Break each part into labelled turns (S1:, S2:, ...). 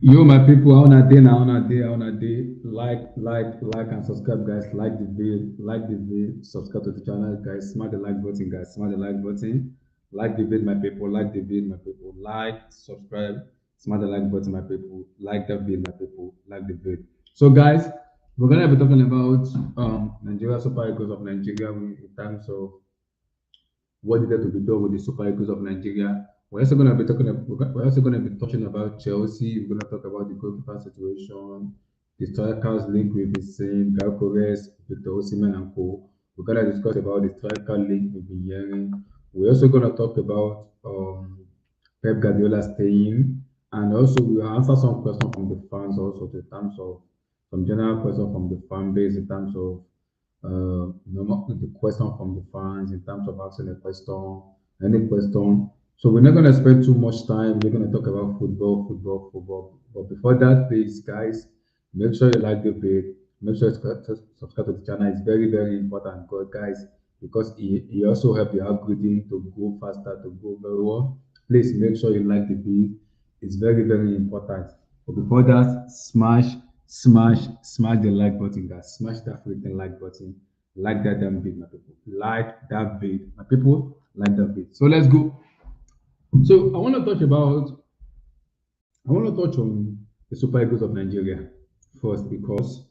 S1: Yo, my people, how na day now, how na day, how na day. Like, and subscribe, guys. Like the video, subscribe to the channel, guys. Smash the like button, guys. Smash the like button. Like the video, my people. Like the video, my people. Like, subscribe, smash the like button, my people. Like the video, my people. Like the video. So, guys, we're gonna be talking about Nigeria Super Eagles of Nigeria in terms of what needed to be done with the Super Eagles of Nigeria. We're also going to be touching about Chelsea. We're going to talk about the goalkeeper situation, the strikers league we've been seeing, Galcores, Victor Osimhen and co. We're going to discuss about the striker league we've been hearing. We're also going to talk about Pep Guardiola staying, and also we will answer some questions from the fans also in terms of some general questions from the fan base in terms of the question from the fans in terms of asking a question, any question. So we're not going to spend too much time. We're going to talk about football. But before that, please, guys, make sure you like the video. Make sure you subscribe to the channel. It's very, very important, guys, because it also helps your algorithm to go faster, to go very well. Please make sure you like the video. It's very, very important. But before that, smash the like button, guys. Smash that freaking like button. Like that damn vid, my people. Like that vid, my people. Like that vid. So let's go. So I want to touch on the Super Eagles of Nigeria first because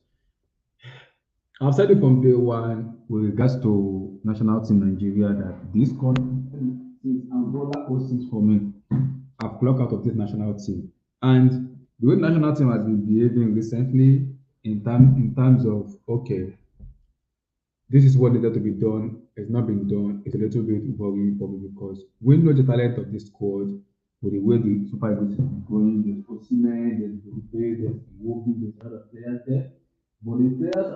S1: I've said it from day one with regards to national team Nigeria that this country is Angola 06 for me. I've clocked out of this national team. And the way the national team has been behaving recently in terms of okay, this is what needed to be done. It's not been done. It's a little bit worrying for me because we know the talent of this squad with the way the Super Eagles is going. There's Osimhen, there's Dube, there's Iwobi, there's other players there. But the players,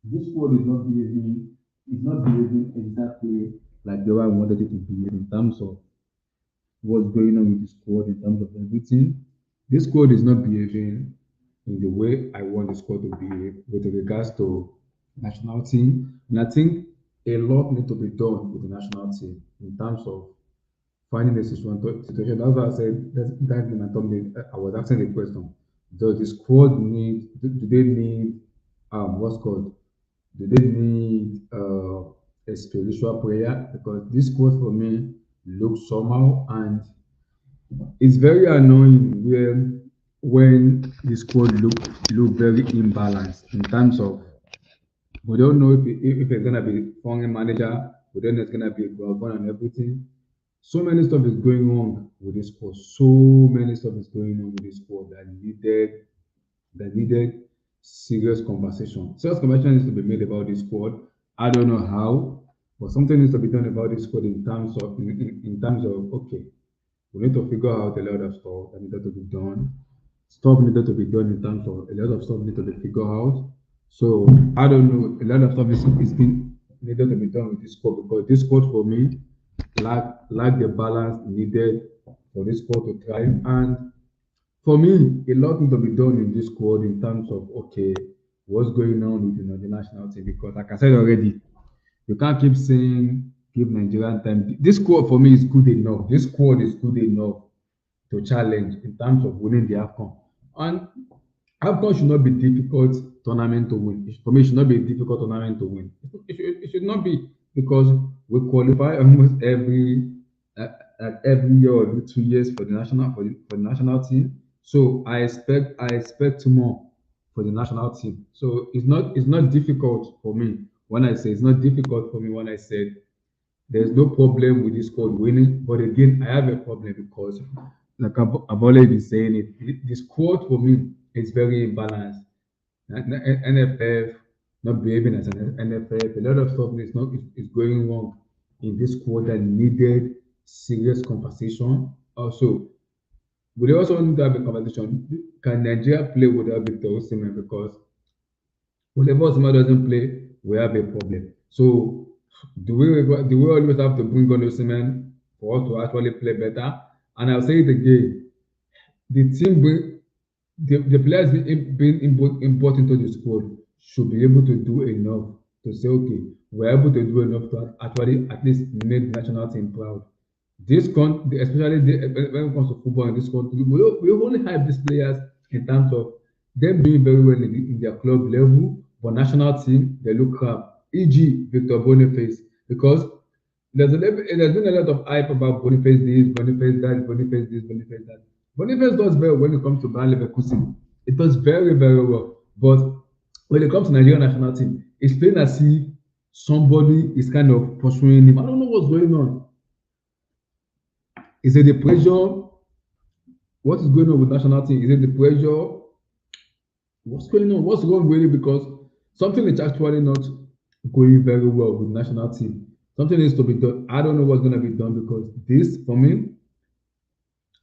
S1: this squad is not behaving exactly like the way I wanted it to behave in terms of what's going on with the squad, in terms of everything. This squad is not behaving in the way I want the squad to behave with regards to national team. And I think a lot need to be done with the national team in terms of finding a situation. That's why I said that in my thumbnail, I was asking the question: does the squad need? Do they need what's called? Do they need a spiritual prayer? Because this squad for me looks somehow, and it's very annoying when the squad look very imbalanced in terms of we don't know if it's gonna be foreign manager, we don't know it's gonna be a global and everything. So many stuff is going on with this squad. So many stuff is going on with this squad that needed serious conversation. Serious conversation needs to be made about this squad. I don't know how, but something needs to be done about this squad in terms of okay, we need to figure out a lot of stuff that needed to be done. Stuff needed to be done in terms of a lot of stuff needed to be figured out. So I don't know. A lot of stuff is been needed to be done with this squad because this squad for me lack the balance needed for this squad to thrive. And for me, a lot needs to be done in this squad in terms of okay, what's going on with the national team because like I said already, you can't keep saying give Nigerian time. This squad for me is good enough. This squad is good enough to challenge in terms of winning the AFCON. And AFCON should not be difficult tournament to win. For me, it should not be a difficult tournament to win. It should not be because we qualify almost every year or every 2 years for the national team. So I expect more for the national team. So it's not difficult for me when I say it's not difficult for me when I said there's no problem with this squad winning. But again, I have a problem because, like I've already been saying it, the squad for me is very imbalanced. NFF not behaving as an NFF. A lot of stuff is going wrong in this squad that needed serious conversation. Also, we also need to have a conversation. Can Nigeria play without Victor Osimhen? Because whenever Osimhen doesn't play, we have a problem. So do we always have to bring on Osimhen for us to actually play better? And I'll say it again: the team the players being input into the squad should be able to do enough to say, okay, we're able to do enough to actually at least make the national team proud. Especially when it comes to football in this country, we only have these players in terms of them doing very well in their club level, but national team they look crap. E.g., Victor Boniface, because there's been a lot of hype about Boniface this, Boniface that, Boniface this, Boniface that. Boniface does well when it comes to Bayer Leverkusen. It does very, very well. But when it comes to Nigerian national team, it's plain as if somebody is kind of pursuing him. I don't know what's going on. Is it the pressure? What is going on with national team? Is it the pressure? What's going on? What's wrong really? Because something is actually not going very well with national team. Something needs to be done. I don't know what's going to be done because this, for me,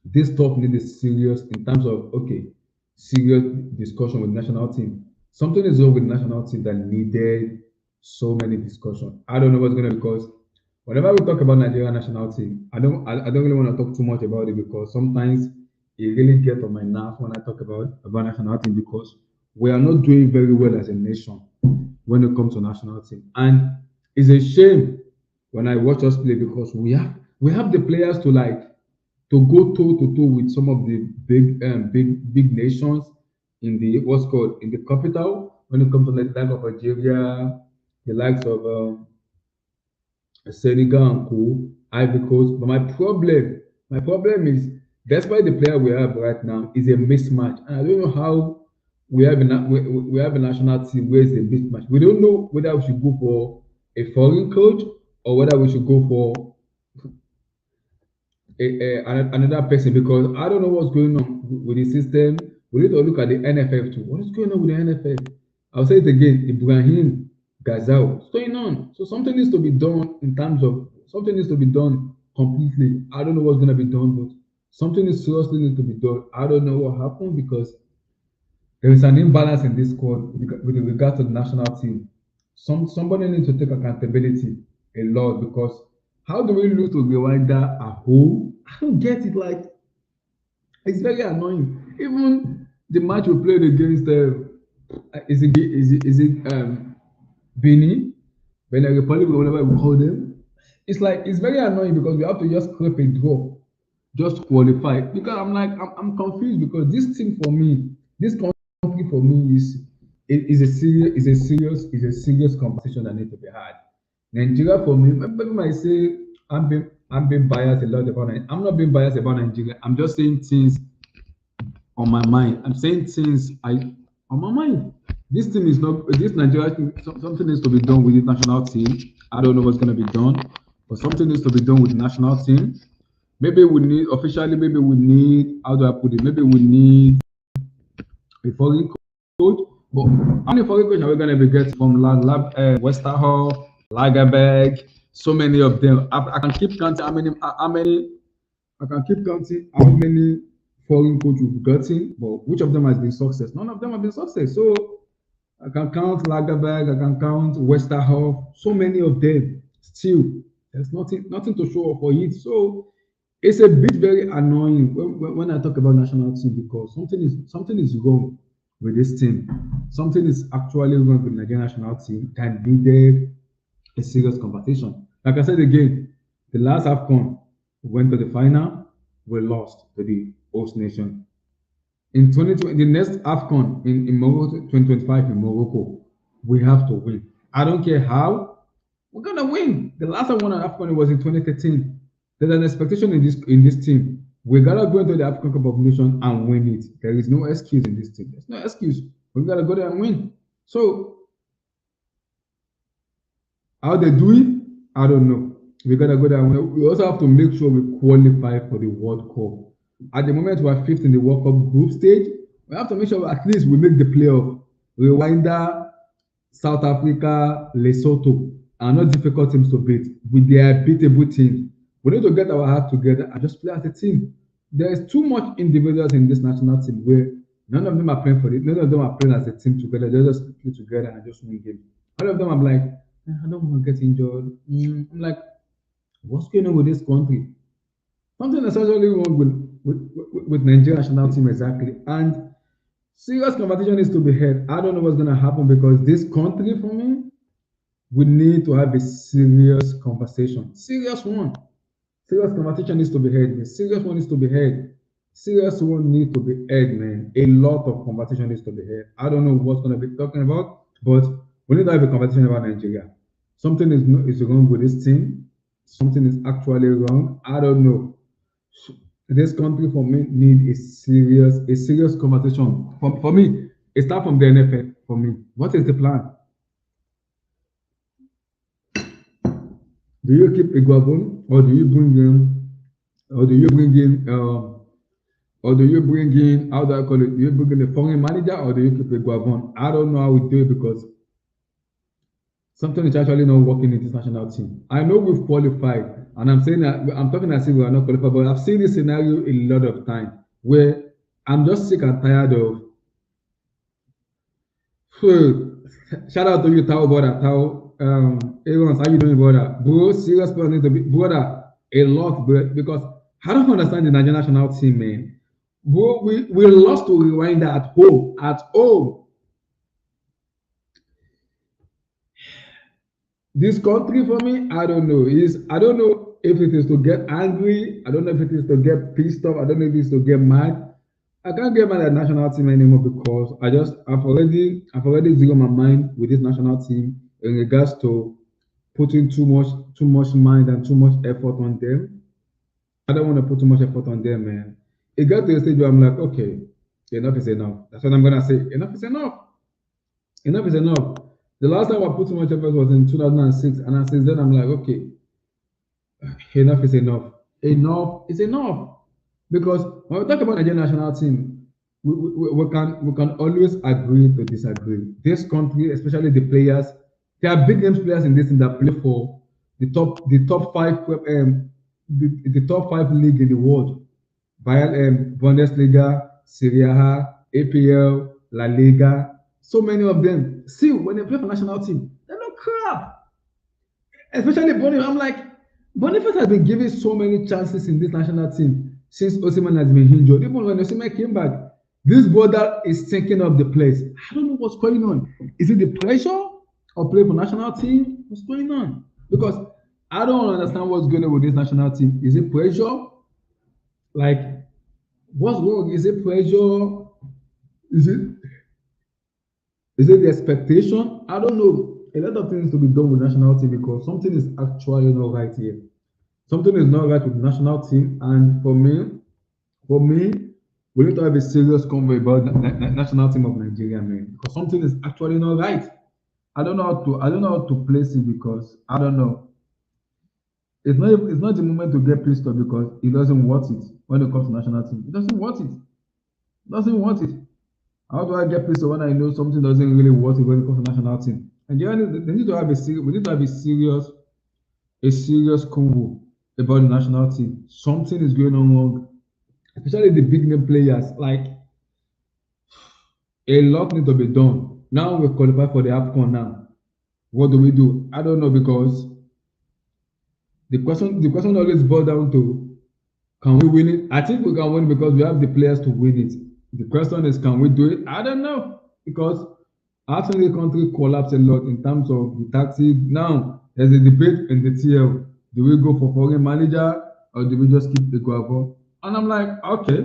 S1: this talk needs serious in terms of okay, serious discussion with national team. Something is wrong with national team that needed so many discussion. I don't know what's gonna because whenever we talk about Nigerian national team, I don't really want to talk too much about it because sometimes it really gets on my nerve when I talk about national team because we are not doing very well as a nation when it comes to national team. And it's a shame when I watch us play because we have the players to go toe to toe with some of the big nations in the what's called in the capital when it comes to the like of Algeria, the likes of Senegal and Co, Ivory Coast. But my problem is despite the player we have right now is a mismatch, and I don't know how we have a national team where it's a mismatch. We don't know whether we should go for a foreign coach or whether we should go for another person because I don't know what's going on with the system. We need to look at the NFF too. What is going on with the NFF? I'll say it again. Ibrahim Gazal. What's going on? So something needs to be done in terms of something needs to be done completely. I don't know what's going to be done, but something is seriously needs to be done. I don't know what happened because there is an imbalance in this squad with regard to the national team. Somebody needs to take accountability a lot because how do we lose to Rwanda at home? I don't get it. Like it's very annoying. Even the match we played against is it Benin, Benin Republic, or whatever we call them. It's like it's very annoying because we have to just scrape a draw just to qualify. Because I'm confused because this thing for me, this country for me is a serious conversation that needs to be had. Nigeria for me, people might say I'm being biased a lot about it. I'm not being biased about Nigeria. I'm just saying things on my mind. I'm saying things on my mind. This thing is not this Nigeria thing, something needs to be done with the national team. I don't know what's gonna be done, but something needs to be done with the national team. Maybe we need officially, maybe we need how do I put it? Maybe we need a foreign coach. But how many foreign coaches are we gonna be getting from Westerhoff, Lagerberg, so many of them? I can keep counting how many I can keep counting how many foreign coaches we've gotten, but which of them has been success? None of them have been success. So I can count Lagerberg, I can count Westerhoff, so many of them. Still, there's nothing to show up for it. So it's a bit very annoying when I talk about national team because something is wrong with this team. Something is actually wrong with the Nigerian national team that needed a serious conversation. Like I said again, the last AFCON we went to the final, we lost to the host nation. In 2020, the next AFCON in Morocco, 2025 in Morocco, we have to win. I don't care how, we're gonna win. The last time we won an AFCON was in 2013. There's an expectation in this team. We gotta go into the African Cup of Nations and win it. There is no excuse in this team. There's no excuse. We gotta go there and win. So how they do it, I don't know. We gotta go there and win. We also have to make sure we qualify for the World Cup. At the moment, we are fifth in the World Cup group stage. We have to make sure at least we make the playoff. Rwanda, South Africa, Lesotho are not difficult teams to beat. With their beatable teams, we need to get our heart together and just play as a team. There is too much individuals in this national team where none of them are playing for it. None of them are playing as a team together. They just play together and just win games. All of them are like, I don't want to get injured. I'm like, what's going on with this country? Something is actually wrong with Nigeria national team exactly. And serious conversation needs to be had. I don't know what's gonna happen because this country for me, we need to have a serious conversation. Serious one. Serious conversation needs to be had, man. Serious one needs to be had. Serious one needs to be had, man. A lot of conversation needs to be had. I don't know what's gonna be talking about, but we need to have a conversation about Nigeria. Something is wrong with this team. Something is actually wrong. I don't know. This country for me need a serious conversation. For me, it starts from the NFF. For me, what is the plan? Do you keep Iguavon or do you bring in or do you bring in or do you bring in how do I call it? Do you bring in a foreign manager or do you keep Iguavon? I don't know how we do it because something is actually not working in this national team. I know we've qualified, and I'm saying that I'm talking as if we are not qualified, but I've seen this scenario a lot of time where I'm just sick and tired of. Shout out to you, Tao brother. Tao, everyone's how you doing, brother? Bro, serious person need to be brother a lot, bro, because I don't understand the Nigerian national team, man. Bro, we lost to Rwanda at home. At home. This country for me, I don't know. I don't know if it is to get angry. I don't know if it is to get pissed off. I don't know if it is to get mad. I can't get mad at national team anymore because I've already zeroed my mind with this national team in regards to putting too much mind and too much effort on them. I don't want to put too much effort on them, man. It got to a stage where I'm like, okay, enough is enough. That's what I'm gonna say. Enough is enough. Enough is enough. The last time I put too much effort was in 2006, and since then I'm like, okay, enough is enough. Enough is enough. Because when we talk about the Nigerian national team, we can always agree to disagree. This country, especially the players, there are big names players in this team that play for the top five the top five league in the world. Bundesliga, Serie A, APL, La Liga, so many of them. See, when they play for national team, they're not crap. Especially Boniface. I'm like, Boniface has been given so many chances in this national team since Osimhen has been injured. Even when Osimhen came back, this brother is taking up the place. I don't know what's going on. Is it the pressure of playing for national team? What's going on? Because I don't understand what's going on with this national team. Is it pressure? Like, what's wrong? Is it pressure? Is it the expectation? I don't know. A lot of things to be done with national team because something is actually not right here. Something is not right with the national team, and for me, we need to have a serious convo about the national team of Nigeria, man, because something is actually not right. I don't know how to place it because I don't know. It's not the moment to get pissed off because it doesn't want it when it comes to national team. It doesn't want it. It doesn't want it. How do I get pissed off when I know something doesn't really work when it comes to national team? And they need to have we need to have a serious convo about the national team. Something is going on wrong, especially the big name players. Like a lot need to be done. Now we're qualified for the AFCON now. What do we do? I don't know because the question always boils down to can we win it? I think we can win because we have the players to win it. The question is, can we do it? I don't know because I've seen the country collapse a lot in terms of the taxi. Now there's a debate in the TL. Do we go for foreign manager or do we just keep the Guavo? And I'm like, okay,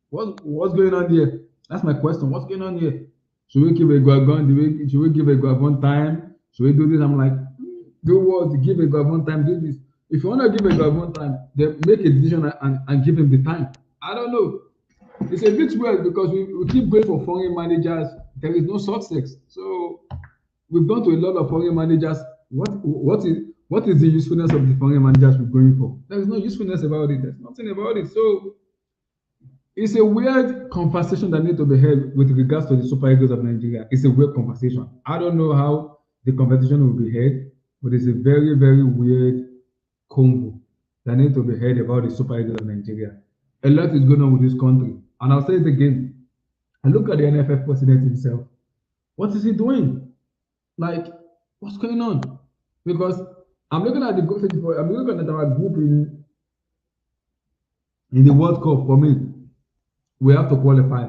S1: what's going on here? That's my question. What's going on here? Should we keep a Guavon? Should we give a Guavon time? Should we do this? I'm like, do what? Give a Guavon time. Do this. If you want to give a Guavon time, then make a decision and give him the time. I don't know. It's a bit weird because we keep going for foreign managers. There is no success. So we've gone to a lot of foreign managers. What is the usefulness of the foreign managers we're going for? There is no usefulness about it. There's nothing about it. So it's a weird conversation that needs to be held with regards to the Super Eagles of Nigeria. It's a weird conversation. I don't know how the conversation will be held, but it's a very, very weird combo that needs to be heard about the Super Eagles of Nigeria. A lot is going on with this country. And I'll say it again. I look at the NFF president himself. What is he doing? Like, what's going on? Because I'm looking at I'm looking at our group in the World Cup. For me, we have to qualify.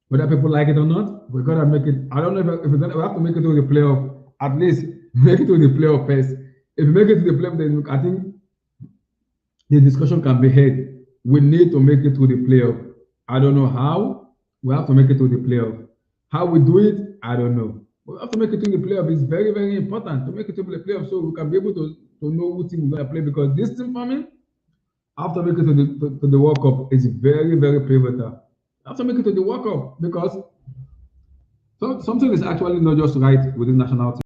S1: Whether people like it or not, we're gonna make it. I don't know if we have to make it to the playoff. At least make it to the playoff first. If we make it to the playoff, then I think the discussion can be had. We need to make it to the playoff. I don't know how. We have to make it to the playoff. How we do it, I don't know. We have to make it to the playoff. It's very, very important to make it to the playoff so we can be able to know who team we're going to play because this team for me, after making it to the World Cup, is very, very pivotal. After making it to the World Cup because something is actually not just right with the national team.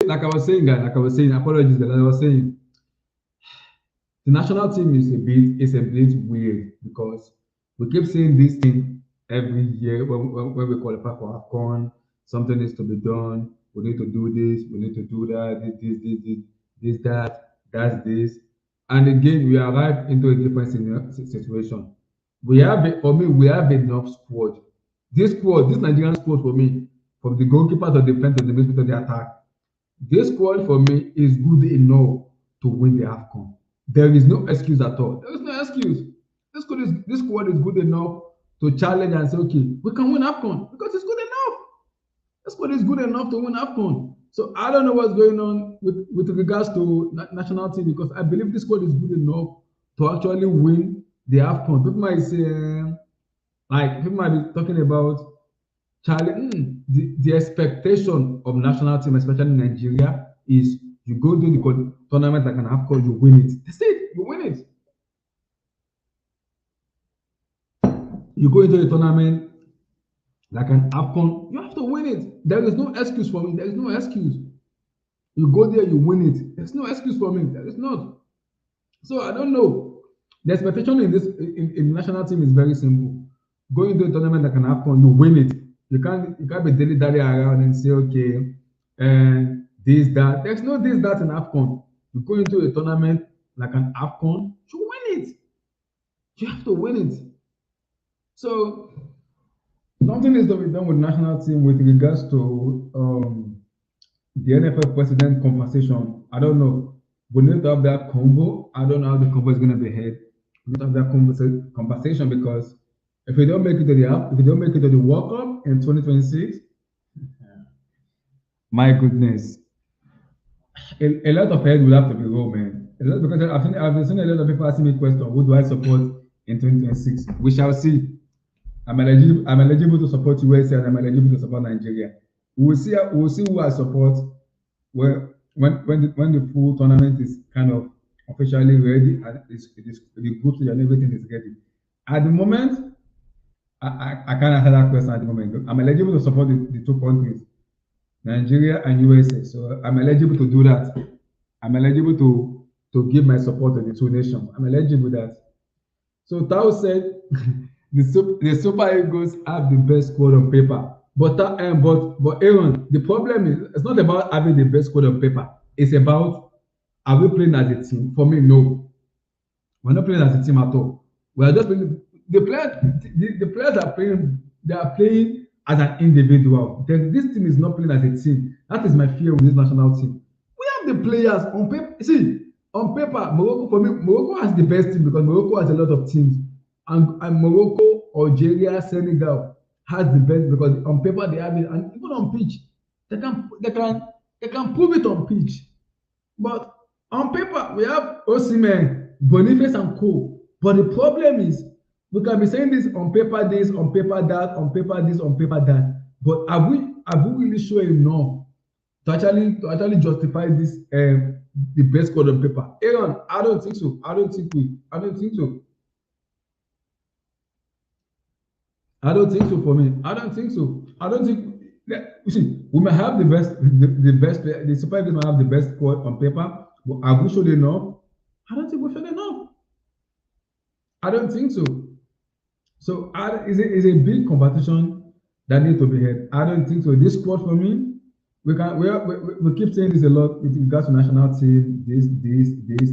S1: Like I was saying, guys, like I was saying, apologies, guys. Like I was saying, the national team is a bit weird because we keep seeing this thing every year when we qualify for AFCON. Something needs to be done. We need to do this. We need to do that. This, that. That's this. And again, we arrive into a different situation. For me, we have enough squad. This Nigerian squad for me, from the goalkeeper to the defense to the midfield to the attack, this squad for me is good enough to win the AFCON. There is no excuse at all. There is no excuse. This squad is good enough to challenge and say, okay, we can win AFCON because it's good enough. This squad is good enough to win AFCON. So I don't know what's going on with regards to national team because I believe this squad is good enough to actually win the AFCON. People might say, people might be talking about Charlie, the expectation of national team, especially Nigeria, is you go to the tournament like an AFCON, you win it. That's it. You win it. You go into the tournament like an AFCON, you have to win it. There is no excuse for me. There is no excuse. You go there, you win it. There's no excuse for me. There is not. So I don't know. The expectation in the national team is very simple. Go into a tournament like an AFCON, you win it. You can't be dilly-dally around and say, okay, this, that. There's no this, that in AFCON. You go into a tournament like an AFCON, you win it. You have to win it. So something needs to be done with national team with regards to the NFL president conversation. I don't know. We need to have that combo. I don't know how the combo is going to be had. We need to have that conversation because if we don't make it to the World Cup in 2026, my goodness, a lot of heads will have to be rolled, man. Because I've seen a lot of people asking me questions. Who do I support in 2026? We shall see. I'm eligible to support USA and I'm eligible to support Nigeria. We'll see who I support when the full tournament is kind of officially ready and the group and everything is ready. At the moment, I can't answer that question at the moment. I'm eligible to support the two countries, Nigeria and USA. So I'm eligible to do that. I'm eligible to give my support to the two nations. I'm eligible to that. So Tao said the Super Eagles have the best squad on paper. But Aaron, the problem is it's not about having the best squad on paper. It's about are we playing as a team? For me, no. We're not playing as a team at all. We are just playing. The players are playing. They are playing as an individual. This team is not playing as a team. That is my fear with this national team. We have the players on paper. See, on paper, Morocco for me, Morocco has the best team because Morocco has a lot of teams, and Morocco, Algeria, Senegal has the best because on paper they have it, and even on pitch, they can prove it on pitch. But on paper, we have Osimhen, Boniface, and Co. But the problem is, we can be saying this, on paper that, on paper this, on paper that. But have we really shown enough to actually justify this the best squad on paper? Aaron, I don't think so. I don't think so. I don't think so for me. I don't think so. I don't think. You see, we may have the best player. The Super Eagles might have the best squad on paper, but have we showed enough? I don't think we showed enough. I don't think so. So it's a big competition that needs to be had. I don't think so. This squad for me, we keep saying this a lot with regards to national team. This,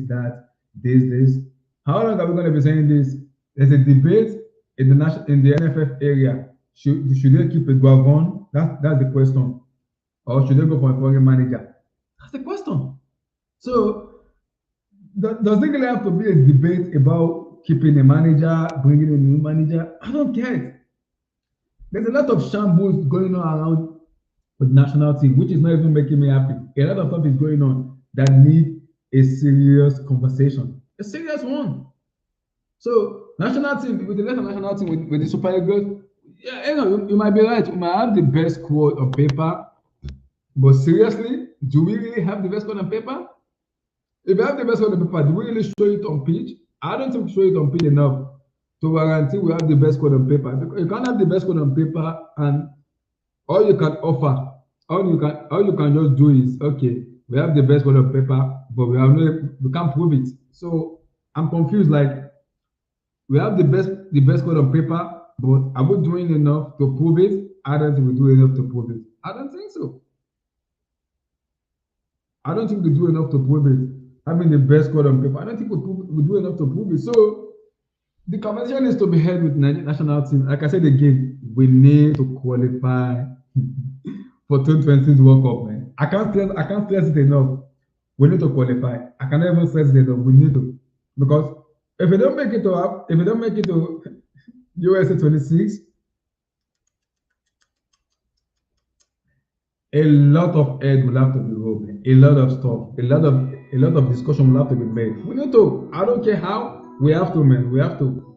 S1: that, this. How long are we going to be saying this? There's a debate in the NFF area. Should they keep a Guavon? That's the question. Or should they go for a foreign manager? That's the question. So does it really have to be a debate about keeping a manager, bringing a new manager? I don't get it. There's a lot of shambles going on around with national team, which is not even making me happy. A lot of stuff is going on that need a serious conversation, a serious one. So national team, with the national team, with the Super Eagles, yeah, you might be right. We might have the best squad on paper, but seriously, do we really have the best squad on paper? If we have the best squad on paper, do we really show it on pitch? I don't think we show it on pitch enough to guarantee we have the best squad on paper. Because you can't have the best squad on paper and all you can offer, all you can just do is, okay, we have the best squad on paper, but we can't prove it. So I'm confused. Like, we have the best squad on paper, but are we doing enough to prove it? I don't think we do enough to prove it. I don't think so. I don't think we do enough to prove it. Having the best squad on paper, I don't think we do enough to prove it. So the conversation is to be held with national team. Like I said again, we need to qualify for 2020 World Cup, man. I can't stress it enough. We need to qualify. I can't even stress it enough. We need to, because if we don't make it to USA 26, a lot of head will have to be rolled. A lot of stuff, a lot of discussion will have to be made. We need to. I don't care how. We have to, man. We have to.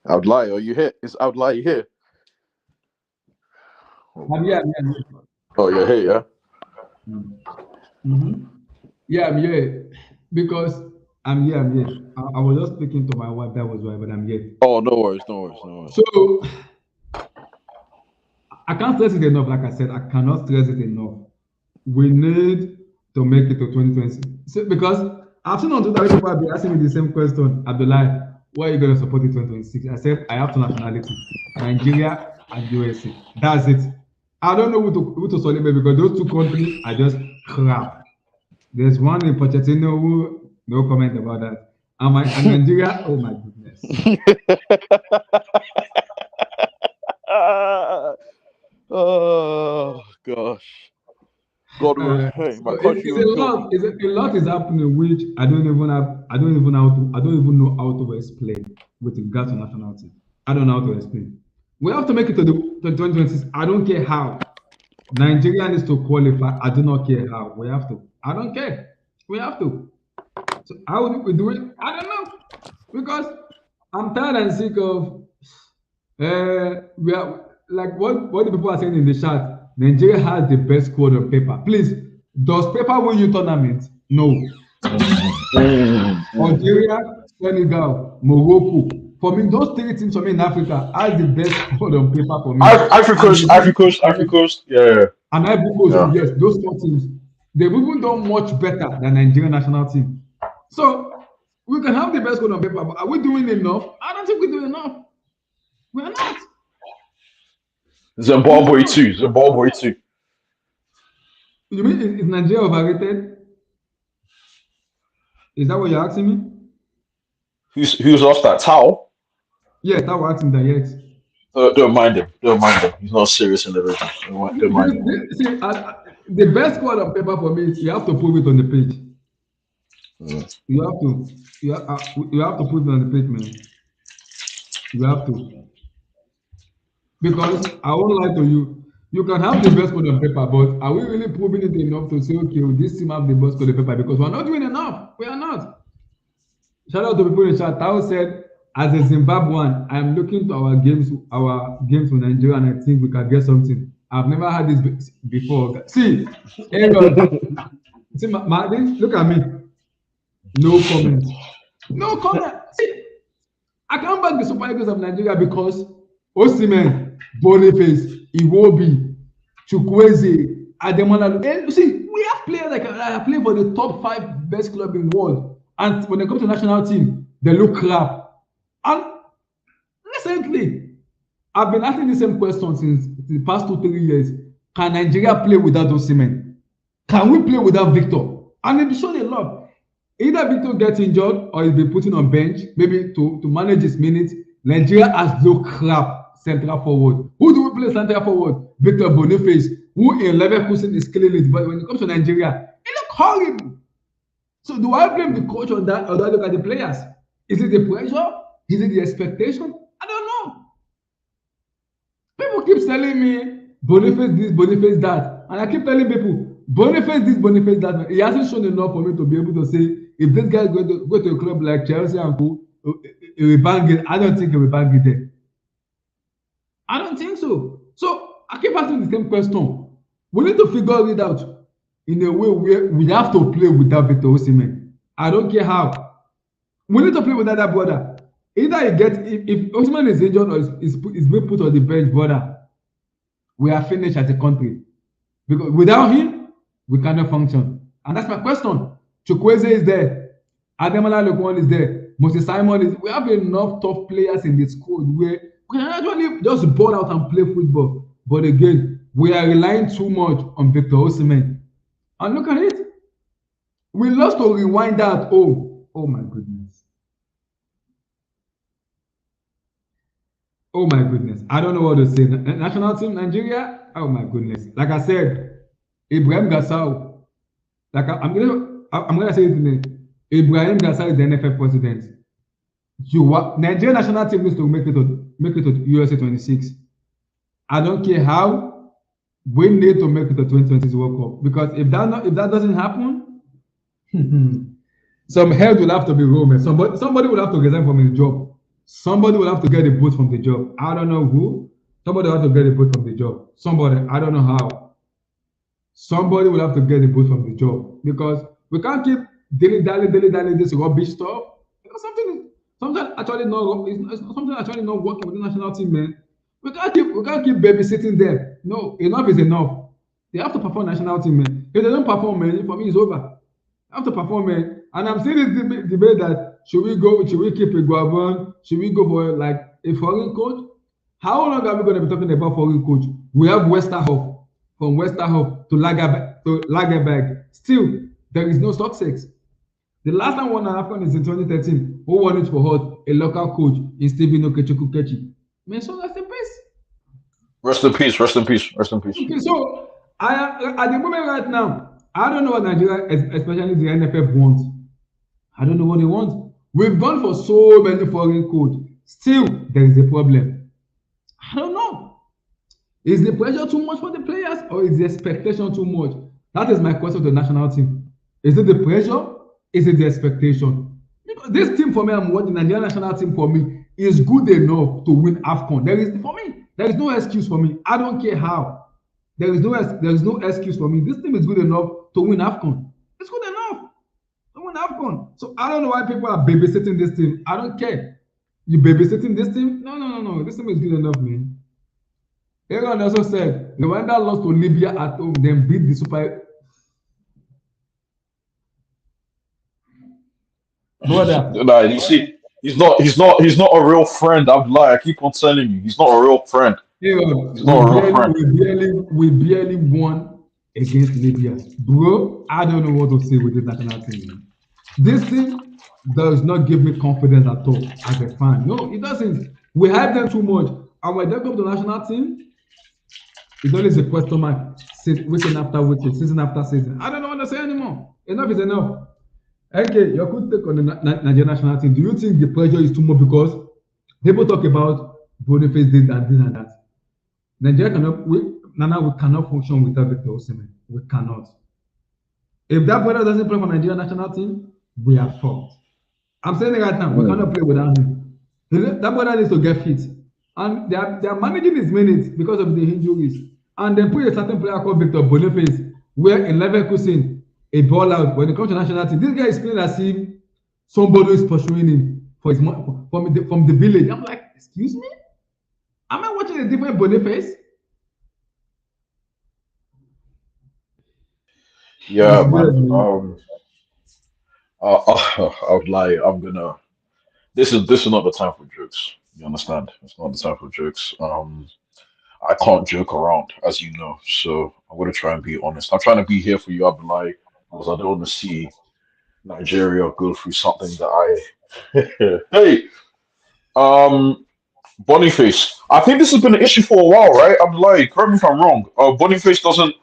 S2: Outlier, are you here? Is Outlier here?
S1: Yeah.
S2: Oh, you're here, yeah?
S1: Mm-hmm. Yeah, I'm here. Because I'm here. I was just speaking to my wife, that was why, but I'm here.
S2: Oh, no worries.
S1: So I can't stress it enough. Like I said, I cannot stress it enough. We need to make it to 2020. So, because I've seen on Twitter people have been asking me the same question. I'll be like, why are you going to support it 2026? I said, I have two nationalities, Nigeria and USA. That's it. I don't know who to celebrate because those two countries are just crap. There's one in Pochettino who, no comment about that. And Nigeria, oh my goodness.
S2: Oh gosh. God will hey, my country will kill me.
S1: A lot is happening which I don't even know how to explain with regard to nationality. I don't know how to explain. We have to make it to the 2026. I don't care how. Nigeria needs to qualify. I do not care how. We have to. I don't care. We have to. So how do we do it? I don't know. Because I'm tired and sick of what the people are saying in the chat. Nigeria has the best squad on paper. Please, does paper win you tournament? No. Algeria, Senegal, Morocco. For me, those three teams for me in Africa are the best squad on paper for me.
S2: Ivory Coast, yeah.
S1: And Ivory Coast, yes, those 4 teams, they've even done much better than Nigerian national team. So we can have the best squad on paper, but are we doing enough? I don't think we're doing enough. We are not.
S2: Zimbabwe too.
S1: You mean is Nigeria overrated? Is that what you're asking me?
S2: Who's off that towel?
S1: Yes, that was asking that. Yes.
S2: Don't mind him. He's not serious individual. Don't mind him.
S1: See, the best squad on paper for me is you have to prove it on the page. You have to put it on the page, man. You have to. Because I won't lie to you. You can have the best squad on paper, but are we really proving it enough to say, okay, this team have the best squad on paper? Because we're not doing enough. We are not. Shout out to people in chat. Tao said, as a Zimbabwean, I'm looking to our games with Nigeria, and I think we can get something. I've never had this before. See, Aaron, see, look at me. No comment. No comment. See, I can't back the Super Eagles of Nigeria because Osimhen, Boniface, Iwobi, Chukwueze, Ademola. See, we have players that are playing for the top 5 best club in the world. And when they come to the national team, they look crap. And recently, I've been asking the same question since the past 2-3 years. Can Nigeria play without Osimhen? Can we play without Victor? And they've shown a lot. Either Victor gets injured or he'll be put on bench, maybe to manage his minutes. Nigeria has no crap central forward. Who do we play central forward? Victor Boniface, who in Leverkusen is killing it. But when it comes to Nigeria, it looks horrible. So do I blame the coach on that, or do I look at the players? Is it the pressure? Is it the expectation? I don't know. People keep telling me Boniface this, Boniface that, and I keep telling people Boniface this, Boniface that. He hasn't shown enough for me to be able to say if this guy go to a club like Chelsea and go, he will bang it. I don't think he will bang it there. I don't think so. So I keep asking the same question. We need to figure it out in a way where we have to play without Victor Osimhen. I don't care how. We need to play without that brother. Either he gets, if Osimhen is injured or is being put on the bench, brother, we are finished as a country. Because without him, we cannot function. And that's my question. Chukwueze is there. Ademola Lookman is there. Moses Simon is. We have enough tough players in the squad where we can actually just ball out and play football. But again, we are relying too much on Victor Osimhen. And look at it. We lost to rewind that. Oh my goodness. Oh my goodness. I don't know what to say. National team Nigeria. Oh my goodness. Like I said, Ibrahim Gassau. Like I'm gonna say it today. Ibrahim Gassau is the NFL president. Nigerian national team needs to make it to USA 26. I don't care how. We need to make it to 2020 World Cup, because if that doesn't happen, some head will have to be rolled. Somebody will have to resign from his job. Somebody will have to get a boot from the job. I don't know who. Somebody will have to get a boot from the job. Somebody, I don't know how. Somebody will have to get a boot from the job, because we can't keep dilly-dally this rubbish stuff. Something actually not working with the national team, man. We can't keep babysitting them. No, enough is enough. They have to perform national team, man. If they don't perform, man, for me it's over. They have to perform, man. And I'm seeing this debate that should we keep a Guavon? Should we go for like a foreign coach? How long are we going to be talking about foreign coach? We have Westerhoff, from Westerhoff to Lagerberg. Still, there is no success. The last time one happened is in 2013. Who won it for us? A local coach in Stephen Okechukwu. Man, so that's the best.
S2: Rest in peace.
S1: Okay, so at the moment right now, I don't know what Nigeria, especially the NFF, wants. I don't know what they want. We've gone for so many foreign coaches. Still, there is a problem. I don't know. Is the pressure too much for the players, or is the expectation too much? That is my question to the national team. Is it the pressure? Is it the expectation? Because this team for me, I'm watching the Nigerian national team for me is good enough to win AFCON. For me, There is no excuse for me. I don't care how. There is no excuse for me. This team is good enough to win AFCON. It's good enough to win AFCON. So I don't know why people are babysitting this team. I don't care. You babysitting this team? No. This team is good enough, man. Aaron also said Rwanda lost to Libya at home, then beat the Super.
S2: Brother. Nah, you see, he's not a real friend. I keep on telling you, he's not a real friend.
S1: Aaron, he's not a real friend. We barely won against Libya. Bro, I don't know what to say with this national team. This thing does not give me confidence at all as a fan. No, it doesn't. We hype them too much. And when they come to the national team, it's always a question mark weekend after weekend, season after season. I don't know what to say anymore. Enough is enough. Okay, your quick take on the Nigerian national team. Do you think the pressure is too much because people talk about Boniface this and that? Nigeria we cannot function without Victor Osimhen. We cannot. If that brother doesn't play for Nigerian national team, we are fucked. I'm saying it right now. We cannot play without him. That brother needs to get fit. And they are managing his minutes because of the injuries. And then put a certain player called Victor Boniface, where in Leverkusen, a ball out. When it comes to national team, this guy is playing as if somebody is pursuing him for his from the village. I'm like, excuse me? Am I watching a different Boniface?
S2: Yeah, man. I would lie. I'm gonna. This is not the time for jokes. You understand? It's not the time for jokes. I can't joke around, as you know. So I'm gonna try and be honest. I'm trying to be here for you, Abdullah, because I don't want to see Nigeria go through something that I. Hey, Boniface. I think this has been an issue for a while, right? Abdullah, correct me if I'm wrong. Boniface doesn't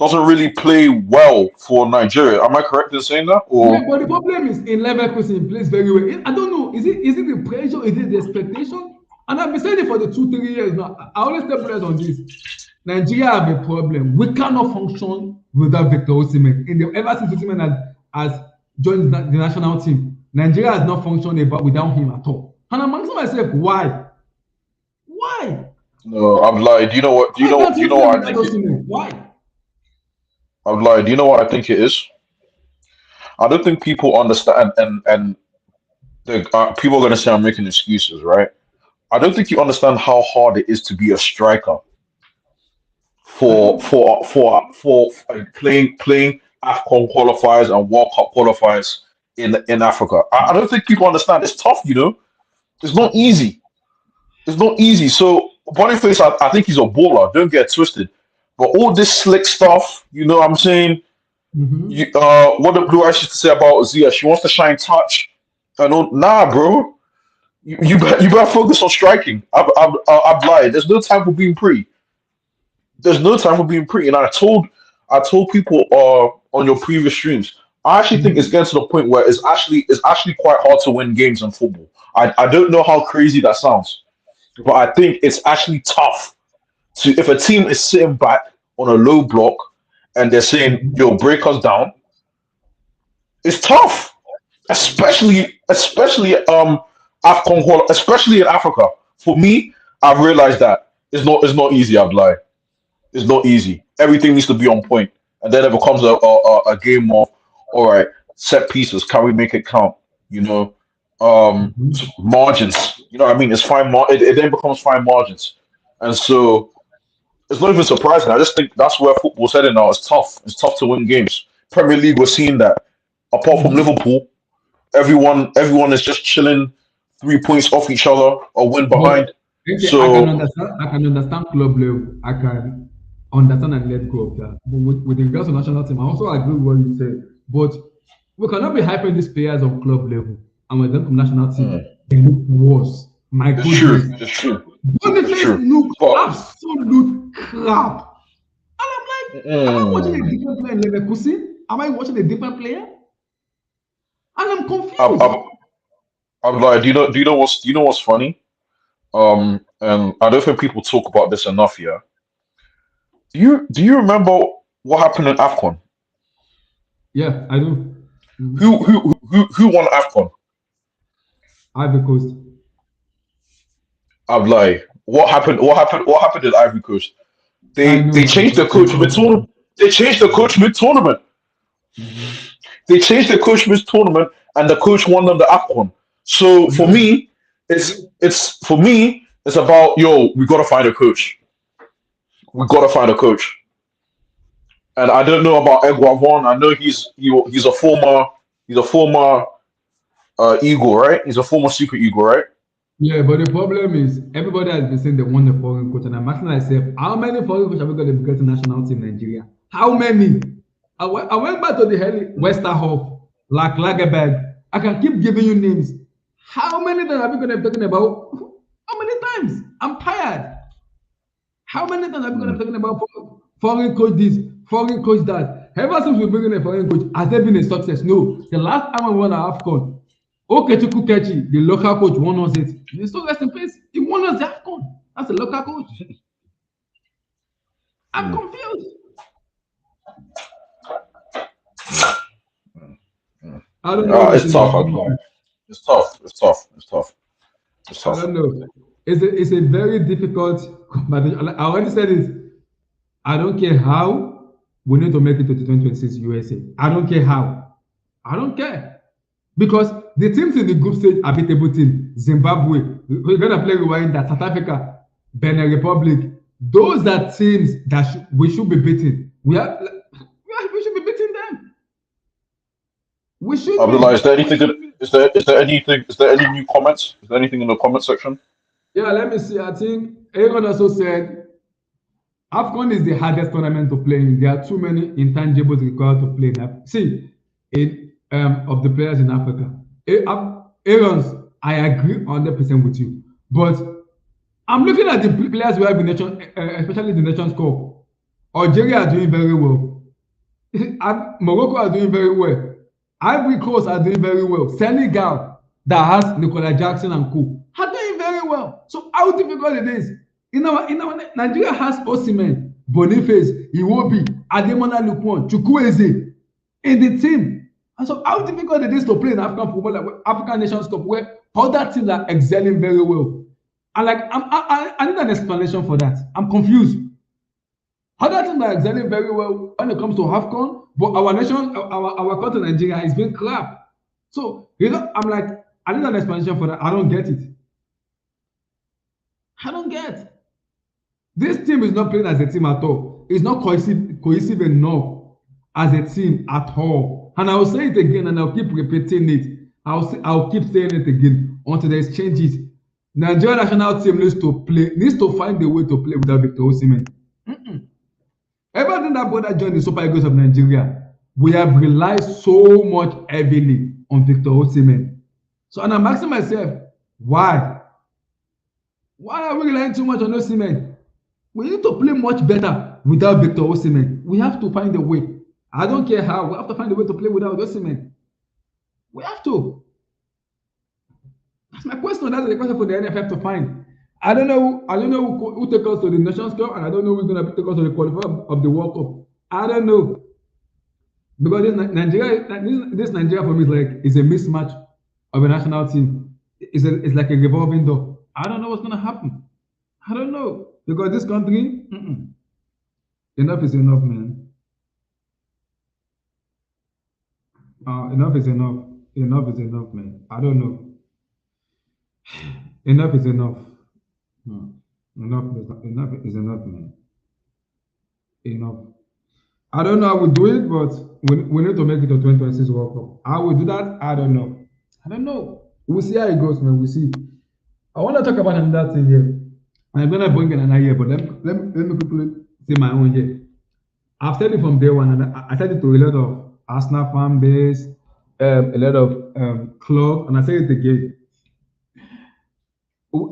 S2: really play well for Nigeria. Am I correct in saying that? Or
S1: yeah, but the problem is in Leverkusen, he plays very well. I don't know. Is it the pressure? Is it the expectation? And I've been saying it for the 2-3 years now. I always tell players on this. Nigeria have a problem. We cannot function without Victor Osimhen. Ever since Osimhen has joined the national team, Nigeria has not functioned without him at all. And I'm asking myself, why? Why?
S2: No, I'm like, do you know what? Do you know what I think?
S1: Why?
S2: I'm like, do you know what I think it is? I don't think people understand, and people are going to say I'm making excuses, right? I don't think you understand how hard it is to be a striker for playing AFCON qualifiers and World Cup qualifiers in Africa. I don't think people understand. It's tough, you know. It's not easy. It's not easy. So Boniface, I think he's a baller. Don't get twisted. But all this slick stuff, you know what I'm saying? What the Blue Eyes used to say about Zia, she wants to shine touch. Nah, bro. You better focus on striking. I've lied. There's no time for being pretty. There's no time for being pretty. And I told people on your previous streams, I actually think it's getting to the point where it's actually quite hard to win games in football. I don't know how crazy that sounds, but I think it's actually tough to if a team is sitting back on a low block and they're saying, "Yo, break us down." It's tough, especially AFCON, especially in Africa. For me, I've realized that it's not easy. I've lied. It's not easy. Everything needs to be on point, and then it becomes a game of all right, set pieces. Can we make it count? You know, margins. You know what I mean? It's fine. It then becomes fine margins, and so it's not even surprising. I just think that's where football's heading now. It's tough. It's tough to win games. Premier League, we're seeing that. Apart from Liverpool, everyone is just chilling 3 points off each other or win behind. So
S1: I can understand club level. I can understand and let go of that. But with regards to national team, I also agree with what you said. But we cannot be hyping these players on club level and when they come national team, they look worse. My goodness.
S2: It's true.
S1: Boniface look absolute crap. And I'm like, am I watching a different player in Leverkusen? Am I watching a different player? And I'm confused.
S2: I'm like, do you know what's funny? And I don't think people talk about this enough here. Do you remember what happened in AFCON?
S1: Yeah, I do.
S2: Who won AFCON?
S1: Ivory Coast.
S2: I'm like, what happened? What happened? What happened in Ivory Coast?
S1: I
S2: They
S1: know, man.
S2: changed the coach mid tournament. They changed the coach mid tournament.
S1: Mhm.
S2: They changed the coach mid tournament, and the coach won them the AFCON. So
S1: I
S2: for
S1: know.
S2: me, it's for me, it's about yo. We gotta find a coach. We gotta find a coach. And I don't know about Eguavon. I know he's a former Eagle, right? He's a former Secret Eagle, right?
S1: Yeah, but the problem is everybody has been saying they want a foreign coach, and I'm asking myself, how many foreign coaches have we got to get to national team Nigeria? How many? I went back to the hell Westerhoff, like Lagerberg. I can keep giving you names. How many times have we going to be talking about? How many times? I'm tired. How many times have we going to
S2: Hmm.
S1: be talking about foreign coach this, foreign coach that? Ever since we bring in a foreign coach, has there been a success? No. The last time we won our AFCON, Okechukwu Kechi, the local coach, won us it. He still rest in peace. He won us the AFCON. That's a local coach. I'm
S2: Hmm.
S1: confused.
S2: Hmm.
S1: I don't know what you
S2: It's
S1: think
S2: tough. I
S1: about
S2: don't know.
S1: it.
S2: It's tough. It's tough. It's tough. It's
S1: I
S2: tough.
S1: don't know. It's a very difficult conversation. I already said it. I don't care how we need to make it to the 2026 USA. I don't care how. I don't care. Because the teams in the group stage are beatable teams. Zimbabwe, we're gonna play Rwanda, South Africa, Benin Republic. Those are teams that we should be beating. We should be beating them. We should
S2: Abdullah,
S1: be.
S2: is there anything? Is there any new comments? Is there anything in the comment section?
S1: Yeah, let me see. I think Aaron also said AFCON is the hardest tournament to play in. There are too many intangibles required to play. See, of the players in Africa, Aaron's, I agree 100% with you. But I'm looking at the players we have in nation, especially the Nations Cup. Algeria are doing very well. Morocco are doing very well. Ivory Coast are doing very well. Senegal, that has Nicola Jackson and co, are doing very well. So how difficult it is? In our Nigeria has Osimhen, Boniface, Iwobi, Ademola Lookman, Chukwueze in the team. And so how difficult it is to play in African football, like African Nations Cup, where other teams are excelling very well. And like I need an explanation for that. I'm confused. Other teams are excelling very well when it comes to AFCON, but our nation, our country, Nigeria, is being crap. So, I'm like, I need an explanation for that. I don't get it. I don't get. This team is not playing as a team at all. It's not cohesive enough as a team at all. And I will say it again, and I'll keep repeating it. I'll keep saying it again until there's changes. Nigeria national team needs to find a way to play without Victor Osimhen. Ever since that brother joined the Super Eagles of Nigeria, we have relied so much heavily on Victor Osimhen. So, and I'm asking myself, why? Why are we relying too much on Osimhen? We need to play much better without Victor Osimhen. We have to find a way. I don't care how. We have to find a way to play without Osimhen. We have to. That's my question. That's the question for the NFF to find. I don't know. I don't know who take us to the Nations Cup, and I don't know who's going to take us to the qualifier of the World Cup. I don't know, because this Nigeria for me is a mismatch of a national team. It's like a revolving door. I don't know what's going to happen. I don't know, because this country, enough is enough, man. Enough is enough. Enough is enough, man. I don't know. Enough is enough. No. Enough, man. Enough. I don't know how we do it, but we need to make it to 2026 World Cup. How we do that, I don't know. I don't know. We'll see how it goes, man. We'll see. I want to talk about another thing here. I'm gonna bring in another here, but let me quickly say my own here. I've said it from day one, and I said it to a lot of Arsenal fan base, a lot of club, and I say it again.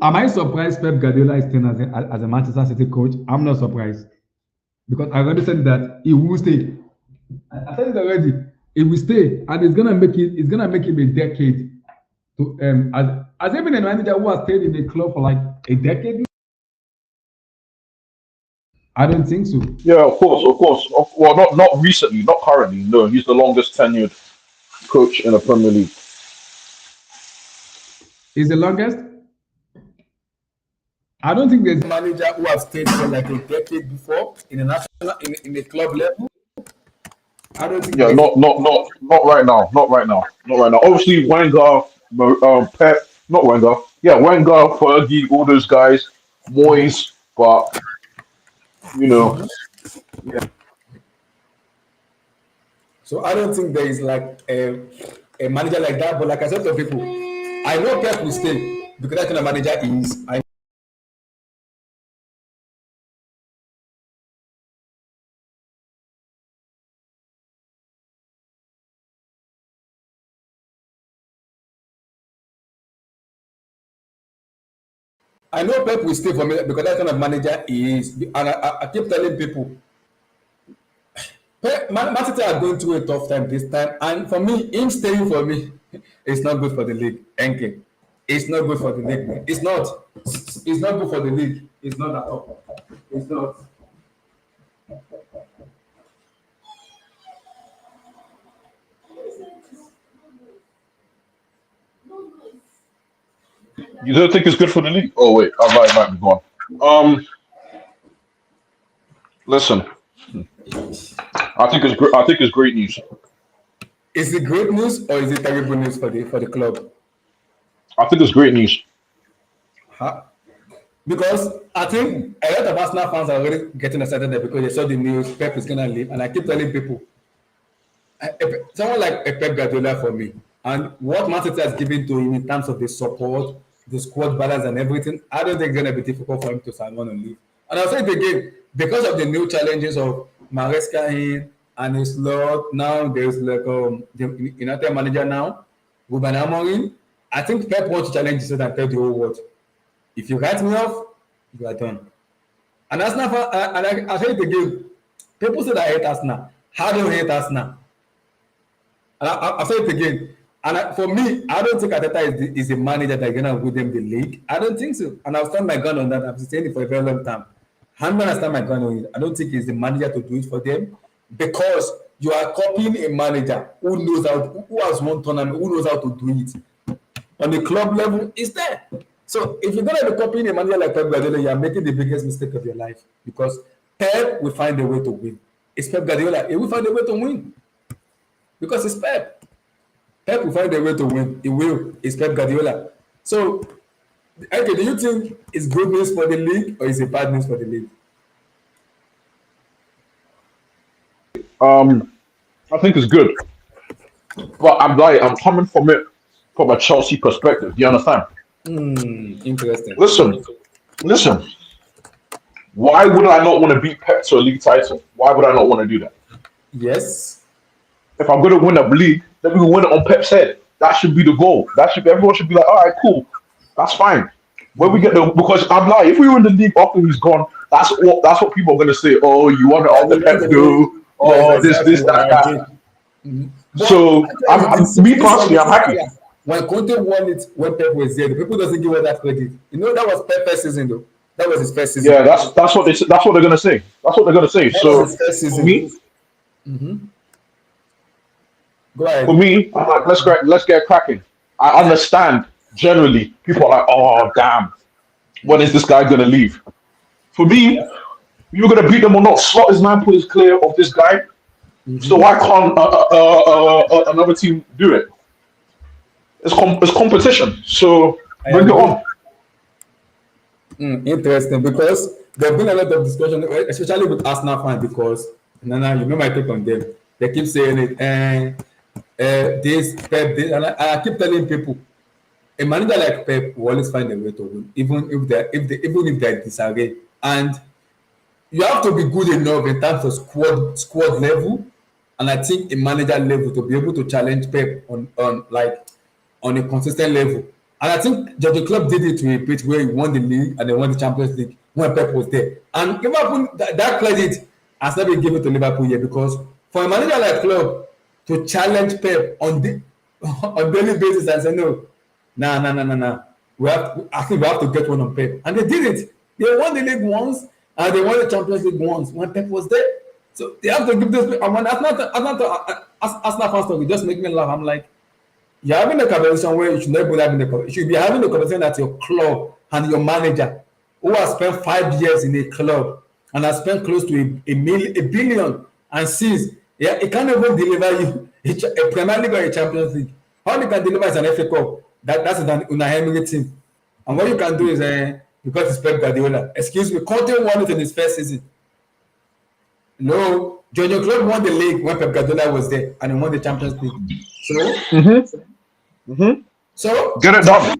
S1: Am I surprised Pep Guardiola is staying as a Manchester City coach? I'm not surprised, because I already said that he will stay. I said it already. He will stay, and it's gonna make it. It's gonna make him a decade. To as even a manager who has stayed in the club for like a decade. I don't think so.
S2: Yeah, of course, of course. Well, not recently, not currently. No, he's the longest tenured coach in the Premier League.
S1: Is the longest? I don't think there's a manager who have stayed for like a decade before in a national in a club level. I don't think
S2: Yeah,
S1: there's.
S2: not right now. Not right now. Not right now. Obviously, Wenger, Pep, not Wenger. Yeah, Wenger, Fergie, all those guys, Moyes. But you know, yeah,
S1: So I don't think there is like a manager like that. But like I said to people, I know Pep will stay because that kind of manager is. I know Pep will stay for me because that kind of manager he is. And I keep telling people, Man City are going through a tough time this time, and for me, him staying for me, it's not good for the league. Enke, it's not good for the league. Man. It's not. It's not good for the league. It's not at all. It's not.
S2: you don't think it's good for the league? Oh wait, I might be gone. Um, listen, I think it's great. I think it's great news.
S1: Is it great news or is it terrible news for the club?
S2: I think it's great news.
S1: Huh? Because I think a lot of Arsenal fans are already getting excited there because they saw the news Pep is gonna leave, and I keep telling people, someone like a Pep Guardiola for me, and what Man City has given to him in terms of the support, the squad balance, and everything, I don't think it's gonna be difficult for him to sign on and leave. And I'll say it again, because of the new challenges of Maresca in and his lot, now there's like the United manager now, Ruben Amorim. I think Pep wants to challenge himself and tell the whole world, if you write me off, you are done. And Arsenal, and I say it again, people say that I hate Arsenal. How do you hate Arsenal? And I'll say it again. And for me, I don't think Ateta is a manager that's going to win them the league. I don't think so. And I'll stand my gun on that. I've been saying it for a very long time. Handman, I stand my gun on it. I don't think he's the manager to do it for them because you are copying a manager who knows who has won tournament, who knows how to do it. On the club level, it's there. So if you're going to be copying a manager like Pep Guardiola, you are making the biggest mistake of your life because Pep will find a way to win. It's Pep Guardiola. He will find a way to win because it's Pep. Pep will find a way to win. He will. It's Pep Guardiola. So, okay, do you think it's good news for the league or is it bad news for the league?
S2: Um, I think it's good, but I'm coming from it from a Chelsea perspective. You understand?
S1: Interesting.
S2: Listen, listen. Why would I not want to beat Pep to a league title? Why would I not want to do that?
S1: Yes.
S2: If I'm going to win a league, then we can win it on Pep's head. That should be the goal. That should be, everyone should be like, all right, cool, that's fine. When we get the because I'm like, if we win the league after he's gone, that's what people are going to say. Oh, you want it
S1: I
S2: after
S1: will
S2: Pep
S1: like
S2: do?
S1: yes,
S2: Oh, this
S1: exactly.
S2: that
S1: I
S2: that.
S1: agree. But
S2: So me
S1: this one
S2: personally,
S1: is
S2: I'm happy.
S1: clear. When Conte won it, when Pep was there, the people doesn't give her that credit. You know, that was Pep's first season, though. That was his first season.
S2: Yeah, that's what they're going to say. That's what they're going to say.
S1: That was
S2: So
S1: his first
S2: for
S1: season.
S2: me,
S1: Go
S2: For
S1: ahead.
S2: me, I'm like, let's get cracking. I understand generally people are like, oh damn, when is this guy gonna leave? For me, you're gonna beat them or not. Slot is 9 points clear of this guy, so why can't another team do it? It's competition, so
S1: I
S2: bring it
S1: agree.
S2: on.
S1: Interesting because there's been a lot of discussion, especially with Arsenal fans, because Nana, you know my take on them. They keep saying it, this Pep, this, and I keep telling people, a manager like Pep will always find a way to win, even if they disagree. And you have to be good enough in terms of squad level, and I think a manager level to be able to challenge Pep on a consistent level. And I think Jurgen Klopp did it to a pitch where he won the league and they won the Champions League when Pep was there. And Liverpool, that credit has not been given to Liverpool yet because for a manager like Klopp to challenge Pep on daily basis and say no, nah. I think we have to get one on Pep, and they did it. They won the league once, and they won the Champions League once when Pep was there. So they have to give this. I mean, Arsenal fans talk. It just make me laugh. I'm like, you're having a conversation where you should not be having a conversation. You should be having a conversation at your club and your manager. who has spent 5 years in a club and has spent close to a billion and sees, yeah, he can't even deliver you a Premier League or a Champions League. All he can deliver is an FA Cup. That's an Unai Emery team. And what you can do is, because it's Pep Guardiola, excuse me, Conte won it in his first season. No, Jurgen Klopp won the league when Pep Guardiola was there, and he won the Champions League. So, so
S2: Get it done.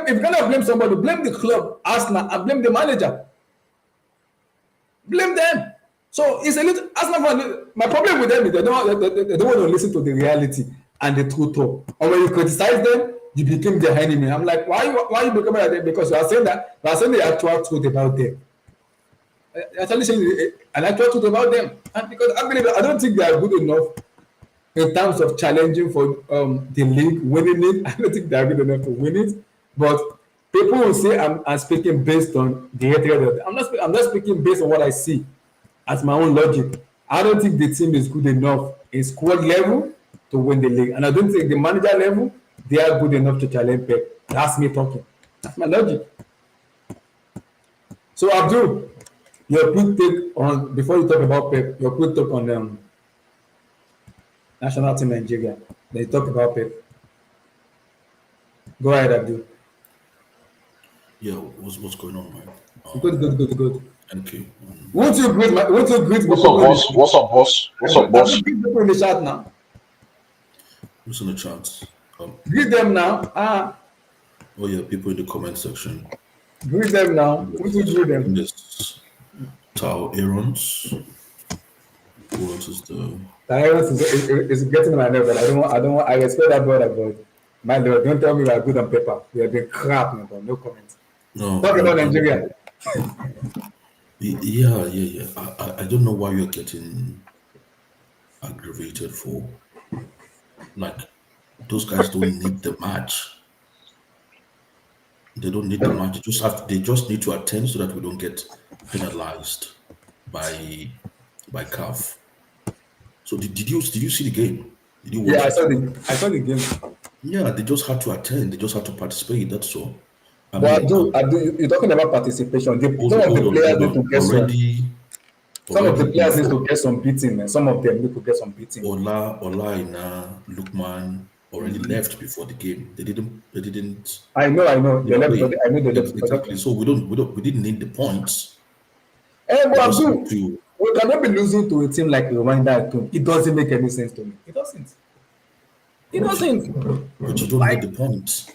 S1: if you're gonna blame somebody, blame the club, Arsenal, and blame the manager. Blame them. So it's a little Arsenal. My problem with them is they don't want to listen to the reality and the truth talk. And when you criticize them, you become their enemy. I'm like, why you becoming like that? Because you are saying the actual truth about them. Actually saying an actual truth about them. And because I don't think they are good enough in terms of challenging for the league, winning it. I don't think they are good enough to win it. But people will say I'm speaking based on the hatred. I'm not speaking based on what I see as my own logic. I don't think the team is good enough in squad level to win the league, and I don't think the manager level they are good enough to challenge Pep. That's me talking. That's my logic. So Abdul, your quick take on before you talk about Pep, your quick talk on national team Nigeria. Then you talk about Pep. Go ahead, Abdul.
S3: Yeah, what's going on, man?
S1: Good.
S3: Thank you.
S1: Won't you greet
S2: What's up, boss? What's up, boss? What's up, boss?
S1: Greet people in the chat now.
S3: Who's in the chat?
S1: Greet them now.
S3: Oh yeah, people in the comment section.
S1: Greet them now. Won't you greet them?
S3: This Tao Aarons. Who else is the
S1: Tyrants is getting my nerve, but I don't want. I respect that brother, but my lord, don't tell me we are good on paper. We have been crap, man. No comments.
S3: no
S1: Talk about Nigeria.
S3: Yeah. I don't know why you're getting aggravated for. Like, those guys don't need the match. They don't need the match. They just need to attend so that we don't get penalized by CAF. So did you see the game? Did you watch
S1: Yeah,
S3: it?
S1: I saw the game.
S3: Yeah, they just had to attend. They just had to participate. That's all. I
S1: But
S3: mean,
S1: you're talking about participation. Some of the players need to get some of the players need to get some beating, and some of them need to get some beating.
S3: Ola, Ina, Lukman already left before the game. They didn't.
S1: I know. They left.
S3: play.
S1: I know they left.
S3: Exactly. So we didn't need the points.
S1: But
S3: We just
S1: Abdul,
S3: have to.
S1: we cannot be losing to a team like Rwanda at home. It doesn't make any sense to me. It doesn't.
S3: But you don't need the points.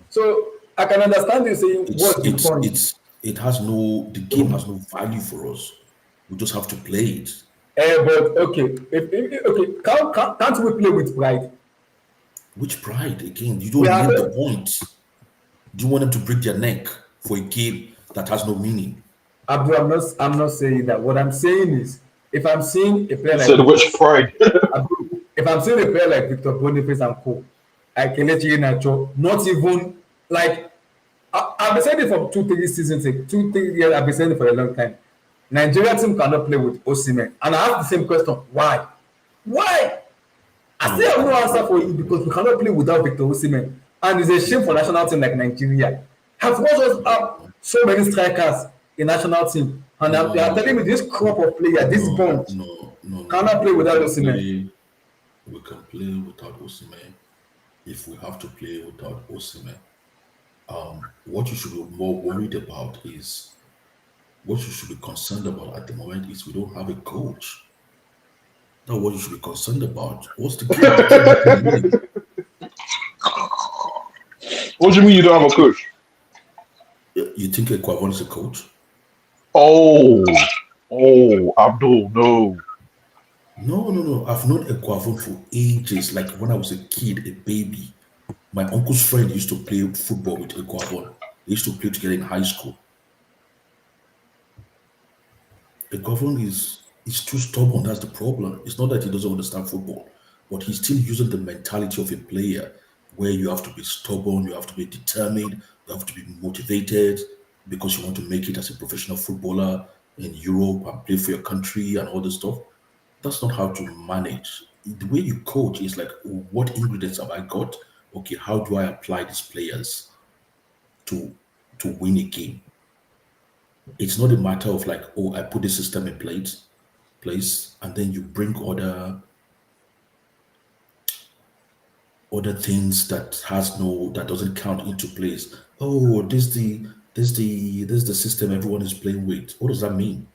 S1: So I can understand you saying what's the point.
S3: The game has no value for us. We just have to play it.
S1: But okay, can't we play with pride?
S3: Which pride again? You don't need the points. Do you want them to break their neck for a game that has no meaning?
S1: Abdul, I'm not saying that. What I'm saying is, if I'm seeing a player
S2: Said which pride?
S1: Abdul, if I'm seeing a player like Victor Boniface and co, like Kelechi Iheanacho, not even like I've been saying it for 2-3 seasons, 2-3 years. I've been saying it for a long time. Nigeria team cannot play with Osimhen, and I ask the same question: Why? I still have no answer for you because we cannot play without Victor Osimhen, and it's a shame for national team like Nigeria. Have watched us have so many strikers in national team, and they are telling me this crop of players, this bunch, cannot play without Osimhen.
S3: We can play without Osimhen if we have to play without Osimhen. What you should be more worried about is what you should be concerned about at the moment is we don't have a coach. That's what you should be concerned about. What's the game?
S2: What do you mean you don't have a coach?
S3: You think Ekwavon is a coach?
S2: Oh, Abdul, no.
S3: No. I've known Ekwavon for ages. Like when I was a kid, a baby. My uncle's friend used to play football with Ekwavon. They used to play together in high school. Ekwavon is too stubborn. That's the problem. It's not that he doesn't understand football, but he's still using the mentality of a player where you have to be stubborn, you have to be determined, you have to be motivated because you want to make it as a professional footballer in Europe and play for your country and all this stuff. That's not how to manage. The way you coach is like, what ingredients have I got? Okay, how do I apply these players to win a game? It's not a matter of like, oh, I put the system in place, and then you bring other things that doesn't count into place. Oh, this the system everyone is playing with. What does that mean?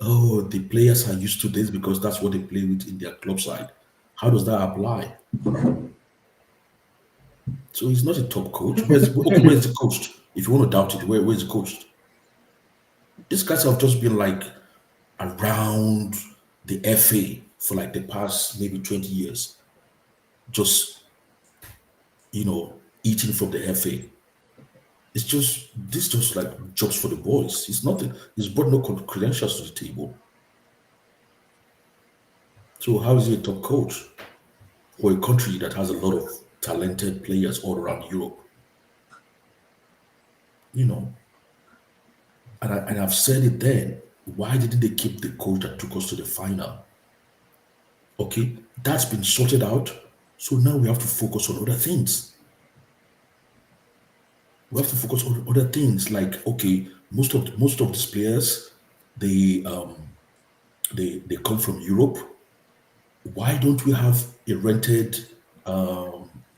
S3: Oh, the players are used to this because that's what they play with in their club side. How does that apply? So he's not a top coach. Where's the coach? If you want to doubt it, where's the coach? These guys have just been like around the FA for like the past maybe 20 years, just eating from the FA. It's just like jobs for the boys. It's nothing. He's brought no credentials to the table. So how is he a top coach for a country that has a lot of talented players all around Europe? You know, and I've said it then. Why didn't they keep the coach that took us to the final? Okay, that's been sorted out. So now we have to focus on other things. We have to focus on other things. Like, okay, most of these players, they they come from Europe. Why don't we have a rented,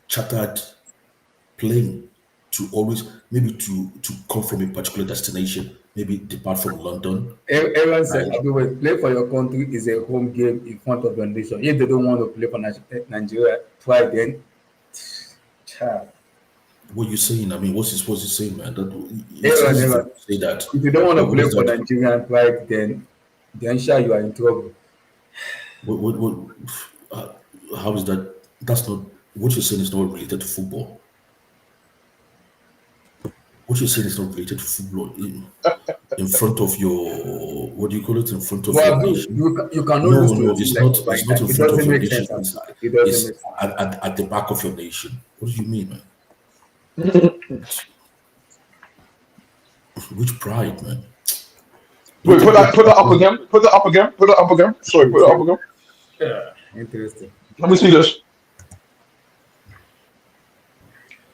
S3: chartered plane to always maybe to come from a particular destination, maybe depart from London,
S1: Everyone said,
S3: right?
S1: "Abiwe, play for your country is a home game in front of your nation. If they don't want to play for Nigeria, try then." Child.
S3: What you saying? I mean, what's he saying, man? It's
S1: Everyone,
S3: easy for
S1: everyone.
S3: you to say that.
S1: If you don't want to
S3: But what
S1: play
S3: is
S1: for
S3: that?
S1: Nigerian pride, then sure you are in trouble.
S3: What how is that? That's not what you're saying is not related to football. What you're saying is not related to football. In front of your, what do you call it? In front of your
S1: But Abdul,
S3: nation.
S1: you cannot
S3: No,
S1: lose to a
S3: no,
S1: team
S3: it's
S1: like
S3: not.
S1: this
S3: It's
S1: like
S3: not
S1: that.
S3: in
S1: It
S3: front of
S1: doesn't
S3: your
S1: make sense,
S3: nation.
S1: Abdul. It doesn't make
S3: It's
S1: sense.
S3: at the back of your nation. What do you mean, man? Which pride, man?
S2: Wait,
S3: Don't take
S2: put that up
S3: it.
S2: again. Put that up again. Put that up again. Sorry, put that up again.
S1: Yeah, interesting.
S2: Let me see this.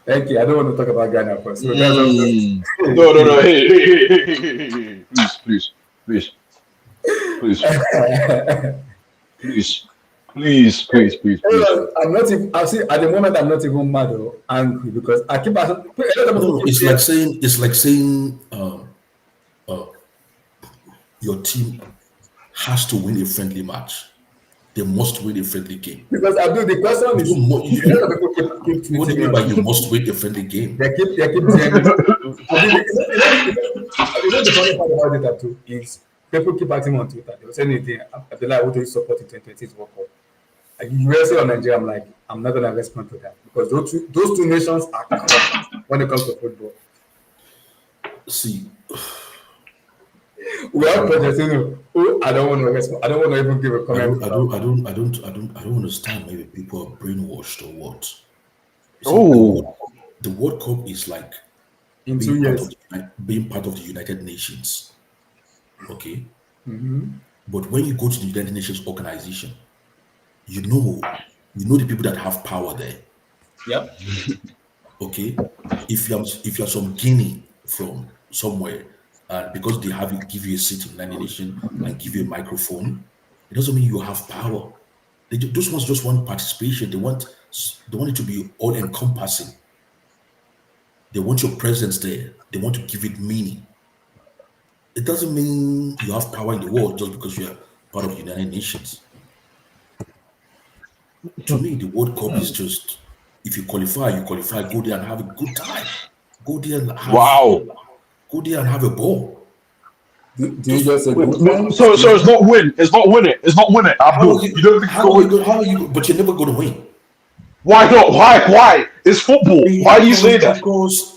S1: Thank you. I don't want to talk about Ghana first. So that's all.
S2: No, no, no. Hey. Please. Please.
S1: I'm not even. I see. At the moment, I'm not even mad or angry because I keep asking. A lot of people
S3: No,
S1: keep saying,
S3: it's like saying uh, your team has to win a friendly match. They must win a friendly game.
S1: because Abdul, the question
S3: You
S1: is,
S3: don't.
S1: a lot of people keep
S3: What do
S1: tweeting
S3: you
S1: me
S3: mean
S1: on
S3: by you
S1: Twitter.
S3: must win a friendly game?
S1: They keep DMing me. Abdul, the funny part about it Abdul, is people keep asking me on Twitter. They will say anything. Abdul, what do you support in 2020 World Cup? Like USA or Nigeria, I'm like, I'm not gonna respond to that because those two nations are crap when it comes to football.
S3: See,
S1: We have Pochettino, who I don't want to respond. I don't want to even give a comment about.
S3: I don't understand. Maybe people are brainwashed or what. You see,
S2: Oh,
S3: the World Cup is like
S1: In 2 years.
S3: being part of the United Nations. Okay,
S1: Mm-hmm.
S3: but when you go to the United Nations organization, you know the people that have power there.
S1: Yep.
S3: Okay, if you're some Guinea from somewhere, because they give you a seat in the United Nations and give you a microphone, it doesn't mean you have power. Those ones just want participation. They want it to be all encompassing. They want your presence there. They want to give it meaning. It doesn't mean you have power in the world just because you're part of the United Nations. To me, the World Cup is just, if you qualify, you qualify. Go there and have a good time. Go there and have
S2: wow.
S3: go there and have a ball.
S1: Do you
S3: Just
S1: just say
S2: Wait,
S1: good time?
S2: so it's not win. It's not win it. It's not win it.
S3: how are
S2: Abdul, you
S3: you
S2: don't think it's going to win?
S3: but you're never gonna win.
S2: Why not? Why? It's football. Why do you say that?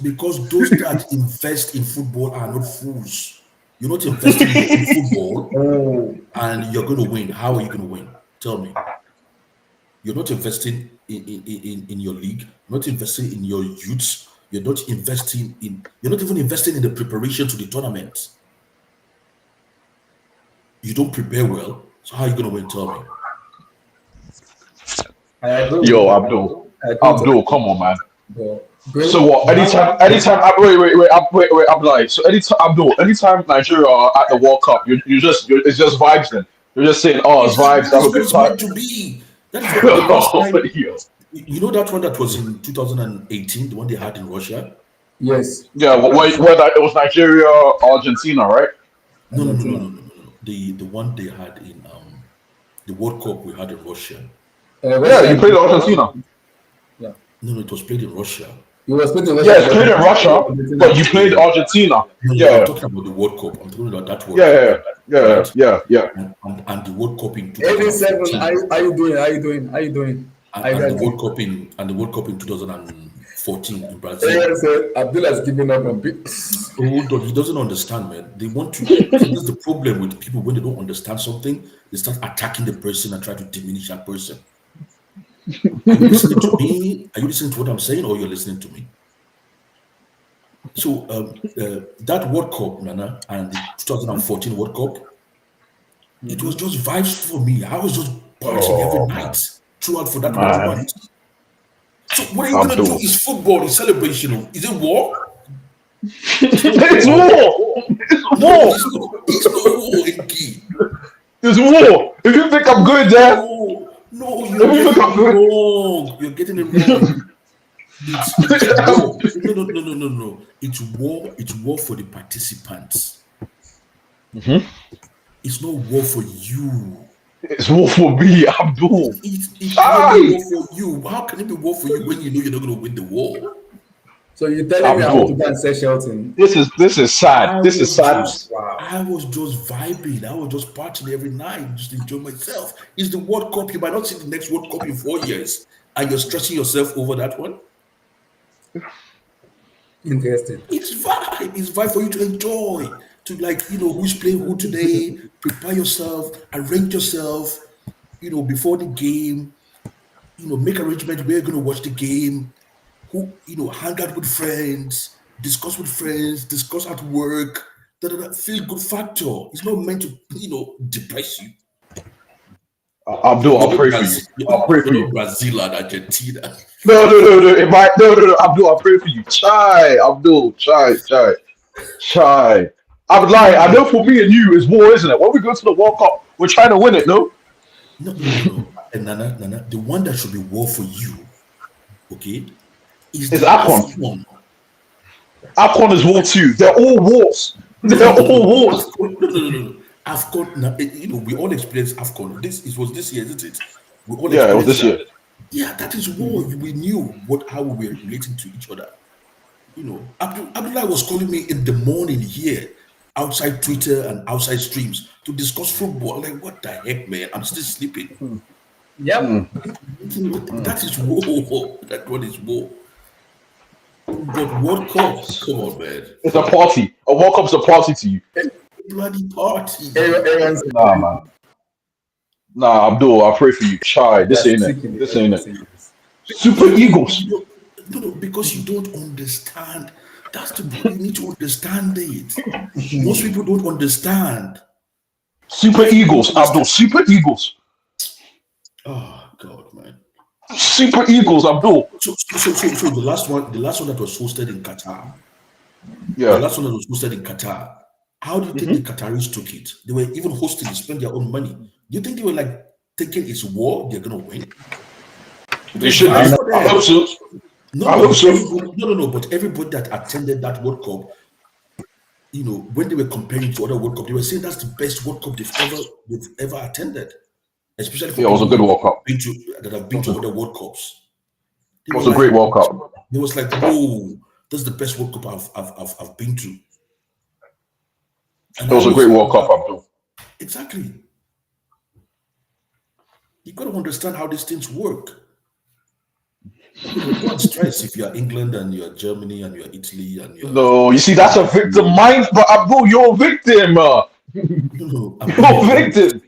S3: Because those that invest in football are not fools. You're not investing in football
S1: Oh,
S3: and you're gonna win. How are you gonna win? Tell me. You're not investing in your league, you're not investing in your youths, you're not even investing in the preparation to the tournament. You don't prepare well, so how are you gonna win? Tell me.
S1: I agree with
S2: Yo,
S1: you.
S2: Abdul.
S1: I agree with
S2: Abdul,
S1: you.
S2: come on, man.
S1: But
S4: Going
S2: So what? Wait, Abdullah. So anytime Nigeria are at the World Cup, it's just vibes. Then you're just saying, oh, it's vibes.
S3: That
S2: Have a
S3: is what
S2: good
S3: it's
S2: time.
S3: meant to be. That is what the last time.
S2: Yeah.
S3: You know that one that was in 2018, the one they had in Russia.
S4: yes,
S2: Yeah, it was Nigeria, Argentina, right?
S3: No, no, no, no,
S4: Argentina.
S3: no, no, no, no. The one they had in the World Cup we had in Russia.
S2: Yeah,
S4: Russia
S2: you
S4: and
S2: played Argentina.
S4: yeah,
S3: No, no, it was played in Russia.
S4: he was playing
S2: Yeah,
S4: Russia,
S2: it's played in Russia, but you played Argentina.
S3: No, no, no, I'm
S2: Yeah,
S3: talking about the World Cup. I'm talking about that World
S2: yeah,
S3: Cup,
S2: yeah, yeah,
S3: right?
S2: yeah, yeah.
S3: And the World Cup in
S4: 87.
S3: 2014,
S4: How you doing? How you doing? How you doing? I
S3: and the
S4: got
S3: World
S4: you.
S3: Cup in 2014 in Brazil.
S4: Everyone said Abdullah has given up on people.
S3: Hold on, he doesn't understand, man. They want to. See, this is the problem with people when they don't understand something. They start attacking the person and try to diminish that person. Are you listening to me? Are you listening to what I'm saying, or you're listening to me? So that World Cup, Nana, and the 2014 World Cup, it was just vibes for me. I was just partying every
S2: Oh
S3: night throughout for that 1 month.
S2: man,
S3: So what are you gonna do?
S2: Abdul.
S3: Is football, is celebration? Is it war? It's not
S2: It's
S3: war.
S2: war. It's
S3: No,
S2: war.
S3: it's not war, Inky.
S2: It's war. If you think I'm good, there.
S3: No, no,
S2: If
S3: you're
S2: you think
S3: getting
S2: I'm
S3: it
S2: good,
S3: wrong. You're getting it wrong. It's war. No, no, no, no, no, no. It's war. It's war for the participants. It's not war for you.
S2: it's war for me, Abdul.
S3: It cannot be
S2: Chai,
S3: war for you. How can it be war for you when you know you're not going to win the war?
S4: So you're telling me I want to
S2: Abdul.
S4: go and say Shelton?
S2: This is sad. This is sadness.
S4: Wow.
S3: I was just vibing. I was just partying every night, just enjoying myself. It's the World Cup. You might not see the next World Cup in 4 years, and you're stressing yourself over that one.
S4: Interesting.
S3: It's vibe. It's vibe for you to enjoy. To like, who's playing who today. Prepare yourself. Arrange yourself. Before the game. Make arrangement where you're going to watch the game. Who hang out with friends. Discuss at work. Feel good factor. It's not meant to depress you.
S2: Abdul, I'll pray for you. I'll pray for
S3: You're
S2: you.
S3: not Brazil and Argentina.
S2: No. No. Abdul, I'll pray for you. Chai, Abdul. Chai. I'm lying. I know for me and you it's war, isn't it? When we go to the World Cup, we're trying to win it, no?
S3: No. And Nana, the one that should be war for you, okay, is
S2: It's
S3: the
S2: AFCON.
S3: AFCON.
S2: AFCON is war too. They're all wars. They're all wars.
S3: AFCON, no. AFCON, we all experience AFCON. It was this year, isn't it? We all
S2: Yeah, it was
S3: experienced
S2: this
S3: that.
S2: year.
S3: Yeah, that is war. We knew how we were relating to each other. Abdullah was calling me in the morning here, outside Twitter and outside streams to discuss football. Like, what the heck, man? I'm still sleeping.
S4: Yep.
S3: That is war. That one is war. But World Cup, come on, man.
S2: It's a party. A World Cup's a party to you.
S3: Bloody party.
S4: Everyone's
S2: Nah, man. Nah, Abdul, I pray for you. Chai, this ain't it. This ain't it. Super Eagles.
S3: No, because you don't understand. That's the you need to understand it. Most people don't understand.
S2: Super Eagles, Abdul. Super Eagles.
S3: Oh God, man.
S2: Super Eagles, Abdul.
S3: So the last one that was hosted in Qatar. The
S2: Yeah.
S3: last one that was hosted in Qatar. How do you think the Qataris took it? They were even hosting, they spent their own money. Do you think they were like thinking it's war, they're gonna win?
S2: They should be. I hope so.
S3: No, but everybody that attended that World Cup, when they were comparing to other World Cup, they were saying that's the best World Cup they've ever attended. Especially for
S2: Yeah, it was a good World Cup.
S3: that have been to other World Cups.
S2: It was a great World Cup.
S3: It was like, whoa, that's the best World Cup I've been to. And
S2: It was a great World Cup, Abdul.
S3: Exactly. You got to understand how these things work. Don't stress if you're England and you're Germany and you're Italy and you're
S2: No, you see, that's a victim mind, but Abdul, you're a victim.
S3: no,
S2: You're a victim.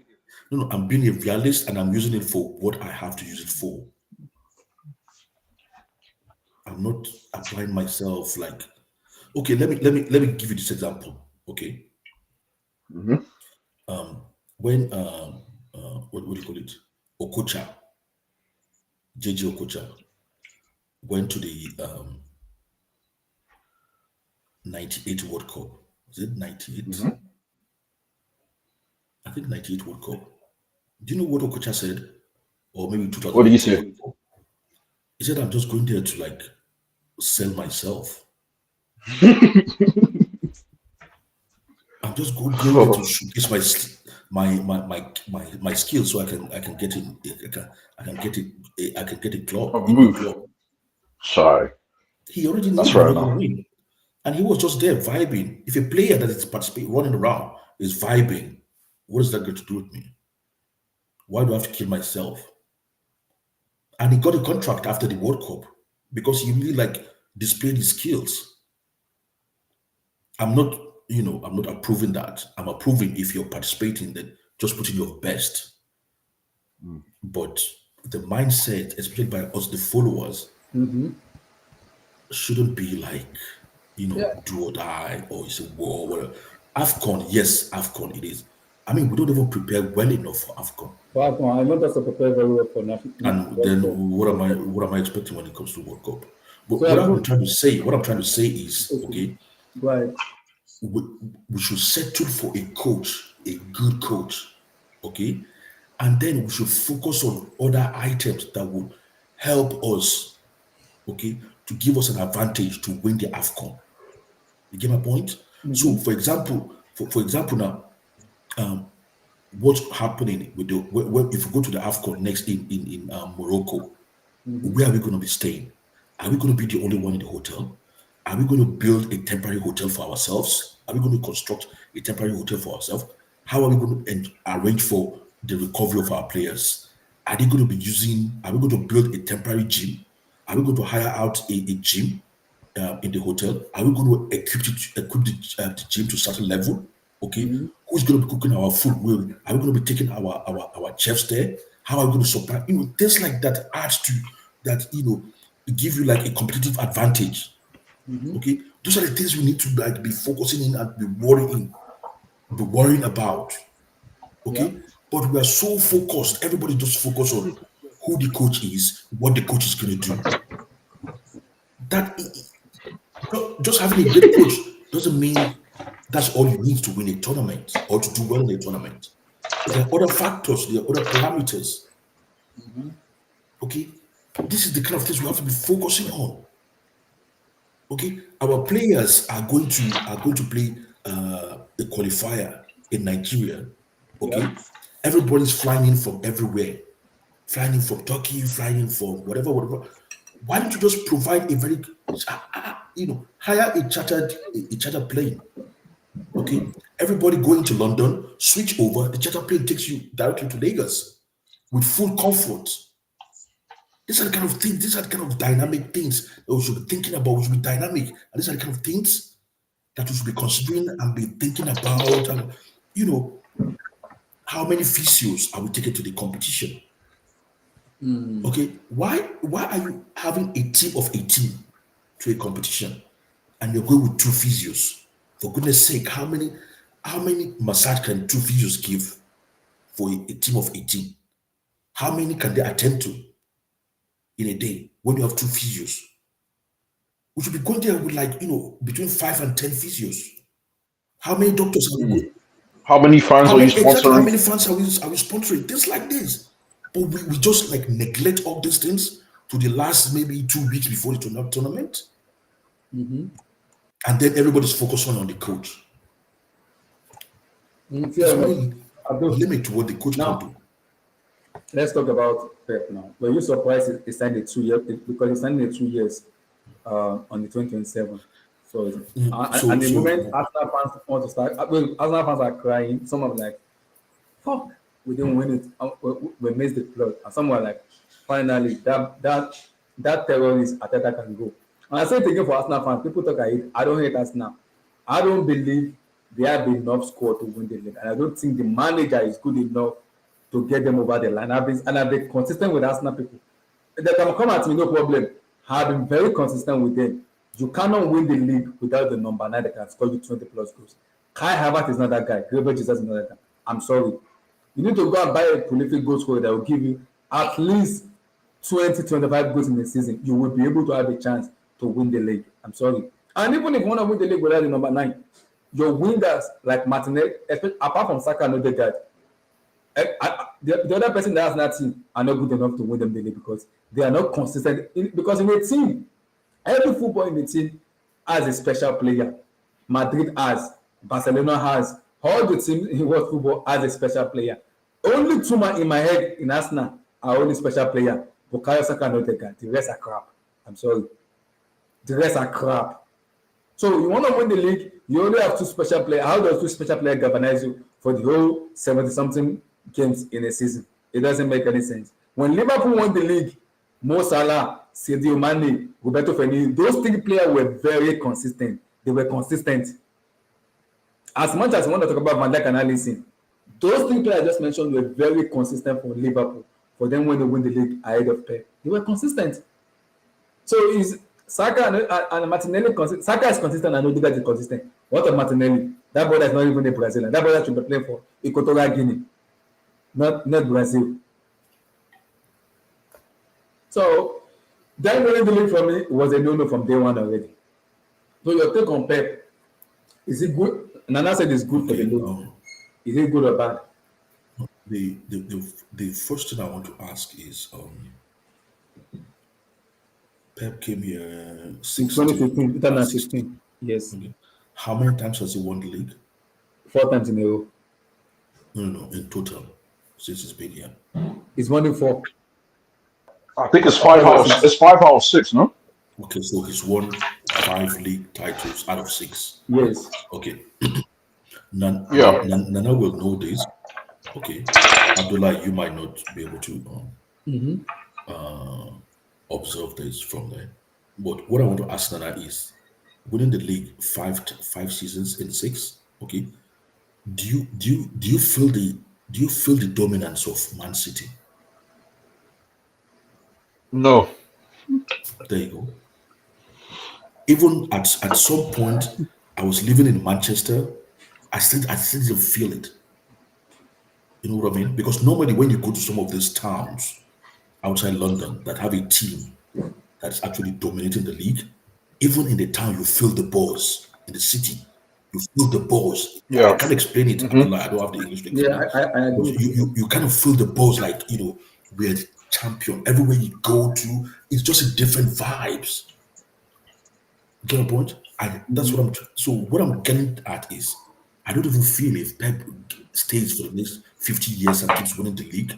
S3: No, I'm being a realist and I'm using it for what I have to use it for. I'm not applying myself like, okay, let me give you this example. Okay. When what do you call it? Okocha, JJ Okocha went to the '98 World Cup. Is it '98?
S2: Mhm.
S3: I think '98 World Cup. Do you know what Okocha said? Or maybe
S2: What do you
S3: 2002.
S2: say?
S3: He said, I'm just going there to like sell myself. I'm just going there to showcase my skills so I can get in I can get it I can get a
S2: A
S3: club in the
S2: move.
S3: club.
S2: Sorry.
S3: He already knew
S2: That's
S3: he was
S2: fair
S3: not going
S2: enough.
S3: to win. And he was just there vibing. If a player that is participating, running around, is vibing, what is that going to do with me? Why do I have to kill myself? And he got a contract after the World Cup because he really like displayed his skills. I'm not, I'm not approving that. I'm approving if you're participating, then just put in your best.
S2: Mm.
S3: But the mindset, especially by us, the followers,
S4: Mm-hmm.
S3: shouldn't be like,
S4: Yeah.
S3: do or die, or it's a war, whatever. AFCON, yes, AFCON it is. I mean, we don't even prepare well enough for AFCON.
S4: But I want us to prepare very well for national
S3: And
S4: World
S3: then
S4: Cup.
S3: what am I expecting when it comes to World Cup? But
S4: So I put
S3: what I'm trying to say is,
S4: okay.
S3: okay,
S4: Right.
S3: we, we should settle for a coach, a good coach, okay? And then we should focus on other items that would help us, okay, to give us an advantage to win the AFCON. You get my point? So,
S4: Mm-hmm.
S3: for example, now, what's happening with if we go to the AFCON next in Morocco,
S4: Mm-hmm.
S3: where are we going to be staying? Are we going to be the only one in the hotel? Are we going to build a temporary hotel for ourselves? Are we going to construct a temporary hotel for ourselves? How are we going to arrange for the recovery of our players? Are we going to build a temporary gym? Are we going to hire out a gym in the hotel? Are we going to equip the gym to a certain level? Okay.
S4: Mm-hmm.
S3: Who's going to be cooking our food? Are we going to be taking our chefs there? How are we going to supply? Things like that adds to that, give you like a competitive advantage.
S4: Mm-hmm.
S3: Okay. Those are the things we need to like be focusing in and be worrying about.
S4: Yeah.
S3: Okay. But we are so focused, everybody just focus on who the coach is, what the coach is going to do. That just having a great coach doesn't mean that's all you need to win a tournament or to do well in a tournament. There are other factors, there are other parameters.
S4: Mm-hmm.
S3: Okay, this is the kind of things we have to be focusing on. Okay, our players are going to play a qualifier in Nigeria.
S4: Yeah.
S3: Okay, everybody's flying in from everywhere, flying in from Turkey, flying in from whatever. Why don't you just provide a very, hire a chartered plane? Okay, everybody going to London, switch over. The charter plane takes you directly to Lagos with full comfort. These are the kind of things. These are the kind of dynamic things that we should be thinking about. We should be dynamic, and these are the kind of things that we should be considering and be thinking about. And you know, how many physios are we taking to the competition?
S4: Mm.
S3: Okay, why are you having a team of 18 to a competition and you're going with two physios? For goodness sake, how many massage can two physios give for a team of 18? How many can they attend to in a day when you have two physios? We should be going there with like, between 5 and 10 physios. How many doctors are we
S2: Mm.
S3: going?
S2: How many fans
S3: How
S2: are you
S3: many exactly? How
S2: sponsoring?
S3: many fans are we sponsoring? Things like this. But we just like neglect all these things to the last maybe 2 weeks before the tournament.
S4: Mm-hmm.
S3: And then everybody's focusing on the coach.
S4: Fair
S3: There's
S4: enough.
S3: only
S4: Abdul,
S3: limit to what the coach can
S4: now
S3: do.
S4: let's talk about Pep now. Were you surprised he signed a 2 year because he signed a 2 years on the 2027? So
S3: So
S4: and the
S3: so
S4: moment Arsenal fans want to start, well, Arsenal fans are crying. Some are like, "Fuck, we didn't win it. We missed the plot." And some are like, "Finally, that terrorist attacker can go." And I say it again for Arsenal fans. People talk I hate. I don't hate Arsenal. I don't believe they have enough score to win the league, and I don't think the manager is good enough to get them over the line. I've been consistent with Arsenal people. They can come at me, no problem. I've been very consistent with them. You cannot win the league without the number 9 that can score you 20 plus goals. Kai Havertz is not that guy. Gabriel Jesus is not that guy. I'm sorry. You need to go and buy a prolific goal scorer that will give you at least 20, 25 goals in the season. You will be able to have a chance to win the league. I'm sorry. And even if you want to win the league without the number 9, your wingers like Martinelli, apart from Saka and Odegaard, the other person that has that team are not good enough to win them the league because they are not consistent. Because in a team, every football in the team has a special player. Madrid has, Barcelona has, all the teams in world football has a special player. Only two man in my head in Arsenal are only special player. Bukayo Saka and Odegaard. The rest are crap. I'm sorry. The rest are crap. So you want to win the league, you only have two special players. How does two special players galvanize you for the whole 70-something games in a season? It doesn't make any sense. When Liverpool won the league, Mo Salah, Sadio Mane, Roberto Firmino, those three players were very consistent. They were consistent. As much as you want to talk about Van Dijk and Alisson, those three players I just mentioned were very consistent for Liverpool. For them when they win the league ahead of Pep, they were consistent. So is Saka and Martinelli consistent? Saka is consistent and Odegaard is consistent. What of Martinelli? That brother is not even a Brazilian. That brother should be playing for Equatorial Guinea, not Brazil. So them winning the league for me was a no-no from day one already. So your take on Pep, is it good? Nana said it's good for the league. Is it good or bad?
S3: The first thing I want to ask is Pep came here
S4: 2015, 2016. Yes.
S3: Okay. How many times has he won the league?
S4: 4 times in a row.
S3: No, in total since he's been here.
S4: He's won it 4.
S2: I think it's 5 out. It's 5 out of 6, no?
S3: Okay, so he's won 5 league titles out of 6.
S4: Yes.
S3: Okay. Nana will know this. Okay. Abdullah, you might not be able to observe this from there. But what I want to ask Nana is, winning the league 5 seasons in 6, okay? Do you feel the dominance of Man City?
S2: No.
S3: There you go. Even at some point, I was living in Manchester. I still didn't feel it. You know what I mean? Because normally when you go to some of these towns outside London that have a team that's actually dominating the league, even in the town you feel the buzz. In the city, you feel the buzz.
S2: Yeah.
S3: I can't explain it. I don't have the English to explain
S4: Yeah, I agree.
S3: you kind of feel the buzz, like, we're the champion. Everywhere you go to, it's just a different vibes. Get a point? That's what I'm. So what I'm getting at is, I don't even feel if Pep stays for the next 50 years and keeps winning the league,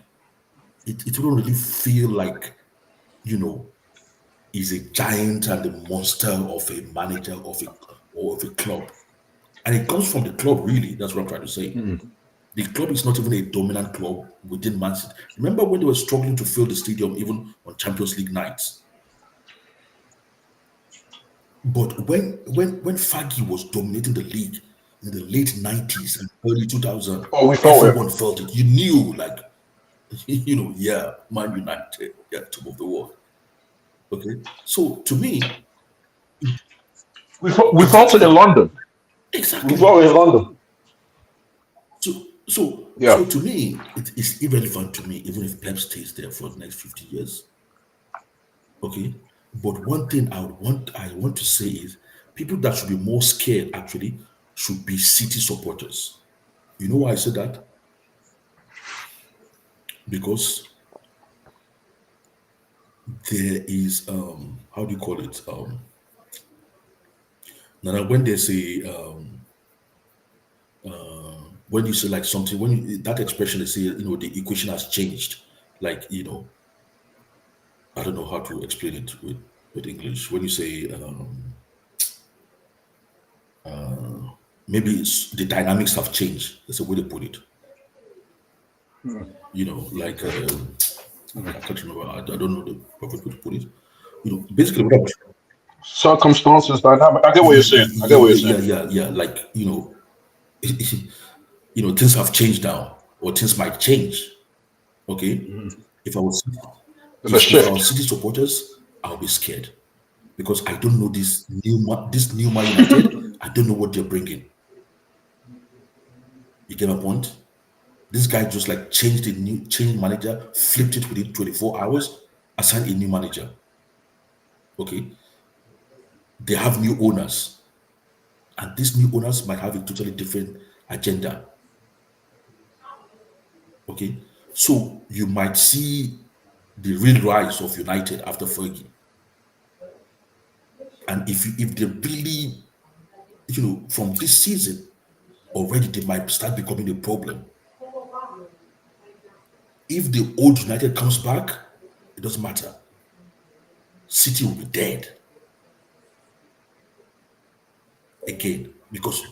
S3: it wouldn't really feel like, he's a giant and a monster of a manager of a club. And it comes from the club, really. That's what I'm trying to say. The club is not even a dominant club within Man City. Remember when they were struggling to fill the stadium even on Champions League nights? But when Faggy was dominating the league in the late 90s and early 2000s,
S2: we felt
S3: everyone felt it. You knew, like, Man United, top of the world. Okay, so to me,
S2: we felt it in London.
S3: Exactly.
S2: We felt it in London.
S3: So to me, it is irrelevant to me, even if Pep stays there for the next 50 years. Okay, but one thing I want to say is, people that should be more scared actually should be City supporters. You know why I said that? Because there is how do you call it? Now when they say when you say like something, that expression, they say the equation has changed. Like, I don't know how to explain it with English. When you say maybe the dynamics have changed. That's the way they put it. Like I can't remember. I don't know the perfect way to put it. Basically what I'm
S2: Circumstances, dynamic. I get what you're saying.
S3: Yeah. Like, things have changed now, or things might change. Okay, if I was City supporters, I'll be scared because I don't know this new Man United. I don't know what they're bringing. You get my point? This guy just like changed manager, flipped it within 24 hours, assigned a new manager. Okay. they have new owners, and these new owners might have a totally different agenda. Okay, so you might see the real rise of United after Fergie, and if they really, from this season already, they might start becoming a problem. If the old United comes back, it doesn't matter. City will be dead again because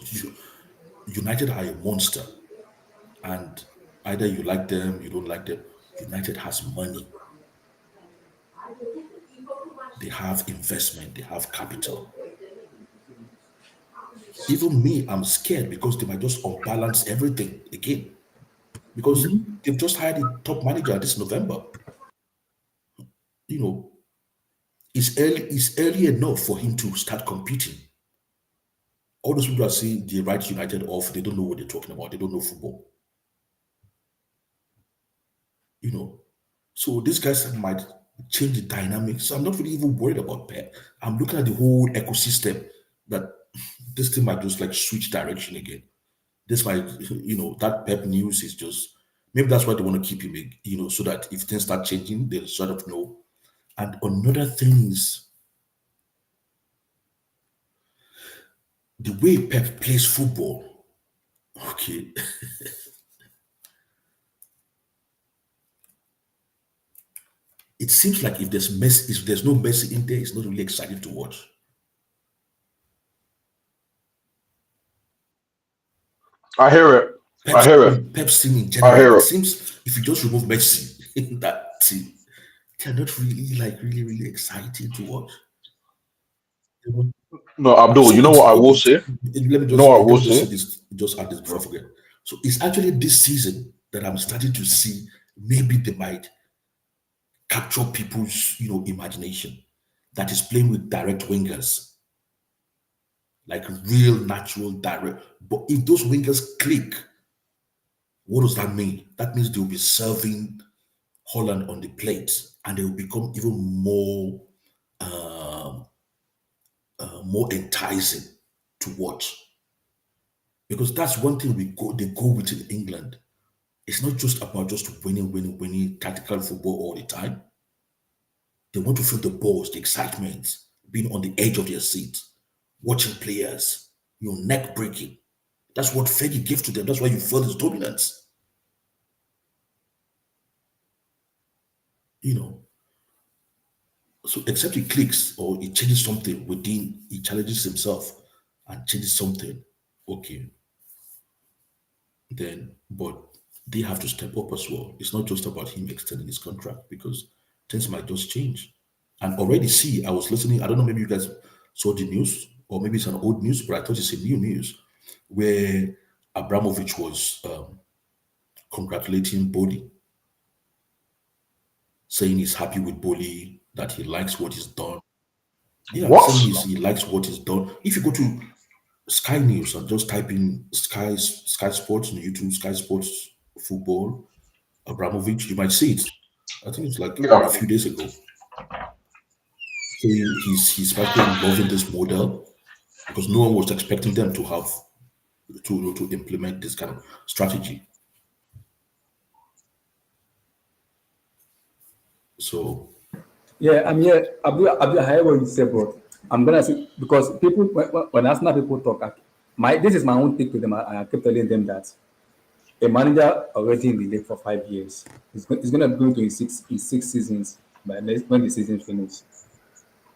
S3: United are a monster, and either you like them, you don't like them. United has money, they have investment, they have capital. Even me, I'm scared because they might just unbalance everything again because they've just hired the top manager this November. You know, it's early enough for him to start competing. All those people are saying they write United off, they don't know what they're talking about, they don't know football. You know, so these guys might change the dynamics. So I'm not really even worried about Pep. I'm looking at the whole ecosystem that this thing might just like switch direction again. This might, that Pep news is just maybe that's why they want to keep him, so that if things start changing, they'll sort of know. And another thing is the way Pep plays football. Okay, it seems like if there's no Messi in there, it's not really exciting to watch.
S2: I hear it. I
S3: Pep's
S2: hear it.
S3: team, Pep's team in
S2: I
S3: general,
S2: hear
S3: it
S2: it.
S3: seems if you just remove Messi in that team, they're not really really exciting to watch.
S2: No, Abdul,
S3: So
S2: you know what I will say?
S3: let me
S2: You know
S3: just
S2: what I
S3: let
S2: will
S3: me just say
S2: say?
S3: this, just add this before I forget. So it's actually this season that I'm starting to see maybe they might capture people's imagination. That is playing with direct wingers, like real natural direct. But if those wingers click, what does that mean? That means they'll be serving Holland on the plate, and they will become even more enticing to watch. Because that's one thing they go with in England. It's not just about just winning tactical football all the time. They want to feel the balls, the excitement, being on the edge of their seat, watching players, neck breaking. That's what Fergie gave to them. That's why you feel his dominance. You know, so except he clicks or he changes something within, he challenges himself and changes something. Okay, then but they have to step up as well. It's not just about him extending his contract because things might just change. And already see, I was listening, I don't know, maybe you guys saw the news, or maybe it's an old news, but I thought it's a new news where Abramovich was congratulating Boli, saying he's happy with Boli, that he likes what he's done. Yeah, saying
S2: What?
S3: he likes what he's done. If you go to Sky News and just type in Sky Sports on YouTube, Sky Sports Football, Abramovich, you might see it. I think it's like
S2: Yeah.
S3: a few days ago. Saying he's practically loving this model because no one was expecting them to have to implement this kind of strategy. So
S4: Yeah, I'm here. I hear what you said, but I'm gonna say because people when Arsenal people talk, this is my own take to them. I keep telling them that a manager already in the league for 5 years. He's gonna go to his 6 seasons by when the season finish.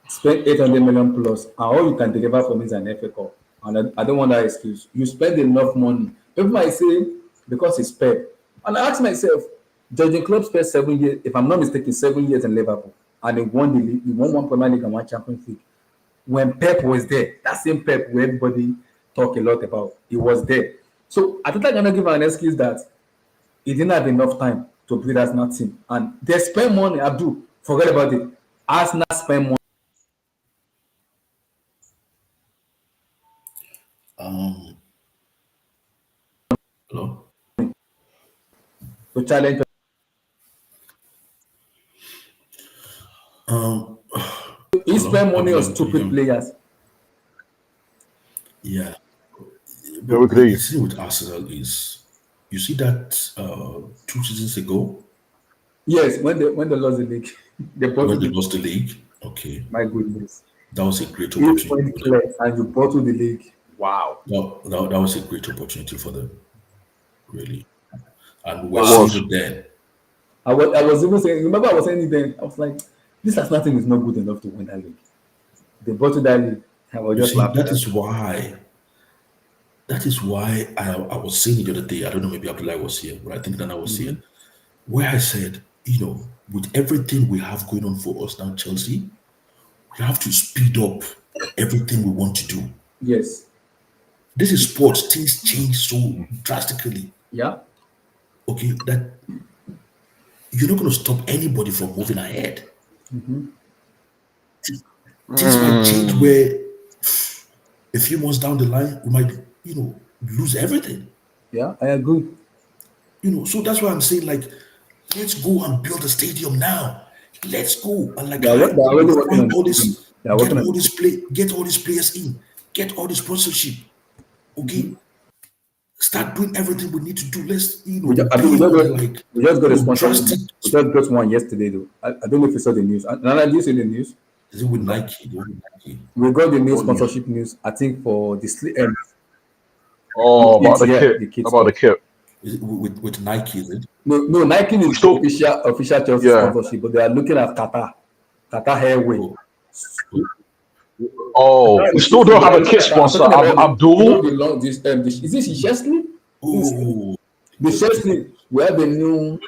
S4: Spend 800 million plus, and all you can deliver for me is an FA Cup. And I don't want that excuse. You spend enough money. People might say because it's Pep. And I ask myself, Jurgen Klopp spent 7 years, if I'm not mistaken, 7 years in Liverpool, and they won the league, he won one Premier League and one Champions League. When Pep was there, that same Pep where everybody talk a lot about, he was there. So I think I'm gonna give an excuse that he didn't have enough time to build Arsenal team, and they spend money. Abdul, forget about it. Arsenal spend money
S3: um hello?
S4: to challenge.
S3: Um
S4: He
S3: hello?
S4: spend money on
S3: Abdul, can you hear
S4: stupid
S3: me?
S4: players.
S3: Yeah.
S2: Yeah, we
S3: But
S2: could hear
S3: the
S2: you.
S3: thing with Arsenal is, you see that 2 seasons ago
S4: Yes, when they lost the league, they
S3: when
S4: bottled
S3: they
S4: the
S3: lost the league. Okay,
S4: my goodness.
S3: that was a great
S4: 8 points
S3: opportunity for them.
S4: clear and you bottled the league. Wow.
S3: That was a great opportunity for them, really. And we were
S2: It
S3: saying
S2: was.
S3: it then.
S4: I was even saying, remember I was saying it then, I was like, this Arsenal team is not good enough to win that league. They bottled that league. I was
S3: You
S4: just
S3: see,
S4: laughing.
S3: that is why I was saying it the other day. I don't know, maybe Abdullah was here, but I think Nana was here, where I said, with everything we have going on for us now, Chelsea, we have to speed up everything we want to do.
S4: Yes.
S3: This is sports, things change so drastically.
S4: Yeah.
S3: Okay, that you're not going to stop anybody from moving ahead. Things might change where a few months down the line, we might, lose everything.
S4: Yeah. I agree.
S3: So that's why I'm saying, like, let's go and build a stadium now. Let's go and like
S4: They're already working on
S3: find
S4: the
S3: all
S4: stadium.
S3: this,
S4: They're working on the stadium.
S3: get all these players in, get all the sponsorship. Okay, start doing everything we need to do. Let's
S4: I think
S3: pay on like
S4: we just got a sponsor.
S3: drastic.
S4: We just got one yesterday though. I don't know if you saw the news. Nana, did you see the news?
S3: Is it with Nike? The one with Nike.
S4: We got the new
S2: What news?
S4: sponsorship news. I think for the
S2: Oh, about the
S4: kids,
S2: kit.
S4: the kids
S2: About the
S4: stuff.
S2: kit.
S3: Is it with Nike? Is it?
S4: No, Nike is
S2: Still,
S4: official Chelsea
S2: yeah.
S4: sponsorship, but they are looking at Qatar Airway.
S2: Oh, we still don't have a kit sponsor. Abdul.
S4: Is this Chesley?
S3: Oh,
S4: The Chesley. We have a new.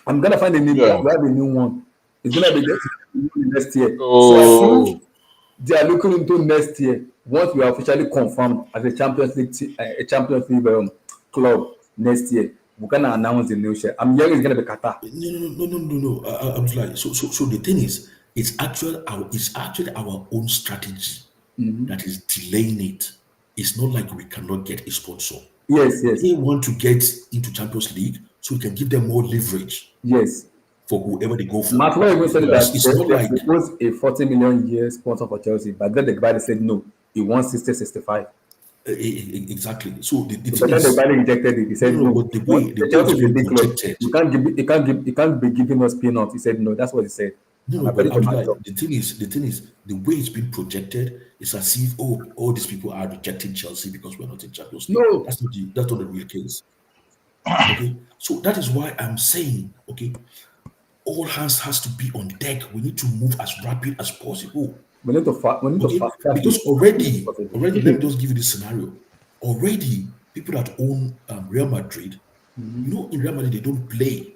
S4: I'm gonna find a new.
S2: Yeah.
S4: We have a new one. It's gonna be next year. So I
S2: Oh,
S4: think they are looking into next year once we are officially confirmed as a Champions League club next year. We're gonna announce the new share. I'm hearing it's gonna be Qatar.
S3: no. I was like, so the thing is, it's actually our own strategy that is delaying it. It's not like we cannot get a sponsor.
S4: Yes.
S3: They want to get into Champions League so we can give them more leverage
S4: Yes.
S3: for whoever they go for.
S4: Matt Law even said
S2: Yeah.
S4: that
S3: It's not like
S4: they proposed a 40 million year sponsor for Chelsea, but then the guy said no, he wants 60-65.
S3: exactly. So the
S4: But
S3: thing
S4: then the
S3: is,
S4: guy rejected it. He said no.
S3: but the way
S4: Chelsea
S3: it's
S4: is a
S3: been
S4: big club.
S3: projected.
S4: You can't be giving us peanuts. He said no. That's what he said. And
S3: But
S4: according
S3: I
S4: to
S3: was
S4: Matt
S3: like,
S4: Law.
S3: the thing is, the way it's been projected is as if all these people are rejecting Chelsea because we're not in Champions League.
S4: No.
S3: That's not the real case. Okay, so that is why I'm saying, okay, all hands has to be on deck. We need to move as rapid as possible.
S4: We need to fast track
S3: Because
S4: it.
S3: already, let me just give you this scenario. Already, people that own Real Madrid, in Real Madrid they don't play.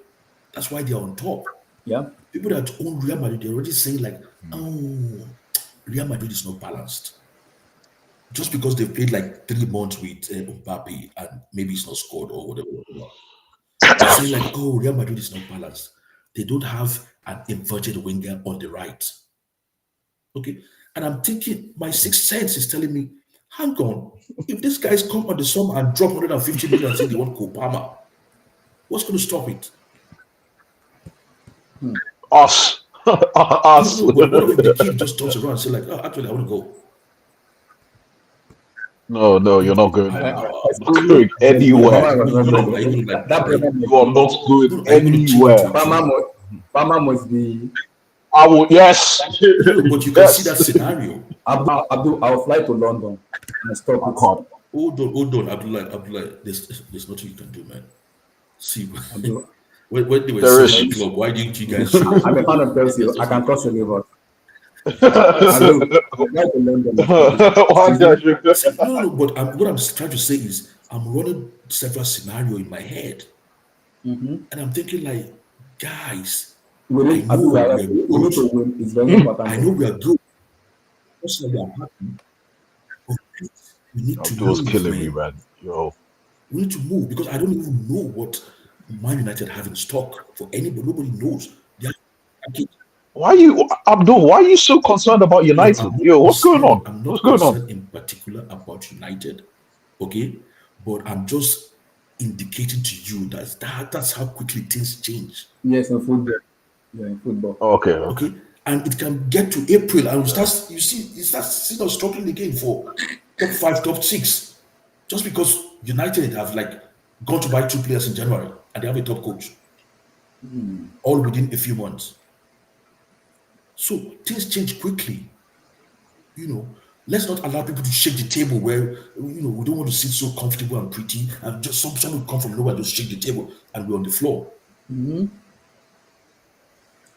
S3: That's why they are on top.
S4: Yeah.
S3: People that own Real Madrid, they're already saying like, oh, Real Madrid is not balanced. Just because they've played like 3 months with Mbappe and maybe it's not scored or whatever. They're saying like, oh, Real Madrid is not balanced. They don't have an inverted winger on the right. Okay. And I'm thinking, my sixth sense is telling me, hang on, if these guys come on the summer and drop 150 million and say they want Kopama, what's going to stop it?
S2: us. Us.
S3: No, but what if the kid just turns around and say like, oh, actually, I want to go.
S2: No, you're not going.
S3: I-
S2: You're not going anywhere. You are not going anywhere.
S4: Farmer must be.
S2: I will. Yes.
S3: But you can see that scenario.
S4: Abdul, I'll fly to London and stop
S2: I
S4: it.
S2: can't.
S3: Hold on, Abdullah. There's nothing you can do, man. See,
S4: Abdul,
S3: when they were
S2: There
S3: saying
S2: is.
S3: the club, why didn't you guys show?
S4: I'm a fan of Chelsea. I can cross the river. Abdul, I'll fly to London.
S2: Why don't you?
S3: No, but what I'm trying to say is I'm running several scenarios in my head, and I'm thinking like, guys,
S4: We need
S3: I know we are
S4: we need
S3: good.
S4: to win. It's very important.
S3: I know we are good. Personally, I'm happy. But we need to
S2: Abdul's
S3: move,
S2: killing me,
S3: man.
S2: man. Yo.
S3: We need to move because I don't even know what Man United have in stock for anybody. Nobody knows. They are packaged.
S2: Why you, Abdul? Why are you so concerned about United?
S3: I'm not
S2: Yo, what's going on?
S3: I'm
S2: What's
S3: not
S2: going on?
S3: concerned in particular about United, okay? But I'm just indicating to you that's how quickly things change,
S4: Yes, in football. Yeah, in football.
S2: Okay.
S3: okay? And it can get to April and you start seeing us struggling again for top 5, top 6, just because United have like gone to buy 2 players in January and they have a top coach, all within a few months. So things change quickly. Let's not allow people to shake the table where we don't want to sit so comfortable and pretty and just some will come from nowhere and just shake the table and we're on the floor.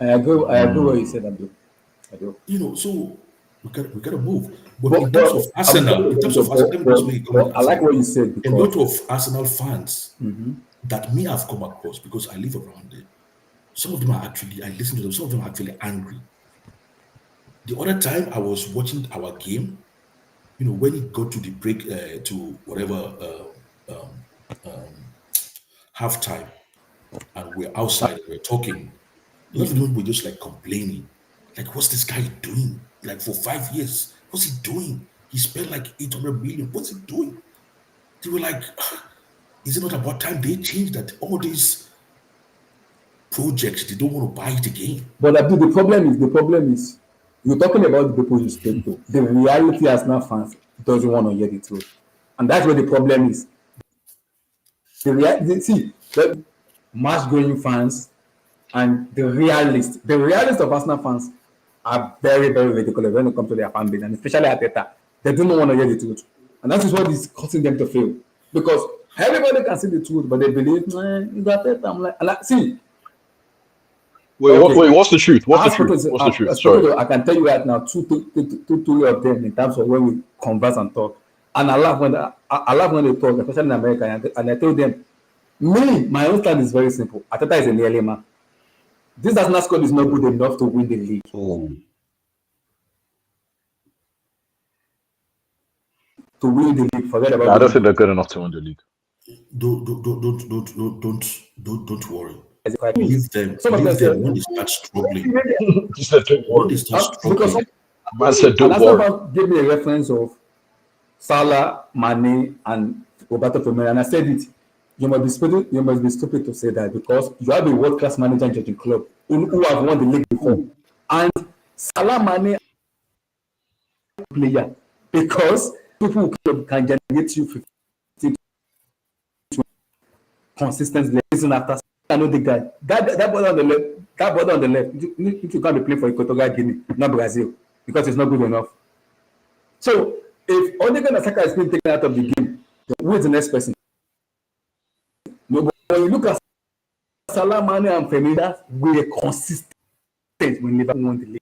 S4: I agree what you said, Abdul. I do.
S3: So we gotta move. But in terms of Arsenal, let me just make a comment.
S4: I like what you said,
S3: A lot
S4: because
S3: of Arsenal fans that me have come across, because I live around there, some of them are actually, I listen to them, some of them are actually angry. The other time I was watching our game, when it got to the break, to whatever halftime, and we're outside, we're talking, a lot of them were just like complaining, like, what's this guy doing? Like, for 5 years, what's he doing? He spent like 800 million. What's he doing? They were like, is it not about time they changed that? All these projects, they don't want to buy it again.
S4: But Abdul, the problem is, you're talking about the people you speak to. The reality as now fans doesn't want to hear the truth, and that's where the problem is. The match going fans and the realists of Arsenal fans are very, very ridiculous when it comes to their fan base, and especially Arteta. They do not want to hear the truth, and that is what is causing them to fail, because everybody can see the truth, but they believe it's Arteta. I'm like, see.
S2: Wait,
S4: Okay.
S2: what's the truth? What's the truth? Sorry.
S4: I can tell you right now, two of them in terms of when we converse and talk. And I love when they talk, especially in America. And I told them, my own stand is very simple. Arteta is a Dilema. This Arsenal squad is not good enough to win the league. To win the league, forget about.
S2: I don't think they're good enough to win the league.
S3: Don't worry.
S4: Leave
S3: them.
S4: Some of them
S3: when they start struggling.
S2: Just said, don't
S3: When they
S2: worry.
S3: start
S4: because
S3: struggling.
S2: Man said, don't worry.
S4: Give me a reference of Salah, Mane, and Roberto Firmino, and I said it. You must be stupid to say that, because you have a world-class manager in Jurgen Klopp who have won the league before, and Salah, Mane, player, because people can generate you 50 consistently season after. I know the guy. That ball on the left. That ball on the left. You can't be playing for Equatorial Guinea, not Brazil, because it's not good enough. So if Onyeka Saka is being taken out of the game, who is the next person? No, but when you look at Salah, Mane, and Firmino, we are consistent when Liverpool won the league.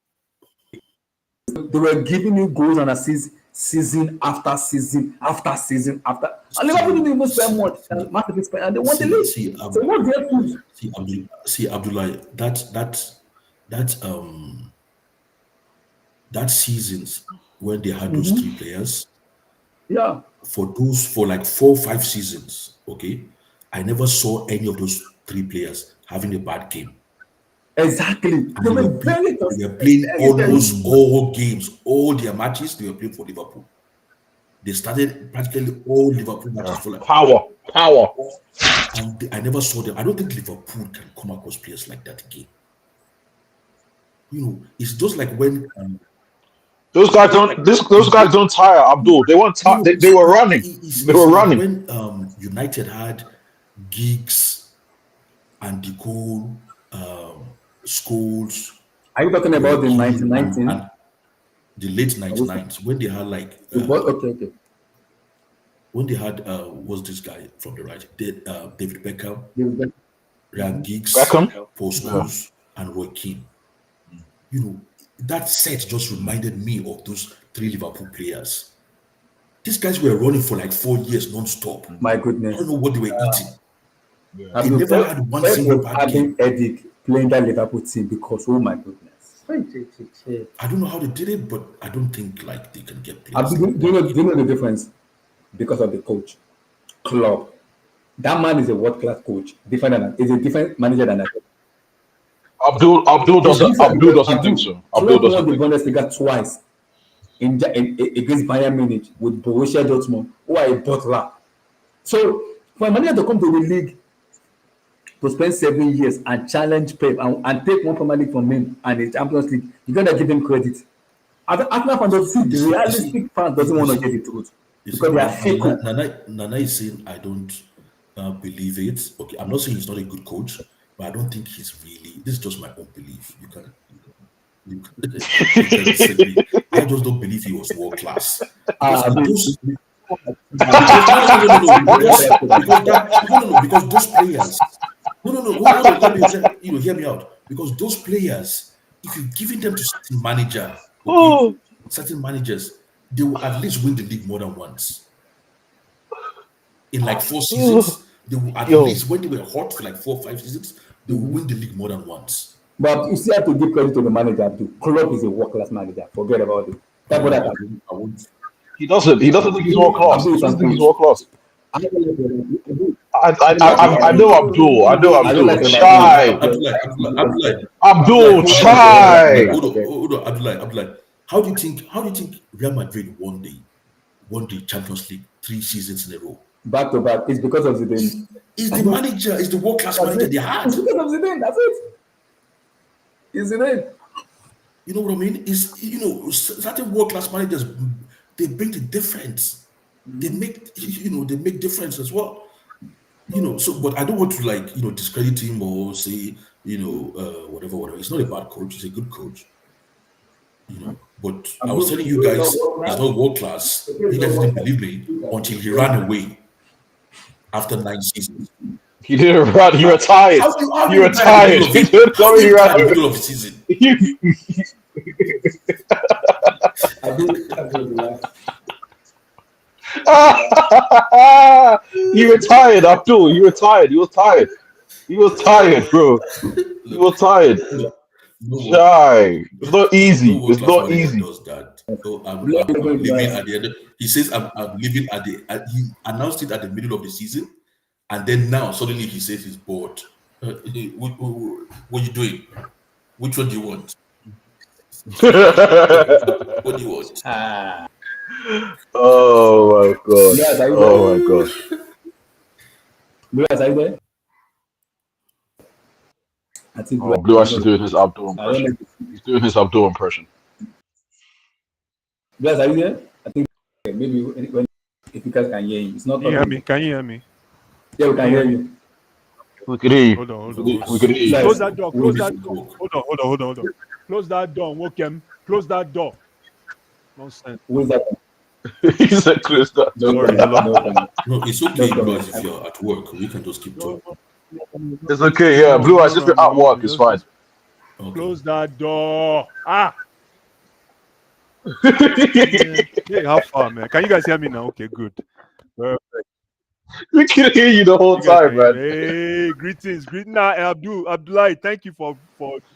S4: They were giving you goals and assists season after season after season after. And Liverpool didn't even spend much. And they won the league. So what's their proof?
S3: See, Abdullah, that seasons when they had those 3 players, for like 4 or 5 seasons, okay, I never saw any of those 3 players having a bad game.
S4: Exactly.
S3: And they were playing almost all games, all their matches. They were playing for Liverpool. They started practically all Liverpool matches for like
S2: Power.
S3: And I never saw them. I don't think Liverpool can come across players like that again. It's just like when
S2: Those guys don't tire, Abdul. They weren't tired. They were running. They were running.
S3: When United had Giggs and Cole, Scholes.
S4: Are you talking about the 1919?
S3: And the late 1990s, when they had like
S4: okay.
S3: When they had what's this guy from the right? David Beckham, Ryan Giggs, Paul Scholes, and Roy Keane. That set just reminded me of those 3 Liverpool players. These guys were running for like 4 years non-stop.
S4: My goodness.
S3: I don't know what they were eating.
S4: Yeah.
S3: They never had one single bad game.
S4: Edic playing that Liverpool team, because oh my goodness.
S3: I don't know how they did it, but I don't think like they can get players.
S4: Do you know the difference? Because of the coach, Klopp. That man is a world-class coach. Is a different manager than that.
S2: Abdul doesn't think so. Abdul doesn't
S4: think. Bundesliga twice against Bayern Munich with Borussia Dortmund, who are a butler. So for a manager to come to the league to spend 7 years and challenge Pep and take one Premier League from him and the Champions League, you gotta give him credit. Arsenal fans don't see the realistic fans doesn't want to get the truth.
S3: You see,
S4: because they are fickle.
S3: Nana is saying, I don't believe it. Okay, I'm not saying he's not a good coach, but I don't think he's really. This is just my own belief. You can say me. I just don't believe he was world class because
S4: I mean,
S3: those because no because those players hold on, hear me out, because those players, if you're giving them to
S2: Oh,
S3: certain managers, they will at least win the league more than once in like 4 seasons. They will at
S2: yo,
S3: least, when they were hot for like 4 or 5 seasons, they will win the league more than once.
S4: but you still have to give credit to the manager too. Klopp is a world-class manager. Forget about it. That's what I can.
S3: I won't.
S2: he doesn't. He doesn't think he's world class. He
S4: Abdul
S2: doesn't think he's
S4: sometimes.
S2: world class.
S4: I don't
S2: I know Abdul. I know
S4: I don't
S2: Abdul.
S4: like him.
S2: Chai. Abdul. Chai.
S3: Hold on, Abdullah. How do you think Real Madrid won the Champions League 3 seasons in a row?
S4: Back to back. It's because of Zidane.
S3: Is the manager, is the world class manager they had.
S4: It's because of Zidane. That's it. It's Zidane.
S3: You know what I mean? Certain world class managers, they bring the difference. They make difference as well. So but I don't want to discredit him or say, whatever. He's not a bad coach, he's a good coach. But I was telling you guys he's not world class. You guys didn't believe me until he ran away after 9 seasons.
S2: He didn't run. He retired. He retired. He didn't tell me he ran.
S3: In the middle of the season.
S2: He retired, Abdul. He retired. He was tired. He was tired, bro. He was tired. Chai. It's not easy. It's not easy.
S3: Does that. So I'm leaving at the end. He says I'm leaving he announced it at the middle of the season, and then now suddenly he says he's bored. What are you doing? Which one do you want? What do you want?
S2: Oh my god.
S4: Yes,
S2: Oh my god.
S4: Yes, are you there? I think
S2: Blue Ash is doing his Abdul impression. He's doing his Abdul impression.
S4: Yes, are you there? I think maybe if you guys can hear you. It's not.
S5: Can you hear me? Can you hear me?
S4: Yeah, we can hear you.
S2: We could hear you.
S5: Hold on.
S2: We could hear you.
S5: Close that door. Close that door. Hold on. Close that door. Wokem. Close that door. Nonsense.
S4: Who is that?
S2: He said close that.
S5: Sorry.
S3: No, it's okay, guys. If you're at work, we can just keep talking.
S2: It's okay, yeah. Blue Eyes, if you're at work, it's fine.
S3: Okay.
S5: Close that door. Hey, how far, man? Can you guys hear me now? Okay, good. Perfect.
S2: We can hear you the whole time, man.
S5: Hey, greetings. Abdullah, thank you for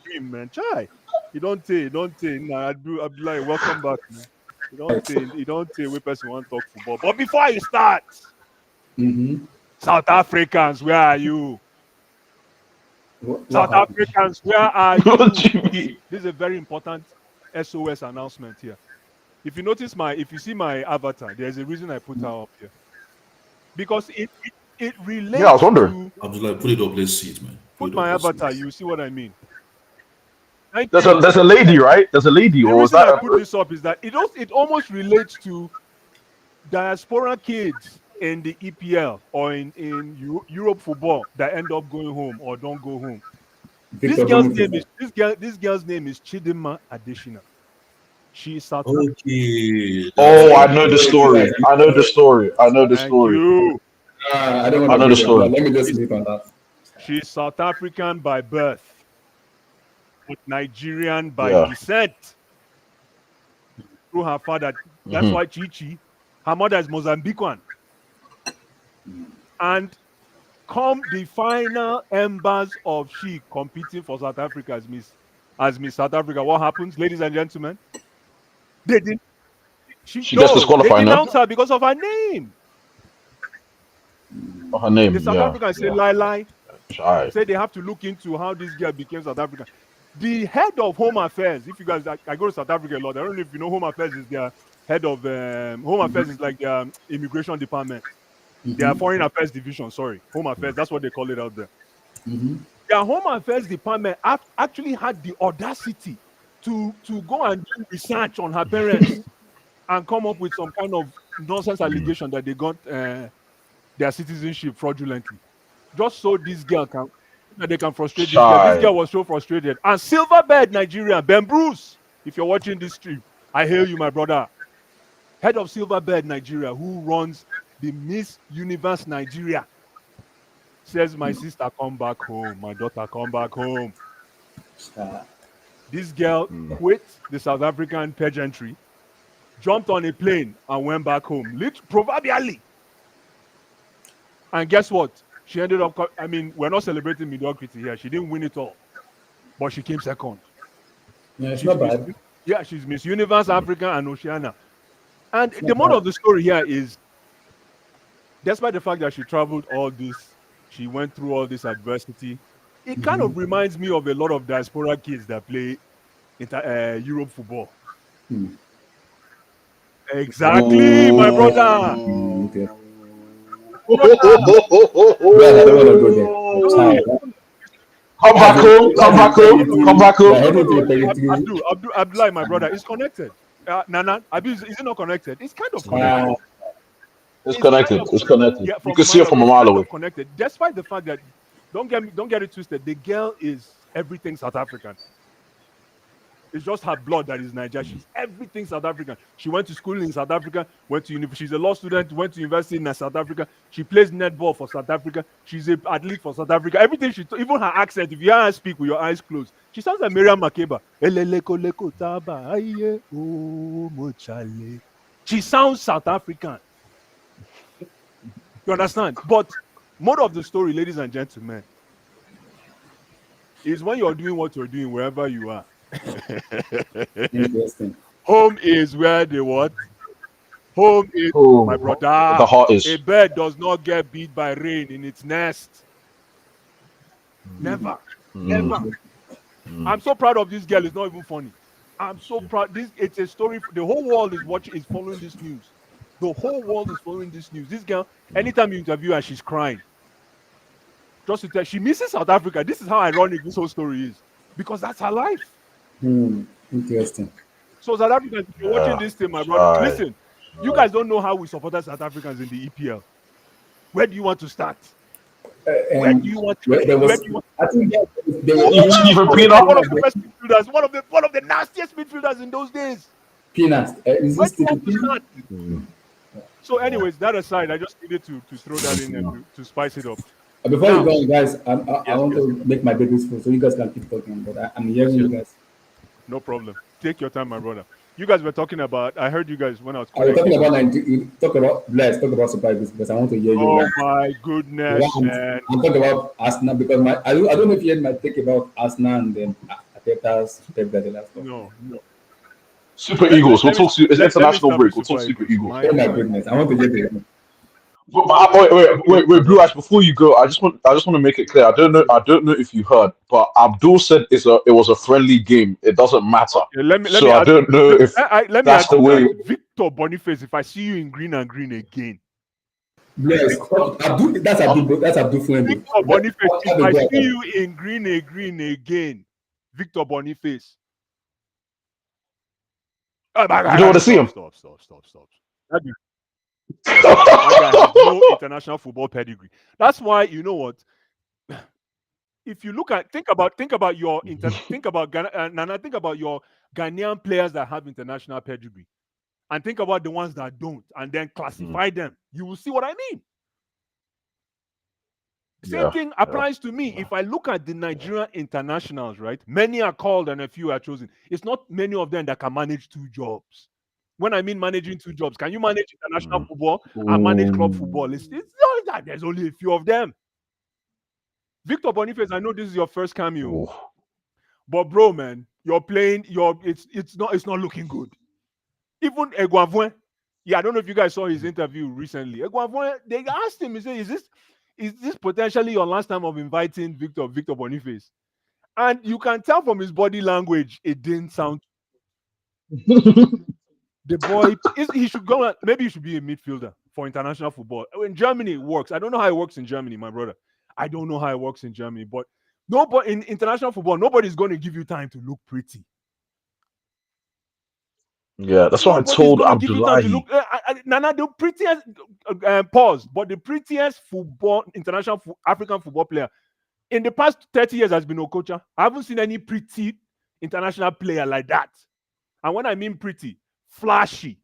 S5: stream, man. Chai. You don't say. Nah, Abdullah, welcome back, man. You don't say we person want to talk football. But before you start, South Africans, where are you? South Africans, where are you?
S2: What do you mean?
S5: This is a very important SOS announcement here. If you see my avatar, there's a reason I put her up here. Because it relates
S2: Yeah, I was wondering.
S3: I was like, put it up, let's see it, man.
S5: Put my avatar, you see what I mean.
S2: There's a lady, right? There's a lady.
S5: The
S2: Or was
S5: reason
S2: that
S5: I put this up is that it almost relates to diaspora kids in the EPL or in Europe football that end up going home or don't go home. This girl's name is Chidinma Adesina. She is South African.
S3: Okay.
S2: Oh, I know the story. I know the story.
S5: Thank you.
S4: I don't
S2: I know the story.
S4: Let me just sleep on that.
S5: She's South African by birth, but Nigerian by descent. Through her father. That's why Chichi, her mother is Mozambican. And come the final embers of she competing for South Africa as Miss South Africa, what happens, ladies and gentlemen? She gets disqualified. They denounced her because of her name.
S2: Her name.
S5: The South African say lie.
S2: Right.
S5: Say they have to look into how this girl became South African. The head of Home Affairs, if you guys, I go to South Africa a lot. I don't know if you know Home Affairs is their head of Home Affairs is like their immigration department. Their Foreign Affairs division, sorry. Home Affairs, that's what they call it out there. Their Home Affairs department actually had the audacity to go and do research on her parents and come up with some kind of nonsense allegation that they got their citizenship fraudulently, just so this girl can that they can frustrate this girl. This
S2: Shy.
S5: girl was so frustrated. And Silverbird Nigeria, Ben Bruce, if you're watching this stream, I hail you, my brother. Head of Silverbird Nigeria, who runs the Miss Universe Nigeria, says, my sister, come back home. My daughter, come back home. This girl quit the South African pageantry, jumped on a plane, and went back home, proverbially. And guess what? She ended up, I mean, we're not celebrating mediocrity here. She didn't win it all, but she came second.
S4: Yeah, it's not bad.
S5: Yeah, she's Miss Universe Africa and Oceania. And the moral of the story here is, despite the fact that she traveled all this, she went through all this adversity, it kind of reminds me of a lot of diaspora kids that play Europe football. Exactly, my brother.
S4: Okay. I don't want to go there.
S2: Come back home. Come back home. Come back home.
S5: Abdullah, my brother, is connected. Nana, is it not connected? It's kind of connected.
S2: It's connected. It's connected.
S5: Yeah,
S2: you can see it from a mile away.
S5: Connected, despite the fact that don't get it twisted. The girl is everything South African. It's just her blood that is Nigerian. She's everything South African. She went to school in South Africa, went to university. She's a law student, went to university in South Africa. She plays netball for South Africa. She's an athlete for South Africa. Everything even her accent, if you hear her speak with your eyes closed, she sounds like Miriam Makeba. She sounds South African. You understand? But more of the story, ladies and gentlemen, is when you're doing what you're doing, wherever you are.
S4: Interesting.
S5: Home is where they what? Home is, my brother.
S2: The heart is.
S5: A bird does not get beat by rain in its nest. Never. Never. I'm so proud of this girl. It's not even funny. I'm so proud. It's a story. The whole world is following this news. The whole world is following this news. This girl, anytime you interview her, she's crying. Just to tell, she misses South Africa. This is how ironic this whole story is. Because that's her life.
S4: Interesting.
S5: So South Africans, if you're watching this thing, my brother, listen, you guys don't know how we supported South Africans in the EPL. Where do you want to start? Where do you want to
S4: I think there
S5: one of the best midfielders, one of the nastiest midfielders in those days.
S4: Peanuts. Is this
S5: So anyways, that aside, I just needed to throw that in there to spice it up.
S4: Before you go, guys, I want to make my babies full so you guys can keep talking, but I'm hearing you guys.
S5: No problem. Take your time, my brother. You guys were talking about, I heard you guys when I was
S4: talking about, talk about surprises, because I want to hear you.
S5: Oh my goodness, man.
S4: I'm talking about Arsenal because I don't know if you had my take about Arsenal and then Ateta's take that the last one.
S5: No.
S2: Super Eagles. We'll talk. It's international break. We'll talk Super Eagles.
S4: Oh my goodness, I want to hear you.
S2: Wait, Blue Ash. Before you go, I just want to make it clear. I don't know if you heard, but Abdul said it was a friendly game. It doesn't matter. I don't know if that's the way.
S5: Victor Boniface, if I see you in green and green again.
S4: Yes, that's Abdul friendly.
S5: Victor Boniface, if I see you in green again, Victor Boniface.
S2: You don't want to see him.
S5: Stop. That guy has no international football pedigree. That's why, you know what? If you think about your Ghanaian players that have international pedigree, and think about the ones that don't, and then classify them. You will see what I mean. Same thing applies to me. If I look at the Nigerian internationals, right? Many are called and a few are chosen. It's not many of them that can manage two jobs. When I mean managing two jobs, can you manage international football and manage club football? It's not that there's only a few of them. Victor Boniface, I know this is your first cameo, but bro, man, you're playing. It's not looking good. Even Eguavoin, I don't know if you guys saw his interview recently. Eguavoin, they asked him, he said, "Is this potentially your last time of inviting Victor Boniface?" And you can tell from his body language, it didn't sound. The boy, he should go. Maybe he should be a midfielder for international football. In Germany, it works. I don't know how it works in Germany, my brother. I don't know how it works in Germany, but in international football, nobody's going to give you time to look pretty.
S2: Yeah, that's what I told Abdullahi.
S5: Nana, the prettiest pause, but the prettiest international African football player in the past 30 years has been Okocha. I haven't seen any pretty international player like that. And when I mean pretty, flashy.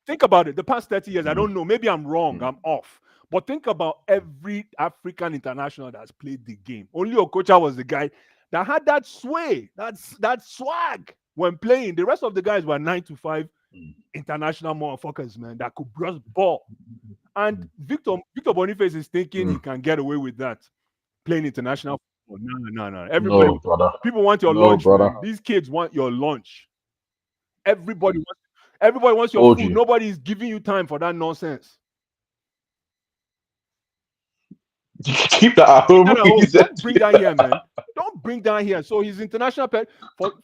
S5: Think about it. The past 30 years, I don't know. Maybe I'm wrong. I'm off. But think about every African international that's played the game. Only Okocha was the guy that had that sway, that swag when playing. The rest of the guys were 9-to-5 international motherfuckers, man, that could brush ball. And Victor Boniface is thinking he can get away with that, playing international football. No. Everybody, people want your lunch, man. These kids want your lunch. Everybody wants your food. Nobody is giving you time for that nonsense.
S2: Keep that at home.
S5: Don't bring that here, man. Don't bring that here. So his international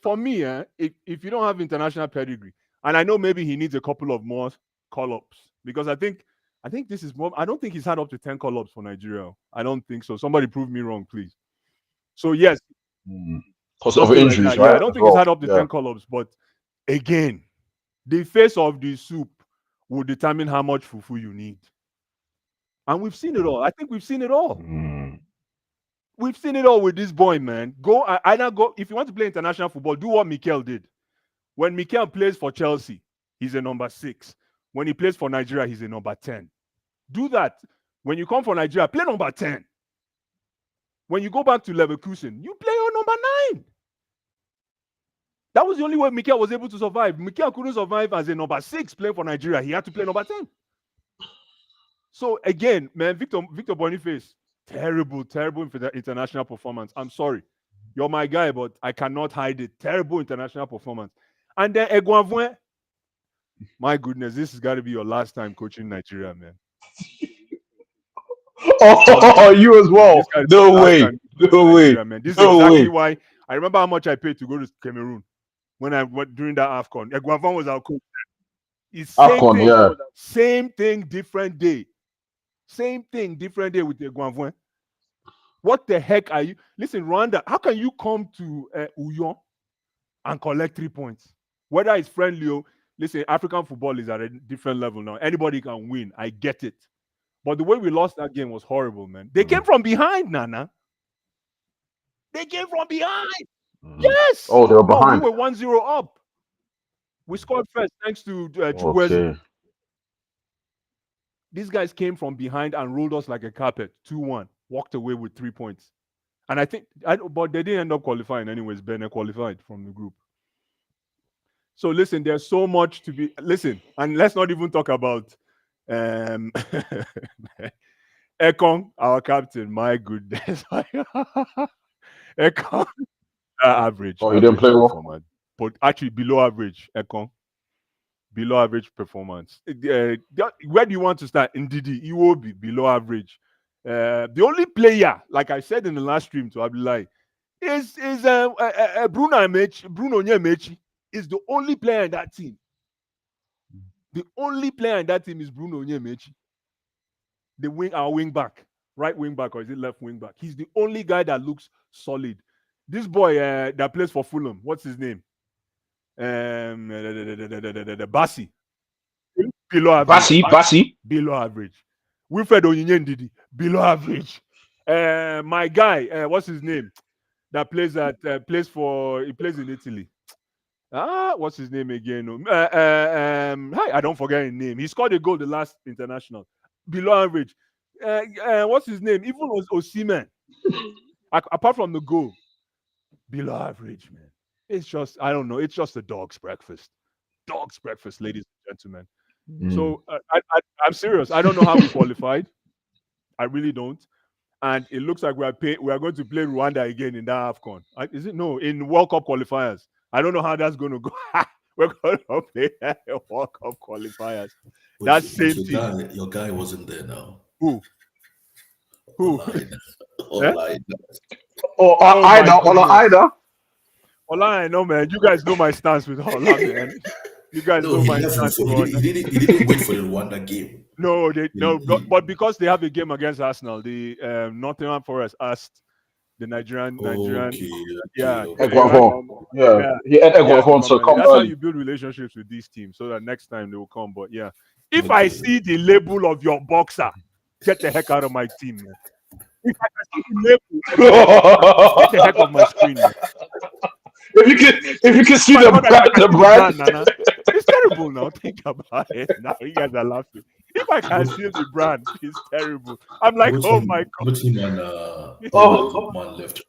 S5: for me, if you don't have international pedigree, and I know maybe he needs a couple of more call-ups, because I think this is more. I don't think he's had up to 10 call-ups for Nigeria. I don't think so. Somebody prove me wrong, please. So yes,
S2: because of injuries,
S5: right?
S2: Yeah,
S5: I don't think he's had up to 10 call-ups, but again, the face of the soup will determine how much fufu you need. And we've seen it all. I think we've seen it all. We've seen it all with this boy, man. Either go, if you want to play international football, do what Mikel did. When Mikel plays for Chelsea, he's a number 6. When he plays for Nigeria, he's a number 10. Do that. When you come for Nigeria, play number 10. When you go back to Leverkusen, you play on number 9. That was the only way Mikel was able to survive. Mikel couldn't survive as a number 6 playing for Nigeria. He had to play number 10. So again, man, Victor Boniface, terrible international performance. I'm sorry. You're my guy, but I cannot hide it. Terrible international performance. And then Eguavoen, my goodness, this has got to be your last time coaching Nigeria, man.
S2: Oh, you as well. No way. No way.
S5: Man. This is exactly why I remember how much I paid to go to Cameroon when I went during that AFCON. Eguavoen was our coach. It's same thing, different day. Same thing, different day with the Eguavoen. What the heck are you? Listen, Rwanda, how can you come to Uyon and collect 3 points? Whether it's friendly or listen, African football is at a different level now. Anybody can win. I get it. But the way we lost that game was horrible, man. They came from behind, Nana. They came from behind. Yes.
S2: Oh, they were behind.
S5: We were 1-0 up. We scored first thanks to Chukwueze. These guys came from behind and rolled us like a carpet. 2-1. Walked away with 3 points. And but they didn't end up qualifying anyways. Benin qualified from the group. So listen, there's so much to be. Listen, and let's not even talk about Ekong, our captain. My goodness. Ekong, average.
S2: Oh, he didn't play well?
S5: But actually below average, Ekong. Below average performance. Where do you want to start? Ndidi, he will be below average. The only player, like I said in the last stream to Abdullahi, is Bruno Onyemechi. Is the only player in that team. The only player in that team is Bruno Onyemechi. Our wing back, right wing back, or is it left wing back? He's the only guy that looks solid. This boy that plays for Fulham, what's his name? Bassi. Below average.
S2: Bassi.
S5: Below average. Wilfred Onyenyendidi. Below average. My guy, what's his name? That plays he plays in Italy. What's his name again? I don't forget his name. He scored a goal the last international. Below average. What's his name? Even Osimhen. Apart from the goal. Below average, man. It's just, I don't know. It's just a dog's breakfast. Dog's breakfast, ladies and gentlemen. So I'm serious. I don't know how we qualified. I really don't. And it looks like we are going to play Rwanda again in that AFCON. Is it? No, in World Cup qualifiers. I don't know how that's going to go. We're going to play World Cup qualifiers. That's same thing.
S3: Your guy wasn't there now.
S5: Who?
S3: Online.
S5: Ola, I know, man. You guys know my stance with Ola, man. You guys know my stance.
S3: He didn't wait for the Rwanda game.
S5: No, but because they have a game against Arsenal, the Nottingham Forest asked The Nigerian, yeah,
S3: Okay.
S5: they had
S2: Eguavon. Yeah.
S5: yeah,
S2: He had
S5: yeah,
S2: Eguavon to
S5: normally.
S2: come
S5: That's how
S2: early.
S5: you build relationships with these teams so that next time they will come. But yeah, if I
S3: Okay.
S5: see the label of your boxer, get the heck out of my team, man. If I can see the label of your boxer, get the heck off my screen, man.
S2: If you can see
S5: My
S2: the
S5: brother, if I
S2: brand,
S5: can
S2: the
S5: see the
S2: brand.
S5: brand, Nana, it's terrible now. Think about it. Now you guys are laughing. If I can
S3: Both,
S5: see the brand, it's terrible. I'm like,
S3: both
S5: oh my
S3: him,
S5: god.
S3: both him and
S2: Oh,
S3: Lookman left.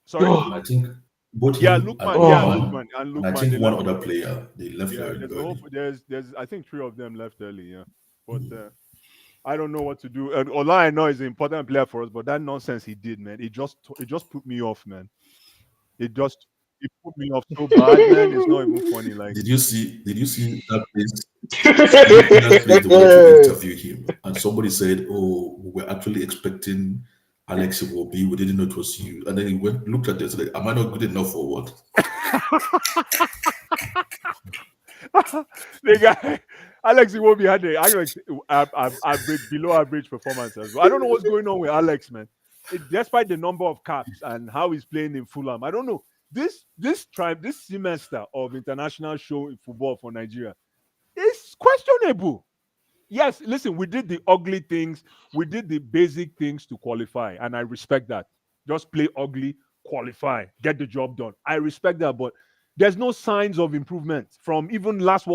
S5: Sorry.
S3: And I think both
S5: Yeah,
S3: him and
S5: Lookman. Yeah,
S2: oh,
S3: Lookman,
S5: and
S3: and I
S5: Lookman.
S3: think
S5: They
S3: one
S5: left
S3: other
S5: early.
S3: player, they left
S5: Yeah,
S3: very
S5: there's a whole.
S3: early.
S5: There's. I think 3 of them left early. Yeah, but I don't know what to do. And all I know is an important player for us, but that nonsense he did, man, it just put me off, man. It put me off so bad, man. It's not even funny. Like,
S3: Did you see that place? Did you see that place they wanted to interview him? And somebody said, "Oh, we were actually expecting Alex Iwobi. We didn't know it was you." And then he went, looked at this, like, "Am I not good enough for what?"
S5: the guy Alex Iwobi had average below average performance as well. I don't know what's going on with Alex, man. Despite the number of caps and how he's playing in Fulham, I don't know. This semester of international show in football for Nigeria is questionable. Yes, listen, we did the ugly things, we did the basic things to qualify, and I respect that. Just play ugly, qualify, get the job done. I respect that, but there's no signs of improvement from even last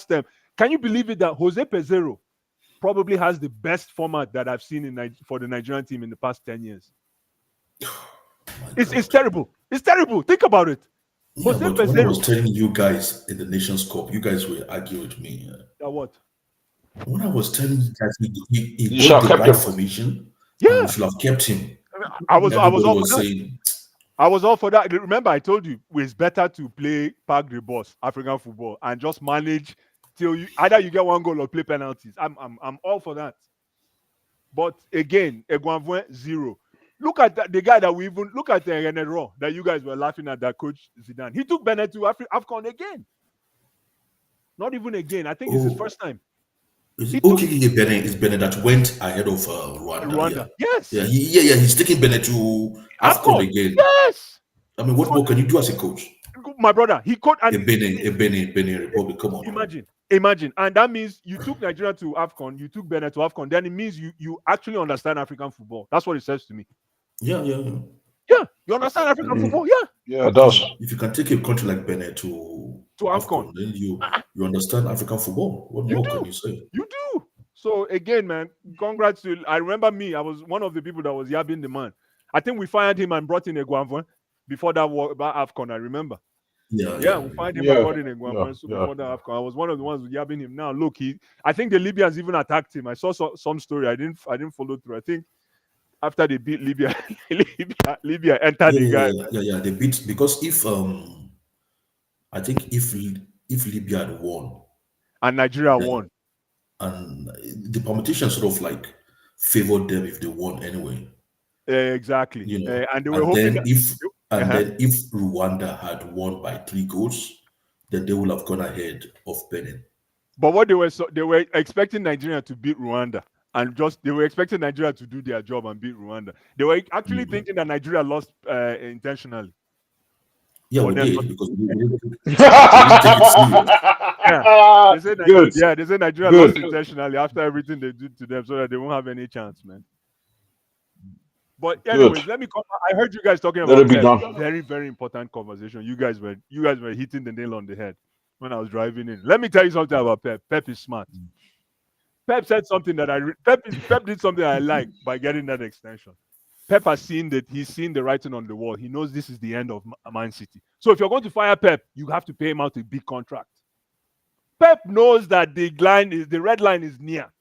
S5: time. Can you believe it that Jose Pezzero probably has the best format that I've seen for the Nigerian team in the past 10 years?
S3: My
S5: It's
S3: God.
S5: terrible. It's terrible. Think about it.
S3: Yeah,
S5: Jose
S3: but when I was
S5: Pezzero.
S3: telling you guys in the Nations Cup, you guys were arguing with me.
S5: What?
S3: When I was telling you guys he
S2: you should
S3: got
S2: have
S3: the
S2: kept
S3: right
S2: him.
S3: formation and we
S5: Yeah.
S3: should have kept him,
S5: I was
S3: everybody
S5: all for
S3: was
S5: that.
S3: saying,
S5: I was all for that. Remember, I told you it's better to play Park the Boss, African football, and just manage till either you get one goal or play penalties. I'm all for that. But again, Eguanvuen, zero. Look at the guy that we even look at René Raw that you guys were laughing at, that coach Zidane. He took Bennett to AFCON again. Not even again. I think it's his
S3: "Oh,
S5: first time.
S3: is
S5: He
S3: it
S5: took
S3: okay? Benin is Benin that went ahead of Rwanda. Yeah,
S5: Rwanda. Yes.
S3: he's taking Benin to AFCON
S5: AFCON.
S3: again.
S5: Yes.
S3: I mean, what
S5: So,
S3: more can you do as a coach?
S5: my brother, he could and
S3: Benin Republic. Come on now.
S5: Imagine. And that means you took Nigeria to AFCON, you took Benin to AFCON. Then it means you actually understand African football. That's what it says to me.
S3: Yeah.
S5: Yeah, you understand African football? Yeah.
S2: Yeah, it does.
S3: If you can take a country like Benin to
S5: To AFCON.
S3: AFCON, then you understand African football. What
S5: You
S3: more
S5: do.
S3: can you say?
S5: You do. So again, man, congrats to I remember me, I was one of the people that was yabbing the man. I think we fired him and brought in Eguanvuen before that about AFCON, I remember. Yeah, we fired him and brought in Eguanvuen. So before that AFCON, I was one of the ones yabbing him. Now look, I think the Libyans even attacked him. I saw some story. I didn't follow through. I think after they beat Libya, Libya entered the guy.
S3: Yeah. They beat because I think if Libya had won,
S5: And Nigeria
S3: then,
S5: won.
S3: and the permutation sort of like favored them if they won anyway.
S5: Exactly.
S3: You know,
S5: And they were hoping
S3: then if Rwanda had won by 3 goals, then they would have gone ahead of Benin.
S5: But what they were expecting Nigeria to beat Rwanda, and they were expecting Nigeria to do their job and beat Rwanda. They were actually thinking that Nigeria lost intentionally.
S3: Yeah,
S5: for
S3: we
S5: them.
S3: did because we didn't take it serious.
S5: They said Nigeria lost intentionally after everything they did to them, so that they won't have any chance, man. But anyways, let me come. I heard you guys talking
S2: Let it
S5: about
S2: be
S5: Pep.
S2: done.
S5: Very, very important conversation. You guys were hitting the nail on the head when I was driving in. Let me tell you something about Pep. Pep is smart. Pep said something that Pep did something I like by getting that extension. Pep has seen that he's seen the writing on the wall. He knows this is the end of Man City. So if you're going to fire Pep, you have to pay him out a big contract. Pep knows that the red line is near.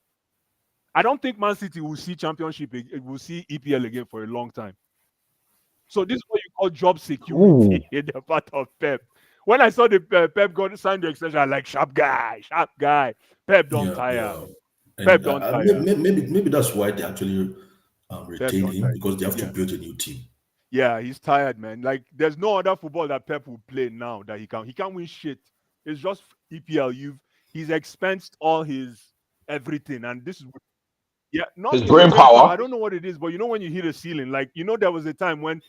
S5: I don't think Man City will see championship. Will see EPL again for a long time. So this is what you call job security in the part of Pep. When I saw the Pep got signed the extension, I like sharp guy. Pep don't tire.
S3: And,
S5: Pep don't tire.
S3: Maybe that's why they actually retain him, because they have to build a new team.
S5: Yeah, he's tired, man. Like there's no other football that Pep will play now that he can't win shit. It's just EPL. He's expensed all his everything, and this is Yeah, not
S2: his
S5: his
S2: brain
S5: brain power. I
S2: power.
S5: don't know what it is, but you know when you hit a ceiling, like there was a time when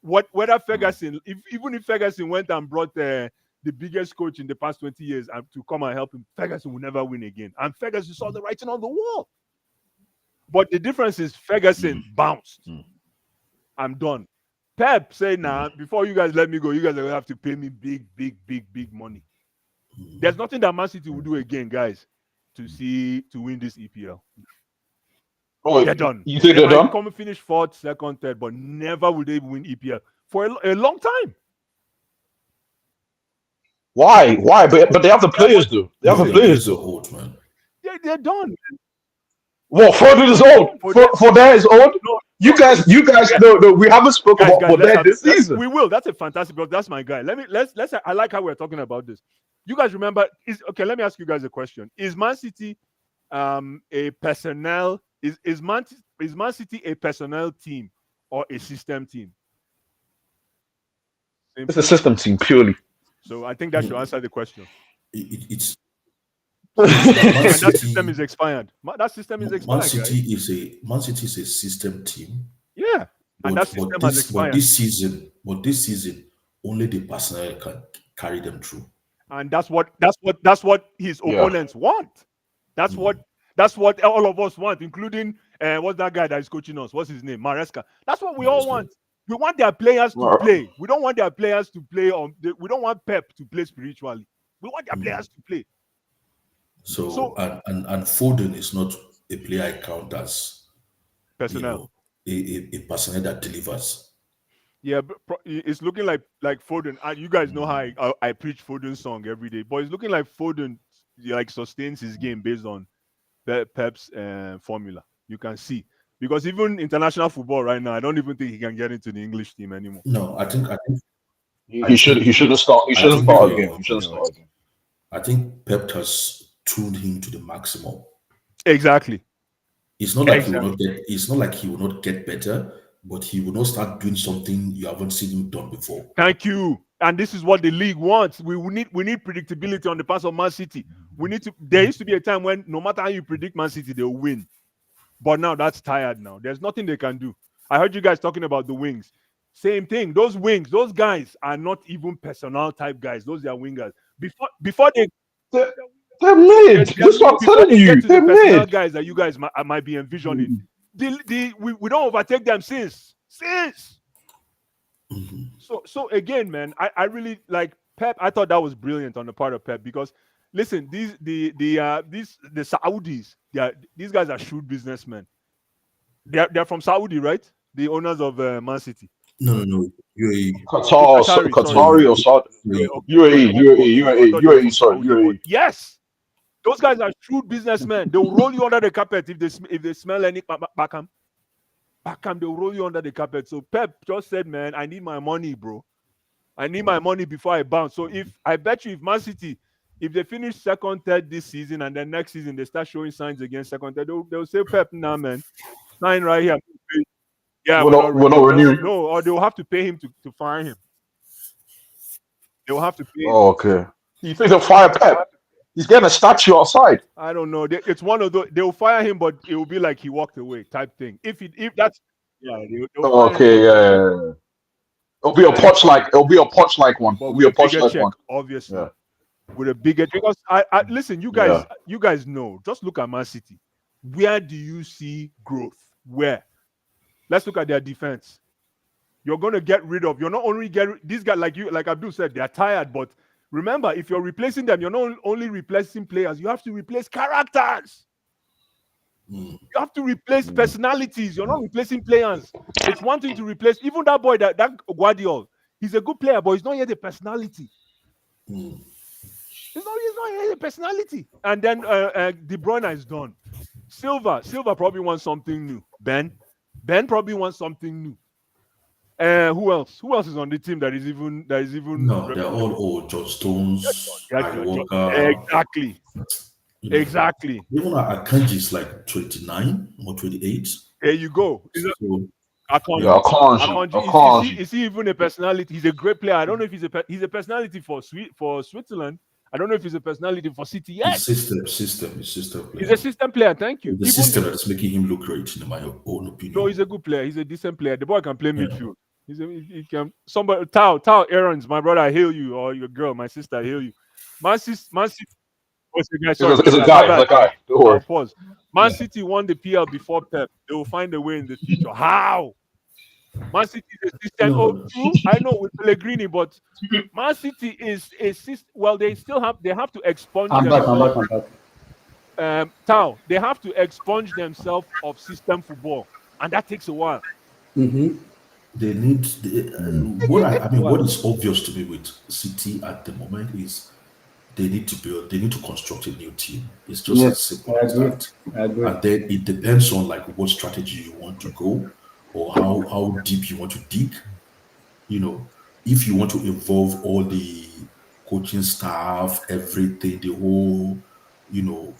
S5: whether Ferguson, even if Ferguson went and brought the biggest coach in the past 20 years to come and help him, Ferguson will never win again. And Ferguson saw the writing on the wall. But the difference is Ferguson bounced. I'm done. Pep said, nah, before you guys let me go, you guys are going to have to pay me big money. There's nothing that Man City will do again, guys, to win this EPL.
S2: Oh,
S5: They're done.
S2: you think
S5: They
S2: they're
S5: might
S2: done?
S5: come and finish 4th, 2nd, 3rd, but never will they win EPL for a long time.
S2: Why? But they have the players, though. They have
S3: No,
S2: the
S3: their
S2: players,
S3: players are
S2: though.
S3: old, man.
S5: They're done.
S2: Well, Foden is old. Foden is old. You guys, no, we haven't spoken about Foden this season.
S5: We will. That's a fantastic. That's my guy. Let's. I like how we're talking about this. You guys remember? Okay. Let me ask you guys a question. Is Man City a personnel? Is Man City a personnel team or a system team?
S2: It's a system team purely.
S5: So I think that should answer the question.
S3: It's
S5: and that system is expired. That system is expired.
S3: Man City is a system team.
S5: Yeah, and that system has expired.
S3: But this season, only the personnel can carry them through.
S5: And that's what his opponents want. That's what all of us want, including what's that guy that is coaching us? What's his name? Maresca. That's what we all want. We want their players to play. We don't want their players to play we don't want Pep to play spiritually. We want their players to play.
S3: So and Foden is not a player I count as
S5: personnel.
S3: A personnel that delivers.
S5: Yeah, but it's looking like Foden. You guys know how I preach Foden's song every day, but it's looking like Foden sustains his game based on Pep's formula. You can see, because even international football right now, I don't even think he can get into the English team anymore.
S3: No, I think
S2: he shouldn't start. He shouldn't start again. He shouldn't start again.
S3: I think Pep has tuned him to the maximum.
S5: Exactly.
S3: It's not like he will not get better, but he will not start doing something you haven't seen him done before.
S5: Thank you. And this is what the league wants. We need predictability on the part of Man City. There used to be a time when no matter how you predict Man City, they'll win. But now that's tired now. There's nothing they can do. I heard you guys talking about the wings. Same thing. Those wings, those guys are not even personnel type guys. Those are wingers. Before
S2: they're mid. That's what I'm telling you. They're mid.
S5: Guys that you guys might be envisioning. We don't overtake them since. So again, man, I really like Pep. I thought that was brilliant on the part of Pep, because listen, the Saudis, these guys are shrewd businessmen. They're from Saudi, right? The owners of Man City.
S3: No.
S2: Qatari or Saudi. UAE. Sorry, UAE.
S5: Yes. Those guys are shrewd businessmen. They'll roll you under the carpet if they smell any Backham. They'll roll you under the carpet. So Pep just said, man, I need my money, bro. I need my money before I bounce. So if Man City, if they finish 2nd, 3rd this season, and then next season they start showing signs against 2nd, 3rd, they'll say, Pep, nah, man, sign right here. Yeah,
S2: we're not renewing.
S5: No, or they'll have to pay him to fire him. They'll have to pay him.
S2: Oh, okay. You think they'll fire Pep? He's getting a statue outside.
S5: I don't know. It's one of those. They'll fire him, but it will be like he walked away type thing. If that's
S2: okay, yeah. It'll be a Poch like one. It'll be a Poch like one,
S5: obviously. Yeah. With a bigger, because I listen. You guys know. Just look at Man City. Where do you see growth? Where? Let's look at their defense. You're going to get rid of. You're not only these guys like Abdul said. They're tired, but remember, if you're replacing them, you're not only replacing players, you have to replace characters. You have to replace personalities. You're not replacing players. It's one thing to replace, even that boy, that Guardiola, he's a good player, but he's not yet a personality. He's not yet a personality. And then De Bruyne is done. Silva probably wants something new. Ben probably wants something new. Who else? Who else is on the team that is even?
S3: No, they're all old. John Stones,
S5: Walker. Exactly.
S3: Even Akanji is like 29 or 28.
S5: There you go.
S2: Akanji.
S5: Is he even a personality? He's a great player. I don't know if he's a personality for Switzerland. I don't know if he's a personality for City yet.
S3: It's system player.
S5: He's a system player. Thank you.
S3: The system that is making him look great, in my own opinion.
S5: No, he's a good player. He's a decent player. The boy can play midfield. He can. Somebody, Tao Aaron's, my brother, I hail you, or your girl, my sister, I hail you. Man City. What's the guy?
S2: It's a guy. Don't worry.
S5: Pause. Man City won the PL before Pep. They will find a way in the future. How? Man City is a system.
S3: No.
S5: Oh, true. I know with Pellegrini, but Man City is a system. Well, they have to expunge
S4: I'm back.
S5: Tao, they have to expunge themselves of system football, and that takes a while.
S4: Mm-hmm.
S3: They need what is obvious to me with City at the moment is they need to construct a new team. It's just as simple as that.
S4: I agree.
S3: And then it depends on like what strategy you want to go or how deep you want to dig. You know, if you want to involve all the coaching staff, everything, the whole,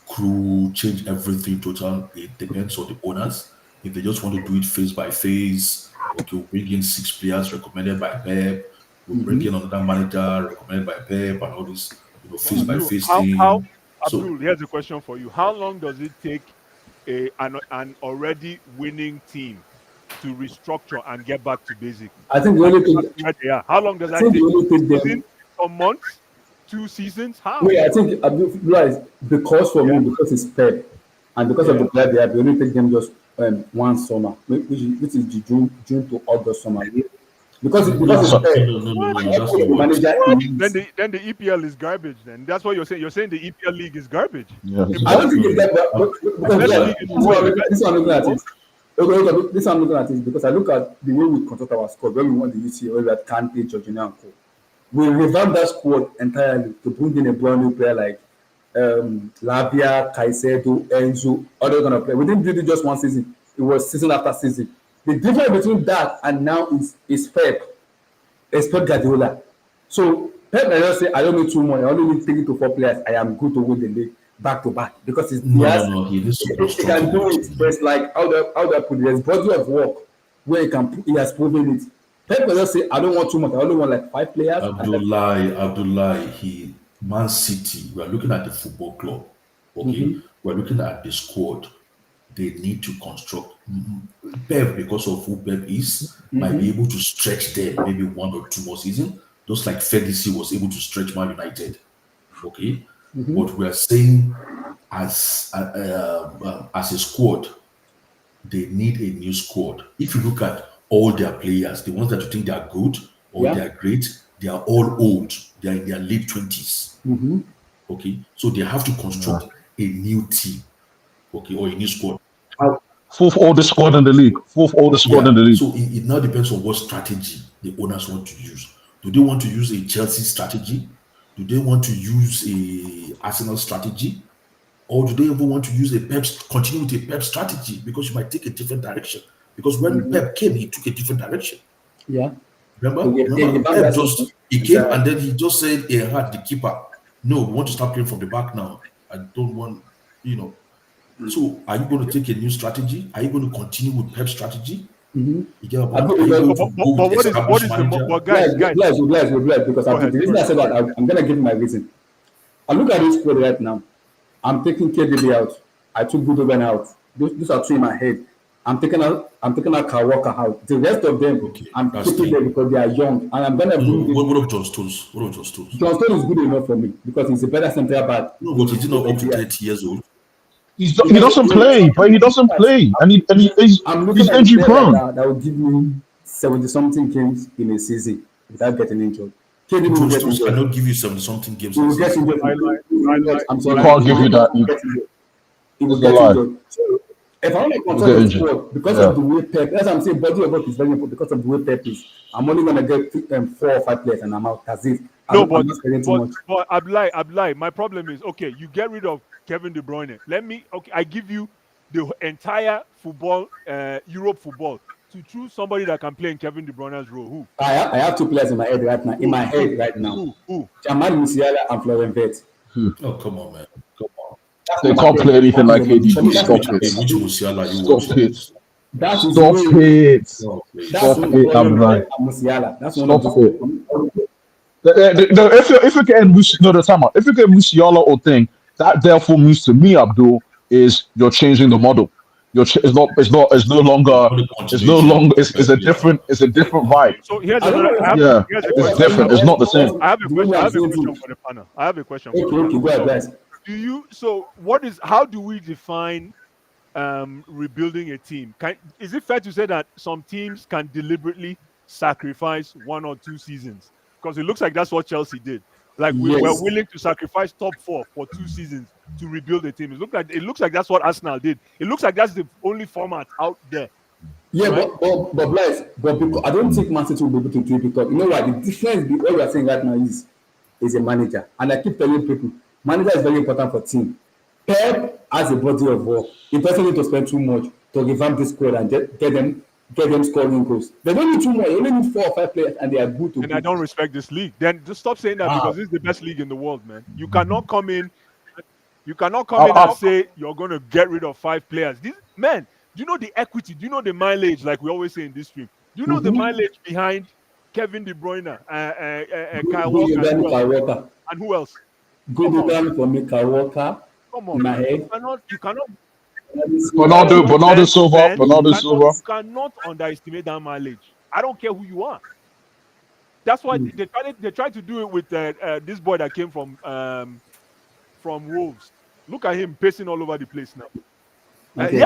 S3: crew, change everything total, it depends on the owners. If they just want to do it phase by phase, okay, we'll bring in 6 players recommended by Pep, we'll bring in another manager recommended by Pep, and all this, phase by phase thing.
S5: Abdul, here's a question for you. How long does it take an already winning team to restructure and get back to basic?
S4: I think the only thing.
S5: How long does that take? Within some months? 2 seasons? How?
S4: Wait, I think because for me, because it's Pep, and because of the player they have, we only take them just one summer, which is the June to August summer. Because it's Pep.
S5: Then the EPL is garbage. Then that's what you're saying. You're saying the EPL league is garbage.
S3: Yeah.
S4: I don't think it's that, because this one I'm looking at it. This one I'm looking at it because I look at the way we construct our squad when we want the UCL, where we had Kante, Jorginho, and Co. We revamped that squad entirely to bring in a brand new player like Lavia, Caicedo, Enzo, other kind of player. We didn't do it just one season. It was season after season. The difference between that and now is Pep. It's Pep Guardiola. So Pep may not say, I don't need 2 more. I only need 3 to 4 players. I am good to win the league back to back because he can do it. There's like how do I put it? There's body of work where he has proven it. Pep will just say, I don't want 2 more. I only want like 5 players.
S3: Abdullahi, Man City, we are looking at the football club. Okay, we're looking at the squad. They need to construct. Pep, because of who Pep is, might be able to stretch them maybe 1 or 2 more seasons, just like Ferguson was able to stretch Man United. Okay, but we are saying as a squad, they need a new squad. If you look at all their players, the ones that you think they are good or they are great, they are all old. They are in their late 20s. Okay, so they have to construct a new team, okay, or a new squad.
S2: Fourth oldest squad in the league. So
S3: it now depends on what strategy the owners want to use. Do they want to use a Chelsea strategy? Do they want to use a Arsenal strategy? Or do they even want to use continue with a Pep strategy? Because you might take a different direction. Because when Pep came, he took a different direction.
S4: Yeah.
S3: Remember Pep he came and then he just said he had the keeper. No, we want to start playing from the back now. I don't want, So are you going to take a new strategy? Are you going to continue with Pep's strategy?
S5: Guys,
S4: because the reason I said that, I'm going to give my reason. I look at this squad right now. I'm taking KDB out. I took Gudogan out. Those are 2 in my head. I'm taking out Kyle Walker out. The rest of them, I'm keeping them because they are young. And I'm going to bring
S3: What about John Stones?
S4: John Stones is good enough for me because he's a better center back.
S3: No, but he's not up to 30 years old.
S2: He doesn't play, but he doesn't play, and he's injury prone.
S4: That will give me 70-something games in a season without getting injured. KDB will get injured.
S3: I cannot give you 70-something games.
S4: He will get injured. I'm sorry.
S2: I can't give you that.
S4: He will get injured. If I want to control the squad because of the way Pep, that's what I'm saying, body of work is very important because of the way Pep is. I'm only going to get 4 or 5 players and I'm out. That's it.
S5: But Abdullah, my problem is, okay, you get rid of Kevin De Bruyne. I give you the entire football, Europe football, to choose somebody that can play in Kevin De Bruyne's role. Who?
S4: I have 2 players in my head right now.
S5: Who?
S4: Jamal Musiala and Florian Wirtz.
S3: Oh, come on, man. Come on.
S2: They can't play anything like KDB. Stop it.
S4: That's
S2: Musiala. That's one of the If you get the time out, if you get Musiala or thing, that therefore means to me, Abdul, is you're changing the model. It's no longer,
S3: Not a continuity.
S2: it's a different vibe.
S5: So here's
S4: I don't
S5: another.
S4: know.
S2: Yeah,
S5: Here's a
S2: it's
S5: question.
S2: different. It's not the same.
S5: I have a
S4: The way
S5: question. I
S4: I'm
S5: have a
S4: saying
S5: question
S4: things.
S5: for the panel. I have a question for
S4: Okay,
S5: the panel.
S4: go ahead, guys.
S5: Do you? So what is? How do we define rebuilding a team? Is it fair to say that some teams can deliberately sacrifice 1 or 2 seasons? Because it looks like that's what Chelsea did. Like we're
S4: Yes.
S5: willing to sacrifice top 4 for 2 seasons to rebuild a team. It looks like that's what Arsenal did. It looks like that's the only format out there.
S4: Yeah,
S5: Right.
S4: but Blaise, but because I don't think Man City will be able to do it because you know what the difference what we are saying right now is a manager, and I keep telling people manager is very important for team. Pep has a body of work. He doesn't need to spend too much to revamp this squad and get them scoring goals. They don't need too much. They only need 4 or 5 players, and they are good to
S5: And
S4: go.
S5: I don't respect this league. Then just stop saying that because this is the best league in the world, man. You cannot come in. You cannot come in and say you're going to get rid of 5 players. This man, do you know the equity? Do you know the mileage? Like we always say in this stream. Do you know the mileage behind Kevin De Bruyne, Kyle Walker, and who else?
S4: Good example for me, Kyle Walker.
S5: Come
S4: In my
S5: on,
S4: head.
S5: you cannot.
S2: Bernardo Silva.
S5: You cannot underestimate that mileage. I don't care who you are. That's why they tried to do it with this boy that came from Wolves. Look at him pacing all over the place now.
S4: Okay.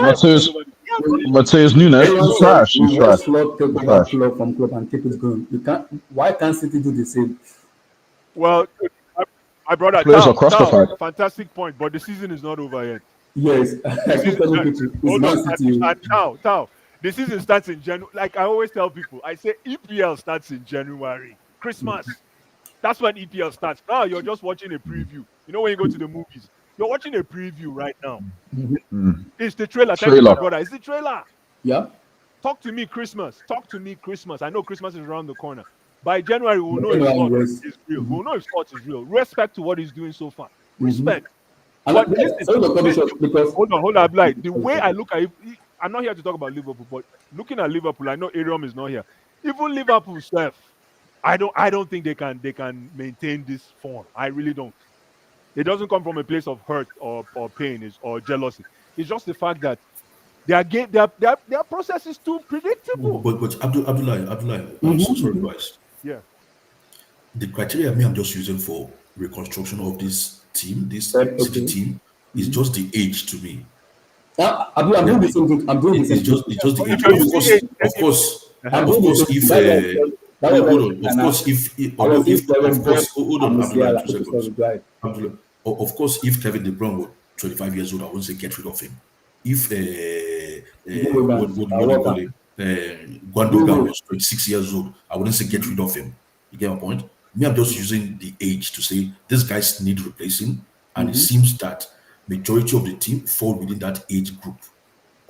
S2: Mateus Nunes is trash. He's trash.
S4: Take over club from club and keep it going. You can't. Why can't City do the same?
S5: Well, my brother,
S2: Players are cross-fired.
S5: fantastic point, but the season is not over yet.
S4: Yes, I keep telling people it's Man City.
S5: Tao, the season starts in January. Like I always tell people, I say EPL starts in January, Christmas. That's when EPL starts. Now you're just watching a preview. You know when you go to the movies, you're watching a preview right now. It's the trailer. Thank you, my brother. It's the trailer.
S4: Yeah.
S5: Talk to me Christmas. I know Christmas is around the corner. By January, we'll know if sports is real. We'll know if sports is real. Respect to what he's doing so far. Respect. But
S4: because
S5: hold on, like the way I look at it, I'm not here to talk about Liverpool, but looking at Liverpool, I know Arium is not here. Even Liverpool self, I don't think they can maintain this form. I really don't. It doesn't come from a place of hurt or pain or jealousy. It's just the fact that their process is too predictable.
S3: But Abdullah, I'm so sorry, guys.
S5: Yeah.
S3: The criteria I'm just using for reconstruction of this team, this City team, is just the age to me.
S4: I'm doing the same thing. I'm doing the same thing.
S3: It's just the age. Of course, of course, if Kevin De Bruyne was 25 years old, I wouldn't say get rid of him. If Guandogan was 26 years old, I wouldn't say get rid of him. You get my point? Me, I'm just using the age to say these guys need replacing, and it seems that majority of the team fall within that age group.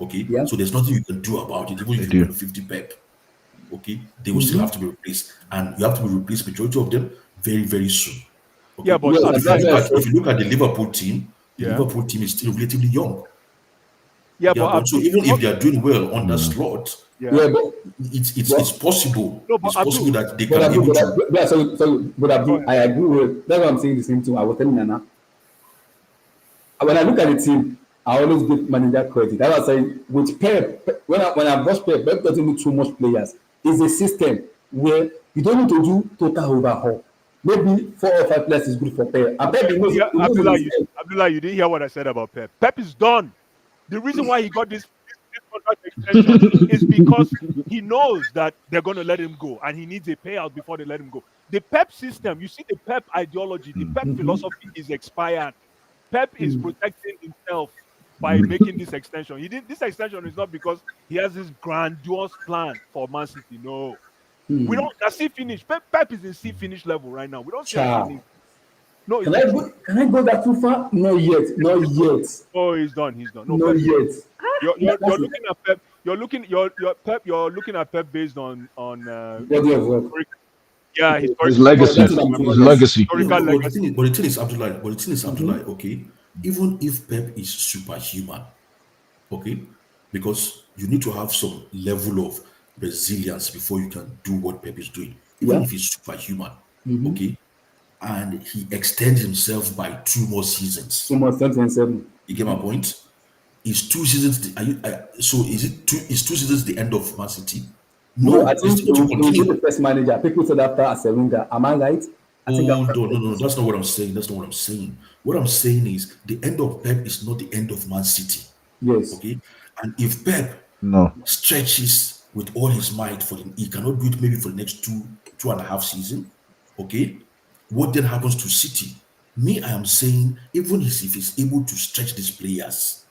S3: Okay, so there's nothing you can do about it. Even if you 50 Pep, okay, they will still have to be replaced, and you have to be replaced majority of them very, very soon. Okay?
S5: Yeah, but
S3: if you look at the Liverpool team, Liverpool team is still relatively young.
S5: Yeah, but
S3: so even if they are doing well on the slot,
S4: but
S3: it's possible.
S5: No, but
S3: it's possible that they can be able to.
S4: But I agree with that's why I'm saying the same thing. I was telling Nana. When I look at the team, I always give manager credit. That's why I say with Pep, when I watch Pep doesn't need too much players. It's a system where you don't need to do total overhaul. Maybe 4 or 5 players is good for Pep. And Pep knows,
S5: Abdullah, you didn't hear what I said about Pep. Pep is done. The reason why he got this contract extension is because he knows that they're going to let him go and he needs a payout before they let him go. The Pep system, you see the Pep ideology, the Pep philosophy is expired. Pep is protecting himself by making this extension. This extension is not because he has this grandiose plan for Man City. No. We don't. That's C finish. Pep is in C finish level right now. We don't see anything. No,
S4: can I go that too far? Not yet.
S5: Oh, he's done. No,
S4: not
S5: Pep.
S4: yet.
S5: You're looking at Pep. You're looking at Pep based on
S4: body of work.
S5: Yeah,
S2: his legacy.
S3: But the thing is, Abdullah, okay, even if Pep is superhuman, okay, because you need to have some level of resilience before you can do what Pep is doing, even if he's superhuman. Okay, and he extends himself by 2 more seasons.
S4: 2 more 2027.
S3: You get my point? Is 2 seasons? So is it 2? Is 2 seasons the end of Man City?
S4: No,
S3: No,
S4: I
S3: it's
S4: think
S3: still
S4: he
S3: to
S4: will be
S3: continue.
S4: the first manager. People said after Arsene. Am I right? I think
S3: Oh
S4: after
S3: no, that's not what I'm saying. That's not what I'm saying. What I'm saying is the end of Pep is not the end of Man City.
S4: yes.
S3: Okay, and if Pep
S2: No.
S3: stretches with all his might he cannot do it maybe for the next 2.5 season. Okay, what then happens to City? Me, I am saying even if he's able to stretch these players,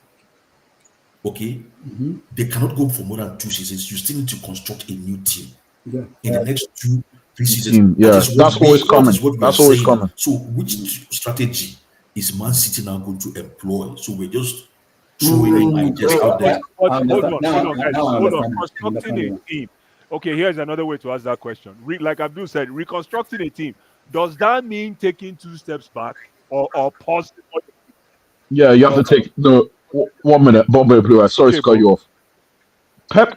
S3: okay, they cannot go for more than 2 seasons. You still need to construct a new team
S4: Yeah.
S3: in the next 2-3 seasons.
S2: Team,
S3: That
S2: yeah,
S3: is
S2: that's always coming.
S3: what we are
S2: That's always
S3: saying.
S2: coming.
S3: So, which strategy is Man City now going to employ? So we're just throwing any
S4: Mm,
S3: ideas
S4: oh,
S3: out there.
S5: But
S4: I
S5: hold
S4: understand.
S5: on,
S4: Now,
S5: guys.
S4: now I
S5: Hold on.
S4: understand. I
S5: Constructing
S4: understand
S5: a
S4: now.
S5: team. Okay, here's another way to ask that question. Like Abdul said, reconstructing a team. Does that mean taking 2 steps back or pausing?
S2: Yeah, you have to take no 1 minute. Bombay Blue. Sorry
S5: Okay,
S2: to cut
S5: bro.
S2: you off. Pep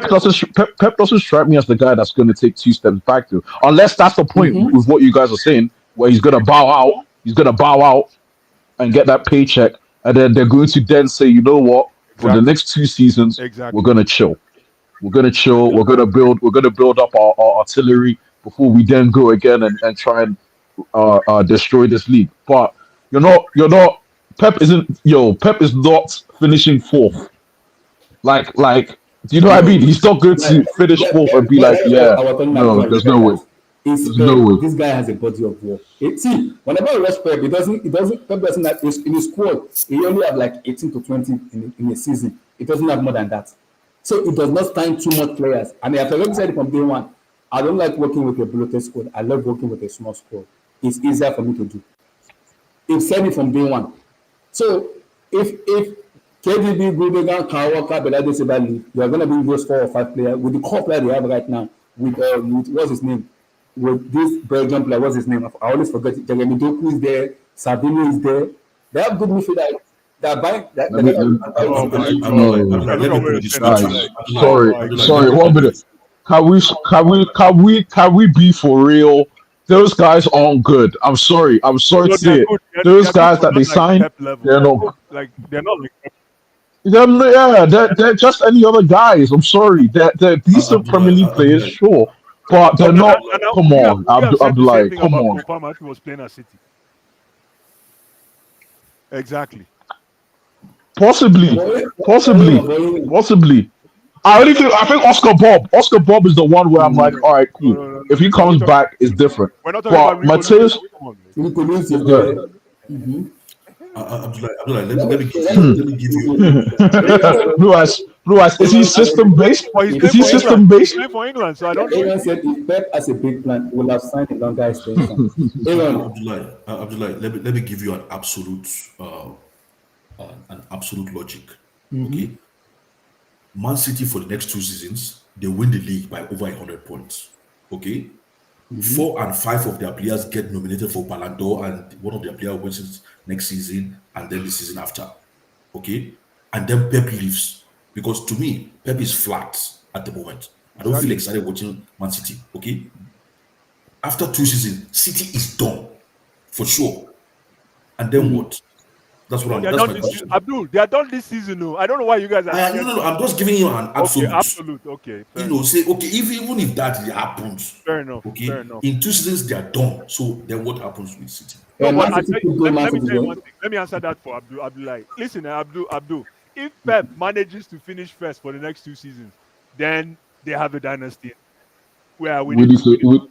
S2: doesn't strike me as the guy that's going to take 2 steps back to, unless that's the point with what you guys are saying, where he's going to bow out. He's going to bow out and get that paycheck, and then they're going to then say, you know what, for the
S5: Exactly.
S2: next 2 seasons, we're
S5: Exactly.
S2: going to chill. We're going to chill. We're going to build. We're going to build up our artillery before we then go again and try and destroy this league. But you're not. Pep isn't. Pep is not finishing fourth. Like. Do you know what I mean? He's not going to finish fourth and be like, yeah,
S4: I was telling
S2: no,
S4: Abdul
S2: there's
S4: that
S2: no way.
S4: it's
S2: There's
S4: Pep.
S2: no way.
S4: This guy has a body of work. See, whenever I watch Pep, Pep doesn't have, in his squad, he only have like 18 to 20 in a season. It doesn't have more than that. So it does not sign too much players. And I have already said it from day one, I don't like working with a bloated squad. I love working with a small squad. It's easier for me to do. He said it from day one. So if KDB, Gundogan, Kyle Walker, Belade Silva leave, you are going to bring those 4 or 5 players with the core player they have right now. With what's his name? With this Belgian player, what's his name? I always forget it. Jeremy Doku is there. Savino is there. They have good midfielders. They're buying. They're
S2: Let me.
S4: going
S5: Oh my
S3: Abdullah,
S5: God.
S2: No,
S3: let
S5: Look
S3: me
S5: at what
S3: put
S5: you're
S3: it this
S5: saying,
S3: way to
S5: Abdullah.
S3: you.
S2: guys. Sorry,
S5: Oh my
S2: sorry.
S5: God.
S2: 1 minute. Can we be for real? Those guys aren't good. I'm sorry. I'm sorry
S5: No,
S2: to say
S5: they're
S2: it.
S5: good.
S2: Those
S5: They're good,
S2: guys
S5: but
S2: that they
S5: not like
S2: signed,
S5: Pep level.
S2: they're not.
S5: They're not like Pep.
S2: They're just any other guys. I'm sorry. They're decent Premier League players,
S3: Abdullah,
S2: sure, but they're
S5: And,
S2: not.
S5: and
S2: Come on,
S5: would you have said the same
S2: Abdullah.
S5: thing
S2: Come
S5: about
S2: on.
S5: Cole Palmer if he was playing at City? Exactly.
S2: Possibly, possibly, possibly. I think Oscar Bob is the one where I'm like, all right,
S5: No,
S2: cool.
S5: no, no,
S2: If
S5: no.
S2: he comes back, it's different.
S5: We're not talking about
S2: But
S5: Rico Lewis.
S2: Mateus,
S5: Come on, man.
S4: Nicolas is
S2: yeah.
S4: there.
S3: Abdullah, let me give
S2: Blue eyes. Is he system based?
S5: But he's
S2: Is
S5: playing
S2: he
S5: for England.
S2: system
S5: He's
S2: based?
S5: playing for England, so I don't know.
S4: Aaron said if Pep has a big plan, he will have signed a longer extension. Aaron,
S3: Abdullah, let me give you an absolute logic. Okay, Man City for the next 2 seasons, they win the league by over 100 points. Okay, 4 and 5 of their players get nominated for Ballon d'Or, and one of their players wins it next season, and then the season after. Okay, and then Pep leaves because to me, Pep is flat at the moment. I don't feel excited watching Man City. Okay, after 2 seasons, City is done for sure. And then what? That's
S5: No, they're
S3: that's
S5: done
S3: my
S5: this season.
S3: question.
S5: Abdul, they are done this season. No, I don't know why you guys are
S3: No,
S5: scared.
S3: no, no. I'm just giving you an
S5: Okay,
S3: absolute.
S5: absolute. Okay, fair enough.
S3: Say okay, even if that happens,
S5: Fair enough.
S3: okay,
S5: Fair enough.
S3: in 2 seasons they are done. So then what happens with City?
S5: No, but
S4: Man City could go
S5: let
S4: Man
S5: me
S4: City
S5: tell you
S4: then.
S5: one thing. Let me answer that for Abdullah. Listen, Abdul. If Pep manages to finish first for the next 2 seasons, then they have a dynasty where we need to.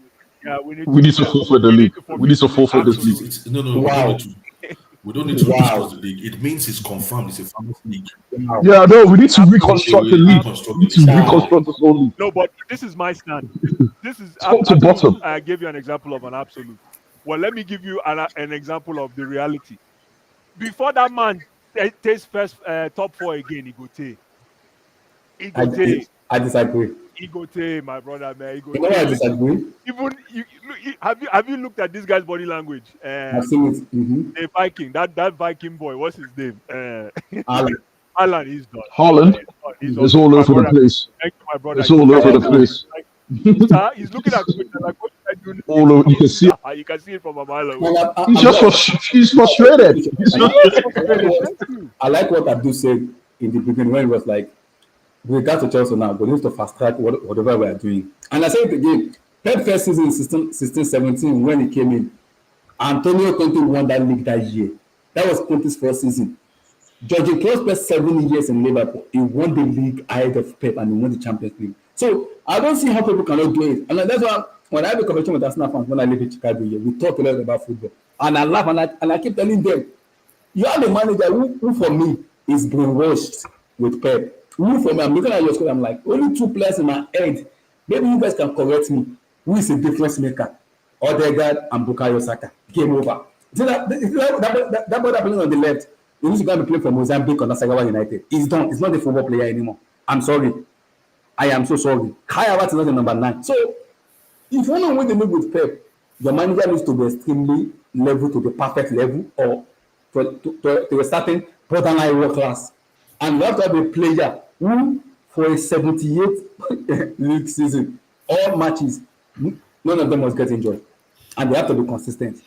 S2: We need to forfeit the league. We need to forfeit this league.
S3: No, we
S4: Wow.
S3: don't need to. We don't need to
S4: Wow.
S3: discuss the league. It means it's confirmed. It's a famous league.
S4: Wow.
S2: Yeah, no, we need to reconstruct the league.
S3: Reconstruct
S2: We need
S3: the
S2: to
S3: league.
S2: reconstruct this whole league.
S5: No, but this is my stand. This is
S2: Top to
S5: Abdul,
S2: bottom.
S5: I gave you an example of an absolute. Well, let me give you an example of the reality. Before that man takes first top 4 again, he go take.
S4: I disagree.
S5: He go take, my brother, man. He go
S4: You know why I
S5: take.
S4: disagree?
S5: Even have you looked at this guy's body language?
S4: I've seen it.
S5: The Viking, that Viking boy, what's his name?
S4: Alan.
S5: Alan, he's done.
S2: Holland,
S5: He's
S2: it's
S5: done.
S2: all
S5: My
S2: over the
S5: brother,
S2: place.
S5: thank you, my brother.
S2: It's all over the place.
S5: Sir, he's looking at Twitter like, what should I
S2: all over. You can see
S5: You can see it from a mile away.
S4: Well,
S2: he's frustrated. He's
S4: I like what Abdul said in the beginning when it was like, we got to Chelsea now, but we need to fast track whatever we are doing. And I said it again, Pep first season in 16-17 when he came in, Antonio Conte won that league that year. That was Conte's first season. Jurgen Klopp spent 7 years in Liverpool. He won the league ahead of Pep and he won the Champions League. So I don't see how people cannot do it. And that's why when I have a conversation with Arsenal fans when I live in Chicago here, we talk a lot about football. And I laugh and I keep telling them, you have a manager who for me is brainwashed with Pep. Who for me, I'm looking at your score, I'm like, only 2 players in my head. Maybe you guys can correct me. Who is a difference maker? Odegaard and Bukayo Saka. Game over. See that brother playing on the left, he used to go and be playing for Mozambique or Nasagawa United. He's done. He's not a football player anymore. I'm sorry. I am so sorry. Kai Havertz is not the number 9. So, if you want to win the league with Pep, your manager needs to be extremely level to the perfect level or to a certain borderline world class. And you have to have a player who, for a 78 league season, all matches, none of them must get injured. And they have to be consistent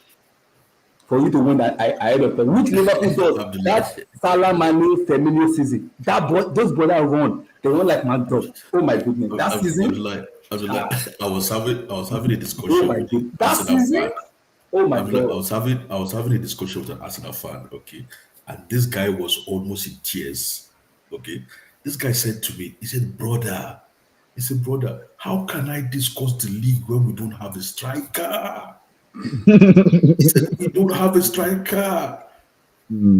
S4: for you to win that ahead of them. Which Liverpool does that Salah, Mane, Firmino season. Those brothers run. They run like mad dogs. Oh my goodness. That season.
S3: I was having a discussion.
S4: Oh my goodness. That season. Oh my God.
S3: I was having a discussion with an Arsenal fan, okay, and this guy was almost in tears, okay. This guy said to me, he said, brother, how can I discuss the league when we don't have a striker? He said, we don't have a striker.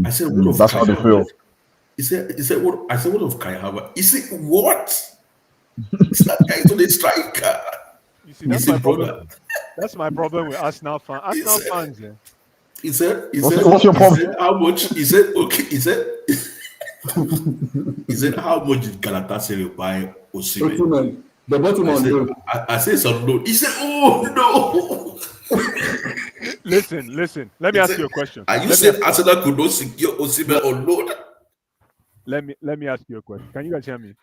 S3: I said, what of
S2: that's
S3: Kai
S2: how they feel.
S3: Havertz? He said, what? I said, what of Kai Havertz? He said, what? That guy is not a striker.
S5: You see, that's my problem. That's my problem with Arsenal fans. Arsenal fans, yeah.
S3: He said,
S2: What's your problem?
S3: He said, how much? He said, okay. He said, how much did Galatasaray buy Osimhen?
S4: The bottom on loan.
S3: I said it's on loan. He said, oh no.
S5: Listen. Let me ask you a question.
S3: And you said Arsenal could not secure Osimhen on loan.
S5: Let me ask you a question. Can you guys hear me?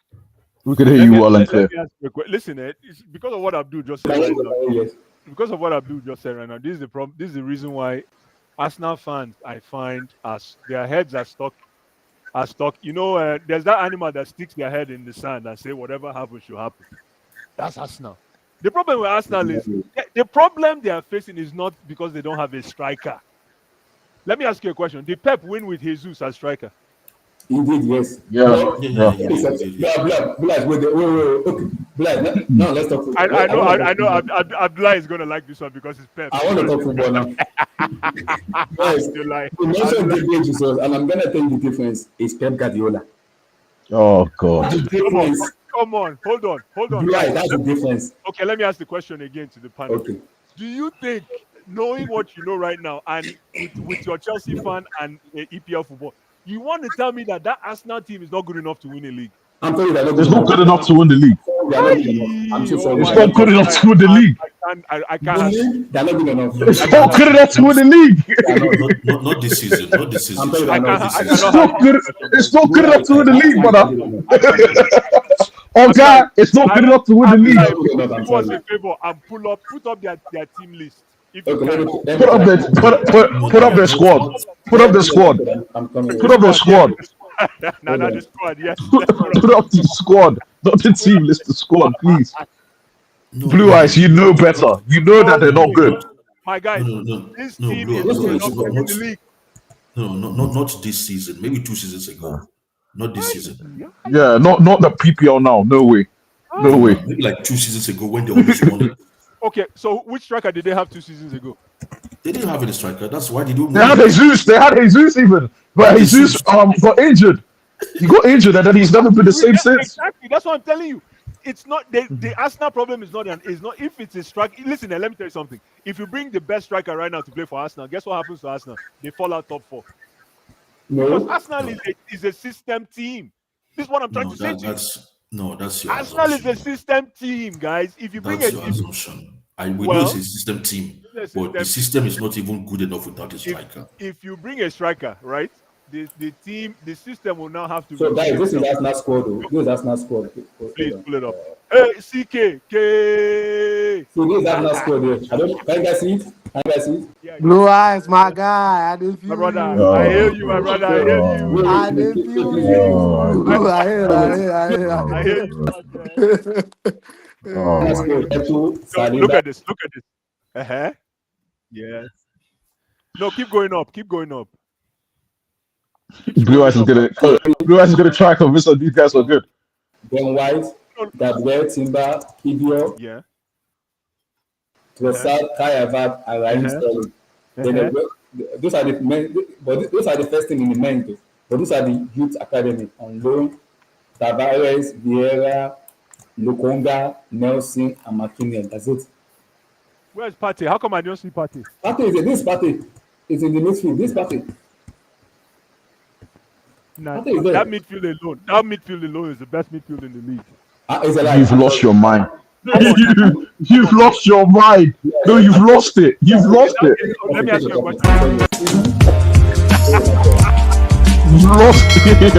S2: We can hear you well and clear.
S5: Listen, it's because of what Abdul just said right now.
S4: Yes.
S5: Because of what Abdul just said right now, this is the problem. This is the reason why Arsenal fans, I find, their heads are stuck. You know, there's that animal that sticks their head in the sand and say whatever happens should happen. That's Arsenal. The problem with Arsenal is the problem they are facing is not because they don't have a striker. Let me ask you a question. Did Pep win with Jesus as striker?
S4: Indeed, yes.
S2: Yeah.
S4: Black, wait. Okay. Black, no, let's talk football.
S5: I know. Abdullah is going to like this one because it's Pep.
S4: I want to talk football now. Guys, you mentioned the Jesus, and I'm going to tell you the difference is Pep Guardiola.
S2: Oh, God.
S4: The difference.
S5: Come on. Hold on.
S4: Right, that's the difference.
S5: Okay, let me ask the question again to the panel.
S4: Okay.
S5: Do you think, knowing what you know right now, and with your Chelsea fan and EPL football, you want to tell me that Arsenal team is not good enough to win a league?
S4: I'm telling you that
S2: it's not good enough to win the league.
S4: I'm so sorry.
S2: It's not good enough to win the league.
S5: I can't.
S4: They're not good enough.
S2: It's not good enough to win the league.
S3: Not this season. Not this season.
S2: It's not good enough to win the league, brother. Oh God, it's not good enough to win the league.
S5: Do us a favor and put up their team list.
S2: Put up their squad. Put up the squad. Put up the squad.
S5: No, the squad, yes.
S2: Put up the squad, not the team list. The squad, please. Blue Eyes, you know better. You know that they're not good.
S5: My guys, this team is not in the league.
S3: No, not this season. Maybe 2 seasons ago. Not this season.
S2: Yeah, not the PPL now. No way. No way.
S3: Maybe like 2 seasons ago when they almost won it.
S5: Okay, so which striker did they have 2 seasons ago?
S3: They didn't have any striker. That's why they don't.
S2: They had Jesus. They had Jesus even, but Jesus got injured. He got injured, and then he's never been the same since.
S5: Exactly. That's what I'm telling you. It's not the Arsenal problem. Is not if it's a strike. Listen, let me tell you something. If you bring the best striker right now to play for Arsenal, guess what happens to Arsenal? They fall out top 4.
S4: No.
S5: Because Arsenal is a system team. This is what I'm trying to say to you.
S3: That's your
S5: Arsenal
S3: assumption.
S5: is a system team, guys. If you bring
S3: That's your assumption. We know it's a system team, but the system is not even good enough without a striker.
S5: If you bring a striker, right, the system will now have to.
S4: So guys, this is Arsenal squad. This is Arsenal squad.
S5: Please pull it up. Hey, CK. Hey.
S4: So this is Arsenal squad here. I don't. Can you guys see it? Can you guys see it?
S5: Yeah,
S6: Blue eyes, my guy. I didn't
S5: my
S6: feel
S5: brother.
S6: you.
S5: I hear you, my brother. I hear
S2: Oh,
S5: you.
S6: I
S4: Wait,
S6: didn't
S4: keep
S6: feel
S4: this video.
S6: you. I hear, I hear, I
S5: I
S6: hear,
S5: hear
S6: I
S5: you, man.
S2: oh
S4: Arsenal
S2: my
S4: squad.
S2: goodness.
S4: Eto,
S5: Look
S4: Saliba.
S5: at this. Look at this. Uh-huh. Yes. No, keep going up. Keep going up. Keep
S2: Blue Eyes is
S5: scrolling up.
S2: gonna Blue Eyes is gonna try to convince us these guys are good.
S4: Ben White,
S5: No,
S4: Gabriel, Timber, Kibior,
S5: yeah.
S4: Trossard, Kai Havertz, and Raheem
S5: Uh-huh.
S4: Sterling. Then
S5: Uh-huh.
S4: those are the men. But those are the first thing in the men, though. But those are the youth academy on loan. Tavares, Vieira, Lokonga, Nelson, and McKinnon. That's it.
S5: Where's Partey? How come I don't see Partey?
S4: This party is in the midfield. This party.
S5: Nah,
S4: Partey is there.
S5: that midfield alone is the best midfield in the league.
S4: It's a lie.
S2: You've lost your mind. You've lost your mind. No, you've lost it. You've lost it.
S5: Let me ask you a question.
S2: You've lost it.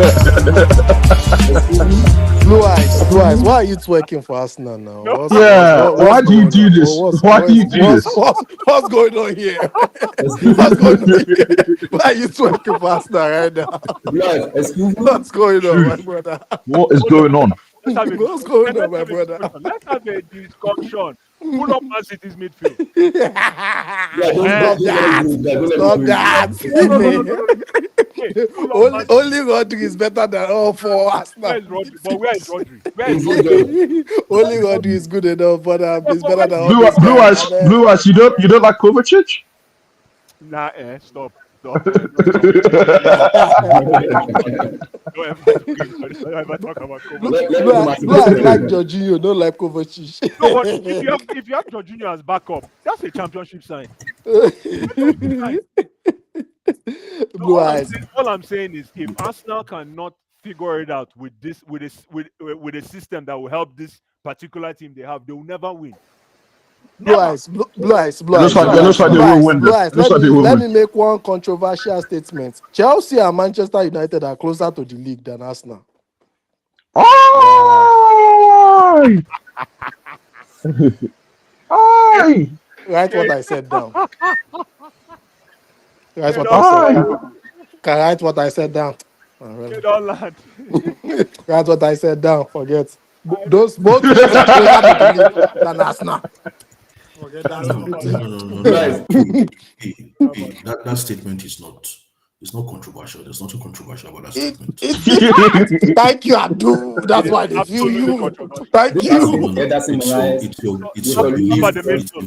S6: Blue eyes. Why are you twerking for Arsenal now?
S2: Yeah, why do you do this? Why do you do this?
S6: What's going on here? What's going on here? Why are you twerking for Arsenal right now?
S4: Yes, excuse me.
S6: What's going on, my brother?
S2: What is going on?
S6: What's going on, my brother?
S5: Let's have a discussion. Pull up Man City's midfield.
S4: Yeah,
S6: Stop that. Only Rodri is better than all four Arsenal.
S5: Where is Rodri? But where is Rodri? Where is Rodri?
S6: Only Rodri is good enough, but it's better than all these
S2: Blue
S6: guys.
S2: Eyes. You don't like Kovacic?
S5: Nah, stop. Don't ever talk about Kovacic.
S6: Blue eyes like Jorginho, don't like Kovacic.
S5: No, but if you have Jorginho as backup, that's a championship sign.
S6: Blue eyes.
S5: All I'm saying is, if Arsenal cannot figure it out with a system that will help this particular team they have, they will never win.
S6: Blue eyes.
S2: Looks like they will win this.
S6: Let me make one controversial statement. Chelsea and Manchester United are closer to the league than Arsenal.
S2: Oh! Aye!
S6: Write what I said down. Write what I said down. Can write what I said down.
S5: Get on, lad.
S6: Write what I said down. Forget. Those both teams are closer to the league than Arsenal. Forget that.
S3: No. That statement is not controversial. There's nothing controversial about that statement.
S6: Thank you, Abdul. That's why they feel you. Thank you.
S3: It's your belief.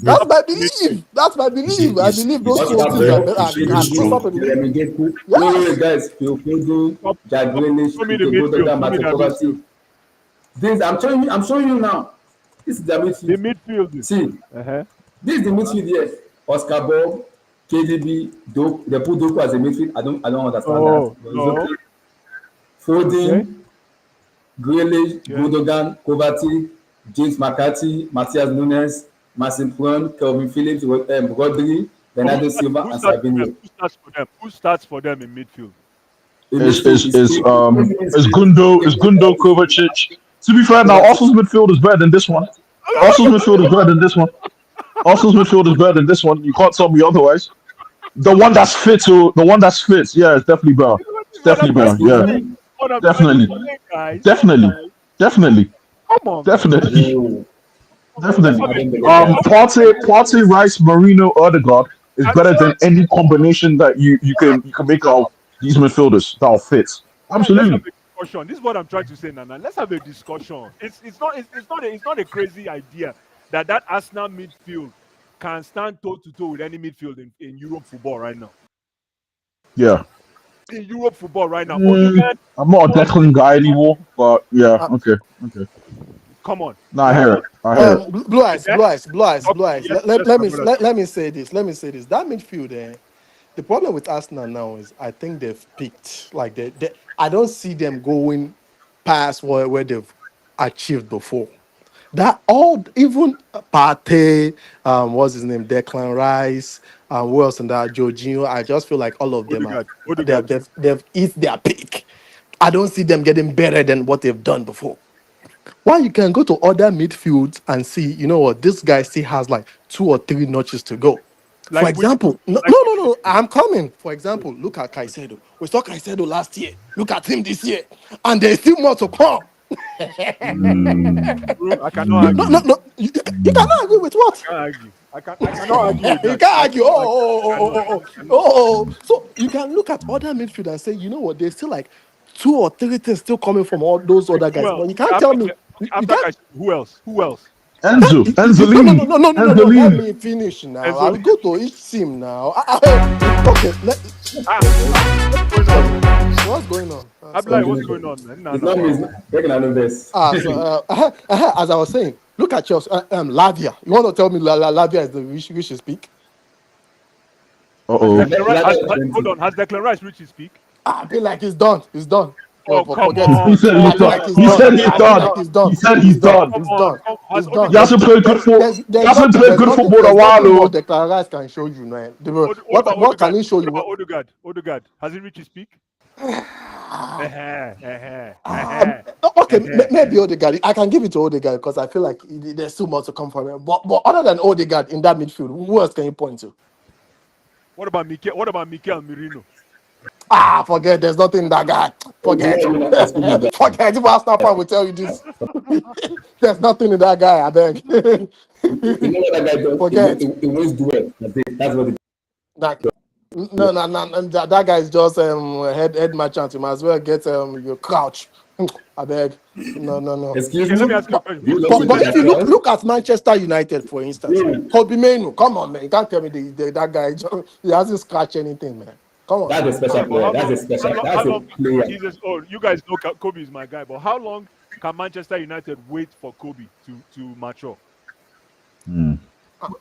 S6: That's my belief. That's my belief. I believe those two teams are closer to the league.
S4: Wait, guys. Phil Jack Grealish, This I'm showing you now. This is the midfield.
S5: The midfield.
S4: See, this is the midfield here. Oscar Bob, KDB, Doku. They put Doku as a midfield. I don't understand that.
S5: No.
S4: Okay. Foden, Grealish, Gundogan, Kovacic, James McCarthy, Matthias Nunes, Marcin Prun, Kelvin Phillips, Rodri, Bernardo Silva, and Savinho.
S5: Who starts for them in midfield?
S2: Is Gundo Kovacic? To be fair, now Arsenal's midfield is better than this one. Arsenal's midfield is better than this one. You can't tell me otherwise. The one that's fit, yeah, it's definitely better. It's definitely better. Yeah, definitely. Come on, definitely. Partey, Rice, Marino, Odegaard is better than any combination that you can make out of these midfielders that'll fit. Absolutely.
S5: This is what I'm trying to say, Nana. Let's have a discussion. It's not a crazy idea that Arsenal midfield can stand toe to toe with any midfield in Europe football right now.
S2: Yeah.
S5: In Europe football right now.
S2: I'm not a Declan guy anymore, but yeah, okay.
S5: Come on.
S2: No, I hear it.
S6: Blue eyes. Let me say this. That midfield, the problem with Arsenal now is I think they've peaked. Like I don't see them going past where they've achieved before. That even Partey, what's his name, Declan Rice, who else in that, Jorginho. I just feel like all of them they've hit their peak. I don't see them getting better than what they've done before. Why you can go to other midfields and see, you know what, this guy still has like 2 or 3 notches to go. For
S5: Like which
S6: example, no,
S5: like
S6: no, no, no, I'm coming. For example, look at Caicedo. We saw Caicedo last year. Look at him this year, and there's still more to come.
S5: bro, I cannot
S6: No,
S5: argue.
S6: no, no. You cannot agree with what?
S5: I can't argue. I cannot argue with
S6: You
S5: that.
S6: can't argue.
S5: I cannot.
S6: So you can look at other midfield and say, you know what, there's still like 2 or 3 things still coming from all those other
S5: Who
S6: guys.
S5: else?
S6: But you can't
S5: After
S6: tell me. You
S5: after
S6: can't.
S5: who else? Who else?
S2: Enzo,
S6: No, no, no,
S2: Enzolini,
S6: no, no, no, no, no. Let
S2: Enzolini.
S6: me finish now.
S5: And
S6: I'll
S5: so
S6: go to each team now. Okay. What's going on?
S5: I'm like, what's going on, man? No,
S4: It's
S5: no.
S4: not me. It's not making an invest.
S6: As I was saying, look at Chelsea. Lavia. You want to tell me Lavia is the we should speak?
S2: Uh-oh.
S5: Hold on. Has Declan Rice reached his peak?
S6: I feel like it's done. It's done.
S5: Oh, come
S6: Forget
S5: on.
S2: He said
S6: I
S2: he's
S6: feel
S2: done.
S6: like it's
S2: He
S6: done.
S2: said he's
S6: I feel
S2: done.
S6: like it's done.
S2: He said he's done.
S6: It's
S5: Come
S6: done.
S5: on.
S6: It's
S5: Has
S6: done.
S2: He hasn't played good for. He hasn't played good football in a while,
S6: nothing more
S2: though.
S6: Declan Rice can show you, man.
S5: What about
S6: What can
S5: Odegaard?
S6: he show
S5: What
S6: you?
S5: about Odegaard? Odegaard. Has he reached his peak?
S6: Okay, maybe Odegaard. I can give it to Odegaard because I feel like there's too much to come from him. But other than Odegaard in that midfield, who else can you point to?
S5: What about Mikel Merino?
S6: Forget. There's nothing in that guy. Forget. Forget. If Arsenal fan will tell you this, there's nothing in that guy. I beg.
S4: You know what that guy does?
S6: Forget.
S4: He wins duel. That's what he
S6: That, no, that guy is just head merchant. You might as well get your crouch. I beg. No.
S4: Excuse
S5: Okay, let me
S4: me.
S5: ask you a question.
S4: You
S6: But if you
S4: look
S6: look at Manchester United, for instance,
S4: Yeah.
S6: Kobe Mainoo, come on, man. You can't tell me that guy, he hasn't scratched anything, man. Come on.
S4: that's a special player. That's a special. That's a player.
S5: You guys know Kobe is my guy, but how long can Manchester United wait for Kobe to mature?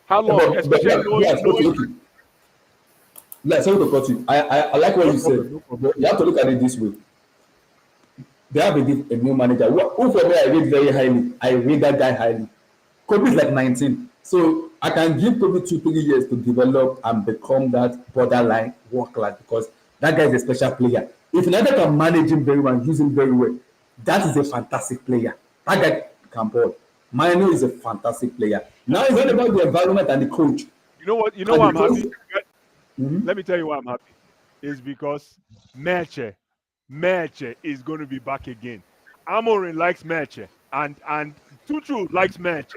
S5: How long? Especially knowing
S4: Sorry to cut you. I like what you said. But you have to look at it this way. They have a new manager. Who for me I rate very highly. I rate that guy highly. Kobe is like 19. So I can give Kobe 2-3 years to develop and become that borderline world class because that guy is a special player. If United can manage him very well and use him very well, that is a fantastic player. That guy can ball. Mino is a fantastic player. Now it's all about the environment and the coach.
S5: You know what? You know why I'm happy?
S4: Mm-hmm.
S5: Let me tell you why I'm happy. It's because Merche is going to be back again. Amorim likes Merche, and Tuchel likes Merche.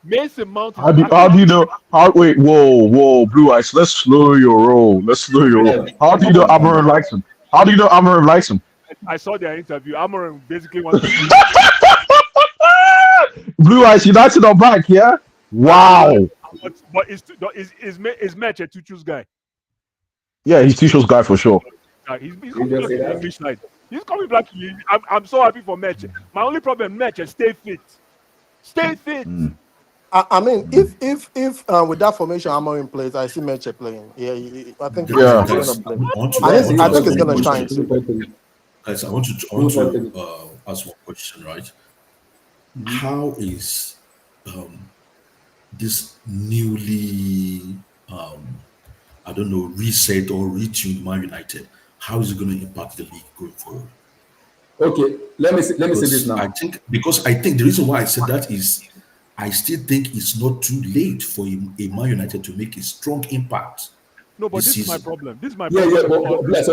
S5: Mason Mount.
S2: How do you know? Wait, whoa, Blue Eyes. Let's slow your roll. How do you know Amorim likes him? How do you know Amorim likes him?
S5: I saw their interview. Amorim basically wants to.
S2: Blue Eyes United are back, yeah? Wow.
S5: But is Merche Tuchel's guy?
S2: Yeah, he's Tuchel's guy for sure.
S5: He's coming back to the English side. He's coming back. I'm so happy for Merche. My only problem, Merche, stay fit. Stay fit.
S6: I mean, if with that formation Amorim plays, I see Meche playing. Yeah, I think he's
S2: Yeah.
S6: going to play.
S3: I
S6: I think it's going to shine too.
S3: Guys, I want to ask one question, right? How is this newly I don't know, reset or retuned Man United, how is it going to impact the league going forward?
S4: Okay, let me say this now.
S3: I think the reason why I said that is I still think it's not too late for a Man United to make a strong impact.
S5: No, but this is my
S3: season.
S5: problem. This is my
S4: Yeah,
S5: problem.
S4: bless.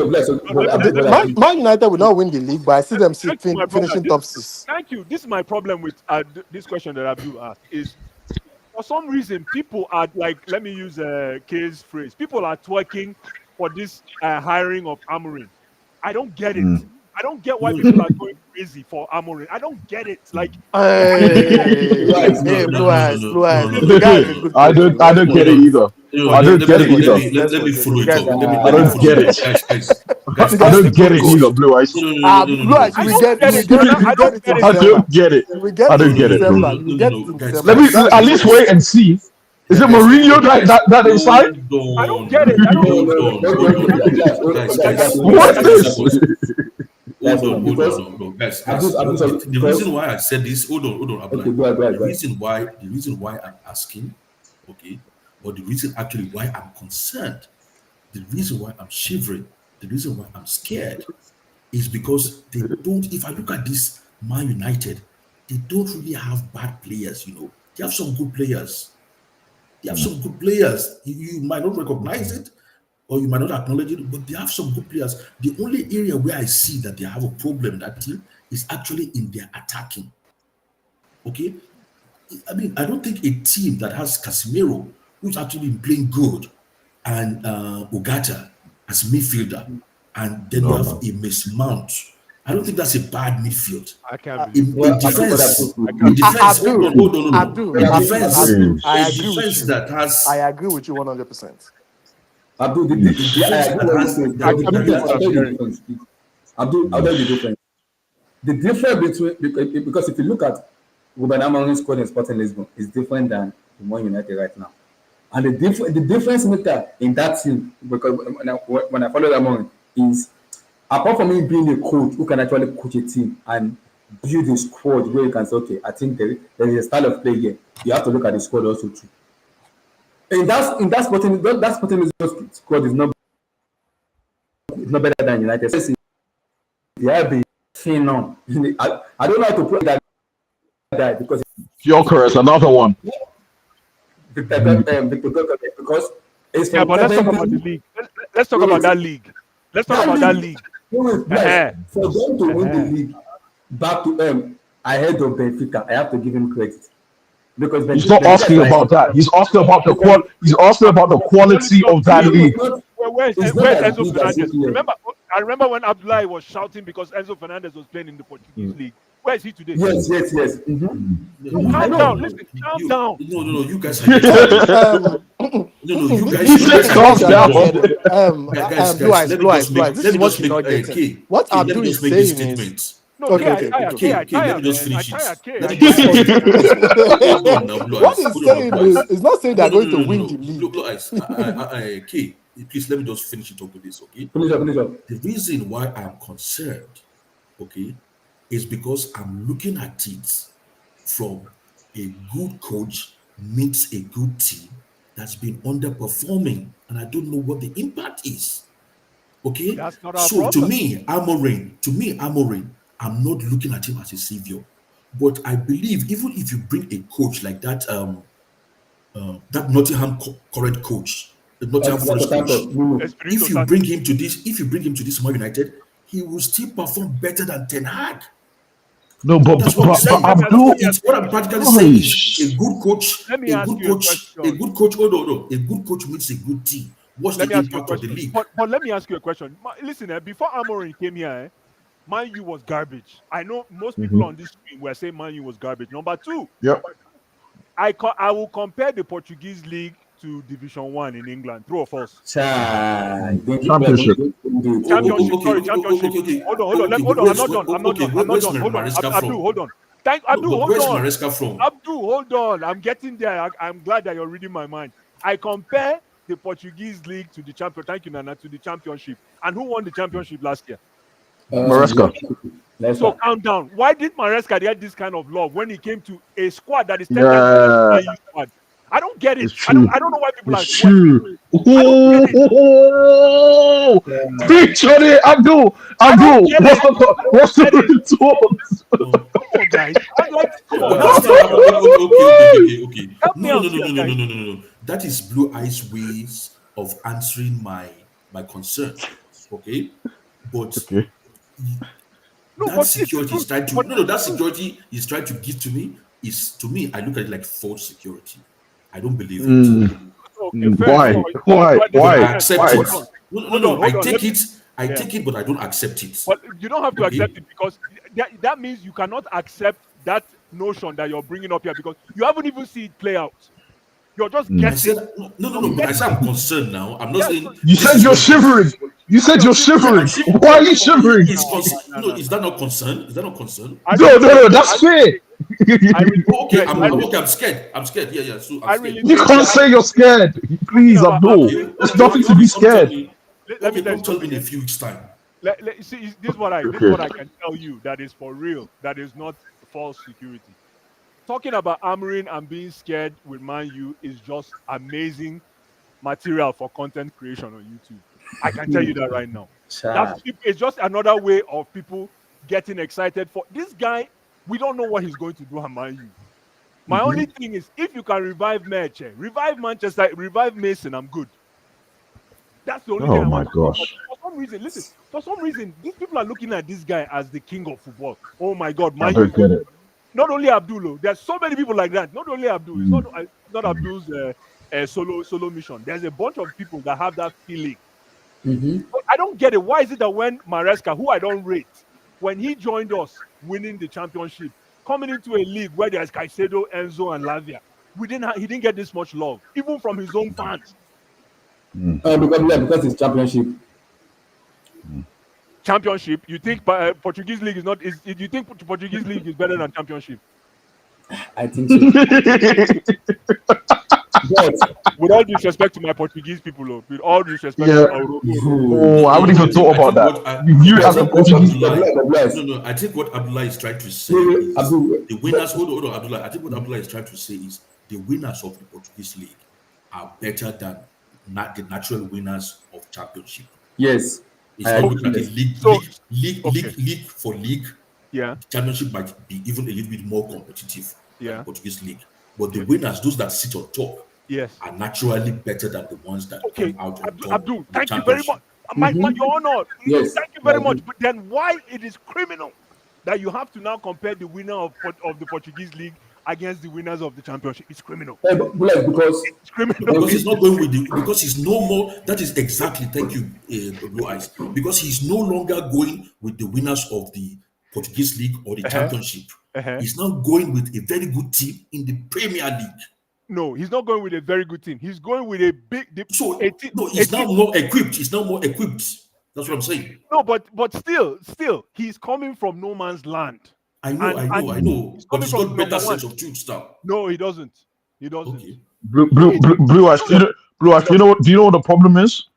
S6: Man United will not win the league, but I see them finishing top 6.
S5: Thank you. This is my problem with this question that Abdul asked is for some reason people are like, let me use Kay's phrase. People are twerking for this hiring of Amorim. I don't get it. I don't get why people are going crazy for Amorim. I don't get it. Like,
S6: Blue eyes.
S2: I don't get it either. I don't get it either.
S3: Let me follow it up.
S2: I don't get it.
S3: Guys,
S2: I don't get it either, Blue Eyes.
S6: Blue eyes, we get it.
S2: I don't get it. I don't get it. Let me at least wait and see. Is it Mourinho that inside?
S5: I don't get it.
S2: What's this?
S3: Hold on, guys. The reason why I said this, hold on,
S4: Okay, go ahead.
S3: The reason why I'm asking, okay, or the reason actually why I'm concerned, the reason why I'm shivering, the reason why I'm scared is because they don't. If I look at this Man United, they don't really have bad players, you know. They have some good players. They have some good players. You might not recognize it or you might not acknowledge it, but they have some good players. The only area where I see that they have a problem, that team, is actually in their attacking. Okay? I mean, I don't think a team that has Casemiro, who's actually been playing good, and Ogata as midfielder, and then you have a Miss Mount. I don't think that's a bad midfield.
S5: I can't
S3: In,
S5: believe.
S4: Well,
S3: in defense,
S4: I
S3: defense, hold on, hold on, hold on.
S6: Abdul,
S3: In
S6: Abdul,
S3: defense,
S6: Abdul, I
S3: a
S6: agree with
S3: defense
S6: you.
S3: that has
S6: I agree with you 100%.
S4: Abdul,
S3: a defense that has
S4: I'll tell you the difference. Abdul, I'll tell you the difference. The difference between, because if you look at Ruben Amorim's squad in Sporting Lisbon, is different than the Man United right now. And the difference maker in that team, because when I follow Amorim, is apart from him being a coach who can actually coach a team and build a squad where you can say, okay, I think there is a style of play here. You have to look at the squad also too. In that Sporting Lisbon squad is not better than United. They have been seen on. I don't know how to put that guy because
S2: Gyökeres, another one.
S4: Victor because it's
S5: Yeah,
S4: from
S5: but let's talk about the
S4: Coventry.
S5: league. Let's talk about that league. Let's talk about that league.
S4: Yes, for them to win the league back to ahead of Benfica, I have to give him credit because
S2: He's not asking about that. He's asking about the He's asking about the quality of that league.
S5: Where's Enzo Fernandez? I remember when Abdullahi was shouting because Enzo Fernandez was playing in the Portuguese league. Where is he today?
S4: Yes. Mm-hmm.
S5: Calm down. Listen, calm down.
S3: No, you guys are you guys.
S2: He said calm down.
S6: This is what you're not getting. What Abdul is saying is...
S5: No,
S6: Okay.
S3: Let me just finish it.
S6: What he's saying is not saying they're going to win the league.
S3: K, please let me just finish it up with this, okay?
S4: Finish up.
S3: The reason why I'm concerned, okay, is because I'm looking at it from a good coach meets a good team that's been underperforming, and I don't know what the impact is. Okay,
S5: That's not our
S3: so
S5: problem.
S3: to me, Amorim, I'm not looking at him as a savior, but I believe even if you bring a coach like that, that Nottingham current coach, the Nottingham Forest coach, if you bring him to this Man United, he will still perform better than Ten Hag.
S2: No, but Abdul,
S3: what I'm practically saying is a good coach.
S5: Let me ask you a question.
S3: A good coach. A good coach means a good team. What's the impact of the league?
S5: But let me ask you a question. Listen, before Amorim came here, Man U was garbage. I know most people on this screen were saying Man U was garbage. Number two, I will compare the Portuguese league to Division 1 in England. True or false?
S2: Championship.
S5: Championship. Hold on. I'm not done. Hold on. Abdul, hold on.
S3: Where's Maresca from?
S5: Abdul, hold on. I'm getting there. I'm glad that you're reading my mind. I compare the Portuguese league to the champion. Thank you, Nana, to the championship. And who won the championship last year?
S2: Maresca.
S5: So calm down. Why did Maresca get this kind of love when he came to a squad that is 10 times squad? I don't get it. I don't know why people
S2: it's true. Johnny, Abdul, what's the talks?
S5: Come on, guys.
S3: Okay. No. That is Blue Eyes ways of answering my concern. Okay, but that security is trying to that security is trying to give to me is, to me, I look at it like false security. I don't believe it.
S2: Why?
S3: I accept it. No. I take it, but I don't accept it.
S5: But you don't have to accept it because that means you cannot accept that notion that you're bringing up here because you haven't even seen it play out. You're just guessing.
S3: No. But I said I'm concerned now. I'm not saying.
S2: You said you're shivering. Why are you shivering?
S3: Is that not concern?
S2: No. That's fair.
S3: I'm scared. Yeah. So
S2: you can't say you're scared. Please, Abdul. There's nothing to be scared.
S3: Let me tell me in a few weeks' time.
S5: See, this is what I can tell you that is for real. That is not false security. Talking about Amorim and being scared with Man U is just amazing material for content creation on YouTube. I can tell you that right now. It's just another way of people getting excited for this guy. We don't know what he's going to do at Man U. My only thing is, if you can revive Merche, revive Manchester, revive Mason, I'm good. That's the only thing
S2: Oh
S5: I
S2: my
S5: want.
S2: gosh.
S5: For some reason, listen, for some reason, these people are looking at this guy as the king of football. Oh my God,
S2: I
S5: Man
S2: don't
S5: U.
S2: get it.
S5: Not only Abdul, there's so many people like that. Not only Abdul, it's not Abdul's solo mission. There's a bunch of people that have that feeling. But I don't get it. Why is it that when Maresca, who I don't rate, when he joined us winning the championship, coming into a league where there's Caicedo, Enzo, and Lavia, he didn't get this much love, even from his own fans.
S4: Because it's championship.
S5: Championship, you think Portuguese league is not? You think Portuguese league is better than championship?
S4: I think so. But
S5: with all due respect to my Portuguese people, with all due respect
S2: Yeah.
S5: to our
S2: Oh, I haven't even thought about that. You as a Portuguese
S3: No, I think what Abdullah is trying to say is
S4: Abdul,
S3: the winners. Hold on, Abdullah. I think what Abdullah is trying to say is the winners of the Portuguese league are better than not the natural winners of championship.
S4: yes.
S3: It's not looking at the league for league.
S5: Yeah.
S3: The championship might be even a little bit more competitive than the Portuguese league. But the
S5: Yes.
S3: winners, those that sit on top,
S5: Yes.
S3: are naturally better than the ones that come out on top.
S5: Abdul,
S3: of the
S5: thank you very
S3: championship.
S5: much. Your honor.
S4: Yes.
S5: Thank you very much. But then why it is criminal that you have to now compare the winner of the Portuguese league against the winners of the championship? It's criminal.
S4: Because
S5: It's criminal.
S3: Because he's not going with because he's no more. That is exactly. Thank you, Blue Eyes. Because he's no longer going with the winners of the Portuguese league or the championship. He's now going with a very good team in the Premier League.
S5: No, he's not going with a very good team. He's going with a big.
S3: He's now more equipped. He's now more equipped. That's what I'm saying.
S5: No, but still, he's coming from no man's land.
S3: I know. But he's got better sense of truth now.
S5: No, he doesn't. He doesn't.
S3: Okay.
S2: Blue Eyes. Blue Eyes. Do you know what the problem is?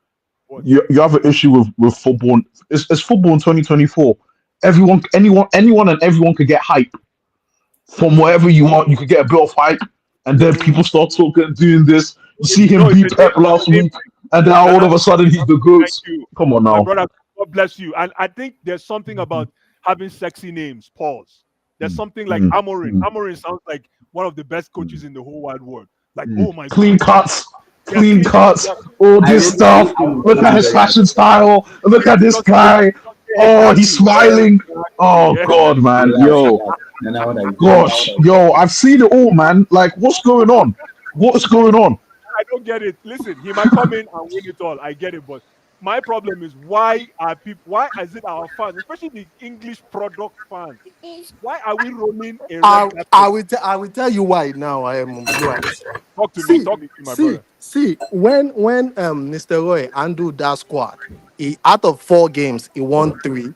S5: What?
S2: You have an issue with football. It's football in 2024. Anyone and everyone could get hype from wherever you want. You could get a bit of hype, and then people start talking, doing this. You see him beat Pep last week, and then all of a sudden he's the GOAT. Come on now,
S5: my brother. God bless you. And I think there's something about having sexy names. Pause. There's something like Amorim. Amorim sounds like one of the best coaches in the whole wide world. Like, oh my
S2: clean
S5: God.
S2: cuts, all this stuff. Look at his fashion style. Look at this guy. Oh, he's smiling. Oh God, man, yo, gosh, yo, I've seen it all, man. Like, what's going on? What's going on?
S5: I don't get it. Listen, he might come in and win it all. I get it, but my problem is why is it our fans, especially the English product fans, why are we rolling a red carpet?
S6: I will tell you why now. I am
S5: Talk to me, my brother.
S6: See, when Mr. Roy handled that squad, out of 4 games, he won 3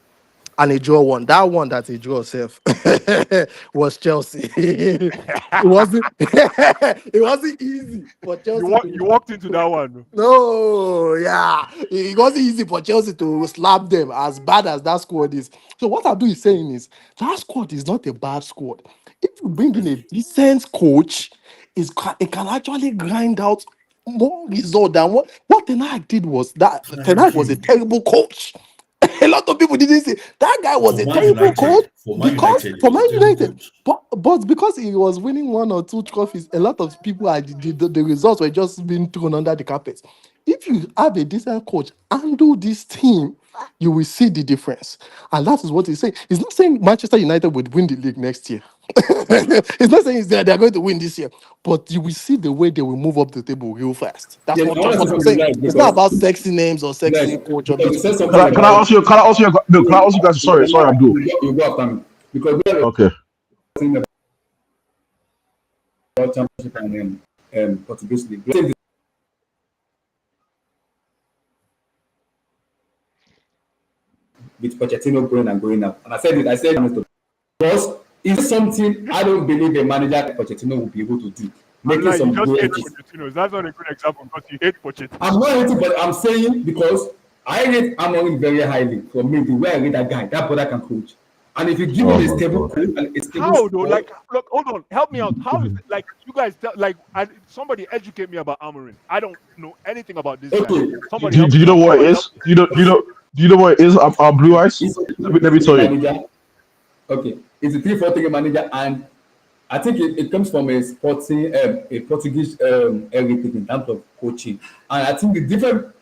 S6: and he drew 1. That one that he drew himself was Chelsea. it wasn't easy for Chelsea.
S5: You walked into that one.
S6: No, yeah. It wasn't easy for Chelsea to slap them as bad as that squad is. So what Abdul is saying is that squad is not a bad squad. If you bring in a decent coach, it can actually grind out more result than what Ten Hag did. Was that Ten Hag was a terrible coach. A lot of people didn't say that guy was a terrible coach for Man United. But because he was winning 1 or 2 trophies, a lot of people the results were just being thrown under the carpet. If you have a decent coach and do this team, you will see the difference. And that is what he's saying. He's not saying Manchester United would win the league next year. He's not saying they're going to win this year. But you will see the way they will move up the table real fast. That's what I'm saying. It's not about sexy names or sexy coach.
S2: Can I ask you guys? Sorry, Abdul.
S4: You go after me. Because we have
S2: Okay.
S4: a championship and Portuguese league. With Pochettino going up. And I said because it's something I don't believe a manager like Pochettino will be able to do. Making some
S5: you just hate
S4: changes.
S5: Pochettino. That's not a good example because you hate Pochettino.
S4: I'm not hating, but I'm saying because I rate Amorim very highly. For me, the way I rate that guy, that brother can coach. And if you give him a stable coach and a stable
S5: how though?
S4: squad,
S5: Like, look, hold on, help me out. How is it like you guys somebody educate me about Amorim? I don't know anything about this
S4: okay.
S5: guy. Somebody
S2: Do you know what it is? Do you know what it is? Our Blue Eyes. Let me tell you.
S4: Manager. Okay, it's a 3-4-3 manager, and I think it comes from a sporting, a Portuguese heritage in terms of coaching. And I think the different,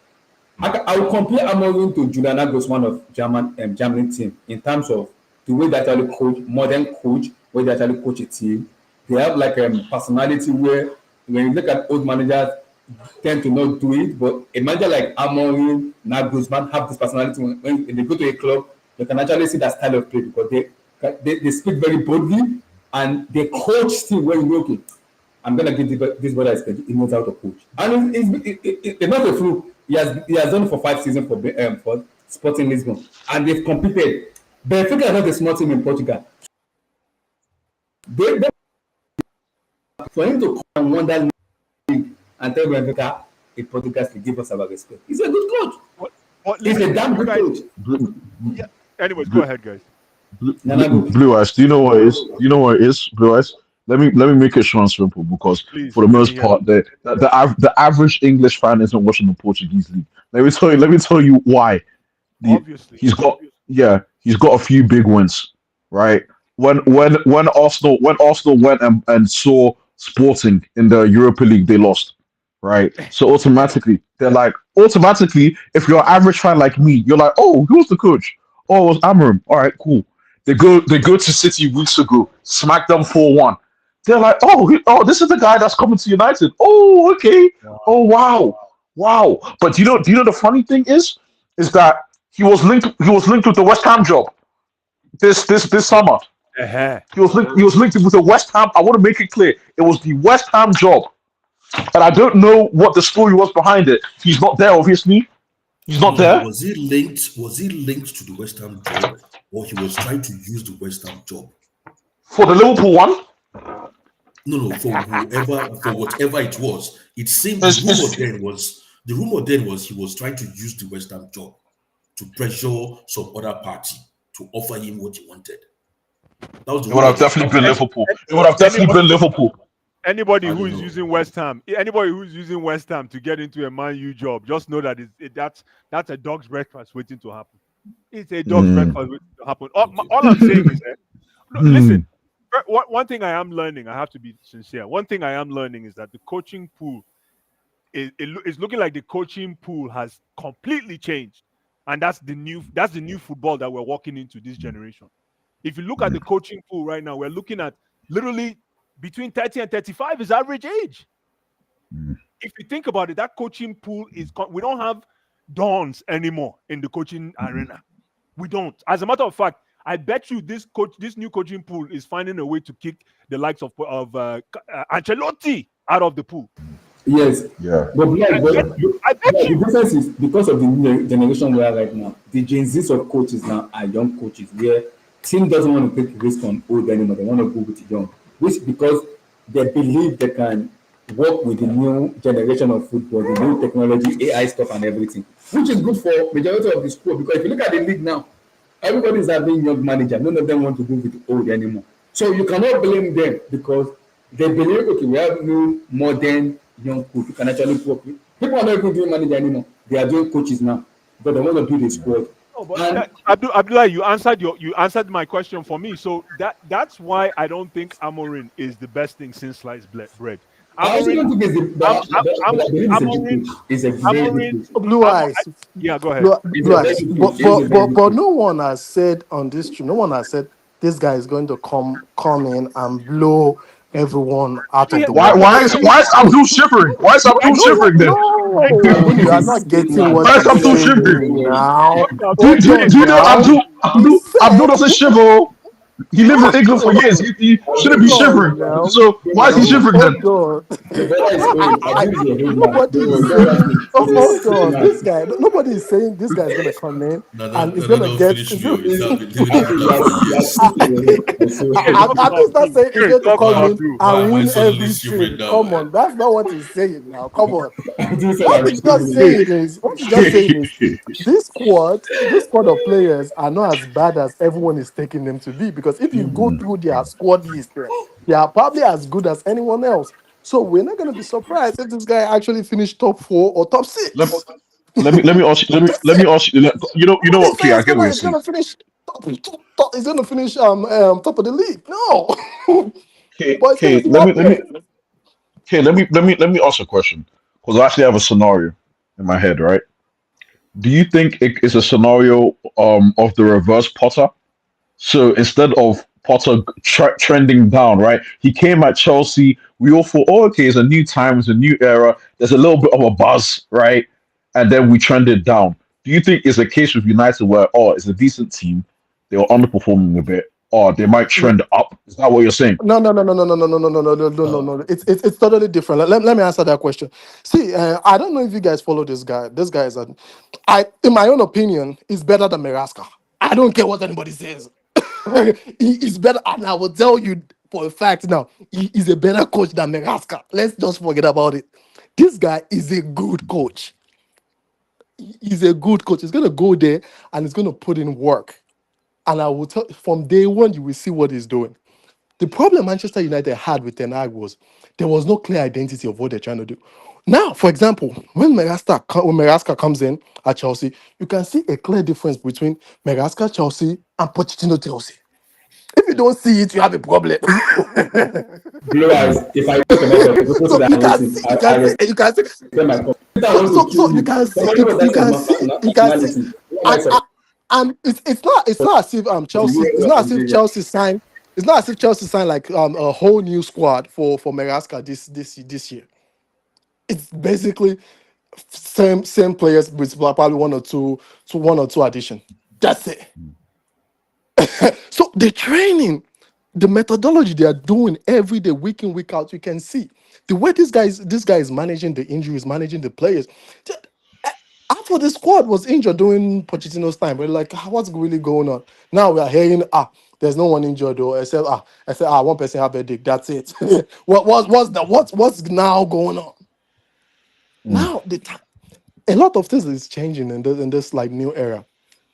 S4: I will compare Amorim to Julian Nagelsmann of German team in terms of the way they actually coach, modern coach, where they actually coach a team. They have like a personality where when you look at old managers, tend to not do it, but a manager like Amorim, Nagelsmann have this personality. When they go to a club, you can actually see that style of play because they speak very boldly and they coach team when you know, okay, I'm gonna give this brother a schedule. He knows how to coach, and it's not a fluke. He has done it for 5 seasons for Sporting Lisbon, and they've competed. Benfica is not a small team in Portugal. They for him to come and win that league and tell Benfica in Portugal to give us our respect. He's a good coach. He's a damn good coach.
S5: Yeah. Anyways, go ahead, guys.
S2: Blue Eyes, do you know what it is? Do you know what it is, Blue Eyes? Let me make it short and simple because
S5: Please,
S2: for the most part, the average English fan isn't watching the Portuguese league. Let me tell you why.
S5: Obviously,
S2: he's got a few big wins, right? When Arsenal went and saw Sporting in the Europa League, they lost, right? So automatically, if you're an average fan like me, you're like, oh, who's the coach? Oh, it was Amorim. All right, cool. They go to City weeks ago, smack them 4-1. They're like, oh, this is the guy that's coming to United. Oh, okay. Oh, wow. But do you know the funny thing is that he was linked with the West Ham job this summer.
S5: Uh-huh.
S2: He was linked with the West Ham. I want to make it clear, it was the West Ham job, and I don't know what the story was behind it. He's not there, obviously. He's not there.
S3: Was he linked to the West Ham job, or he was trying to use the West Ham job
S2: For the Liverpool one?
S3: No, for whatever it was. It seemed the rumor then was he was trying to use the West Ham job to pressure some other party to offer him what he wanted. That was
S2: It would have definitely been Liverpool. It would have definitely been Liverpool.
S5: Anybody who is using West Ham to get into a Man U job, just know that that's a dog's breakfast waiting to happen. It's a dog's breakfast waiting to happen. All I'm saying is that, listen, one thing I am learning, I have to be sincere. One thing I am learning is that the coaching pool is looking like the coaching pool has completely changed, and that's the new football that we're walking into this generation. If you look at the coaching pool right now, we're looking at literally between 30 and 35 is average age. If you think about it, that coaching pool we don't have dons anymore in the coaching arena. We don't. As a matter of fact, I bet you this new coaching pool is finding a way to kick the likes of Ancelotti out of the pool.
S4: Yes.
S2: Yeah.
S4: But
S5: I bet you.
S4: the difference is because of the new generation we are right now. The Gen Zs of coaches now are young coaches where team doesn't want to take risk on old anymore. They want to go with the young, which because they believe they can work with the new generation of football, the new technology, AI stuff, and everything, which is good for majority of the sport. Because if you look at the league now, everybody is having young manager. None of them want to go with old anymore. So you cannot blame them because they believe, okay, we have new modern young coach who can actually work with. People are not even doing manager anymore. They are doing coaches now, but they want to do the squad.
S5: No, but Abdullah, you answered my question for me. So that's why I don't think Amorim is the best thing since sliced bread.
S4: I also don't think it's a great
S6: Blue eyes.
S5: Yeah, go ahead.
S6: Blue eyes. But no one has said on this stream, no one has said this guy is going to come in and blow everyone out of the
S2: Why is Abdul shivering? Why is Abdul shivering then?
S6: No, you are not getting what
S2: Why is
S6: I'm
S2: Abdul
S6: saying
S2: shivering?
S6: now.
S2: Do you know Abdul doesn't shiver? He lived in England for years. He shouldn't be shivering. So why is he shivering then?
S6: Nobody is saying this guy is going to come in and he's going to get. I'm just not saying he's going to come in and win every stream. Come on, that's not what he's saying now. Come on. What he's just saying is this squad of players are not as bad as everyone is taking them to be, because if you go through their squad list, they are probably as good as anyone else. So we're not going to be surprised if this guy actually finished top 4 or top 6.
S2: Let me ask you. You know what? Okay, I get what you're saying.
S6: He's going to finish He's going to finish top of the league. No,
S2: Okay,
S6: but it's going
S2: okay.
S6: to be up there.
S2: Let me ask a question because I actually have a scenario in my head, right? Do you think it is a scenario of the reverse Potter? So instead of Potter trending down, right? He came at Chelsea. We all thought, oh, okay, it's a new time, it's a new era. There's a little bit of a buzz, right? And then we trended down. Do you think it's a case with United where, oh, it's a decent team, they were underperforming a bit, or they might trend up? Is that what you're saying?
S6: No. It's totally different. Let me answer that question. See, I don't know if you guys follow this guy. This guy is in my own opinion, is better than Meraska. I don't care what anybody says. He is better, and I will tell you for a fact now, he is a better coach than Meraska. Let's just forget about it. This guy is a good coach. He's a good coach. He's gonna go there and he's gonna put in work. And I will tell from day one, you will see what he's doing. The problem Manchester United had with Ten Hag was there was no clear identity of what they're trying to do. Now, for example, when Meraska comes in at Chelsea, you can see a clear difference between Meraska Chelsea and Pochettino Chelsea. If you don't see it, you have a problem.
S4: Blue eyes. If I look at it, go to
S6: So
S4: the
S6: you can
S4: analysis.
S6: see, you can see,
S4: Say my comment.
S6: so you can see, you can see, and it's not as if Chelsea, it's not as if Chelsea signed, it's not as if Chelsea signed like a whole new squad for Meraska this year. It's basically same players with probably one or two addition. That's it. So the training, the methodology they are doing every day, week in, week out, you can see the way this guy is managing the injuries, managing the players. Half of the squad was injured during Pochettino's time. We're like, what's really going on? Now we are hearing, there's no one injured though, except one person have a dick. That's it. What's now going on? Now a lot of things is changing in this like new era.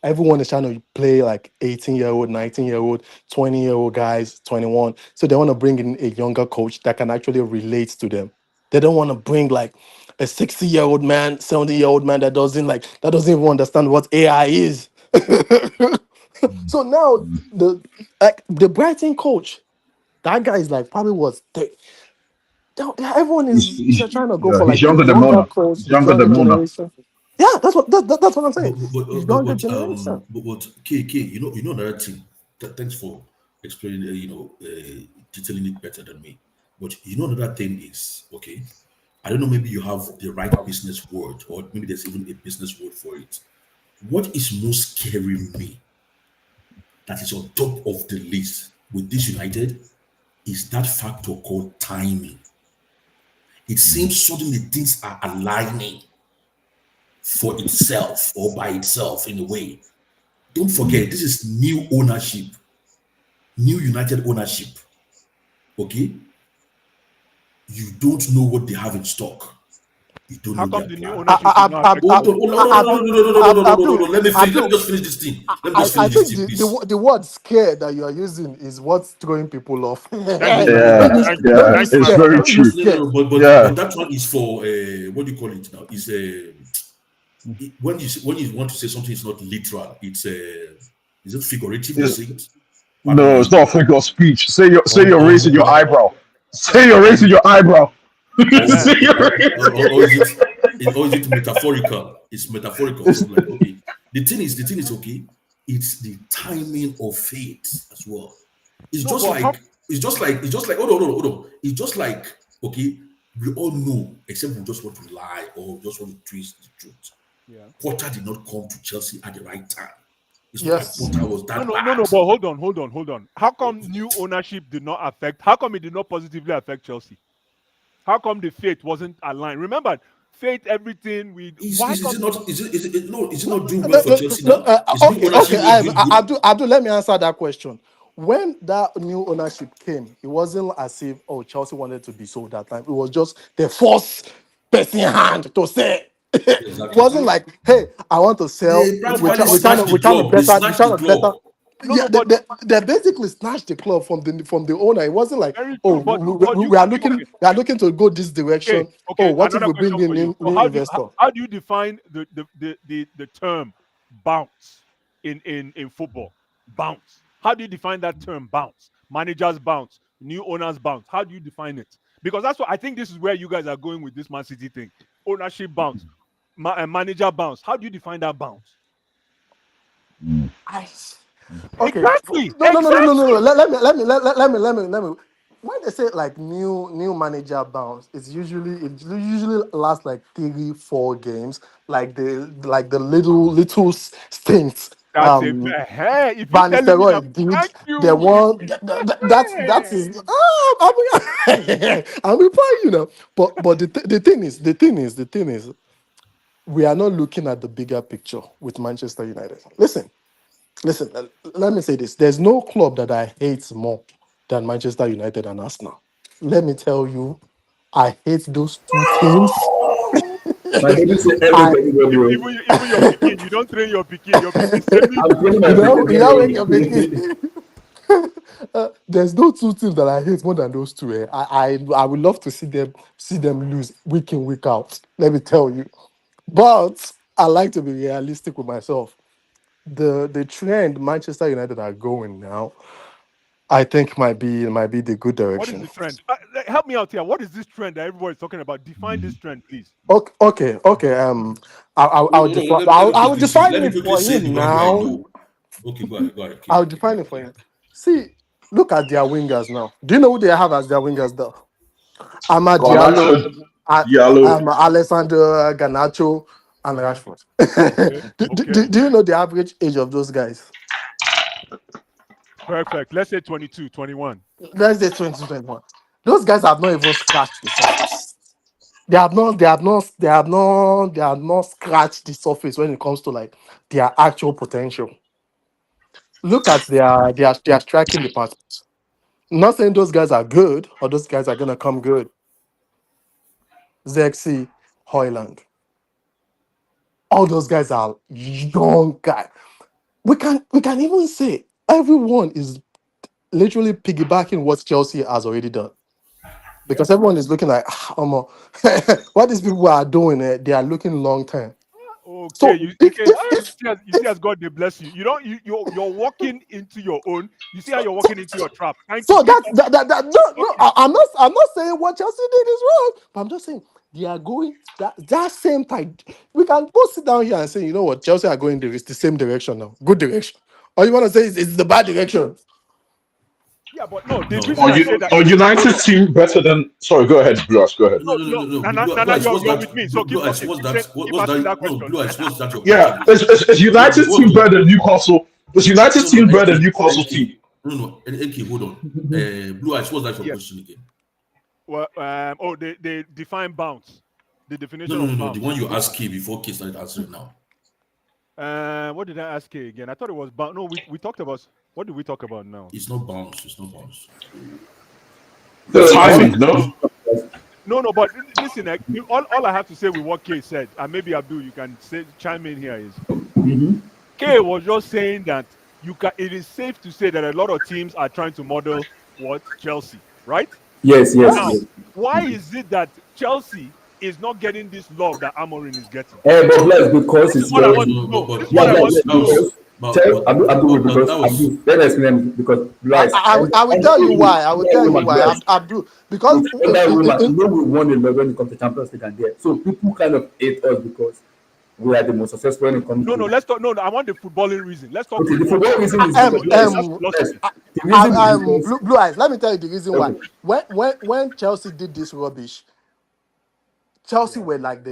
S6: Everyone is trying to play like 18-year-old, 19-year-old, 20-year-old guys, 21. So they want to bring in a younger coach that can actually relate to them. They don't want to bring like a 60-year-old man, 70-year-old man that doesn't even understand what AI is. So now the Brighton coach, that guy is like probably was everyone is trying to go for
S2: He's
S6: like a
S2: younger than
S6: younger
S2: Mona.
S6: coach,
S2: He's
S6: the
S2: younger
S6: younger
S2: than Mona.
S6: generation. Yeah, that's what I'm saying. Younger
S3: But
S6: generation.
S3: KK, you know another thing. Thanks for explaining, detailing it better than me. But you know another thing is okay. I don't know. Maybe you have the right business word, or maybe there's even a business word for it. What is most scaring me that is on top of the list with this United is that factor called timing. It seems suddenly things are aligning for itself or by itself in a way. Don't forget, this is new ownership, new United ownership. Okay? You don't know what they have in stock. You don't
S5: How
S3: know
S5: come
S3: their
S5: the new
S3: plan.
S5: ownership did not affect
S3: Hold
S5: Chelsea?
S3: on. Let me finish. Let me
S6: Abdul,
S3: just finish this thing. Let me just
S6: I
S3: finish this
S6: think
S3: thing, please.
S6: the word scared that you are using is what's throwing people off.
S5: Thank you.
S2: Yeah,
S5: Thank you.
S2: yeah,
S5: Thank you,
S2: it's
S5: my
S2: very
S5: brother.
S6: Don't be
S2: true.
S6: scared.
S2: Yeah,
S3: But that one is for what do you call it now? Is when you want to say something is not literal. It's is it figurative to
S2: it's
S3: say it? Pardon
S2: no, it's
S3: me.
S2: not a figure of speech. Say you're raising your
S3: Or
S2: eyebrow. Say you're raising your eyebrow.
S5: Amen.
S2: Say you're
S3: or is it metaphorical? It's metaphorical. So like okay, the thing is okay. It's the timing of fate as well. It's
S5: No,
S3: just
S5: but how?
S3: like hold on. It's just like okay, we all know, except we just want to lie or just want to twist the truth.
S5: Yeah.
S3: Potter did not come to Chelsea at the right time. It's not like
S6: Yes.
S3: Potter was
S5: No,
S3: that
S5: no.
S3: bad.
S5: But hold on. How come new ownership did not affect? How come it did not positively affect Chelsea? How come the fate wasn't aligned? Remember, fate, everything. Why
S3: Is
S5: come?
S3: it not? Is it not doing well
S6: No,
S3: for Chelsea now? Is new
S6: okay.
S3: ownership not doing good?
S6: Abdul, let me answer that question. When that new ownership came, it wasn't as if Chelsea wanted to be sold that time. It was just the first person hand to say. It
S3: Exactly.
S6: wasn't like, hey, I want to sell.
S3: They practically snatched the club. They
S6: We're
S3: snatched
S6: trying
S3: the
S6: to better.
S3: club.
S6: Yeah,
S5: But
S6: they basically snatched the club from the owner. It wasn't like,
S5: very
S6: oh,
S5: true. But you
S6: we are
S5: okay.
S6: looking to go this direction. Oh,
S5: Okay.
S6: what if
S5: Another
S6: we bring
S5: question
S6: in
S5: for you. So
S6: new investor?
S5: how do you define the term bounce in football? bounce. How do you define that term bounce? Managers bounce, new owners bounce. How do you define it? Because that's what I think this is where you guys are going with this Man City thing. Ownership bounce, manager bounce. How do you define that bounce?
S6: Okay.
S5: Exactly.
S6: No. Let me. When they say like new manager bounce, it usually lasts like 3-4 games, like the little stints.
S5: That's a hey. If you
S6: Van
S5: telling me that,
S6: Nistelrooy did
S5: thank
S6: the
S5: you.
S6: one that is I'm replying, But the thing is, we are not looking at the bigger picture with Manchester United. Listen, let me say this. There's no club that I hate more than Manchester United and Arsenal. Let me tell you, I hate those two teams.
S4: My baby say
S6: I
S4: everybody will do.
S5: Even your picking, you don't train your picking. Your picking send me.
S4: I'm training my
S6: you know when you're
S4: baby.
S6: making there's no two teams that I hate more than those two. I would love to see them lose week in, week out. Let me tell you. But I like to be realistic with myself. The trend Manchester United are going now, I think might be the good
S5: What is
S6: direction.
S5: the trend? Help me out here. What is this trend that everybody's talking about? Define this trend, please.
S6: Okay. I'll define. I'll define
S3: Let me
S6: it
S3: quickly
S6: for
S3: say
S6: him
S3: the one I
S6: now.
S3: know. Okay, go ahead.
S6: I'll define it for him. See, look at their wingers now. Do you know who they have as their wingers though? Amad Diallo,
S2: Garnacho, Diallo.
S6: Alessandro Garnacho, and Rashford.
S5: Okay.
S6: do, do,
S5: Okay.
S6: do do you know the average age of those guys?
S5: Perfect. Let's say 22, 21.
S6: Let's say 2021. Those guys have not even scratched the surface. They have not scratched the surface when it comes to like their actual potential. Look at their striking department. Not saying those guys are good or those guys are gonna come good. Zexi, Hoyland. All those guys are young guys. We can even say everyone is literally piggybacking what Chelsea has already done. Because everyone is looking like what these people are doing, they are looking long term.
S5: Okay.
S6: So
S5: You see as God they bless you. You don't you're walking into your own. You see how you're walking into your trap. Thank you.
S6: so
S5: Keep
S6: that's no,
S5: talking.
S6: I'm not saying what Chelsea did is wrong, but I'm just saying they are going that same type. We can both sit down here and say, you know what, Chelsea are going the same direction now, good direction. Or you want to say it's the bad direction?
S5: Yeah, but no, the
S3: No,
S5: reason I say that
S2: Are United team better than? Sorry, go ahead, Blas. Go ahead.
S3: no.
S5: Nana,
S3: Blue Eyes, what's
S5: you're
S3: that?
S5: with me. So keep
S3: Blue Eyes,
S5: talking.
S3: what's that?
S5: Keep
S3: What's
S5: asking
S3: that?
S5: that
S3: No,
S5: question.
S3: Blue Eyes, what's that your
S2: Yeah,
S3: question?
S2: is United
S3: What's
S2: team
S3: the
S2: better than Newcastle? Is United
S3: no,
S2: team better than Newcastle team?
S3: NK. No, NK, hold on. Blue Eyes, what's that your
S5: Yes.
S3: question again?
S5: Well, they define bounce. The
S3: No,
S5: definition
S3: no, no,
S5: of
S3: no. The
S5: bounce.
S3: one you asked K before K started answering now.
S5: What did I ask you again? I thought it was bounce. No, we talked about. What did we talk about now?
S3: It's not bounce. It's not bounce.
S2: The timing, no?
S5: No, but listen, all I have to say with what K said, and maybe Abdul, you can say chime in here is K was just saying that it is safe to say that a lot of teams are trying to model what Chelsea, right?
S4: Yes.
S5: Now, why is it that Chelsea is not getting this love that Amorim is getting?
S4: But bless because
S5: This is
S4: it's
S5: what I
S4: Chelsea.
S5: want to
S3: No,
S5: know.
S3: but
S5: This is
S3: but
S5: what
S4: Yeah,
S5: I
S3: that
S5: want
S3: was
S5: to
S3: that
S5: know.
S3: was
S4: Abdul,
S3: that was
S4: let me explain because
S6: I,
S4: lies.
S6: I will tell you why. I will tell you why. Abdul, because
S4: That room, you know, we won a lot when it comes to Champions League and there. So people kind of hate us because we are the most successful when it comes
S5: No,
S4: to.
S5: let's talk. No, I want the footballing reason. Let's talk
S4: Okay, the
S5: football.
S4: football reason is
S6: um
S4: because
S5: That's
S6: um
S5: philosophy.
S4: the reason is because
S6: Blue Eyes. Let me tell you the reason why.
S4: okay,
S6: When Chelsea did this rubbish, Chelsea
S5: Yeah.
S6: were like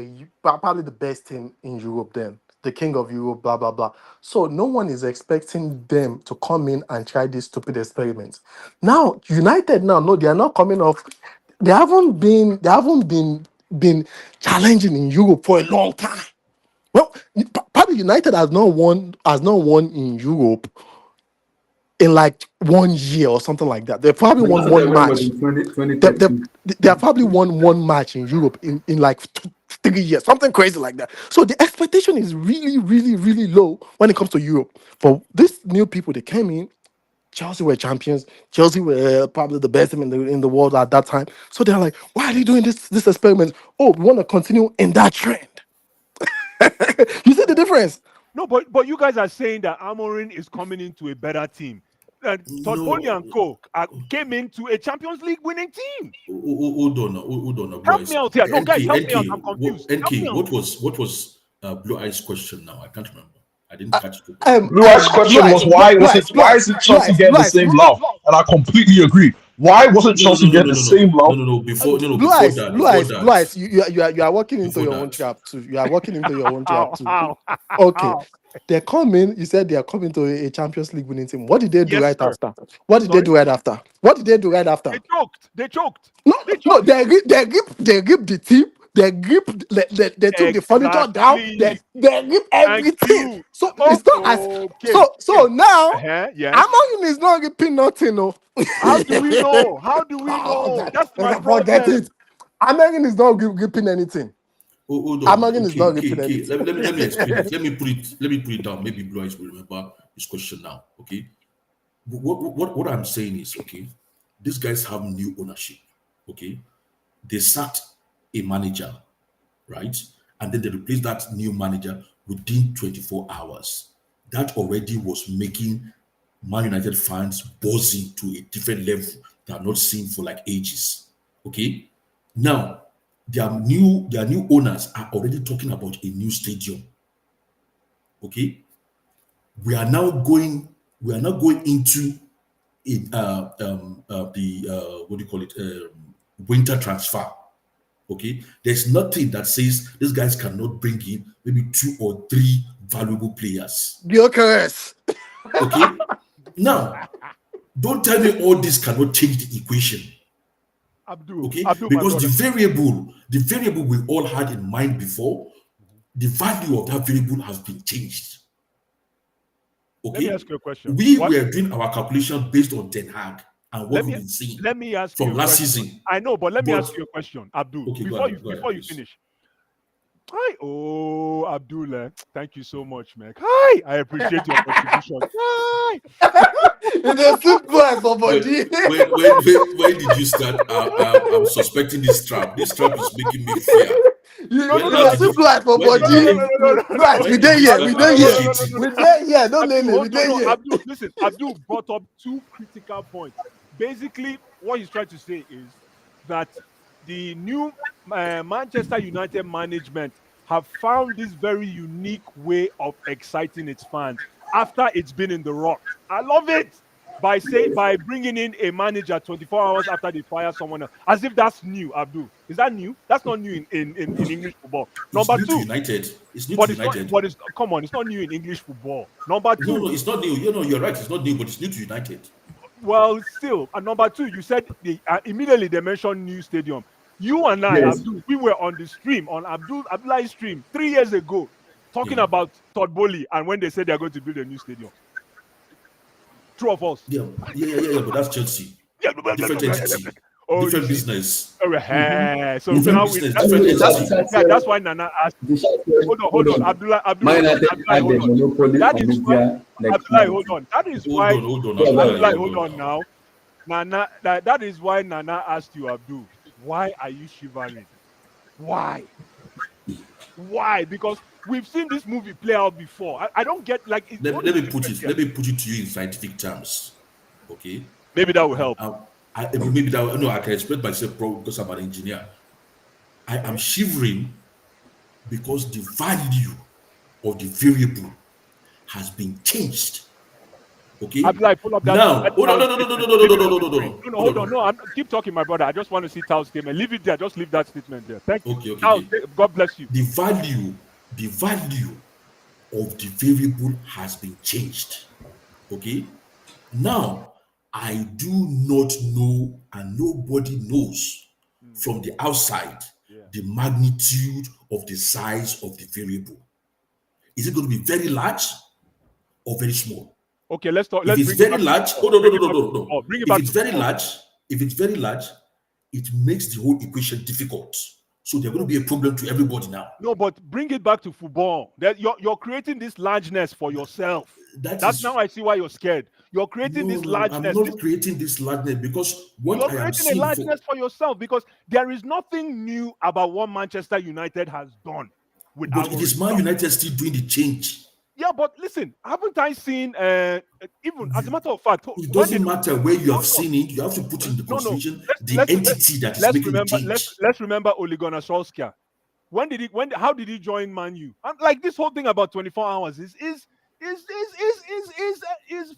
S6: probably the best team in Europe then, the king of Europe, blah blah blah. So no one is expecting them to come in and try this stupid experiment. Now United now, no, they are not coming off. They haven't been challenging in Europe for a long time. Well, probably United has not won in Europe in like 1 year or something like that. They probably
S4: the
S6: won
S4: last time I
S6: one
S4: went was
S6: match.
S4: in 20,
S6: They, they,
S4: 2013.
S6: they have probably won one match in Europe in like 3 years, something crazy like that. So the expectation is really, really, really low when it comes to Europe. But these new people, they came in. Chelsea were champions. Chelsea were probably the best team in the world at that time. So they're like, why are they doing this experiment? Oh, we want to continue in that trend. You see the difference?
S5: No, but you guys are saying that Amorim is coming into a better team. Todd Bowley and Co came into a Champions League winning team.
S3: Hold on,
S5: Help
S3: Bryce.
S5: me out here. No, guys, help me out.
S3: NK,
S5: I'm confused. Help me out.
S3: what was Blue Eyes' question now? I can't remember. I didn't catch it.
S2: Blue Eyes' question was why isn't Chelsea getting the same love? And I completely agree. Why wasn't Chelsea getting the same love?
S3: Before
S6: Blue Eyes, you are walking into your own trap too. You are walking into your own trap too. Okay. They're coming. You said they are coming to a Champions League winning team. What did they do after? What did they do right after? What did they do right after?
S5: They choked.
S6: No, they ripped the team. They ripped. They took the furniture down. They ripped everything. So it's not as so now. Amorim is not ripping nothing. No.
S5: How do we know? How do we know? That's my problem.
S6: Forget it. Amorim is not ripping anything. Amorim is not ripping anything.
S3: Let me explain it. Let me put it down. Maybe Blue Eyes will remember his question now. Okay. What I'm saying is, okay, these guys have new ownership. Okay, they sacked a manager, right? And then they replaced that new manager within 24 hours. That already was making Man United fans buzzing to a different level they are not seen for like ages. Okay, now their new owners are already talking about a new stadium. Okay, we are now going into the what do you call it, winter transfer. Okay, there's nothing that says these guys cannot bring in maybe 2 or 3 valuable players.
S6: Gyökeres.
S3: Okay, now don't tell me all this cannot change the equation.
S5: Abdul,
S3: okay,
S5: Abdul,
S3: because the variable we all had in mind before, the value of that variable has been changed. Okay,
S5: let me ask you a question.
S3: We were doing our calculation based on Ten Hag and what we've been seeing.
S5: Let me ask
S3: from
S5: you
S3: last season.
S5: I know, but let me ask you a question, Abdul.
S3: Okay,
S5: before you
S3: please.
S5: finish. Hi, Abdul. Thank you so much, man. Hi, I appreciate your contribution. Hi.
S6: It's a super for body.
S3: When did you start? I'm suspecting this trap. This trap is making me fear.
S6: Right, we there here. Don't name it. We there here.
S5: Abdul brought up 2 critical points. Basically, what he's trying to say is that the new Manchester United management have found this very unique way of exciting its fans after it's been in the rock. I love it. By bringing in a manager 24 hours after they fire someone else, as if that's new. Abdul, is that new? That's not new in English football. Number 2,
S3: United. It's new
S5: but
S3: to
S5: it's
S3: United.
S5: not. But come on, it's not new in English football. Number 2,
S3: no, it's not new. You're right. It's not new, but it's new to United.
S5: Well, still, and number 2, you said immediately they mentioned new stadium. You and I, Abdul, we were on the stream on Abdullah's stream 3 years ago, talking about Todd Bowley and when they said they are going to build a new stadium. True or false?
S3: Yeah, but that's Chelsea. Different entity. Different business.
S5: So now that's why Nana asked. Hold on, Abdullah, hold on. That is why Abdullah, hold on now. Nana, that is why Nana asked you, Abdul, why are you shivering? Why? Because we've seen this movie play out before. I don't get like.
S3: Let me put it to you in scientific terms. Okay.
S5: Maybe that will help.
S3: I can express myself probably because I'm an engineer. I am shivering because the value of the variable has been changed. Okay.
S5: Pull up that.
S3: Now,
S5: hold on. No, keep talking, my brother. I just want to see Tao's statement. Leave it there. Just leave that statement there. Thank you.
S3: Okay.
S5: Tao, God bless you.
S3: The value of the variable has been changed. Okay. Now, I do not know, and nobody knows from the outside the magnitude of the size of the variable. Is it going to be very large or very small?
S5: Okay, let's talk.
S3: If it's very large, no. If it's very large, it makes the whole equation difficult. So there's going to be a problem to everybody now.
S5: No, but bring it back to football. That you're creating this largeness for yourself. That's now I see why you're scared. You're creating this largeness.
S3: I'm not creating this largeness because
S5: you're creating a largeness for yourself because there is nothing new about what Manchester United has done.
S3: But it is Man United still doing the change.
S5: Yeah, but listen, haven't I seen even as a matter of fact,
S3: It
S5: when
S3: doesn't
S5: did
S3: matter where you
S5: no,
S3: have seen it. You have to put in the
S5: no.
S3: consideration the
S5: Let's
S3: entity that is
S5: let's
S3: making the
S5: remember
S3: change.
S5: let's remember Ole Gunnar Solskjaer. How did he join Man U? And like this whole thing about 24 hours is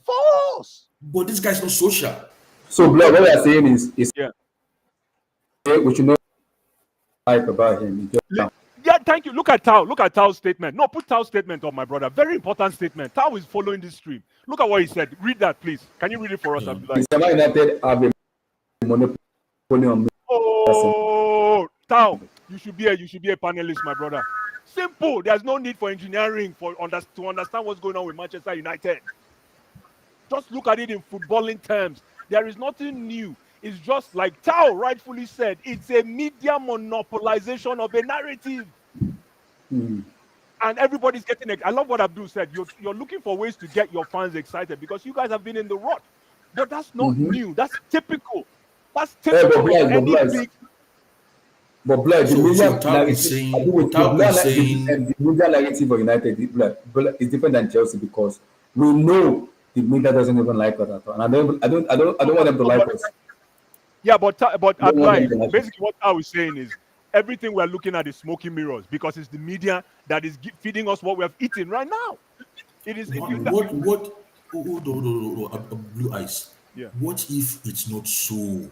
S5: false.
S3: But this guy's not social.
S4: So, Blood, what we are saying is
S5: Yeah.
S4: we should know hype about him.
S5: Yeah, thank you. Look at Tao's statement. No, put Tao's statement up, my brother. Very important statement. Tao is following this stream. Look at what he said. Read that, please. Can you read it for us, Abdullah?
S4: Manchester United have a monopoly on.
S5: Oh, Tao, you should be a panelist, my brother. Simple. There's no need for engineering to understand what's going on with Manchester United. Just look at it in footballing terms. There is nothing new. It's just like Tao rightfully said, it's a media monopolization of a narrative. And everybody's getting it. I love what Abdul said. You're looking for ways to get your fans excited because you guys have been in the rut. But that's not new. That's typical. That's typical of any big.
S4: But Blood, the media narrative of United Blood is different than Chelsea because we know the media doesn't even like us at all. And I don't want them to like us.
S5: Yeah, but Abdullah, basically what I was saying is everything we're looking at is smoking mirrors because it's the media that is feeding us what we have eaten right now. It is.
S3: What? Blue eyes.
S5: Yeah.
S3: What if it's not so?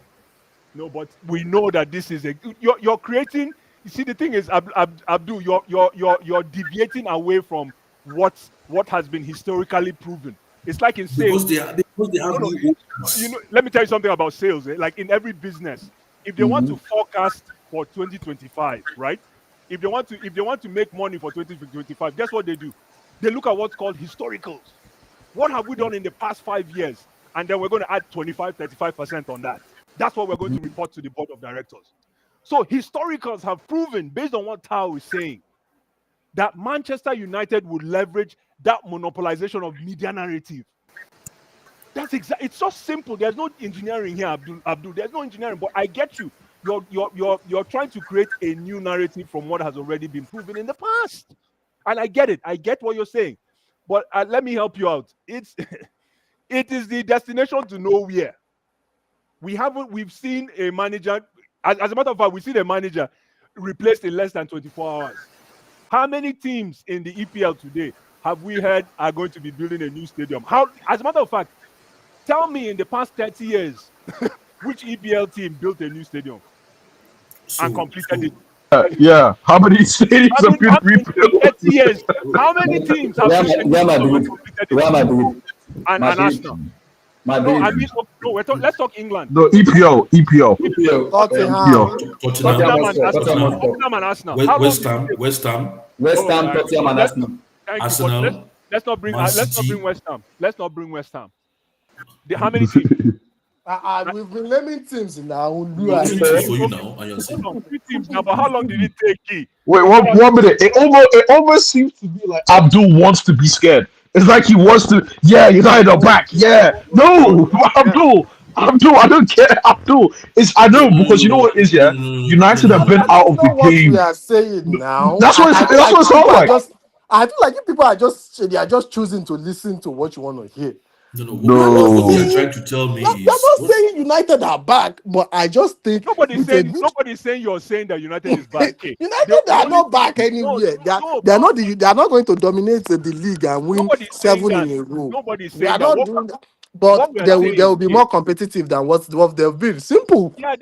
S5: No, but we know that this is you're creating. You see, the thing is, Abdul, you're deviating away from what has been historically proven. It's like in sales.
S3: Because they have
S5: let me tell you something about sales. Like in every business, if they want to forecast for 2025, right? If they want to make money for 2025, guess what they do? They look at what's called historicals. What have we done in the past 5 years? And then we're going to add 35% on that. That's what we're going to report to the board of directors. So historicals have proven, based on what Tao is saying, that Manchester United would leverage that monopolization of media narrative. That's exactly. It's so simple. There's no engineering here, Abdul. There's no engineering. But I get you. You're trying to create a new narrative from what has already been proven in the past, and I get it. I get what you're saying. But let me help you out. It is the destination to nowhere. We've seen a manager. As a matter of fact, we see the manager replaced in less than 24 hours. How many teams in the EPL today have we heard are going to be building a new stadium? As a matter of fact, tell me in the past 30 years, which EPL team built a new stadium and completed it?
S2: Yeah. How many stadiums have been rebuilt?
S5: 30 years. How many teams have completed it? And Arsenal. No, I mean, let's talk England.
S2: No, EPL.
S5: Tottenham and Arsenal.
S3: West Ham,
S4: Tottenham and Arsenal.
S3: Arsenal.
S5: Let's not bring West Ham. Let's not bring West Ham. How many teams?
S6: We've been naming teams in our own blue
S3: No,
S6: eyes.
S3: for you now, and you're saying
S5: Three teams now, but how long did it take?
S2: Wait, one minute. It almost seems to be like Abdul wants to be scared. It's like he wants to. Yeah, United are back. Yeah, no, Abdul, I don't care. Abdul, I know because you know what it is. Yeah, United have been out of the game.
S6: We are saying now.
S2: That's what it sounds like.
S6: I feel like if people are just choosing to listen to what you want to hear.
S3: No. What you're trying to tell me
S6: You're not saying United are back, but I just think
S5: nobody's saying you're saying that United is back.
S6: United are not back anywhere. They are not going to dominate the league and win 7 in a row.
S5: Nobody's saying
S6: They are not doing that. But they will be more competitive than what they've been. Simple.
S5: Yeah,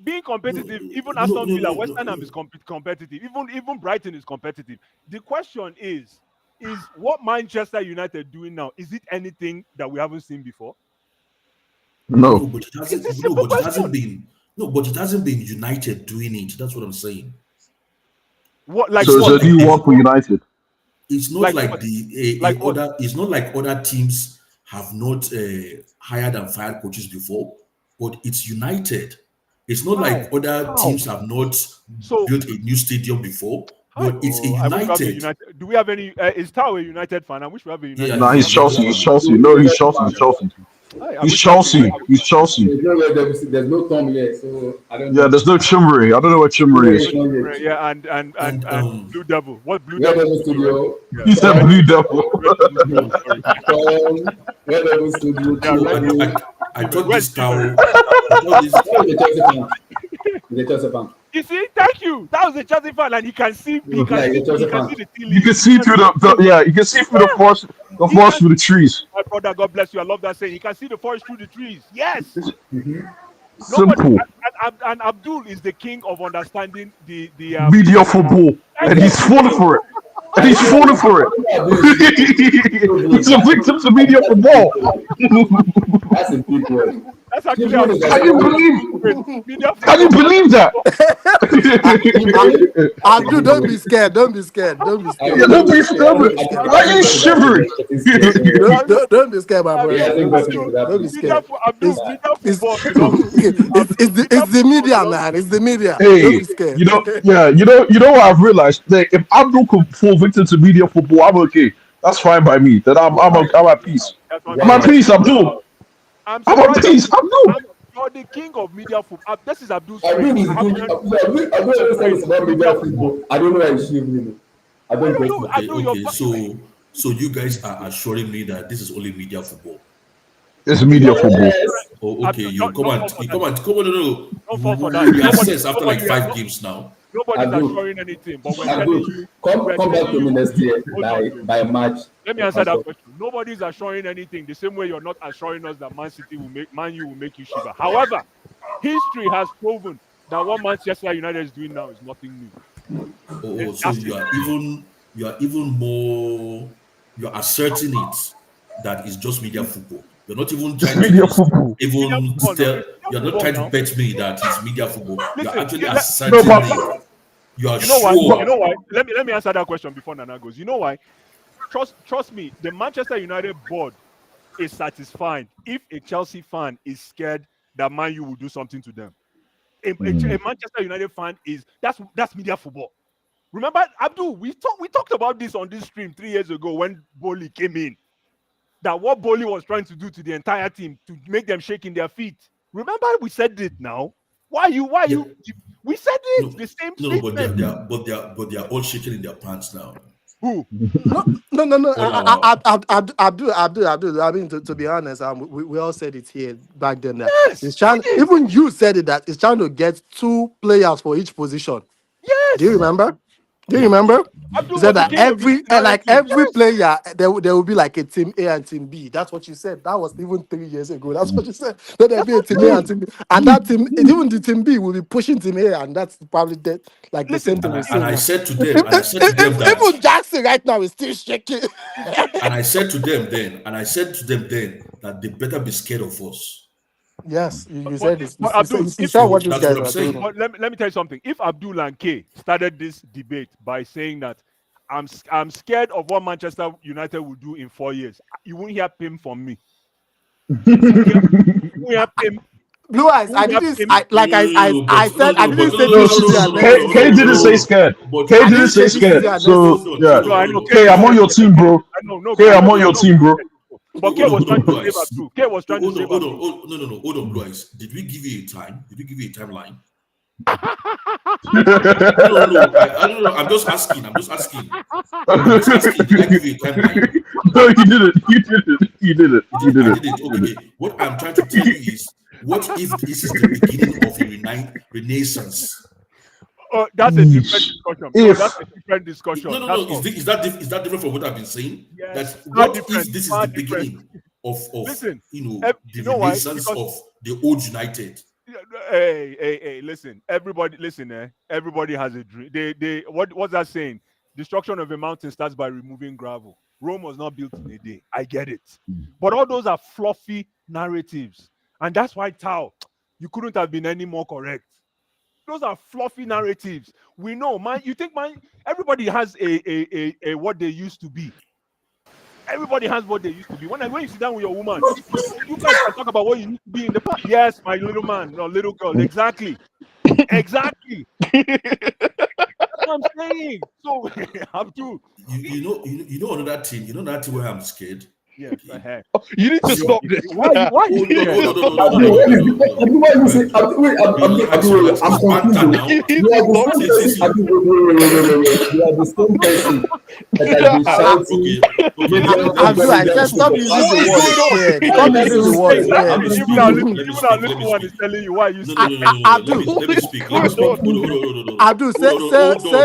S5: being competitive, even Aston Villa, West Ham is competitive. Even Brighton is competitive. The question is what Manchester United doing now? Is it anything that we haven't seen before?
S2: No.
S3: But it hasn't been United doing it. That's what I'm saying.
S2: So do you work for United?
S3: It's not it's not like other teams have not hired and fired coaches before, but it's United. It's not like other teams have not built a new stadium before. But it's a United.
S5: Do we have any? Is Tao a United fan? I wish we have a United.
S2: No, he's Chelsea. No, he's Chelsea.
S5: I
S2: He's
S5: wish I could.
S2: Chelsea. He's Chelsea.
S4: There's no Tom yet, so I don't
S2: Yeah,
S4: know.
S2: there's no Chimmery. I don't know what Chimmery is.
S5: Yeah, and
S3: And
S5: Blue Devil. What Blue
S4: Red
S5: Devil?
S4: Devil Studio.
S5: Yeah,
S2: He said
S5: Red,
S2: Blue Devil.
S5: Red Devil Studio, sorry.
S4: Red Devil Studio.
S5: Yeah, Red Devil.
S3: I thought
S5: Where's
S3: this towel.
S5: Chimmery?
S3: I thought this.
S4: Oh, the Chelsea fan. The Chelsea fan.
S5: You see, thank you. That was a Chelsea fan, and he can see. He can
S4: Yeah,
S5: see.
S4: the Chelsea
S5: He can
S4: fan.
S5: see the tea
S2: You
S5: leaves.
S2: can see through you can see through the forest through the trees.
S5: My brother, God bless you. I love that saying. You can see the forest through the trees. Yes.
S2: Simple.
S5: And Abdul is the king of understanding the
S2: Media football. And he's falling for it. And he's falling for it. He's a victim to media football.
S4: That's a big word.
S5: That's actually
S2: Can you believe?
S5: media
S2: Can you believe that?
S6: Abdul, don't be scared. Don't be scared. Don't be scared.
S2: Yeah, don't be stubborn. Why are you shivering?
S6: Don't be scared, my brother.
S4: Yeah, I think that's it.
S6: Don't be scared.
S5: Abdul,
S6: It's,
S5: media football.
S6: it's the media, man. It's the media.
S2: Hey,
S6: Don't be scared.
S2: you know what I've realized? That if Abdul could fall victim to media football, I'm okay. That's fine by me. That I'm at peace. I'm at peace, Abdul.
S5: I'm
S2: at peace, Abdul.
S5: You're the king of media football. This is Abdul's
S4: I
S5: friend.
S4: really about media football. I don't know why you should me. I don't get it.
S3: Okay. So you guys are assuring me that this is only media football.
S2: It's media football.
S3: Oh, okay. You come on.
S5: Don't fall for that.
S3: We assess after like 5 games now.
S5: Nobody's assuring anything, but we're telling you.
S4: Come back to me next year by March.
S5: Let me answer that question. Nobody's assuring anything. The same way you're not assuring us that Man U will make you shiver. However, history has proven that what Manchester United is doing now is nothing new.
S3: So you are even more. You're asserting it that it's just media football. You're not even trying
S2: Media
S3: to
S2: football.
S3: you're not trying to bet me that it's media football. You're actually asserting it. You are sure.
S5: You know why? Let me answer that question before Nana goes. You know why? Trust me, the Manchester United board is satisfied if a Chelsea fan is scared that Man U will do something to them. A Manchester United fan that's media football. Remember, Abdul, we talked about this on this stream 3 years ago when Boli came in. That what Boli was trying to do to the entire team to make them shake in their feet. Remember, we said it now. Why you? We said it. The same statement.
S3: But they are all shaking in their pants now.
S5: Who?
S6: No. Abdul. I mean, to be honest, we all said it here back then. That
S5: Yes,
S6: it's trying. Even you said it that it's trying to get 2 players for each position.
S5: Yes.
S6: Do you remember? You said that every player there will be like a team A and team B. That's what you said. That was even 3 years ago. That's what you said. That there'll be a team A and team B, and that team, even the team B, will be pushing team A, and that's probably the same thing.
S3: And I said to them that
S6: even Jackson right now is still shaking.
S3: and I said to them then that they better be scared of us.
S6: Yes, you said this.
S5: Abdul,
S6: you said what these guys
S3: what I'm
S6: are
S3: saying.
S6: doing.
S5: But let me tell you something. If Abdul and K started this debate by saying that I'm scared of what Manchester United will do in 4 years, you won't hear him from me. You won't hear him.
S6: Blue eyes. I didn't say.
S2: K didn't say scared. K didn't say scared. So yeah. K, I'm on your team, bro. K, I'm on your team, bro.
S5: But K was trying to save Abdul. K was trying to save Abdul.
S3: Hold on, guys. Did we give you a time? Did we give you a timeline? No. I don't know. I'm just asking. Did I give you a timeline?
S2: No, you didn't.
S3: I did it. Okay. What I'm trying to tell you is, what if this is the beginning of a renaissance?
S5: That's a different discussion.
S3: No. Is that different from what I've been saying?
S5: Yes.
S3: That what if this is the beginning of the renaissance of the old United?
S5: Hey, listen. Everybody has a dream. What's that saying? Destruction of a mountain starts by removing gravel. Rome was not built in a day. I get it. But all those are fluffy narratives. And that's why, Tao, you couldn't have been any more correct. Those are fluffy narratives. We know, man. You think, man, everybody has a what they used to be. Everybody has what they used to be. When you sit down with your woman, you guys can talk about what you used to be in the past. Yes, my little man or little girl. Exactly. That's what I'm saying. So, Abdul.
S3: You know another thing. You know that thing where I'm scared.
S5: Yeah, the heck.
S7: You need to stop this.
S5: Why you
S3: No,
S5: here?
S4: Why you say? I'm confused.
S7: You need
S4: You are
S7: to
S4: the
S7: stop
S4: same
S7: this.
S4: person. Wait. You are the same person that has been shouting.
S6: Abdul, I said stop using the word scared. Stop using the word scared.
S5: Even our little one is telling you why you
S3: No. Let me speak. Hold on.
S6: Abdul, say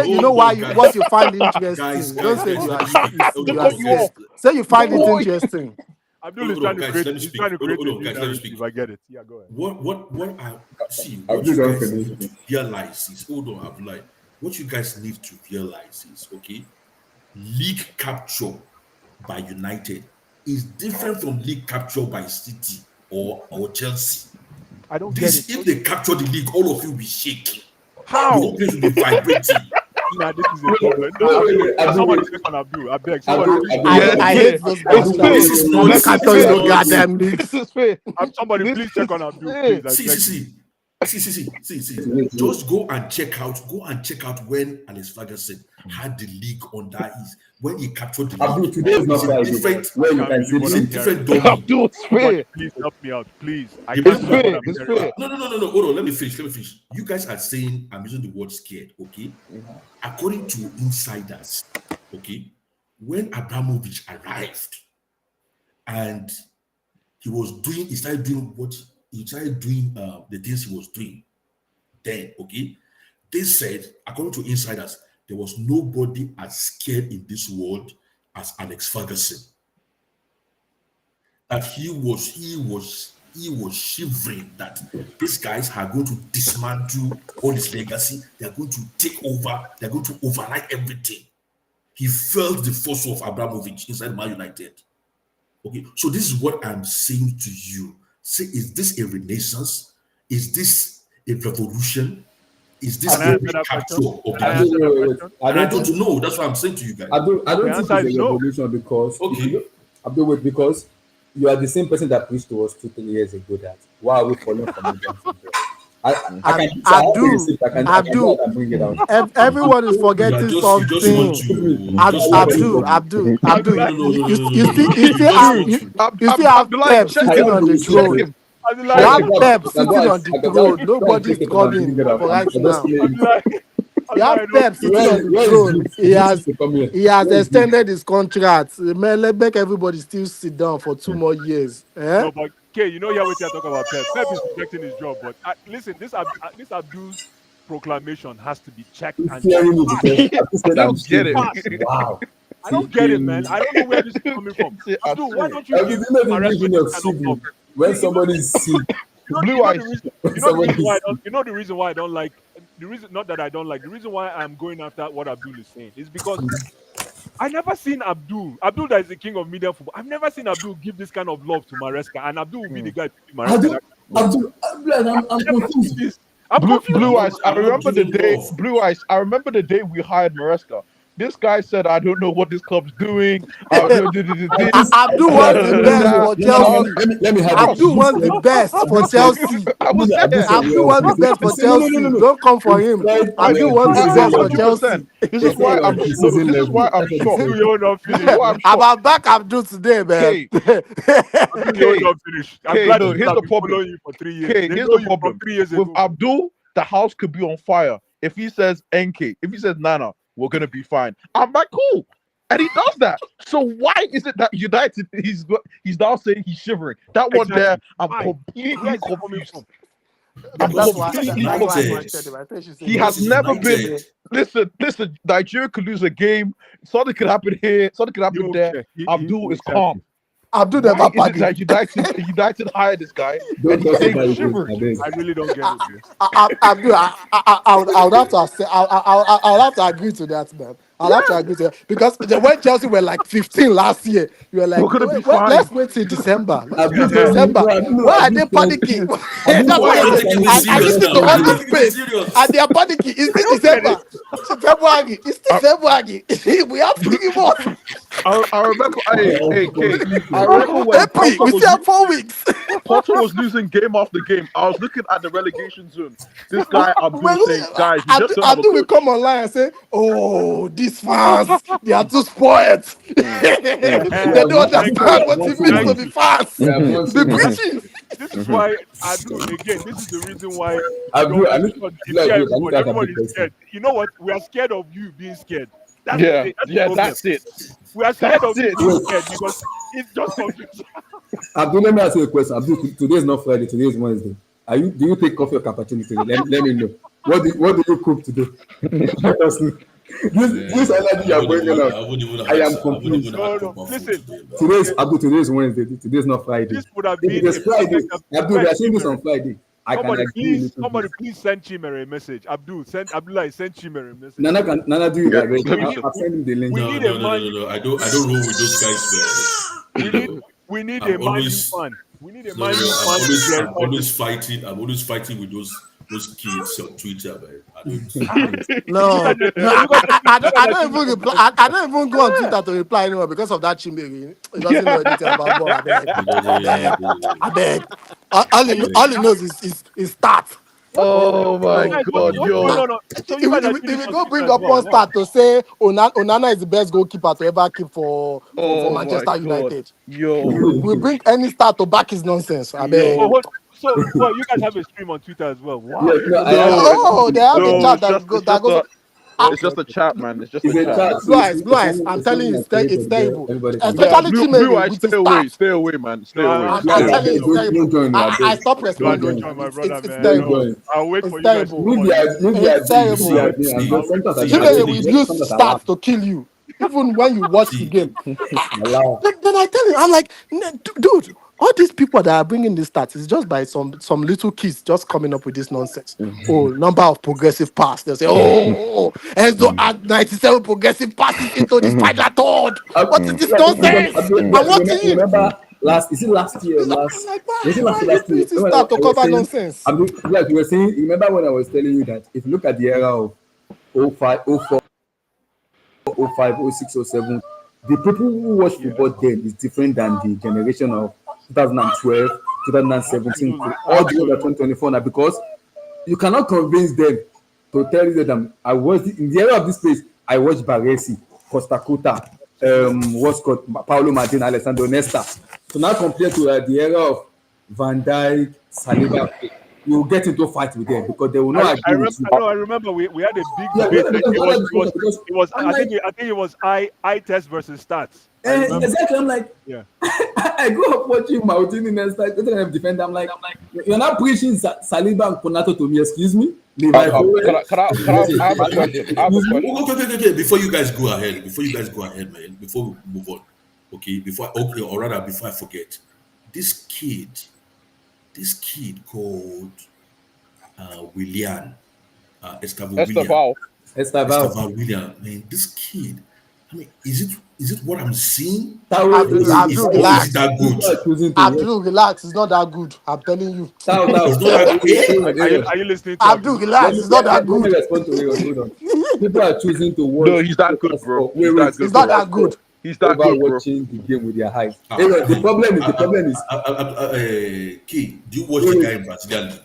S6: you know why what you find interesting. Don't say
S3: Guys,
S6: you
S3: let
S6: are
S3: me speak.
S6: you are scared. Say you find it interesting.
S5: Abdul is
S3: Hold on,
S5: trying to
S3: guys,
S5: create.
S3: let me
S5: He's
S3: speak.
S5: trying to create
S3: Hold
S5: a
S3: on,
S5: new
S3: guys, let me
S5: narrative.
S3: speak.
S5: I get it. Yeah, go ahead.
S3: What I see,
S4: Have
S3: what
S4: you
S3: you
S4: done
S3: guys
S4: finished?
S3: need to realize is, hold on, Abdullah. What you guys need to realize is, okay, league capture by United is different from league capture by City or Chelsea.
S5: I don't get it.
S3: This, if they capture the league, all of you will be shaking. The
S5: How?
S3: whole place will be vibrating.
S5: Nah, this is a problem. No,
S4: Abdul,
S5: somebody check on Abdul. I beg. Somebody,
S6: I hate those bastards.
S3: This is not.
S6: Make I
S3: This
S6: tell you
S3: is
S6: no
S3: not.
S6: goddamn leagues.
S7: This is fair.
S5: somebody,
S7: This
S5: please check on
S7: is
S5: Abdul,
S7: fair.
S5: please. I
S3: See.
S4: Wait.
S3: Just go and check out when Alex Ferguson had the league under his when he captured the
S4: Abdul,
S3: league.
S4: today is not
S3: It's a
S4: Friday.
S3: different.
S4: Where you
S5: Can't
S4: can
S5: believe what
S3: It's
S4: say
S3: a
S5: I'm
S4: this.
S3: different
S5: hearing.
S3: domain.
S7: Abdul, it's
S5: Somebody,
S7: fair.
S5: please help me out, please. I
S3: The
S5: can't
S7: It's
S5: believe what
S7: fair.
S5: I'm
S7: It's
S5: hearing.
S7: fair.
S3: No. Hold on. Let me finish. You guys are saying I'm using the word scared. Okay. According to insiders, okay, when Abramovich arrived and he started doing the things he was doing. Then, okay, they said, according to insiders, there was nobody as scared in this world as Alex Ferguson. That he was shivering that these guys are going to dismantle all his legacy. They are going to take over. They're going to override everything. He felt the force of Abramovich inside Man United. Okay, so this is what I'm saying to you. Say, is this a renaissance? Is this a revolution? Is this
S5: Can I
S3: a
S5: answer that
S3: recapture
S5: question?
S3: of
S5: Can I
S3: the
S5: answer
S3: league?
S5: that question?
S3: And I don't know. That's what I'm saying to you guys.
S4: I don't
S5: The
S4: think
S5: answer
S4: it's
S5: is
S4: a
S5: no.
S4: revolution because
S3: Okay.
S4: Abdul, wait, because you are the same person that preached to us 2-3 years ago that why are we falling from the football? I can I have the receipt. I can go out and bring it out.
S6: Everyone is
S3: You
S6: forgetting
S3: just want
S6: something.
S3: to just want to
S6: Abdul,
S3: no.
S6: you still have
S7: Abdullah,
S6: Pep
S7: check
S4: I
S6: sitting
S7: him.
S4: have
S6: on
S4: the
S6: the
S4: receipt.
S7: Check
S6: throne.
S7: him.
S6: You have
S5: Abdullah,
S6: Pep sitting on the throne. Nobody's coming for right now. You have Pep sitting on the throne. He has extended his contract. Man, let make everybody still sit down for 2 more years. Eh?
S5: No, but okay, you know here we talk about Pep. Pep is protecting his job, but listen, this Abdul's proclamation has to be checked and checked.
S7: I don't get it.
S4: Wow.
S5: I don't get it, man. I don't know where this is coming from. Abdul, why don't you
S4: Have
S5: give
S4: you not been
S5: Maresca
S4: thinking
S5: this
S4: of
S5: kind of
S4: Sydney
S5: love?
S4: when
S5: You know,
S4: somebody is sick?
S7: Blue eyes.
S5: the reason why I don't, you know the reason why I don't like the reason not that I don't like the reason why I'm going after what Abdul is saying is because I never seen Abdul that is the king of media football. I've never seen Abdul give this kind of love to Maresca, and Abdul will be the guy to give Maresca that kind of love.
S4: I'm
S5: I've never seen
S4: confused.
S5: this. I'm
S7: Blue
S5: confused.
S7: eyes. I
S3: I'm not
S7: remember the
S3: giving
S7: day.
S3: love.
S7: Blue eyes. I remember the day we hired Maresca. This guy said, "I don't know what this club's doing."
S6: Abdul wants the best for Chelsea.
S4: Let me have
S6: Abdul wants the best for Chelsea.
S7: I was there.
S6: Abdul wants the best for Chelsea. Don't come for him. Abdul wants the best for Chelsea.
S7: 100%. This is why I'm This is why I'm shocked.
S5: Abdul, you're not
S7: This is
S5: finished.
S7: why I'm
S6: I'm
S7: shocked.
S6: back Abdul today, man.
S5: Abdul, you're not finished. I'm
S7: Okay,
S5: glad
S7: no,
S5: people
S7: here's
S5: have
S7: the
S5: been
S7: problem.
S5: following you for 3 years.
S7: Okay,
S5: They
S7: here's
S5: know
S7: the
S5: you
S7: problem.
S5: from 3 years
S7: With
S5: ago.
S7: Abdul, the house could be on fire. If he says NK, if he says Nana, we're gonna be fine. I'm like, cool. And he does that. So why is it that United he's now saying he's shivering? That one there, I'm
S5: Why?
S7: completely
S5: Where is it coming
S7: confused.
S5: from?
S7: I'm
S6: That's why
S7: completely
S6: I
S7: confused.
S6: invited him. I think she said
S7: He
S3: Because
S7: has
S3: he's
S7: never been.
S3: United.
S7: Listen. Nigeria could lose a game. Something could happen here. Something could
S5: He
S7: happen
S5: won't
S7: there.
S5: care.
S7: Abdul is
S5: Exactly.
S7: calm.
S6: Abdul
S7: Why
S6: never
S7: is it
S6: party.
S7: that United hired this guy
S4: Don't
S7: and he's
S4: talk
S7: saying
S4: about
S7: he's
S4: it,
S7: shivering?
S5: I really don't get it, man.
S6: Abdul, I would have to accept, I would have to agree to that, man. I'll have to agree to that because when Chelsea were like 15 last year, you were like,
S7: We're gonna be fine.
S6: let's wait till December. Let's wait till
S5: Yeah.
S6: December. Why are they panicking? That's what
S3: Why are you
S6: I
S3: taking
S6: said.
S3: this
S6: I
S3: serious
S6: listen
S3: now?
S6: to
S3: Why
S6: all
S3: are you
S6: this
S3: taking this
S6: space,
S3: serious?
S6: and they are panicking. It's still December. It's February. It's still February. We have 3 months.
S7: I remember, hey, Kate, I remember when
S6: April. We still have 4 weeks.
S7: Porto was losing game after game, I was looking at the relegation zone. This guy Abdul saying, "Guys, we just don't have a
S6: Abdul will
S7: coach."
S6: come online and say, "Oh, these fans, they are too spoiled. They don't understand what it means to be fans. Be preaching."
S5: This is why I do again. This is the reason why
S4: Abdul, I
S5: you
S4: need
S5: don't- you
S4: like,
S5: fear
S4: wait, I need to
S5: everybody.
S4: ask a
S5: Everybody
S4: big
S5: is scared. You know what? We are scared of you being scared. That's
S7: Yeah,
S5: the
S7: yeah,
S5: problem.
S7: that's it.
S5: We are scared of
S7: That's
S5: you
S7: it.
S5: being scared because it's just confusion.
S4: Abdul, let me ask you a question. Abdul, today is not Friday, today is Wednesday. Do you take coffee or cappuccino today? Let me know. What do you cook today? Let us know. This energy you are bringing out. I am confused.
S5: No. Listen,
S4: Today is Wednesday. Today is not Friday.
S5: this would have
S4: If
S5: been
S4: it is
S5: a
S4: Friday,
S5: perfect
S4: Abdul, we are seeing this
S5: Chimere.
S4: on Friday. I can agree a little bit.
S5: Please send Chimere a message. Abdullah, send Chimere a message.
S4: Nana do it already.
S5: We need-
S4: I'll send him the link.
S5: we
S3: No,
S5: need
S3: no,
S5: a
S3: no,
S5: man.
S3: no, no. I don't roll with those guys, man.
S5: We need
S3: I'm
S5: a Man U
S3: always-
S5: fan. We need a
S3: No,
S5: Man U
S3: I'm
S5: fan. to play
S3: I'm
S5: all
S3: always
S5: this.
S3: fighting. I'm always fighting with those kids on Twitter, man. I don't.
S6: No,
S5: Look at the-
S6: no,
S5: look at the-
S6: I don't even reply. I don't even go on Twitter to reply anymore because of that Chimberi. He doesn't know anything about ball. I beg. All he knows is start.
S7: Oh my
S5: Guys,
S7: God,
S5: what's
S7: yo!
S5: going on? So
S6: If
S5: you guys are
S6: we
S5: doing this on
S6: go
S5: Twitter
S6: bring
S5: as
S6: up
S5: well.
S6: one stat to say Onana is the best goalkeeper to ever keep for
S7: Oh
S6: Manchester
S7: my God,
S6: United.
S7: yo!
S6: We bring any stat to back his nonsense. I beg.
S5: So you guys have a stream on Twitter as well. Wow.
S4: Yeah, no, I
S7: No,
S6: Oh, they have
S7: no,
S6: a chat
S7: it's just,
S6: that goes.
S7: it's just a chat, man. It's just
S4: It's
S7: a
S4: a
S7: chat.
S4: chat.
S6: Blue eyes. I'm telling you, it's terrible.
S4: Everybody can
S7: Yeah,
S6: Especially
S7: blue
S6: Chimere
S7: eyes,
S6: with his
S7: stay
S6: stats.
S7: away, man. Stay
S5: No,
S7: away.
S5: I'm
S6: I'm
S7: Stay away.
S6: telling you, it's terrible.
S4: Don't join.
S6: I stopped
S5: Don't
S6: responding.
S5: join my brother,
S6: It's
S5: man.
S6: terrible.
S5: No, I'll wait
S6: It's
S5: for you guys to
S6: terrible.
S5: come on.
S6: It's terrible. Chimere will use
S4: Start.
S6: stats to kill you, even when you watch the game.
S4: Allow.
S6: Then I tell you, I'm like, dude, all these people that are bringing these stats is just by some little kids just coming up with this nonsense. Oh, number of progressive passes. They'll say, Enzo had 97 progressive passes into the final third. What is this nonsense? I'm watching him.
S4: Remember last year? Was it last year?
S6: This is start to cover nonsense.
S4: Like you were saying, remember when I was telling you that if you look at the era of 05, 04, 05, 06, 07, the people who watch football then is different than the generation of 2012, 2017, all the way to 2024 now, because you cannot convince them to tell you that I was in the era of this place. I watched Baresi, Costa Cota, what's called Paulo Martin, Alessandro Nesta. So now compared to the era of Van Dijk, Saliba, you will get into a fight with them because they will not agree with you.
S5: I remember we had a big debate. It was I think it was eye test versus stats.
S4: Exactly. I'm like,
S5: yeah.
S4: I grew up watching Maldini and stuff. Defender. I'm like, you're not preaching Saliba and Konato to me. Excuse me.
S7: Can I have a question?
S3: Okay. Before you guys go ahead, man. Before we move on, or rather, before I forget, this kid called Willian,
S7: Esteval.
S3: Willian. Man, this kid. I mean, is it what I'm seeing?
S6: Abdul, relax.
S3: Is that good?
S6: Abdul, relax. It's not that good. I'm telling you.
S5: Are you listening to
S6: Abdul, relax. It's not that good.
S4: Hold on. People are choosing to watch.
S7: No, he's that good, bro.
S6: It's not that good.
S7: He's that good, bro.
S4: Watching the game with their eyes. The problem is.
S3: Key, do you watch the guy in Brazilian league?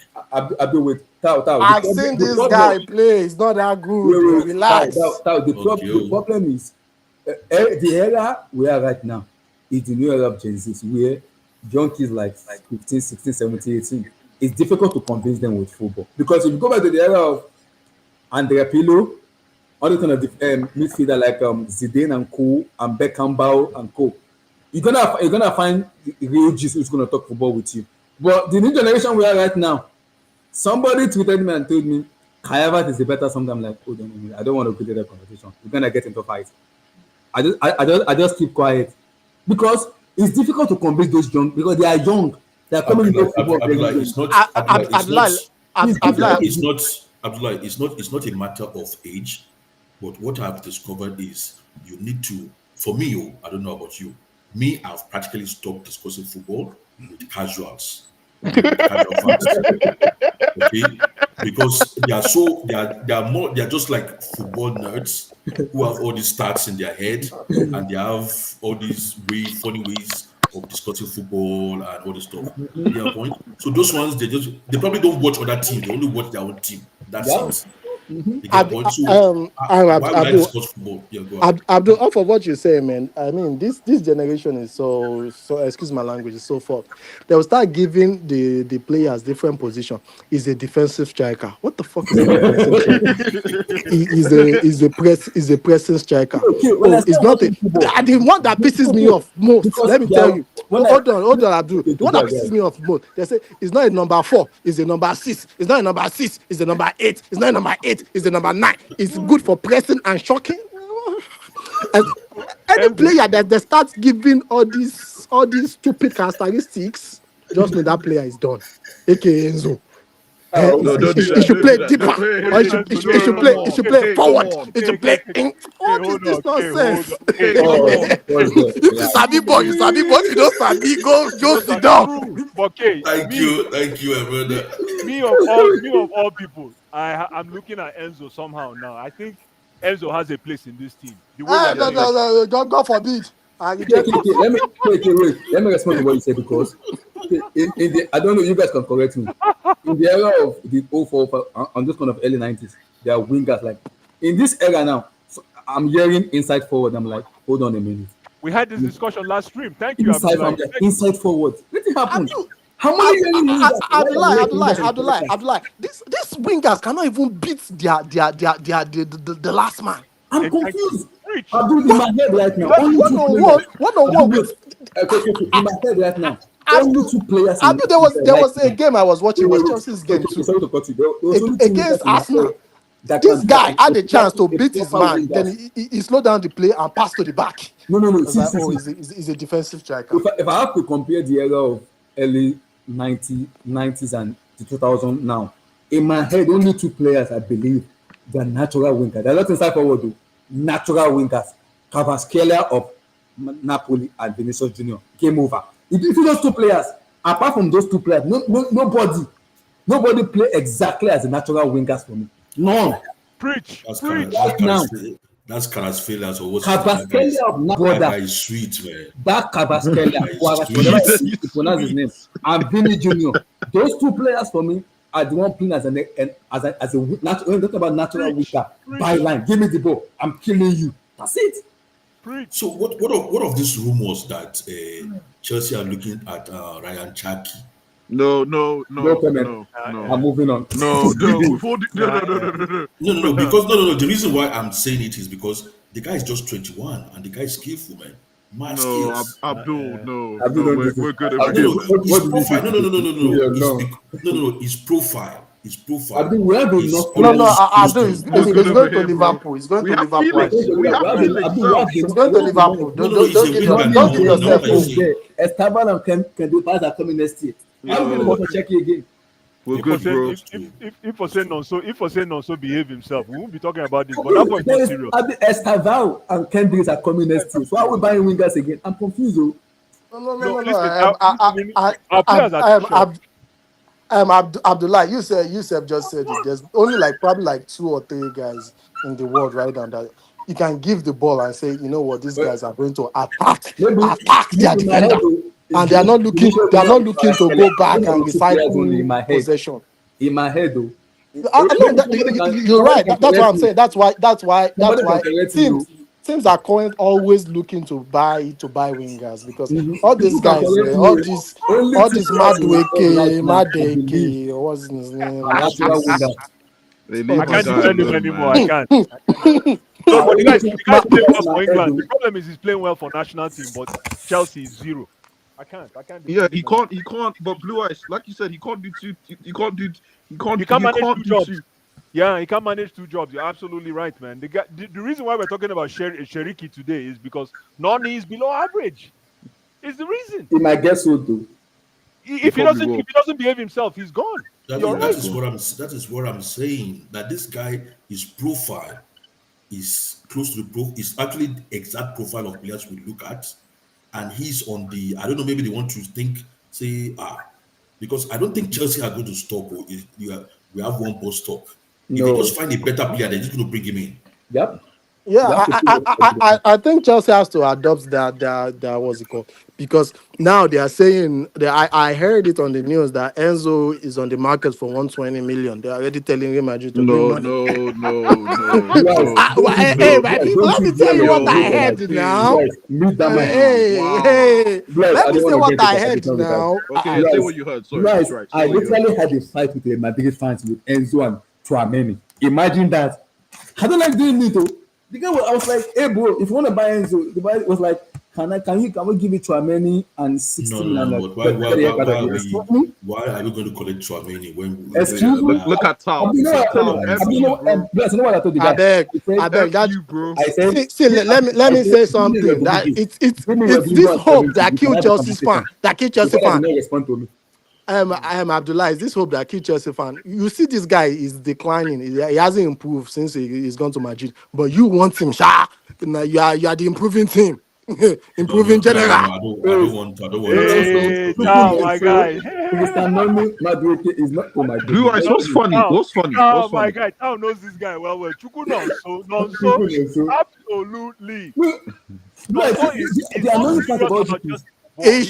S6: I've seen this guy play. It's not that good. Relax.
S4: The problem is the era we are right now is the new era of Gen Z, where young kids like 15, 16, 17, 18. It's difficult to convince them with football. Because if you go back to the era of Andrea Pirlo, all the kind of midfielder like Zidane and Co. and Beckenbauer and Co. You're gonna find the real G's who's gonna talk football with you. But the new generation we are right now, somebody tweeted me and told me Kai Havertz is the better. Sometimes like, I don't want to go to that conversation. We're gonna get into fight. I just keep quiet because it's difficult to convince those young because they are young. They are coming into football.
S3: It's not a matter of age, but what I've discovered is you need to. For me, I don't know about you. Me, I've practically stopped discussing football with casuals. Casual fans. Okay, because they are just like football nerds who have all these stats in their head and they have all these funny ways of discussing football and all this stuff. You get my point? So those ones they probably don't watch other teams, they only watch their own team. That's
S4: Yeah.
S3: it. You get my point? So why would I
S6: Abdul,
S3: discuss football? Yeah, go ahead.
S6: Abdul, off of what you say, man. I mean, this generation is so excuse my language, is so fucked. They will start giving the players different position. Is a defensive striker. What the fuck is a defensive striker? Is a pressing striker.
S4: Okay,
S6: Oh, it's not the one that pisses me off most.
S4: Because
S6: Let me tell you. Hold on, Abdul. The one that
S4: Okay,
S6: pisses me off most. They say it's not a number 4, it's a number 6. It's not a number 6, it's a number 8. It's not a number 8, it's a number 9. It's good for pressing and shocking. And any player that they start giving all these stupid characteristics, just know that player is done. AKA Enzo. He should play deeper. Or he should play forward. He should play in. What is this nonsense? Sabi boy, you don't Sabi, go just sit down.
S5: Okay.
S3: Thank you, my brother.
S5: Me of all people, I'm looking at Enzo somehow now. I think Enzo has a place in this team.
S6: No, God forbid.
S4: Let me respond to what you said, because I don't know, you guys can correct me. In the era of the 04 on this kind of early 90s, there are wingers like in this era now. So I'm hearing inside forward. I'm like, hold on a minute.
S5: We had this discussion last stream. Thank you.
S4: Inside forward. What happened? How many
S6: Abdullah, these wingers cannot even beat the last man.
S4: I'm confused. I'm doing in my head right now.
S6: One on one.
S4: In my head right now. Only 2 players.
S6: There was a game I was watching. It was Chelsea's game too.
S4: Sorry to cut you.
S6: Against Arsenal. This guy had a chance to beat his man. Then he slowed down the play and passed to the back.
S4: No.
S6: He's a defensive striker.
S4: If I have to compare the era of early 90s and the 2000 now, in my head, only 2 players I believe they're natural wingers. They're not inside forward though. Natural wingers. Kvaratskhelia of Napoli and Vinicius Junior. Game over. If you see those 2 players, apart from those 2 players, nobody play exactly as a natural wingers for me. None.
S5: Preach.
S3: That's Kvaratskhelia. So what's
S4: Kvaratskhelia of Napoli.
S3: That is sweet, man.
S4: That Kvaratskhelia, whatever you pronounce his name, and Vinny Junior. Those 2 players for me are the one playing as a natural. When you talk about natural winger, byline, give me the ball, I'm killing you. That's it.
S3: So what of this rumors that Chelsea are looking at Ryan Cherki?
S7: No.
S4: I'm moving on.
S7: No.
S3: Because the reason why I'm saying it is because the guy is just 21 and the guy is skillful, man.
S7: Abdul, no. We're good.
S3: His profile.
S4: Abdul, we have enough.
S6: Abdul is going to Liverpool. He's going to Liverpool.
S7: We have feelings.
S6: He's going to Liverpool. Don't give yourself hope.
S4: Esteban and Kendall are coming next year. I'm going to want to check you again.
S7: We're good, bro.
S5: If Nonso behave himself, we won't be talking about this. But that point is serious.
S4: Esteban and Kendrick are coming next year. So why are we buying wingers again? I'm confused, though.
S6: Abdullah, you just said it. There's only probably 2 or 3 guys in the world right now that you can give the ball and say, you know what, these guys are going to attack their defender, and they are not looking to go back and recycle possession.
S4: In my head, though.
S6: You're right. That's what I'm saying. That's why teams are always looking to buy wingers, because all these guys, all these Madeke, what's his name?
S5: I can't defend him anymore. I can't. No, but the guy's playing well for England. The problem is he's playing well for national team, but Chelsea is 0. I can't.
S7: Yeah, he can't. But Blue Eyes, like you said, he can't do 2. He can't manage 2 jobs. Yeah, he can't manage 2 jobs. You're absolutely right, man. The reason why we're talking about Cherki today is because Noni is below average. It's the reason.
S4: He might get so too.
S5: If he doesn't behave himself, he's gone.
S3: That is what I'm saying. That this guy, his profile is close to the profile. Is actually the exact profile of players we look at, and he's on the. I don't know. Maybe they want to because I don't think Chelsea are going to stop. Or we have one ball stop. If they just find a better player, they're just going to bring him in.
S4: Yep.
S6: Yeah,
S4: You have to put that
S6: I think Chelsea has to adopt that what's it called, because now they are saying that I heard it on the news that Enzo is on the market for 120 million. They're already telling Real Madrid to bring
S7: No,
S6: money.
S7: no, no, no,
S4: Guys,
S7: no,
S4: don't you
S6: Hey,
S4: dare,
S6: my
S4: guys,
S6: people,
S4: don't
S6: let
S4: you
S6: me tell
S4: dare
S6: you what
S7: yo,
S6: I
S4: mute that mic.
S6: heard now.
S7: okay.
S4: Guys, mute that mic.
S7: Wow.
S4: Guys,
S6: Let
S4: I
S6: me
S4: don't
S6: say
S4: want to
S6: what
S4: get into
S6: I heard
S4: competition with guys.
S6: now.
S7: Okay, say
S4: Guys,
S7: what you heard. Sorry, strike. Say
S4: I
S7: what you heard.
S4: literally had a fight with the Madrid fans with Enzo and Tchouameni. Imagine that. I don't like doing it though. The guy was, I was like, hey bro, if you want to buy Enzo, the guy was like, can we give it Tchouameni and 60
S3: No,
S4: million?
S3: no,
S4: Like,
S3: but why, why,
S4: the
S3: why,
S4: heck out
S3: why
S4: of
S3: are
S4: here.
S3: we,
S4: Excuse me?
S3: why are we going to collect Chouameni when we
S7: Yeah,
S4: Excuse me?
S7: look at Tal.
S4: You know what I told
S7: Tal,
S4: you?
S7: F
S4: You
S7: you,
S4: know,
S7: bro.
S4: yes, you know what I told the
S6: I
S4: guy?
S6: beg,
S4: I said,
S6: I beg
S7: F
S6: that.
S7: you, bro.
S4: I said,
S6: See, let me say
S4: give me
S6: something that
S4: Rodriguez. Give me
S6: it's
S4: Rodrigo
S6: this
S4: and
S6: hope
S4: 70.
S6: that
S4: We can
S6: killed
S4: have a
S6: Chelsea's fan.
S4: conversation.
S6: That killed
S4: The
S6: Chelsea
S4: father did
S6: fan.
S4: not respond to me.
S6: I am Abdullah. It's this hope that killed Chelsea fan. You see, this guy is declining. He hasn't improved since he's gone to Madrid. But you want him, Sha. Now you are the improving team,
S3: no, no,
S6: improving
S3: no, no,
S6: general.
S3: no, I don't want
S4: So,
S3: this
S4: so,
S3: to
S5: Hey,
S3: be
S4: Tuchel
S5: ciao,
S3: improving.
S4: may
S5: my
S4: say,
S5: guy.
S4: Mr. Noni Madueke is not, oh my
S7: Blue
S4: goodness.
S7: Eyes,
S4: Let's
S7: what's
S4: see.
S7: funny?
S5: Ciao,
S7: What's funny?
S5: ciao,
S7: What's
S5: my
S7: funny?
S5: guy. Ciao knows this guy well. Chuku nonso,
S4: Tuchel may say,
S5: absolutely.
S4: no, guys,
S5: Nonso is
S4: the
S5: not
S4: annoying part
S5: serious
S4: about this
S5: about
S4: is,
S5: just football.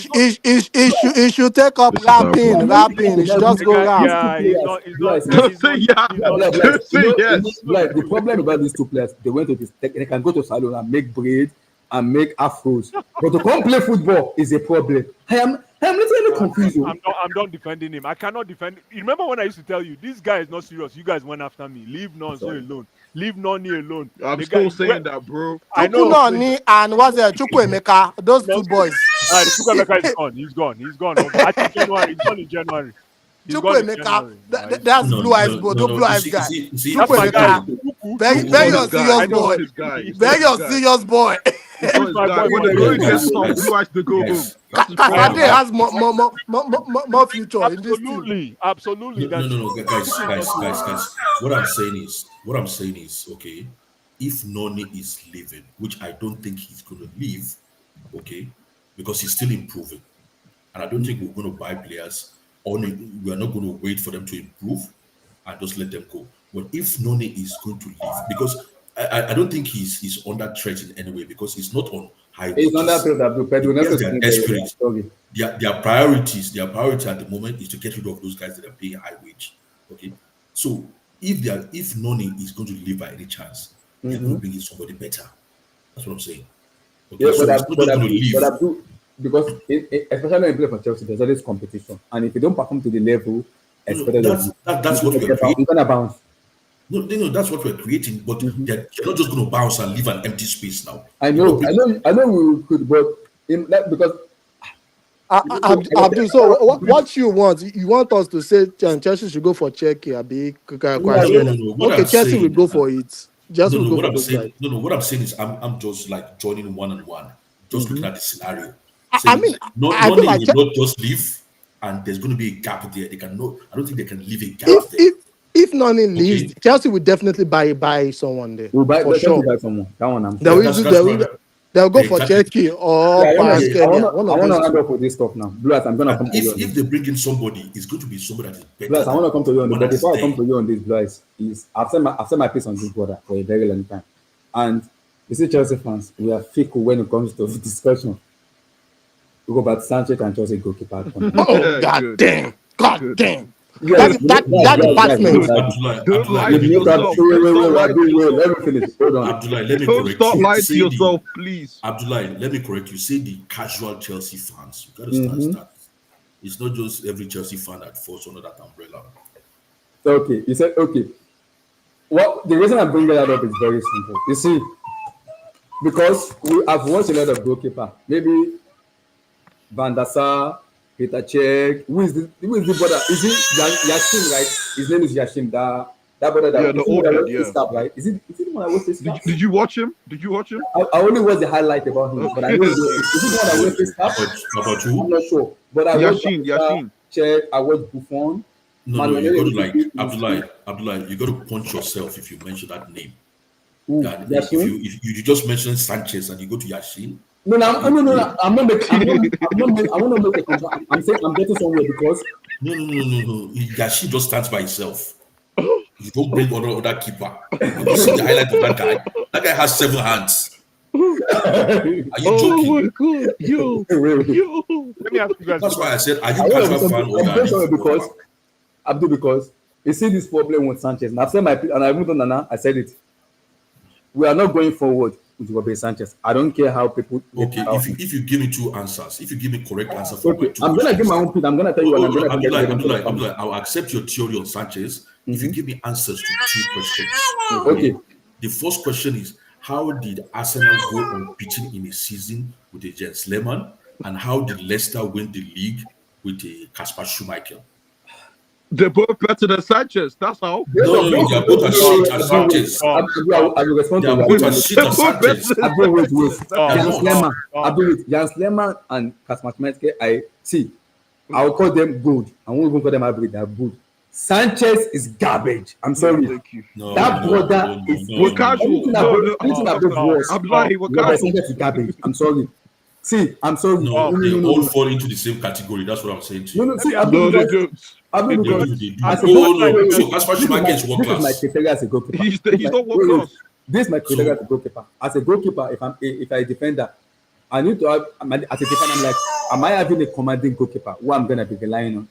S5: He's not.
S6: He should take up
S7: This is our
S4: the
S6: rapping,
S7: bro.
S4: annoying part
S6: rapping. He should
S4: about
S6: just
S4: this
S5: The
S6: go
S5: guy,
S6: rap.
S4: these two
S5: yeah,
S4: players,
S5: he's not,
S4: guys,
S7: Just say yeah.
S5: he's not,
S7: Just say yes.
S4: the problem about these two players, they went to this, they can go to salon and make braids and make afros, but to come play football is a problem. I am literally confused. Oh.
S5: I'm done defending him. I cannot defend. You remember when I used to tell you this guy is not serious? You guys went after me. Leave Nonso
S4: Sorry.
S5: alone. Leave Noni alone.
S7: I'm
S5: The guy,
S7: still saying that, bro.
S5: I know.
S6: Chukunoni and what's it, Chukwuemeka, those two
S5: Nonso,
S6: boys.
S5: Chukwuemeka is gone. He's gone. He's gone. I think January. He's gone in January. He's gone in
S6: Emeka,
S5: January. He's
S6: that's
S5: gone.
S3: No,
S6: Blue Eyes
S3: no,
S6: boy,
S3: no,
S6: no
S3: no.
S6: Blue Eyes guy.
S5: That's my guy.
S6: Emeka,
S5: Chuku
S7: It's not
S6: very
S7: his
S6: your
S7: guy.
S6: serious
S5: I know.
S6: boy.
S7: His guy. It's not
S6: Very
S7: his
S6: your
S7: guy.
S6: serious boy.
S7: It's not
S5: He's
S7: his
S5: my
S7: guy.
S5: boy
S7: When
S5: for
S7: the
S5: life.
S7: road gets tough,
S3: guys,
S7: Blue Eyes to go home.
S3: guys,
S7: That's his
S6: Kasade
S7: problem.
S6: has more future in this team.
S5: Absolutely.
S3: no, no,
S5: Than
S3: no, no,
S5: Chuku.
S3: guys,
S5: Chuku is
S3: guys,
S5: not
S3: guys,
S5: serious.
S3: guys. What I'm saying is, okay, if Noni is leaving, which I don't think he's going to leave, okay, because he's still improving, and I don't think we're going to buy players. We are not going to wait for them to improve and just let them go. But if Noni is going to leave, because I don't think he's under threat in any way because he's not on high
S4: It's not that
S3: wages.
S4: field that Pedro
S3: Yes,
S4: Neto
S3: they are
S4: is
S3: desperate.
S4: sorry.
S3: Their priorities, their priority at the moment is to get rid of those guys that are paying high wage. Okay, so if Noni is going to leave by any chance, they're going to bring in somebody better. That's what I'm saying. Okay,
S4: Yeah,
S3: so it's not just going to leave.
S4: because especially when you play for Chelsea, there's always competition, and if you don't perform to the level expected of you,
S3: That's what we're
S4: you're
S3: creating.
S4: gonna bounce.
S3: No, that's what we're creating. But they're not just going to bounce and leave an empty space now.
S4: I
S3: They're
S4: know,
S3: not
S4: I know, we could, but because
S6: Abdul, so what you want? You want us to say Chelsea should go for Czech, Abi,
S3: No. What
S6: Okay,
S3: I'm
S6: Chelsea will
S3: saying,
S6: go for it. Chelsea will go
S3: what
S6: for
S3: I'm
S6: those guys.
S3: saying, what I'm saying is, I'm just like joining one on one, just looking at the scenario,
S6: I
S3: saying
S6: mean,
S3: no,
S6: I feel
S3: Noni
S6: like
S3: will not just leave, and there's going to be a gap there. They can no, I don't think they can leave a gap
S6: if
S3: there.
S6: if if Nani leaves,
S3: Okay,
S6: Chelsea will definitely buy someone there
S4: we'll buy,
S6: for
S4: let's
S6: sure.
S4: buy someone. That one I'm
S6: They
S4: sure.
S6: will do.
S3: that's right.
S6: They'll go for
S3: Exactly.
S6: Czech or
S4: Yeah,
S6: Kvaratskhelia, one
S4: I
S6: of
S4: wanna
S6: those
S4: hand
S6: two.
S4: up with this stuff now. Blues, I'm gonna come
S3: And
S4: to you on
S3: if
S4: this.
S3: they bring in somebody, it's going to be somebody that is better.
S4: Blues, I wanna come to you on this.
S3: one
S4: But
S3: that is
S4: before I come
S3: there.
S4: to you on this, Blues, is I've said my piece on this brother for a very long time, and you see Chelsea fans, we are fickle when it comes to discussion. Robert Sanchez and Chelsea goalkeeper.
S6: Oh
S7: Good.
S6: God
S7: Good.
S6: damn!
S4: Guys,
S6: That department.
S7: Don't lie
S3: let
S7: to
S3: me
S7: yourself.
S3: correct you.
S7: Please don't lie to
S4: Wait,
S7: yourself.
S4: let me finish. Hold on.
S3: Abdullah, let me
S7: Don't
S3: correct
S7: stop
S3: you.
S7: lying to
S3: Say
S7: yourself, please.
S3: Abdullah, let me correct you. Say the casual Chelsea fans. You got to start. It's not just every Chelsea fan that falls under that umbrella.
S4: Okay, you said okay. Well, the reason I'm bringing that up is very simple. You see, because we have watched a lot of goalkeeper. Maybe Van der Sar, Peter Cech. Who is the brother? Is it Yashin, right? His name is Yashin. That brother that
S7: Yeah, the
S4: is
S7: old
S4: that
S7: head,
S4: wears
S7: yeah.
S4: his cap, right? Is it the one that wears his cap?
S7: Did you watch him?
S4: I only watched the highlight about him, but I know is it the one that wears his cap?
S3: About
S4: I'm
S3: who?
S4: not sure. But I watched
S7: Yashin.
S4: Cech, I watched Buffon.
S3: No, you got to like Abdullah, you got to punch yourself if you mention that name. God, if
S4: Yashin?
S3: you just mention Sanchez and you go to Yashin.
S4: No, I'm not making. I want to make a contract. I'm saying I'm getting somewhere because
S3: No. Yashin just stands by itself. You don't bring other keeper. Have you seen the highlight of that guy? That guy has 7 hands. Are you joking?
S7: my god, yo.
S5: Let me ask you guys.
S3: That's why I said, are you
S4: I want
S3: casual
S4: to
S3: fan or you are
S4: sorry
S3: a football
S4: because
S3: fan?
S4: Abdul, because you see this problem with Sanchez. And I've said and I moved on Nana, I said it. We are not going forward with Robert Sanchez. I don't care how people.
S3: Okay, if you give me 2 answers, if you give me correct answer for my 2
S4: I'm gonna give my own opinion. I'm gonna tell you what I'm gonna
S3: Abdullah, I'll accept your theory on Sanchez if you give me answers to 2 questions.
S4: Okay.
S3: The first question is, how did Arsenal go unbeaten in a season with a Jens Lehmann, and how did Leicester win the league with a Kasper Schmeichel?
S7: They're both better than Sanchez. That's how.
S3: No, they are both as shit as Sanchez.
S4: I will respond
S3: They
S4: to
S3: are both as shit as Sanchez.
S4: Jens Lehmann and Kasper Schmeichel, I will call them good. I won't even call them average. They're good. Sanchez is garbage. I'm sorry.
S7: Thank you.
S4: That brother is
S7: casual. I'm lying. We're casual.
S4: Sanchez is garbage. I'm sorry. See, I'm sorry.
S3: No, they all fall into the same category. That's what I'm saying to you.
S4: No, see,
S7: No, they don't.
S3: They do.
S4: no.
S3: So Kasper Schmeichel is world
S4: This is my
S3: class.
S4: criteria as a goalkeeper.
S7: He's not world class.
S4: This is my criteria as a goalkeeper. As a goalkeeper, if I'm a defender, I need to have as a defender. I'm like, am I having a commanding goalkeeper who I'm gonna be relying on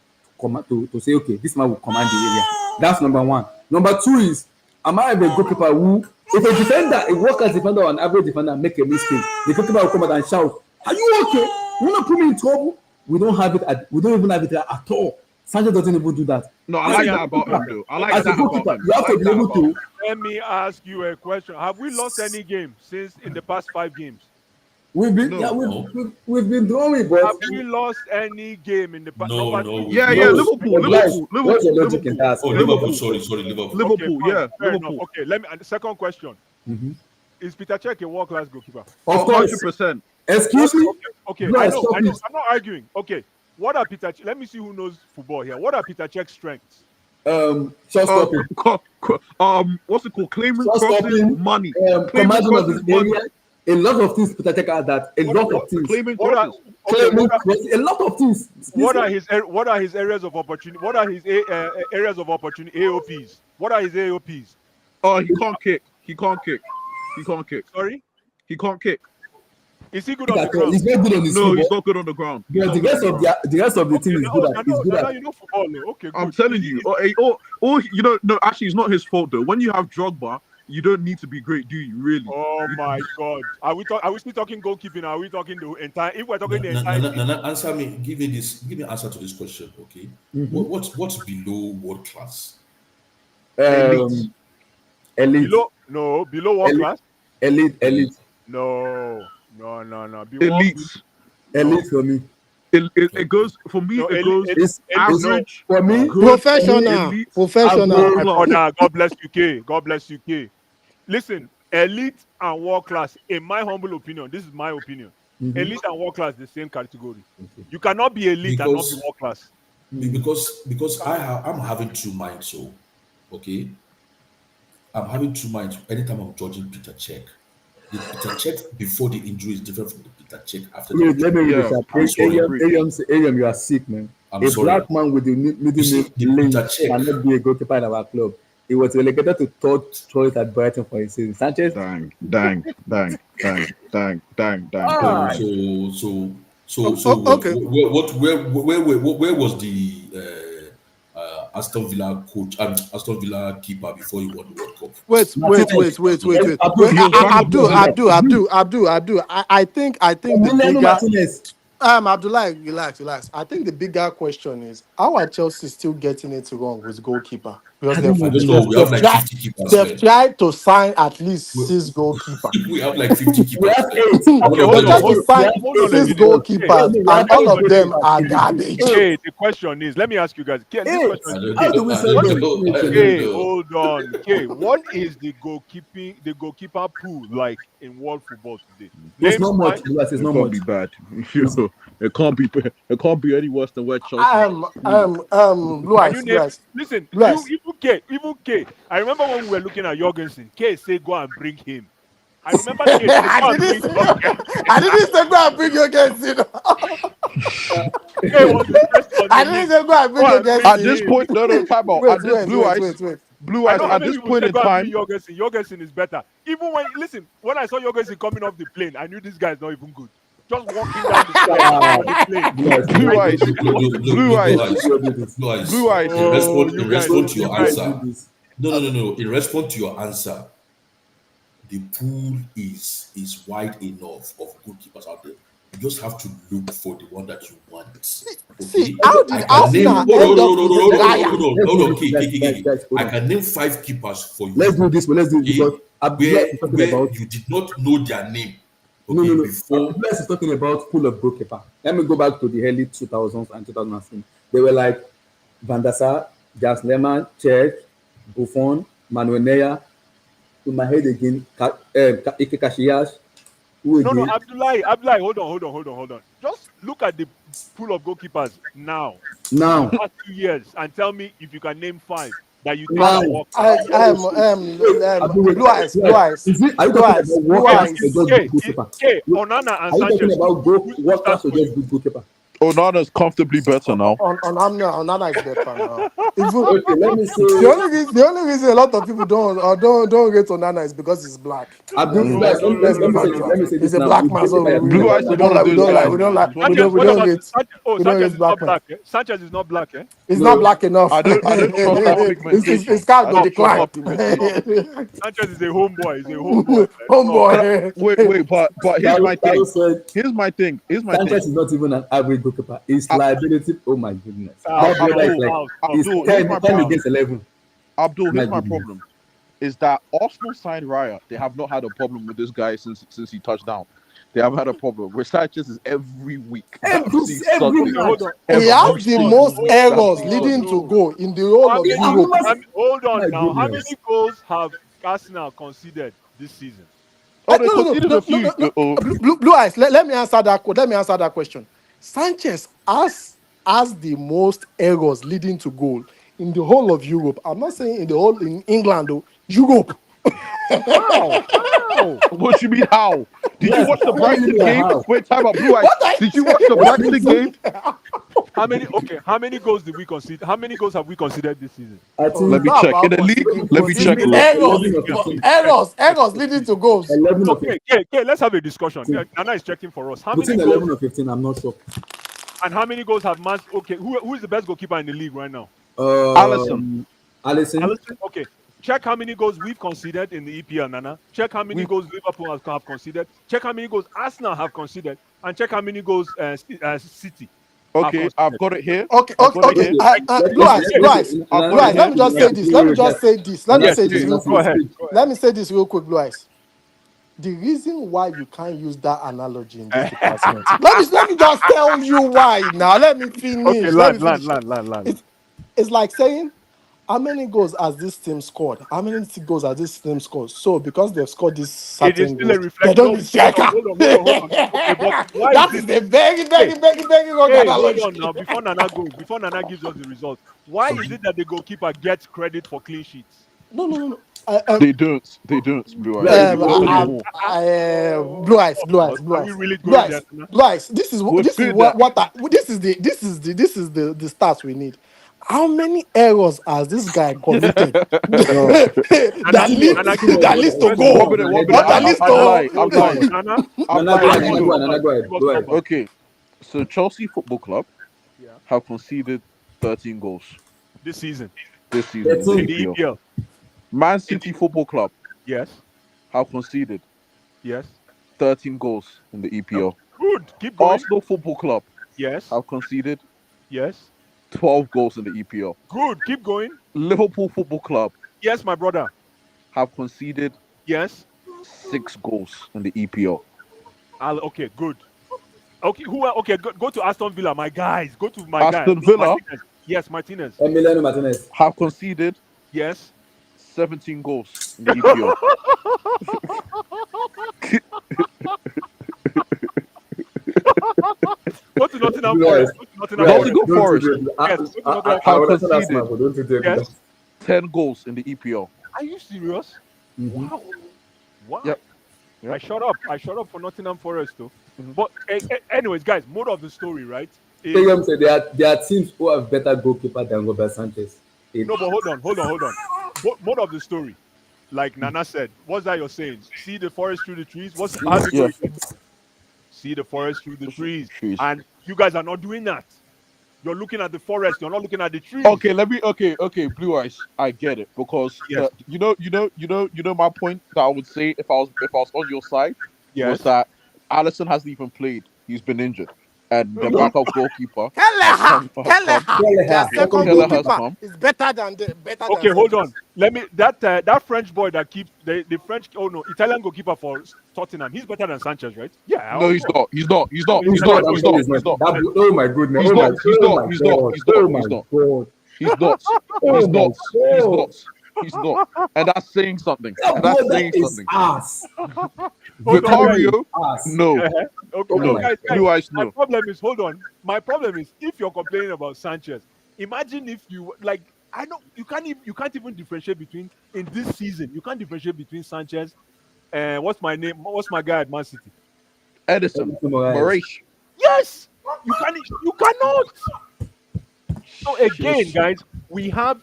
S4: to say, okay, this man will command the area? That's number 1. Number 2 is, am I having a goalkeeper who, if a defender, a world class defender or an average defender make a mistake, the goalkeeper will come out and shout, "Are you okay? You wanna put me in trouble?" We don't even have it at all. Sanchez doesn't even do that.
S7: No, I like that about him, though. I like
S4: As a
S7: that
S4: goalkeeper,
S7: about him.
S4: you have to be able to.
S5: Let me ask you a question. Have we lost any game since in the past 5 games?
S4: We've been drawing, but
S5: Have we lost any game in the past?
S3: No.
S7: Yeah, Liverpool.
S4: What's your logic in that?
S3: Oh, Liverpool. Sorry, Liverpool.
S7: Liverpool,
S5: fine,
S7: yeah.
S5: fair
S7: Liverpool.
S5: enough. Okay, let me. And the second question: Is Peter Cech a world-class goalkeeper?
S4: Of course.
S7: 100%.
S4: Excuse me.
S5: Okay.
S4: No,
S5: I
S4: stop
S5: know.
S4: it.
S5: I'm not arguing. Okay, what are Peter? Let me see who knows football here. What are Peter Cech's strengths?
S4: Shot stopping.
S7: What's it called? Claiming
S4: Shot
S7: crosses,
S4: stopping,
S7: money.
S4: commanding of his area. A lot of things Peter Cech has that. A lot of things.
S7: Claiming
S5: What are,
S7: crosses.
S4: A lot of things.
S5: what are his areas of opportunity? What are his areas of opportunity? AOPs. What are his AOPs?
S7: Oh, he can't kick.
S5: Sorry,
S7: He can't kick.
S5: is he good on the ground?
S4: He's not good on his
S7: No,
S4: football.
S7: he's not good on the ground.
S4: But the rest of the team is good at. Is good at.
S5: You know football. No? Okay, good.
S7: I'm telling you. No, actually, it's not his fault though. When you have Drogba, you don't need to be great, do you? Really?
S5: Oh my God! Are we still talking goalkeeping? Are we talking the entire? If we're talking the entire,
S3: Answer me. Give me answer to this question, okay? What's below world class?
S4: Elite.
S5: below world
S4: Elite.
S5: class.
S4: Elite.
S5: No.
S4: Elite for me.
S7: It goes for me.
S5: No,
S7: It goes
S4: It's
S7: average.
S4: for me.
S7: Good,
S6: Professional.
S7: elite.
S6: Professional.
S5: God bless UK. God bless UK. Listen, elite and world class, in my humble opinion, this is my opinion. Elite and world class, the same category. You cannot be elite and not be world class.
S3: Because I'm having 2 minds, so okay. I'm having 2 minds anytime I'm judging Peter Cech. The Peter Cech before the injury is different from the Peter Cech after the
S4: Wait,
S3: injury.
S4: let me read
S3: I'm
S4: this. Ariam, you are sick, man.
S3: I'm
S4: A
S3: sorry.
S4: black man with the middle
S3: see,
S4: name
S3: the
S4: Lynch
S3: Peter Cech.
S4: cannot be a goalkeeper in our club. He was relegated to 3rd choice at Brighton for his season. Sanchez.
S7: Dang.
S6: Okay.
S3: Where was the Aston Villa coach and Aston Villa keeper before he won the World Cup?
S6: Wait. Abdul. I think the bigger
S4: Martinez.
S6: Abdullah, relax. I think the bigger question is how are Chelsea still getting it wrong with goalkeeper? Because
S3: I don't know. We have like 50 keepers.
S6: they've tried to sign at least 6 goalkeepers.
S3: We have like 50 keepers.
S4: We have 8.
S6: They've tried to sign 6 goalkeepers, and all of them are garbage.
S5: Okay, the question is, let me ask you guys. Okay, this question
S4: How do we say
S5: okay, hold on. Okay, what is the goalkeeper pool like in world football today?
S4: It's not much. It's
S7: It
S4: not
S7: can't
S4: much.
S7: be bad. It can't be any worse than where Chelsea.
S6: Luis.
S5: Listen,
S6: Yes.
S5: even K. I remember when we were looking at Jorgensen. K said, "Go and bring him." I remember K said, "Go and bring Jorgensen."
S6: I didn't say go and bring your guys in.
S5: K was the first on the
S6: I didn't
S5: list.
S6: say go and bring your guys
S7: At
S6: in.
S7: this point, no, time out. At this blue eyes.
S6: Wait.
S7: Blue
S5: I
S7: Eyes,
S5: know how
S7: at
S5: many
S7: this
S5: people
S7: point
S5: say
S7: in
S5: go and
S7: time,
S5: bring Jorgensen. Jorgensen is better. Even when I saw Jorgensen coming off the plane, I knew this guy is not even good. Just walking down the stairs on the plane.
S4: Blue
S7: Blue Eyes, Blue Eyes,
S3: Blue eyes.
S7: Blue Eyes.
S5: Oh, you
S3: In
S5: guys,
S3: response to
S5: you
S3: your
S5: guys.
S3: answer, no. In response to your answer, the pool is wide enough of goalkeepers out there. You just have to look for the one that you want.
S6: See,
S3: Okay,
S6: how
S3: I
S6: did
S3: can name.
S6: Arsenal end up with Raya?
S3: Hold on.
S4: Guys, hold
S3: I
S4: on.
S3: can name 5 keepers for you.
S4: Let's do this. Let's do it
S3: Okay,
S4: because Abdullah is talking
S3: where
S4: about.
S3: you did not know their name.
S4: No,
S3: Okay,
S4: no, no.
S3: before.
S4: Abdullah is talking about pool of goalkeeper. Let me go back to the early 2000s and 2010. They were like Van der Sar, Jas Lehmann, Cech, Buffon, Manuel Neuer. In my head again, Ike Casillas. Who
S5: No,
S4: again?
S5: Abdullahi, hold on. Just look at the pool of goalkeepers now,
S4: Now,
S5: past 2 years, and tell me if you can name 5 that you think
S4: now.
S5: can work.
S6: Blue eyes, blue eyes,
S4: Is it, are you
S6: blue
S4: talking
S6: eyes,
S4: about
S6: blue
S4: world class
S6: eyes.
S4: or just good goalkeeper?
S5: Onana and
S4: Are you talking
S5: Sanchez.
S4: about
S5: Who
S4: world
S5: starts
S4: class or
S5: for you?
S4: just good goalkeeper?
S7: Onana's comfortably better now.
S6: Onana is better now. Even
S4: Okay, let me say
S6: the only reason a lot of people don't rate Onana is because he's black.
S4: Abdul.
S6: Let's,
S4: Let
S6: let's be
S4: me say
S6: factual.
S4: let me say
S6: He's
S4: this
S6: a
S4: now.
S6: black
S4: With
S6: man, so
S4: goalkeeper,
S7: Blue Eyes
S6: we
S7: is one of those guys.
S6: we don't like
S7: He's one of those
S6: we
S7: guys.
S6: don't rate.
S5: Sanchez is
S6: black
S5: not
S6: man.
S5: black. Eh? Sanchez is not black. Eh?
S6: It's
S4: No.
S6: not black enough.
S7: I don't trust that pigmentation.
S6: His card
S7: I
S6: go
S7: don't trust
S6: decline.
S7: that pigmentation.
S5: Sanchez is a homeboy. He's a homeboy.
S6: Homeboy.
S7: Wait, but here's my thing.
S4: Carlos said
S7: Here's my thing.
S4: Sanchez is not even an average goalkeeper. His liability. Oh my goodness.
S5: Foul,
S4: That brother is
S7: Abdul,
S4: like he's
S7: Abdul, here's my
S4: 10
S7: problem.
S4: against 11.
S7: Abdul, here's
S4: My
S7: my
S4: goodness.
S7: problem. Is that Arsenal signed Raya? They have not had a problem with this guy since he touched down. They have had a problem. Where Sanchez is every week.
S4: Every
S7: Sunday.
S4: match.
S5: Hold on.
S6: He has the
S7: Every
S6: most
S7: Sunday.
S6: errors
S5: Oh,
S6: leading
S5: no.
S6: to goal in the whole
S5: How
S6: of
S5: many,
S6: Europe.
S5: hold on
S4: My
S5: now. How
S4: goodness.
S5: many goals have Arsenal conceded this season?
S7: Oh, they conceded a few.
S6: Blue eyes. Let me answer that. Let me answer that question. Sanchez has the most errors leading to goal in the whole of Europe. I'm not saying in the whole in England though. Europe.
S5: How?
S7: What you mean? How? Did you
S4: Yes,
S7: watch the
S4: what do you
S7: Brighton
S4: mean by
S7: game?
S4: how?
S7: Wait, time out, Blue Eyes.
S6: What I
S7: Did you watch the Brighton game?
S5: How many? Okay, how many goals did we concede? How many goals have we considered this season?
S4: I think
S7: Let me
S6: Not
S7: check.
S6: about
S7: In the league,
S6: conceding
S7: let me
S6: goals.
S7: check.
S6: Errors leading to goals.
S4: 11 or
S5: Okay, let's have a discussion. Yeah, Nana is checking for us. How
S4: between
S5: many
S4: 11
S5: goals
S4: or 15, I'm not sure.
S5: and how many goals have Man? Okay, who is the best goalkeeper in the league right now?
S7: Alisson.
S4: Alisson.
S5: Okay, check how many goals we've conceded in the EPL, Nana. Check how many goals Liverpool have conceded. Check how many goals Arsenal have conceded, and check how many goals City.
S7: Okay, I've got it here.
S6: Okay. Blue eyes. Let me just say this. Let me say this real
S5: Go ahead.
S6: quick. Let me say this real quick, Blue eyes. The reason why you can't use that analogy in this department. let me just tell you why now. Let me finish.
S5: Okay,
S6: Let me
S5: land.
S6: finish. It's like saying, how many goals has this team scored? How many goals has this team scored? So because they've scored this
S5: It is
S6: certain
S5: still a
S6: goals, they
S5: reflection.
S6: don't need striker.
S5: Hold on. Okay, but why
S6: That
S5: is
S6: is
S5: it?
S6: a very wrong
S5: Hey, hold
S6: analogy.
S5: on now. Before Nana gives us the results, why is it that the goalkeeper gets credit for clean sheets?
S6: No.
S7: They don't. Blue Eyes.
S6: Blue eyes.
S5: Are we really going there? Nana?
S6: Blue eyes. This is
S7: We're
S6: this is
S7: doing
S6: what this is the stats we need. How many errors has this guy committed that leads to goal?
S7: One minute.
S6: That leads
S7: I'm lying.
S4: Nana, go ahead.
S7: Okay, so Chelsea Football Club
S5: Yeah.
S7: have conceded 13 goals
S5: This season
S7: this season in
S4: 13.
S5: in
S7: the
S5: the
S7: EPL.
S5: EPL.
S7: Man City Football Club
S5: Yes.
S7: have conceded
S5: Yes.
S7: 13 goals in the EPL.
S5: Good. Keep going.
S7: Arsenal Football Club
S5: Yes.
S7: have conceded
S5: Yes.
S7: 12 goals in the EPL.
S5: Good. Keep going.
S7: Liverpool Football Club
S5: Yes, my brother.
S7: have conceded
S5: Yes.
S7: 6 goals in the EPL.
S5: Okay. Good. Okay. Okay. Go to Aston Villa, my guys. Go to my
S7: Aston
S5: guy.
S7: Villa?
S5: Martinez. Yes, Martinez.
S4: Emiliano Martinez.
S7: Have conceded
S5: Yes.
S7: 17 goals in the EPL.
S5: Go to Nottingham
S4: Yes.
S5: Forest. Go to Nottingham
S7: Nottingham
S5: Forest.
S7: Forest.
S5: Yes.
S4: Don't you take that.
S7: 10 goals in the EPL.
S5: Are you serious? Wow. Wow.
S7: Yep.
S5: I shut up for Nottingham Forest though.
S7: Mhm.
S5: But anyways, guys, more of the story, right? is-
S4: Tell them say there are teams who have better goalkeeper than Robert Sanchez.
S5: no, but hold on. more of the story. Like Nana said, what's that you're saying? See the forest through the trees? How's it
S7: Yeah.
S5: going? See the forest through the trees.
S7: Trees.
S5: And you guys are not doing that. You're looking at the forest, you're not looking at the trees.
S7: Okay, okay, Blue Eyes, I get it because
S5: Yes.
S7: you know my point that I would say if I was on your side was
S5: Yes.
S7: that Allison hasn't even played. He's been injured, and the backup goalkeeper.
S6: Kelleher, their second
S7: Kelleher has
S6: goalkeeper
S7: come.
S6: is better than the better.
S5: Okay,
S6: than
S5: hold
S6: Sanchez.
S5: on. Let me that French boy that keeps the French Italian goalkeeper for Tottenham. He's better than Sanchez, right? Yeah.
S7: No, he's not. He's not.
S4: I'm sorry, he's not. Oh my goodness.
S7: He's
S4: Oh my-
S7: not. He's
S4: oh
S7: not.
S4: my
S7: He's
S4: God.
S7: not. He's not.
S4: Oh my
S7: He's not.
S4: God.
S7: He's not.
S4: Oh
S7: He's
S4: my
S7: not. He's
S4: God.
S7: not. He's not. And that's saying something.
S4: That
S7: And that's
S4: boy,
S7: saying
S4: that is
S7: something.
S4: ass.
S7: Vicario,
S4: Ass.
S7: no.
S5: Okay,
S4: Oh
S5: no,
S4: my
S5: guys,
S7: Blue Eyes,
S5: my
S7: no.
S5: problem is, hold on. My problem is, if you're complaining about Sanchez, imagine if you like. I know you can't even differentiate between in this season. You can't differentiate between Sanchez and what's my name? What's my guy at Man City?
S7: Edison,
S4: Moraes.
S7: Moraes.
S5: Yes, you cannot. So again, guys, we have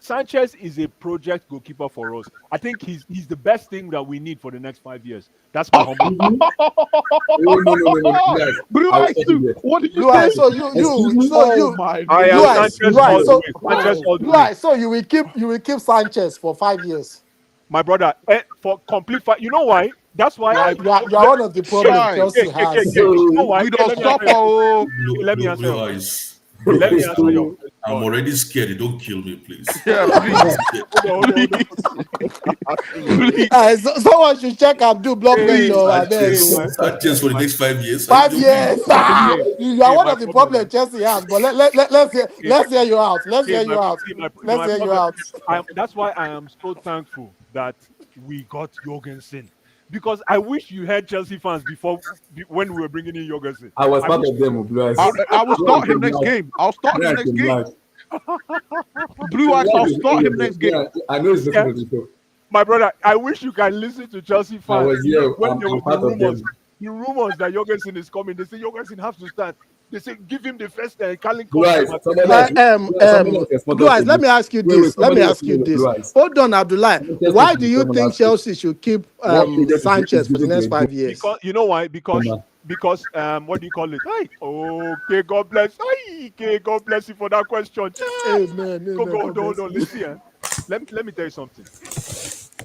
S5: Sanchez is a project goalkeeper for us. I think he's the best thing that we need for the next 5 years. That's my humble.
S4: No. Yes.
S7: Blue
S4: I was
S7: Eyes,
S4: talking there.
S7: what did you
S6: Blue
S7: say?
S6: Eyes, so you
S7: Oh my
S5: I
S6: Blue
S5: am
S6: Eyes,
S5: Sanchez
S6: Blue Eyes,
S5: all
S6: so
S5: the way. Sanchez all the
S6: Blue
S5: way.
S6: Eyes, so you will keep Sanchez for 5 years.
S5: My brother, for complete you know why? That's why
S6: You are one of the problems
S7: Shy.
S6: Chelsea has.
S5: You know why?
S7: We don't
S5: Let me
S7: suffer.
S5: answer
S7: Oh.
S5: Let me answer
S3: Blue
S5: your-
S3: Eyes.
S5: Let me answer your
S3: I'm already scared. You don't kill me, please.
S7: Yeah,
S5: Hold on.
S7: please.
S6: Someone should check Abdul blood pressure. I beg.
S3: Sanchez for the next 5 years.
S6: 5 years. You are one
S5: my
S6: of the
S5: problem
S6: problems Chelsea has. But let's hear you out. Let's hear you out. Let's hear you out.
S5: That's why I am so thankful that we got Jorgensen. Because I wish you had Chelsea fans when we were bringing in Jorgensen.
S4: I was part of them, Blue Eyes.
S7: I will start him next game. I'll start him next game. Blue Eyes, I'll start him next game.
S4: I know it's looking at the show.
S5: My brother, I wish you can listen to Chelsea fans.
S4: was here.
S5: When
S4: I'm
S5: there were
S4: part of them.
S5: the rumors that Jorgensen is coming, they say Jorgensen has to start. They say give him the first Carling
S4: Blue Eyes,
S5: Cup.
S4: somebody else-
S6: Blue Eyes, let me ask you
S4: Wait,
S6: this. Let me
S4: somebody
S6: ask you
S4: else,
S6: this.
S4: Blue Eyes.
S6: Hold on, Abdullah.
S4: Just
S6: Why
S4: to
S6: do you
S4: confirm
S6: think
S4: last
S6: Chelsea should keep
S4: What they just
S6: Sanchez for the
S4: did
S6: next
S4: is
S6: 5 years?
S5: Because you know why? Because
S4: Come on.
S5: what do you call it? Hey, okay, God bless. Hey, okay, God bless you for that question.
S6: Amen.
S5: Hold on. Listen here. Let me tell you something.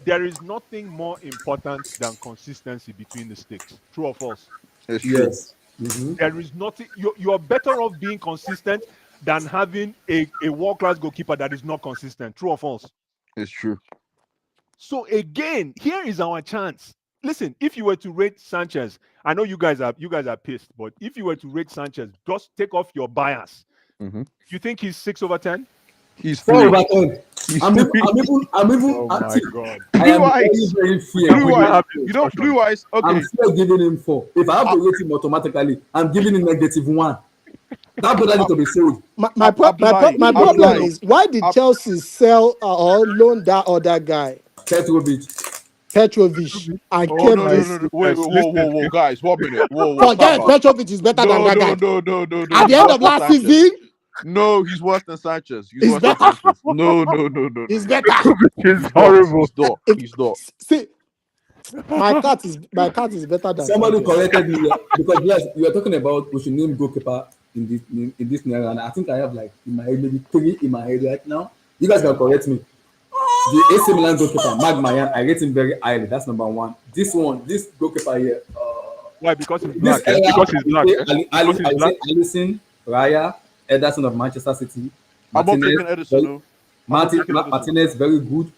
S5: There is nothing more important than consistency between the sticks. True or false?
S7: It's true.
S4: Yes. Mhm.
S5: There is nothing. You're better off being consistent than having a world-class goalkeeper that is not consistent. True or false?
S7: It's true.
S5: So again, here is our chance. Listen, if you were to rate Sanchez, I know you guys are pissed, but if you were to rate Sanchez, just take off your bias.
S7: Mhm.
S5: You think he's 6/10?
S7: He's
S4: 4
S7: three.
S4: over 10.
S7: He's
S4: I'm
S7: three.
S4: even
S5: Oh my
S4: active.
S5: God!
S4: I am
S7: Blue
S4: very,
S7: Eyes.
S4: very fair.
S7: Blue
S4: with my-
S7: Eyes. You know, Blue Eyes. Okay.
S4: I'm still giving him 4. If I have to rate him automatically, I'm giving him -1. That brother need to be sold.
S6: My problem is, why did Chelsea sell or loan that other guy,
S4: Petrovic.
S6: Petrovic, and
S7: Oh,
S6: kept
S7: no.
S6: this?
S7: Wait, whoa, guys, 1 minute. Whoa.
S6: Forget
S7: time out.
S6: Petrovic is better than that guy.
S7: No.
S6: At the end of last season,
S7: No, he's worse than Sanchez. He's
S6: He's
S7: worse than
S6: better.
S7: Sanchez. No.
S6: he's better.
S5: It's horrible.
S7: He's not.
S6: See, my cat is better than
S4: Somebody
S6: Sanchez.
S4: corrected me because yes, you are talking about we should name goalkeeper in this scenario, and I think I have like in my head maybe 3 in my head right now. You guys can correct me. The AC Milan goalkeeper, Mayan, I rate him very highly. That's number 1. This goalkeeper here.
S5: Why? Because he's
S4: This
S5: black.
S4: era,
S5: Because he's black.
S4: I
S5: Because he's black.
S4: say Alisson, Raya, Ederson of Manchester City.
S7: I'm not
S4: Martinez,
S7: taking Edison. No.
S4: Martinez, very good.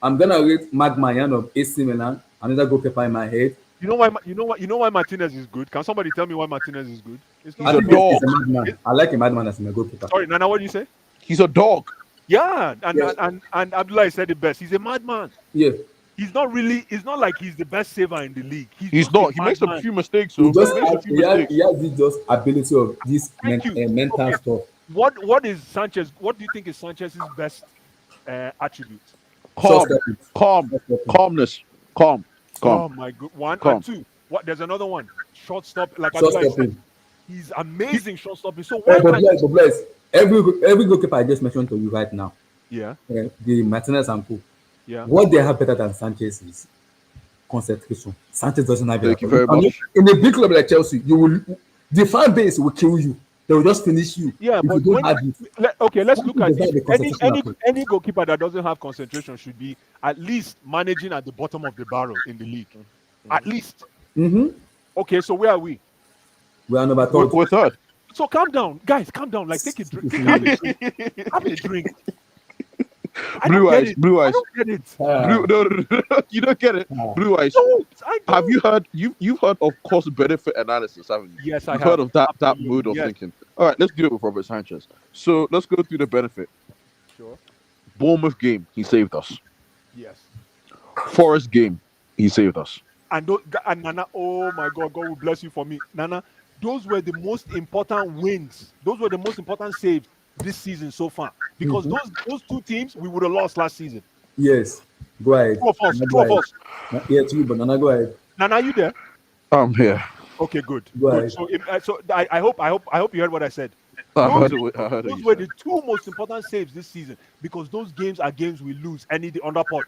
S4: I'm gonna rate Mayan of AC Milan, another goalkeeper in my head.
S5: You know why Martinez is good? Can somebody tell me why Martinez is good? It's
S4: I
S5: not
S4: think
S7: a dog.
S4: he's a madman. I like a madman as my goalkeeper.
S5: Sorry, Nana, what do you say?
S7: He's a dog.
S5: Yeah,
S4: Yes.
S5: and Abdullah said it best. He's a madman.
S4: Yeah.
S5: He's not really. It's not like he's the best saver in the league.
S7: He's
S5: just
S7: not.
S5: a
S7: He makes a
S5: madman.
S7: few mistakes.
S4: He
S7: So
S4: just
S7: he makes a
S4: has,
S7: few
S4: he has,
S7: mistakes.
S4: he has this just ability of this
S5: Thank you.
S4: mental
S5: Okay.
S4: stuff.
S5: What is Sanchez? What do you think is Sanchez's best attribute?
S7: Calmness. Calm.
S5: Oh my god! One
S7: Calm.
S5: and 2. What? There's another one. Short stop. Like
S4: Short
S5: Abdullah said,
S4: stopping.
S5: he's amazing short stopping. So why
S4: But
S5: can't
S4: bless, every goalkeeper I just mentioned to you right now,
S5: yeah?
S4: the Martinez and Co.
S5: Yeah.
S4: What they have better than Sanchez is concentration. Sanchez doesn't have it.
S7: Thank you
S4: at all.
S7: very much.
S4: In a big club like Chelsea, the fan base will kill you. They will just finish you
S5: Yeah,
S4: if
S5: but
S4: you don't
S5: when
S4: have it.
S5: okay, let's look at
S4: Sanchez doesn't have
S5: it.
S4: the concentration at all.
S5: Any goalkeeper that doesn't have concentration should be at least managing at the bottom of the barrel in the league. At least.
S4: Mm-hmm.
S5: Okay, so where are we?
S4: We are number third.
S7: We're third.
S5: So calm down, guys. Calm down. Like take a drink. Have a drink. Have a drink. I don't
S7: Blue
S5: get
S7: eyes,
S5: it.
S7: blue
S5: I
S7: eyes.
S5: don't get it.
S7: Blue, no, you don't get it. Blue eyes.
S5: No, I don't.
S7: Have you heard? You've heard of cost benefit analysis, haven't you?
S5: Yes, I
S7: You've
S5: have.
S7: heard of that
S5: Absolutely,
S7: mode of
S5: yes.
S7: thinking. All right, let's deal with Robert Sanchez. So let's go through the benefit.
S5: Sure.
S7: Bournemouth game, he saved us.
S5: Yes.
S7: Forest game, he saved us.
S5: And Nana, oh my God, God will bless you for me, Nana. Those were the most important wins. Those were the most important saves this season so far. Because those two teams we would have lost last season.
S4: Yes. Go ahead.
S5: Two of us.
S4: Nana,
S5: Two
S4: go
S5: of
S4: ahead.
S5: us.
S4: Yeah, two, but Nana, go ahead.
S5: Nana, are you there?
S7: I'm here.
S5: Okay, good.
S4: Go
S5: Good.
S4: ahead.
S5: So, I hope you heard what I said.
S7: I heard
S5: Those
S7: what
S5: were
S7: you
S5: the two most important saves this season because those games are games we lose. Any the under Poch.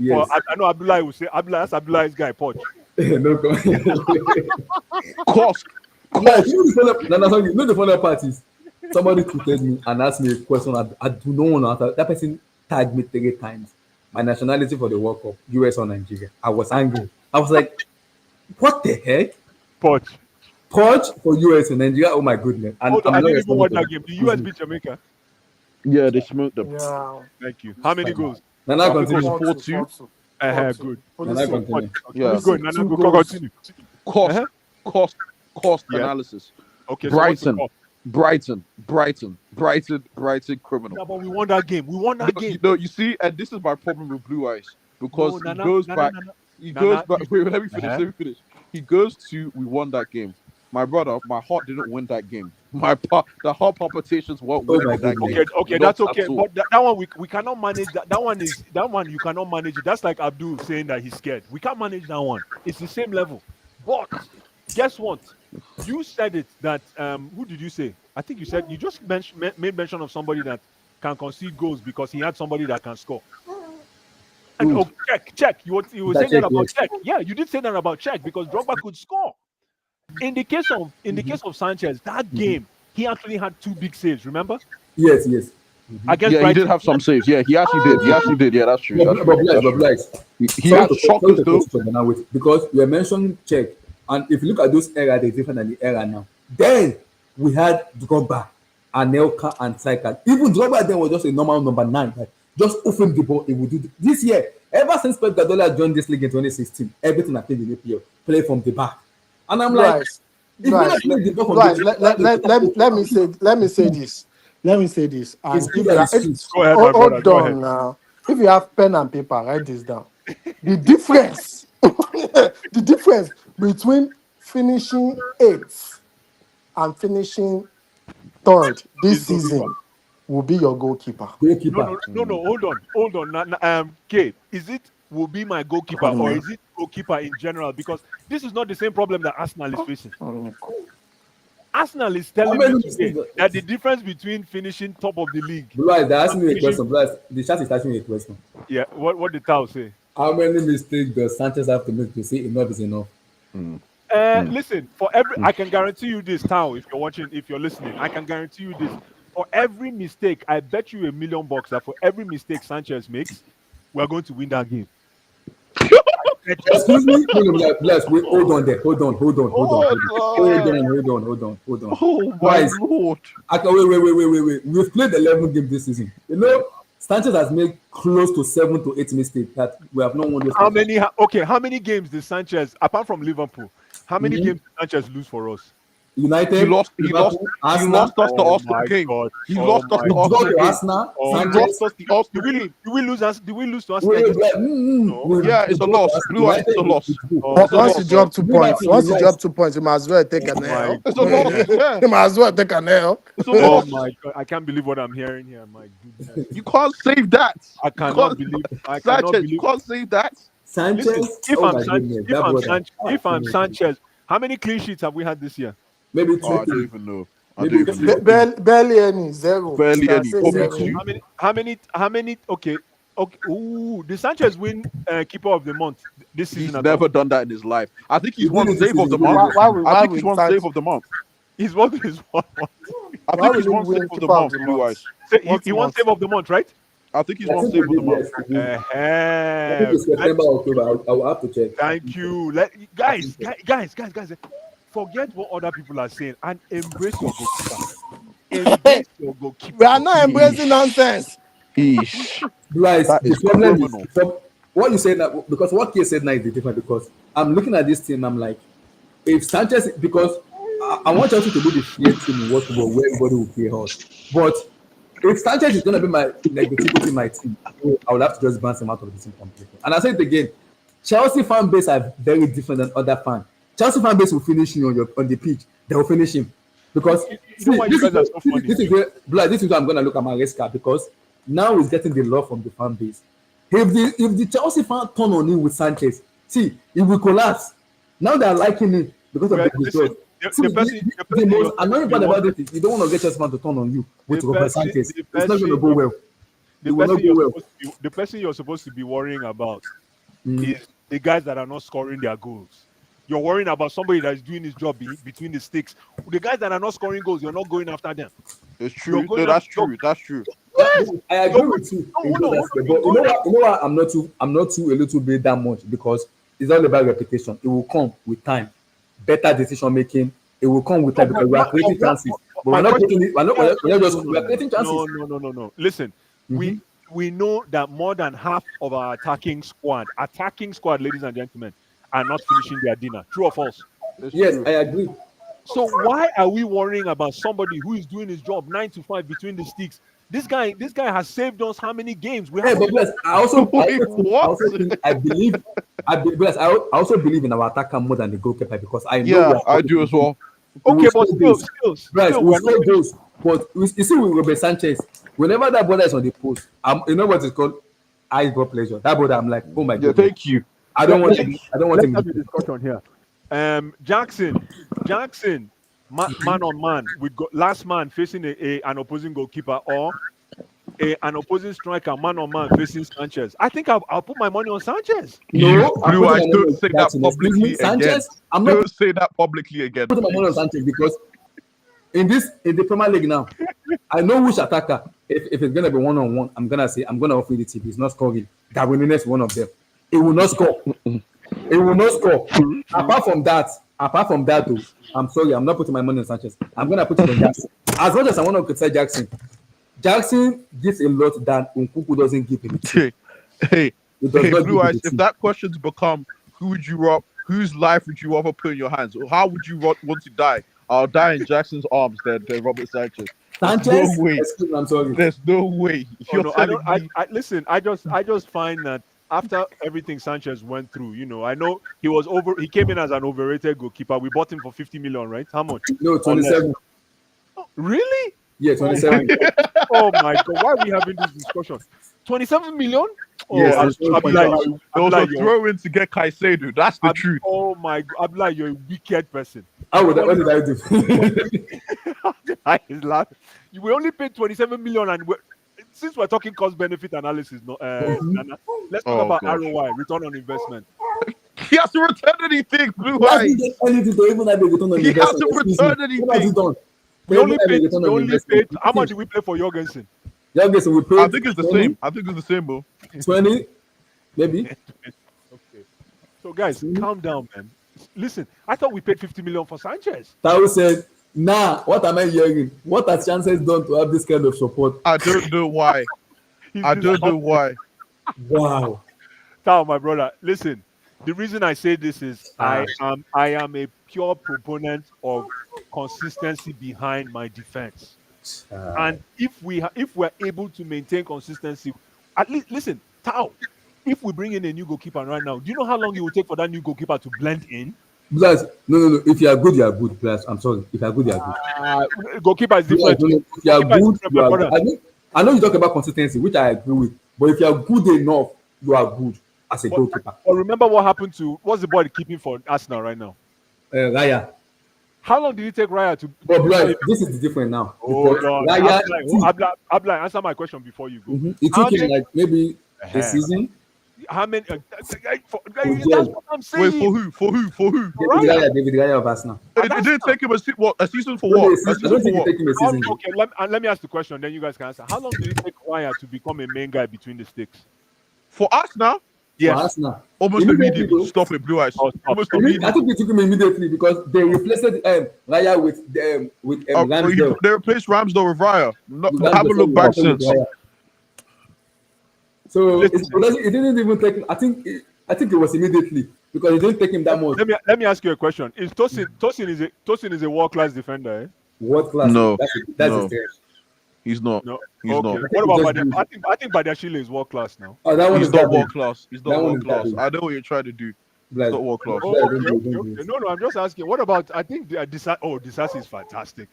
S4: Yes.
S5: I know Abdullah will say that's Abdullah's guy, Poch.
S4: No, go ahead.
S7: said. Cost.
S4: Guys, you know the funny part is somebody tweeted me and asked me a question. I do not want to answer. That person tagged me 3 times. My nationality for the World Cup, US or Nigeria. I was angry. I was like, what the heck?
S5: Poch.
S4: Purge for US or Nigeria? Oh my goodness. And
S5: Hold on, I
S4: I'm not
S5: didn't even watch that
S4: responding
S5: game. The US beat Jamaica.
S7: Yeah, they smoked them.
S6: Yeah.
S5: Thank you. How many goals?
S4: Nana,
S7: I think it
S4: continue.
S7: was 4-2.
S5: Good.
S4: Nana, continue.
S7: Yeah.
S5: Good. Nana,
S6: Two
S5: go
S6: goals.
S5: continue.
S7: Cost. Cost
S5: Yeah.
S7: analysis.
S5: Okay, so what's the
S7: Brighton.
S5: call?
S7: Brighton criminal.
S5: Yeah, but we won that game. We won that game.
S7: No, you see, and this is my problem with Blue Eyes because
S5: No,
S7: he goes back.
S5: Nana.
S7: He
S5: Nana,
S7: goes back.
S5: you-
S7: Wait, let me finish.
S5: Uh-huh.
S7: Let me finish. He goes to. We won that game. My brother, my heart didn't win that game. The heart palpitations weren't
S4: Oh
S7: winning
S4: my
S7: that
S4: goodness.
S7: game.
S5: Okay,
S7: Not
S5: that's okay.
S7: at all.
S5: But that one we cannot manage. That one you cannot manage it. That's like Abdul saying that he's scared. We can't manage that one. It's the same level. But guess what? You said it that who did you say? I think you said you just made mention of somebody that can concede goals because he had somebody that can score. And check. You were
S4: That
S5: saying that
S4: Czech,
S5: about
S4: yes.
S5: check. Yeah, you did say that about check because Drogba could score. In the case of Sanchez, that game he actually had 2 big saves. Remember
S4: Yes.
S5: against
S7: Yeah, he
S5: Brighton.
S7: did have some saves. Yeah, he actually did. He actually did. Yeah, that's true. That's true. That's true. He
S4: Sorry
S7: had
S4: to
S7: shockers
S4: cut
S7: though.
S4: you short, Nana, wait, because you are mentioning Czech, and if you look at those era, they're different than the era now. Then we had Drogba, Anelka, and Saika. Even Drogba then was just a normal number 9. Like, just open the ball, it would do this year. Ever since Pep Guardiola joined this league in 2016, everything I played in APL, play from the back, and I'm like,
S6: Right.
S4: if
S6: Right.
S4: you're not playing the ball from
S6: Right.
S4: the
S6: Let me say this. And
S4: It's
S6: if
S4: good
S6: you
S4: that
S6: are,
S4: it's sweet.
S5: Go ahead, my brother.
S6: hold
S5: Go
S6: on
S5: ahead.
S6: now. If you have pen and paper, write this down. The difference, the difference between finishing 8th and finishing 3rd this
S5: Is goalkeeper.
S6: season will be your goalkeeper.
S4: Goalkeeper.
S5: No. Hold on. Kate, is it will be my goalkeeper or is it goalkeeper in general? Because this is not the same problem that Arsenal is facing. Arsenal is telling
S4: many
S5: me today
S4: mistakes-
S5: that the difference between finishing top of the league.
S4: Blas, they're asking me a question. Blas, the chat is asking me a question.
S5: Yeah, what did Tao say?
S4: How many mistakes does Sanchez have to make to say enough is enough?
S5: Listen, for every I can guarantee you this, Tao, if you're watching, if you're listening, I can guarantee you this. For every mistake, I bet you $1 million that for every mistake Sanchez makes, we're going to win that game.
S4: Excuse me? No, Blas, wait, hold on there. Hold on.
S7: Oh,
S4: Oh
S7: my
S4: Guys,
S7: lord!
S4: wait. We've played 11 games this season. You know, Sanchez has made close to 7 to 8 mistakes that we have not won this
S5: How
S4: season.
S5: many? How many games did Sanchez, apart from Liverpool, how many games did Sanchez lose for us?
S4: United,
S7: He lost
S4: Arsenal,
S7: us the Arsenal game.
S5: God.
S7: He lost us
S4: we
S7: the
S4: draw
S7: Arsenal
S4: to
S7: game.
S4: Arsenal,
S5: Oh,
S7: He
S4: Sanchez.
S7: lost us the Arsenal
S5: Did
S7: game.
S5: we lose us? Did we lose to Arsenal?
S7: Yeah, it's a loss. Blue Eyes, it's a loss.
S6: But once you drop 2 points, you might as well take an
S5: my
S6: L.
S7: It's a loss. Yeah,
S6: You might as well take an L.
S7: it's a
S5: Oh
S7: loss.
S5: my God! I can't believe what I'm hearing here. My goodness,
S7: You can't save that.
S5: I cannot believe. I cannot
S7: Sanchez,
S5: believe.
S7: you can't save that.
S4: Sanchez,
S5: Listen, if
S4: oh
S5: I'm
S4: my
S5: Sanchez,
S4: goodness, that brother.
S5: if I'm Sanchez, how many clean sheets have we had this year?
S4: Maybe
S7: Oh, I
S4: 2.
S7: don't even know. I
S4: Maybe
S7: don't even know.
S6: Barely any, 0.
S7: Barely
S6: You can
S7: any,
S6: say
S7: probably
S6: 0.
S7: 2.
S5: How many? Okay, Okay. Ooh, did Sanchez win keeper of the month this
S7: He's
S5: season?
S7: never done that in his life. I think he's
S1: He
S7: won
S1: did it this
S7: save of the
S1: season, he did
S7: month.
S1: it
S6: Why,
S1: this season.
S6: why
S7: I think
S6: will
S7: he's won
S6: Sanchez,
S7: save of the month.
S5: He's won his one.
S7: I
S6: why
S7: think
S6: will
S7: he's
S6: he
S7: won
S6: win
S7: save of the
S6: keeper of
S7: month,
S6: the
S7: Blue
S6: month?
S7: Eyes.
S5: He won
S6: month?
S5: save of the month, right?
S7: I think he's
S1: I
S7: won
S1: think
S7: save
S1: he
S7: of the
S1: did,
S7: month.
S1: yes, he did. I think
S5: Uh-huh.
S1: it's September, October. I will have to check.
S5: Thank you. Guys. Forget what other people are saying and embrace your goalkeeper. Embrace your
S6: We
S5: goalkeeper.
S6: are not embracing nonsense.
S7: Eesh.
S1: Blythe,
S7: That
S1: the
S7: is
S1: problem
S7: criminal.
S1: is what you said now, because what K said now is different, because I'm looking at this team, I'm like, if Sanchez, because I want Chelsea to be the fair team in what where everybody will play us. But if Sanchez is gonna be my like the typical my team, I would have to just bounce him out of the team completely. And I say it again, Chelsea fan base are very different than other fans. Chelsea fan base will finish you on the pitch, they will finish him. Because
S5: You know why you guys are so funny?
S1: this is where Blood, this is where I'm gonna look at my risk card, because now he's getting the love from the fan base. If the Chelsea fan turn on him with Sanchez, see, he will collapse. Now they are liking him because of
S5: Well,
S1: the
S5: listen,
S1: result.
S5: the
S1: See,
S5: person
S1: the most
S5: you're-
S1: annoying part about it is you don't want to get Chelsea fan to turn on you with Robert Sanchez. It's not going to go well. It will not go well.
S5: the person you're supposed to be worrying about
S1: Mm.
S5: is the guys that are not scoring their goals. You're worrying about somebody that is doing his job between the sticks. The guys that are not scoring goals, you're not going after them.
S7: It's true.
S5: going
S7: No, that's
S5: up-
S7: true. That's true.
S5: Yes.
S1: I agree with you.
S5: No, hold on, hold on.
S1: But you know what? I'm not too a little bit that much, because it's all about reputation. It will come with time. Better decision making. It will come with time, because we are creating chances. But we're not creating it. We're not just we are creating chances.
S5: No. Listen, we know that more than half of our attacking squad, ladies and gentlemen, are not finishing their dinner. True or false?
S7: It's
S1: Yes,
S7: true.
S1: I agree.
S5: So why are we worrying about somebody who is doing his job 9 to 5 between the sticks? This guy has saved us how many games? We
S1: Hey,
S5: have
S1: but bless, I also believe in our attacker more than the goalkeeper, because I know
S7: Yeah, I do as well.
S5: okay, but still,
S1: Guys, we
S5: we're
S1: score
S5: not
S1: goals. But you see with Robert Sanchez, whenever that brother is on the post, you know what it's called? I got pleasure. That brother, I'm like, oh my
S7: Yeah,
S1: god.
S7: thank you.
S1: I don't want him.
S5: Let's have a discussion here. Jackson, man on man with last man facing an opposing goalkeeper, or an opposing striker man on man facing Sanchez. I think I'll put my money on Sanchez.
S1: No,
S7: Blue Eyes, don't say that publicly again.
S1: Sanchez, I'm not
S7: Don't say that publicly again.
S1: putting my money on Sanchez, because in the Premier League now, I know which attacker. If it's gonna be 1-on-1, I'm gonna offer it if he's not scoring. Darwin Núñez is one of them. It will not score. It will not score. Apart from that, though, I'm sorry, I'm not putting my money on Sanchez. I'm gonna put it on Jackson. As much as I want to criticize Jackson gives a lot that Nkunku doesn't give him.
S7: Hey,
S1: It does not
S7: Blue
S1: give
S7: Eyes,
S1: him.
S7: if that question's become who would you rob, whose life would you rather put in your hands, or how would you want to die? I'll die in Jackson's arms than Robert Sanchez.
S1: Sanchez,
S7: No way.
S1: excuse me, I'm sorry.
S7: There's no way.
S5: Oh, no, listen. I just find that after everything Sanchez went through, I know he came in as an overrated goalkeeper. We bought him for 50 million, right? How much?
S1: No, 27.
S5: Really?
S1: Yeah, 27.
S5: Oh my god, why are we having this discussion? 27 million? Oh,
S1: Yes,
S5: I'm
S1: it's
S7: There was a throw in to get Caicedo. That's the truth.
S5: Oh my god, Abdullah, you're a wicked person.
S1: What did I do?
S5: I is laughing. We only paid 27 million, and since we're talking cost benefit analysis, Nana, let's talk about
S7: gosh.
S5: ROI, return on investment.
S7: He has to return anything, Blue
S1: Why
S7: Eyes.
S1: did he anything to even have a return on
S7: He
S1: investment?
S7: hasn't
S1: Excuse me.
S7: returned
S1: What has he
S7: anything.
S1: done?
S5: We
S1: To
S5: only
S1: even have a
S5: paid.
S1: return
S5: We
S1: on
S5: only
S1: investment.
S5: paid. How much did we pay for Jorgensen?
S1: Yeah, guess we paid.
S7: I think it's the
S1: 20,
S7: same. I think it's the same, bro.
S1: 20, maybe.
S5: Okay. So guys, calm down, man. Listen, I thought we paid 50 million for Sanchez.
S1: Tao said, nah, what am I hearing? What has Chances done to have this kind of support?
S7: I don't know why. I don't know why.
S1: Wow.
S5: Tao, my brother, listen. The reason I say this is I am a pure proponent of consistency behind my defense. And if we're able to maintain consistency, at least listen, Tao, if we bring in a new goalkeeper right now, do you know how long it will take for that new goalkeeper to blend in?
S1: Plus, no. If you are good, you are good. Plus, I'm sorry. If you are good, you are good.
S5: Goalkeeper is different.
S1: If you are
S5: Goalkeeper is
S1: good,
S5: different,
S1: you
S5: my
S1: are
S5: brother.
S1: good. I know you talk about consistency, which I agree with. But if you are good enough, you are good as a goalkeeper.
S5: But remember what happened to what's the boy keeping for Arsenal right now?
S1: Raya.
S5: How long did it take Raya to?
S1: But bro, this is the different now.
S5: Oh
S1: Because
S5: Lord,
S1: Raya,
S5: Abdullah, answer my question before you go.
S1: it
S5: How
S1: took him
S5: many-
S1: like maybe
S4: The season.
S5: How many? That's
S4: Ojel.
S5: what I'm saying.
S7: Wait, for who? For who? For who?
S4: David Raya of Arsenal.
S7: It didn't take him a season for
S4: No,
S7: what?
S4: a
S7: A
S4: season- I
S7: season
S4: don't
S7: for
S4: think it
S7: what?
S4: take him a season.
S5: Okay, let me ask the question, then you guys can answer. How long did it take Raya to become a main guy between the sticks?
S7: For us now,
S4: For
S5: Yes.
S4: Arsenal.
S7: almost
S4: Immediately,
S7: immediately.
S4: though.
S7: Stop it, Blue Eyes.
S5: Oh, stop.
S7: Almost
S4: I
S7: immediately.
S4: think they took him immediately because they replaced Raya with Ramsdale.
S7: They replaced Ramsdale with Raya. No,
S4: Ramsdale,
S7: haven't looked back
S4: sorry,
S7: since.
S4: Raya. So
S5: Listen.
S4: it didn't even take. I think it was immediately because it didn't take him that much.
S5: Let me ask you a question. Is Tosin is a world class defender? Eh?
S4: World class.
S7: No,
S4: That's
S7: no.
S4: his stretch.
S7: He's not.
S5: No.
S7: He's
S5: Okay.
S7: not.
S5: What about
S4: Just
S5: Badiashile? I think Badiashile is world class now.
S4: Oh, that one
S7: He's
S4: is
S7: not
S4: garbage.
S7: world class. He's
S4: That
S7: not
S4: one
S7: world
S4: is
S7: class.
S4: garbage.
S7: I know what you're trying to do.
S4: Bless.
S7: He's not world class.
S5: Oh,
S4: Yeah,
S5: okay,
S4: don't do
S5: okay.
S4: this.
S5: No, I'm just asking. What about? I think Disasi is fantastic.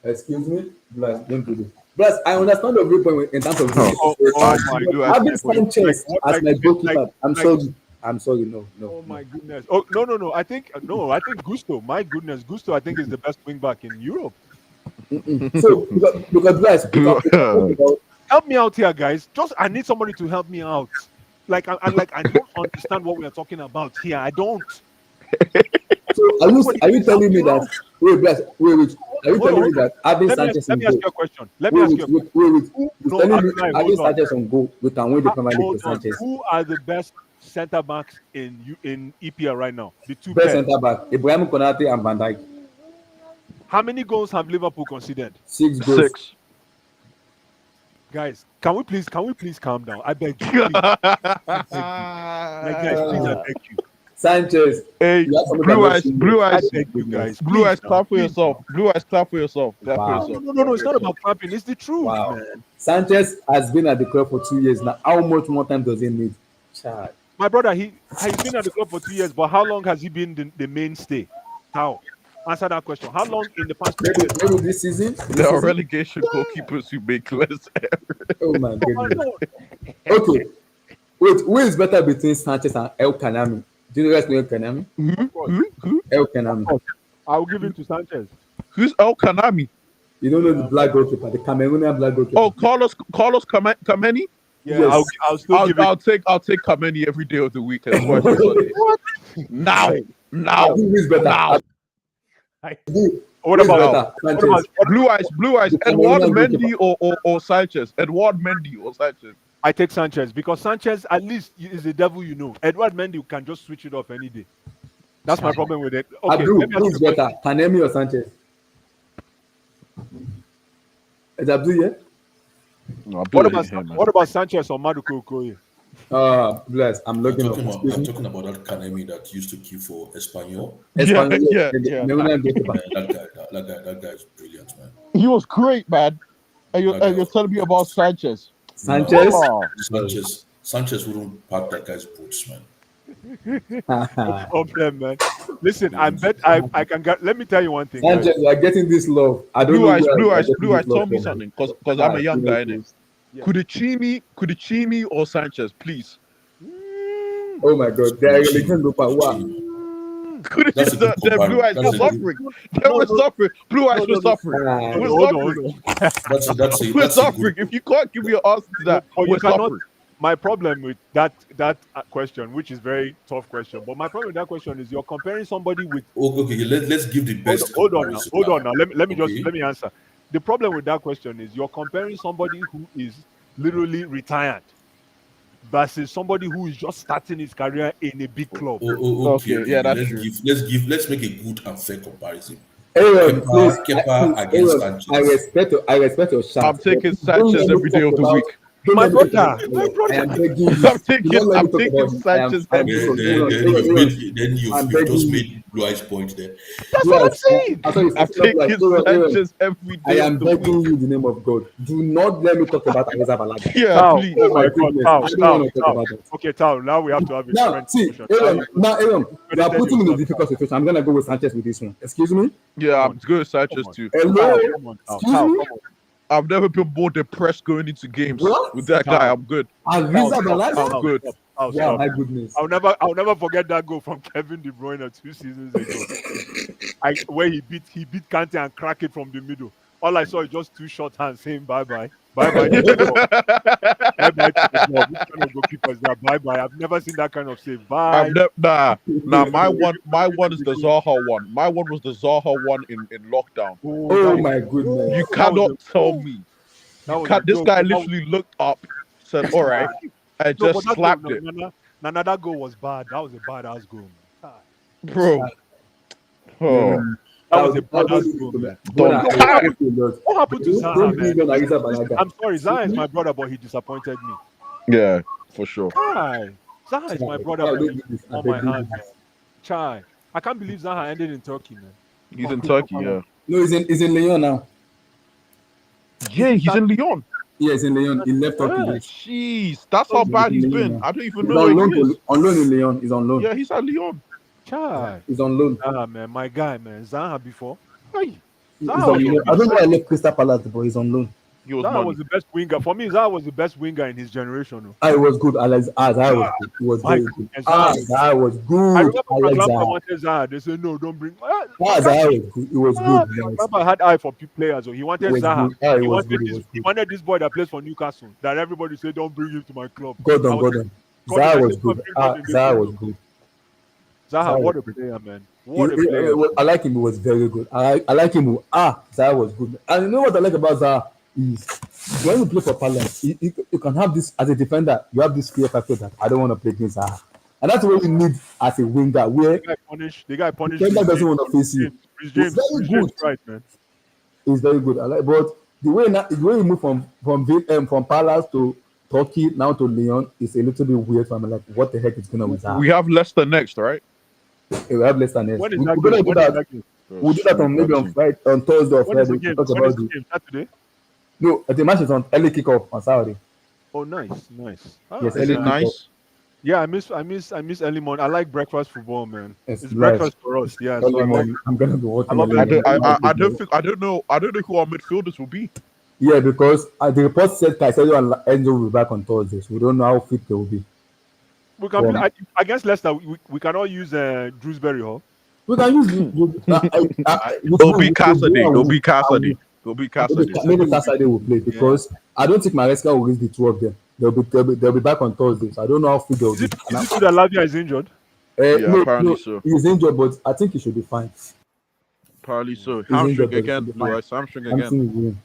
S4: Excuse me, Bless. Don't do this. Bless. I understand the viewpoint in terms of
S5: Oh my
S7: God.
S4: having Sanchez
S5: Like,
S4: as my goalkeeper. I'm
S5: like-
S4: sorry. I'm sorry. No.
S5: Oh my goodness. Oh no. I think Gusto. My goodness, Gusto. I think is the best wing back in Europe.
S4: So because Bless, because
S5: Help me out here, guys. I need somebody to help me out. I don't understand what we are talking about here. I don't.
S4: so are you telling me that wait? Are you telling me that having
S5: Let me
S4: Sanchez
S5: ask
S4: on
S5: you a
S4: goal?
S5: question. Let me ask you a question.
S4: Wait. You're
S5: No,
S4: telling me
S5: Abdullahi,
S4: having
S5: hold on.
S4: Sanchez on goal, we can win the Premier League
S5: Hold
S4: with
S5: on.
S4: Sanchez.
S5: Who are the best center backs in EPL right now? The two
S4: Best
S5: pairs.
S4: centre back, Ibrahim Konate and Van Dijk.
S5: How many goals have Liverpool conceded?
S4: 6 goals.
S7: 6.
S5: Guys, can we please calm down? I beg you. Please. Guys, please, I beg you.
S4: Sanchez.
S7: Hey,
S4: You have somebody
S7: Blue
S4: that
S7: Eyes,
S4: knows
S7: Blue
S5: I
S7: Eyes,
S5: beg you guys.
S7: Blue
S5: please
S7: Eyes,
S5: now,
S7: clap for
S5: please
S7: yourself.
S5: now.
S7: Blue Eyes, clap for yourself. Clap
S4: Wow.
S7: for yourself.
S5: No, it's not about clapping. It's the truth,
S4: Wow.
S5: man.
S4: Sanchez has been at the club for 2 years now. How much more time does he need? Child.
S5: My brother, he's been at the club for 2 years, but how long has he been the mainstay? How? Answer that question. How long in the past 2 years?
S4: Maybe this season.
S7: There are relegation goalkeepers who make less errors.
S4: Oh my goodness.
S5: No.
S4: Okay. Wait, who is better between Sanchez and El Kanami? Do you guys know El Kanami?
S7: Who?
S4: El Kanami.
S5: I'll give it to Sanchez.
S7: Who's El Kanami?
S4: You don't know the black goalkeeper, the Cameroonian black goalkeeper.
S7: Oh, Carlos Kameni?
S5: Yeah,
S4: Yes.
S5: I'll still give it.
S7: I'll take Kameni every day of the week. And watch it Sunday. Now.
S4: Who is better?
S7: Now.
S4: Who
S5: What
S4: is
S5: about
S4: better?
S5: what
S4: Sanchez.
S7: Blue Eyes.
S4: The
S7: Edouard
S4: Cameroonian
S7: Mendy or Sanchez? Edouard Mendy or Sanchez?
S5: I take Sanchez because Sanchez at least is the devil you know. Edward Mendy can just switch it off any day. That's my problem with it. Okay,
S4: Abdul,
S5: let me ask
S4: who
S5: you
S4: is
S5: a question.
S4: better? Kanemi or Sanchez? Is Abdul here?
S7: No,
S5: What about Sanchez or Maduko Okoye?
S4: Bless. I'm looking up.
S3: I'm
S4: Excuse me.
S3: talking about that Kanemi that used to queue for Espanyol.
S4: Espanyol,
S7: Yeah.
S4: the Cameroonian goalkeeper.
S3: That guy is brilliant, man.
S7: He was great, man. And you're telling me about Sanchez?
S4: Sanchez.
S7: Oh.
S3: Sanchez wouldn't pack that guy's boots, man.
S5: Problem, man. Listen, I can get. Let me tell you one thing. guys.
S4: Sanchez, you are getting this love. I don't
S7: Blue
S4: know
S7: Eyes,
S4: where
S7: Blue
S4: you are
S7: Eyes,
S4: getting
S7: Blue Eyes.
S4: this love
S7: Tell me
S4: from.
S7: something, because I'm a young guy, innit?
S5: Yeah.
S7: Kudachimi or Sanchez, please?
S4: Oh my God, they are relegation group. Wow.
S3: That's a good
S7: Blue Eyes
S3: comparison.
S7: were suffering. They were suffering. Blue Eyes were suffering.
S4: Ah,
S7: We're
S5: Hold
S7: suffering.
S5: on.
S3: That's
S7: We're
S3: a
S7: suffering.
S3: good.
S7: If you can't give me an answer to that,
S5: But
S7: we're
S5: you cannot.
S7: suffering.
S5: My problem with that question, which is very tough question, but my problem with that question is you're comparing somebody with.
S3: Okay, let's give the best.
S5: Hold on
S3: comparison
S5: now. Let me
S3: Okay.
S5: let me answer. The problem with that question is you're comparing somebody who is literally retired versus somebody who is just starting his career in a big club.
S7: Okay, yeah, that's true.
S3: Let's make a good and fair comparison.
S4: Aaron, please.
S3: Kepa against
S4: Aaron,
S3: Sanchez.
S4: I respect your shot.
S7: I'm taking
S4: Don't let
S7: Sanchez
S4: me
S7: every day
S4: talk
S7: of the
S4: about-
S7: week.
S4: don't
S5: My
S4: let me talk
S5: brother,
S4: about-
S5: my brother.
S4: I am begging you.
S7: I'm
S4: Do not
S7: taking
S4: let me talk about-
S7: Sanchez
S4: I am-
S7: every
S4: I am-
S7: day.
S3: Then you've
S4: I'm
S3: just
S4: begging
S3: made Blue Eyes point there.
S5: That's what I'm
S4: Yes,
S5: saying.
S4: I thought you
S7: I'm
S4: said something like,
S7: taking
S4: Aaron,
S7: Sanchez every
S4: I
S7: day
S4: am
S7: of the
S4: begging
S7: week.
S4: you in the name of God. Do not let me talk about Aleza Balaga.
S7: Yeah,
S5: Tao,
S7: please.
S5: oh my God,
S4: goodness,
S5: Tao,
S4: I don't
S5: Tao,
S4: want to talk
S5: Tao.
S4: about that.
S5: Okay, Tao, now we have to have a
S4: Now,
S5: friend
S4: see,
S5: discussion.
S4: Aaron, you are putting me in a
S5: yourself.
S4: difficult situation. I'm gonna go with Sanchez with this one. Excuse me.
S7: Yeah, I'm good with Sanchez
S5: Come on.
S7: too.
S4: Hello.
S5: Come on, Tao,
S4: Excuse
S5: Tao,
S4: me?
S5: come on.
S7: I've never been more depressed going into games
S4: What?
S7: with that guy. I'm good.
S4: Aleza Balaga.
S7: I'm good.
S5: Tao,
S4: Wow,
S5: stop.
S4: my goodness.
S5: I'll never forget that goal from Kevin De Bruyne 2 seasons ago. Where he beat Kante and cracked it from the middle. All I saw is just two short hands saying bye bye. Bye bye to the ball. Which kind of goalkeepers there? Bye bye. I've never seen that kind of save. Bye.
S7: Nah. My one is the Zaha one. My one was the Zaha one in lockdown.
S5: Oh,
S4: Oh
S5: that was,
S4: my goodness.
S7: You
S5: that was
S7: cannot
S5: a-
S7: tell me.
S5: that was
S7: This
S5: a joke.
S7: guy
S5: That was-
S7: literally looked up, said, "All right," and
S5: No,
S7: just
S5: but that
S7: slapped
S5: goal,
S7: it,
S5: that goal was bad. That was a bad ass goal. Man.
S7: bro. Oh,
S5: That was a bad ass goal, man. What happened to Zaha, man? I'm sorry, Zaha is my brother, but he disappointed me.
S7: yeah, for sure.
S5: Chai. Zaha is my brother, but he's on my hand, man. Chai. I can't believe Zaha ended in Turkey, man.
S7: He's in Turkey, yeah.
S4: No, he's in Lyon now.
S7: Yeah, he's in Lyon.
S4: Yeah, he's in Lyon. He left
S5: Yeah.
S4: Turkey.
S7: Jeez, that's how bad he's been. I don't even
S4: He's
S7: know
S4: on
S7: where he
S4: loan,
S7: is.
S4: on loan in Lyon. He's on loan.
S7: Yeah, he's at Lyon.
S5: Chai.
S4: He's on loan.
S5: Zaha, man, my guy, man. Zaha before. Hey,
S4: He's
S5: Zaha
S4: on loan. I don't know why I left Crystal Palace, but he's on loan.
S7: He was
S5: Zaha
S7: money.
S5: was the best winger. For me, Zaha was the best winger in his generation. No?
S4: It was good. Alex, Zaha was good. He was
S5: My
S4: very good.
S5: goodness,
S4: Zaha was
S5: I
S4: good.
S5: remember
S4: Alex
S5: Frank Lampard
S4: Zaha.
S5: wanted Zaha. They said, no, don't bring.
S4: Zaha was good. He was good.
S5: Frank Lampard had eye for players. So he wanted
S4: He was
S5: Zaha.
S4: good. He
S5: He
S4: was
S5: wanted
S4: good. He
S5: this.
S4: was
S5: He
S4: good.
S5: wanted this boy that plays for Newcastle. That everybody said, don't bring him to my club.
S4: Gordon.
S5: I
S4: Zaha
S5: said,
S4: was good.
S5: "Don't bring him."
S4: Zaha was good.
S5: Zaha, what a
S4: was good.
S5: player, man. What a player.
S4: I like him. He was very good. I like him. Zaha was good. And you know what I like about Zaha is when you play for Palace, you can have this as a defender. You have this fear factor that I don't want to play against Zaha, and that's what you need as a winger. Where
S5: The guy punished.
S4: defender doesn't want to face you.
S5: Chris
S4: He's
S5: James,
S4: very
S5: Chris James,
S4: good.
S5: right, man.
S4: He's very good. I like, but the way he moved from Palace to Turkey now to Lyon is a little bit weird. So I'm like, what the heck is going on with Zaha?
S7: We have Leicester next, right?
S4: We have less than this.
S5: When is
S4: We're
S5: that
S4: gonna
S5: game?
S4: do
S5: When is
S4: that.
S5: that game?
S4: We'll do that on maybe on Friday, on Thursday or
S5: When is
S4: Friday.
S5: the game?
S4: Talk
S5: When
S4: about
S5: is the
S4: it.
S5: game? Saturday?
S4: No, the match is on early kickoff on Saturday.
S5: Oh, nice. Ah,
S4: Yes,
S7: Is
S4: early
S7: it
S4: kickoff.
S7: nice?
S5: Yeah, I miss early morning. I like breakfast football, man.
S4: It's
S5: It's
S4: nice.
S5: breakfast for us. Yeah, so
S4: Early
S5: I like.
S4: morning. I'm gonna be watching.
S5: I love
S4: early
S5: it.
S4: morning.
S7: I don't know who our midfielders will be.
S4: Yeah, because the report said Caicedo and Enzo will be back on Thursday, so we don't know how fit they will be.
S5: We can
S4: Yeah.
S5: play against Leicester. We cannot use Drewsbury Hall.
S4: We can use
S7: It'll be Cassidy. It'll be Cassidy.
S4: Maybe Saturday will play because I don't think Maresca will reach the two of them. They'll be back on Thursday, so I don't know how fit they'll
S5: Is
S4: be.
S5: it true that Lavia is injured?
S7: Yeah, apparently so.
S4: He's injured, but I think he should be fine.
S7: Probably so.
S4: He's injured,
S7: Hamstring
S4: but
S7: again,
S4: he'll be fine.
S7: Lewis. Hamstring
S4: I'm
S7: again.
S4: seeing him.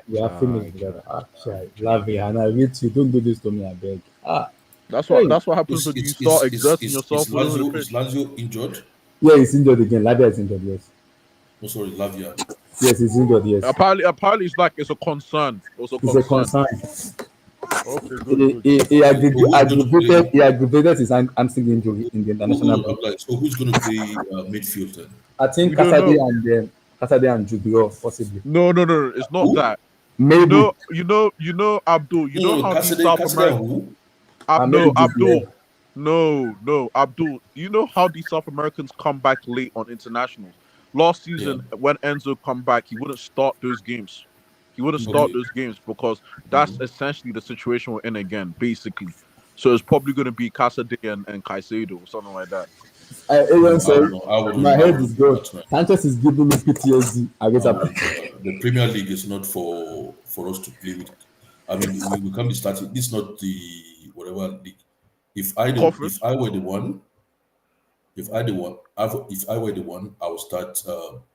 S4: We are finished together. Lavia, and I read you. Don't do this to me, I beg.
S7: That's what happens when you start exerting yourself all over the
S3: Is
S7: pitch.
S3: Lazio injured?
S4: Yeah, he's injured again. Lavia is injured, yes.
S3: Oh, sorry, Lavia.
S4: Yes, he's injured, yes.
S7: Apparently it's a concern. It's a
S4: It's a
S7: concern.
S4: concern.
S7: Okay, good.
S4: He aggravated his hamstring injury in the international break.
S3: So who's going to play midfield then?
S4: I think
S7: We don't
S4: Casadei and Jubilo, possibly.
S7: No. It's not
S3: Who?
S7: that.
S4: Maybe.
S7: You know, Abdul. You know how these South
S3: Cassidy
S7: American.
S3: who?
S7: Abdul. No, Abdul. You know how these South Americans come back late on internationals. Last season, when Enzo come back, he wouldn't start those games. He wouldn't start those games because that's essentially the situation we're in again, basically. So it's probably going to be Casadei and Caicedo or something like that.
S4: Aaron said, my head is good.
S3: That's
S4: Sanchez is giving me PTSD.
S3: The Premier League is not for us to play with. I mean, we can't be starting. This is not the whatever league. If I were the one, I would start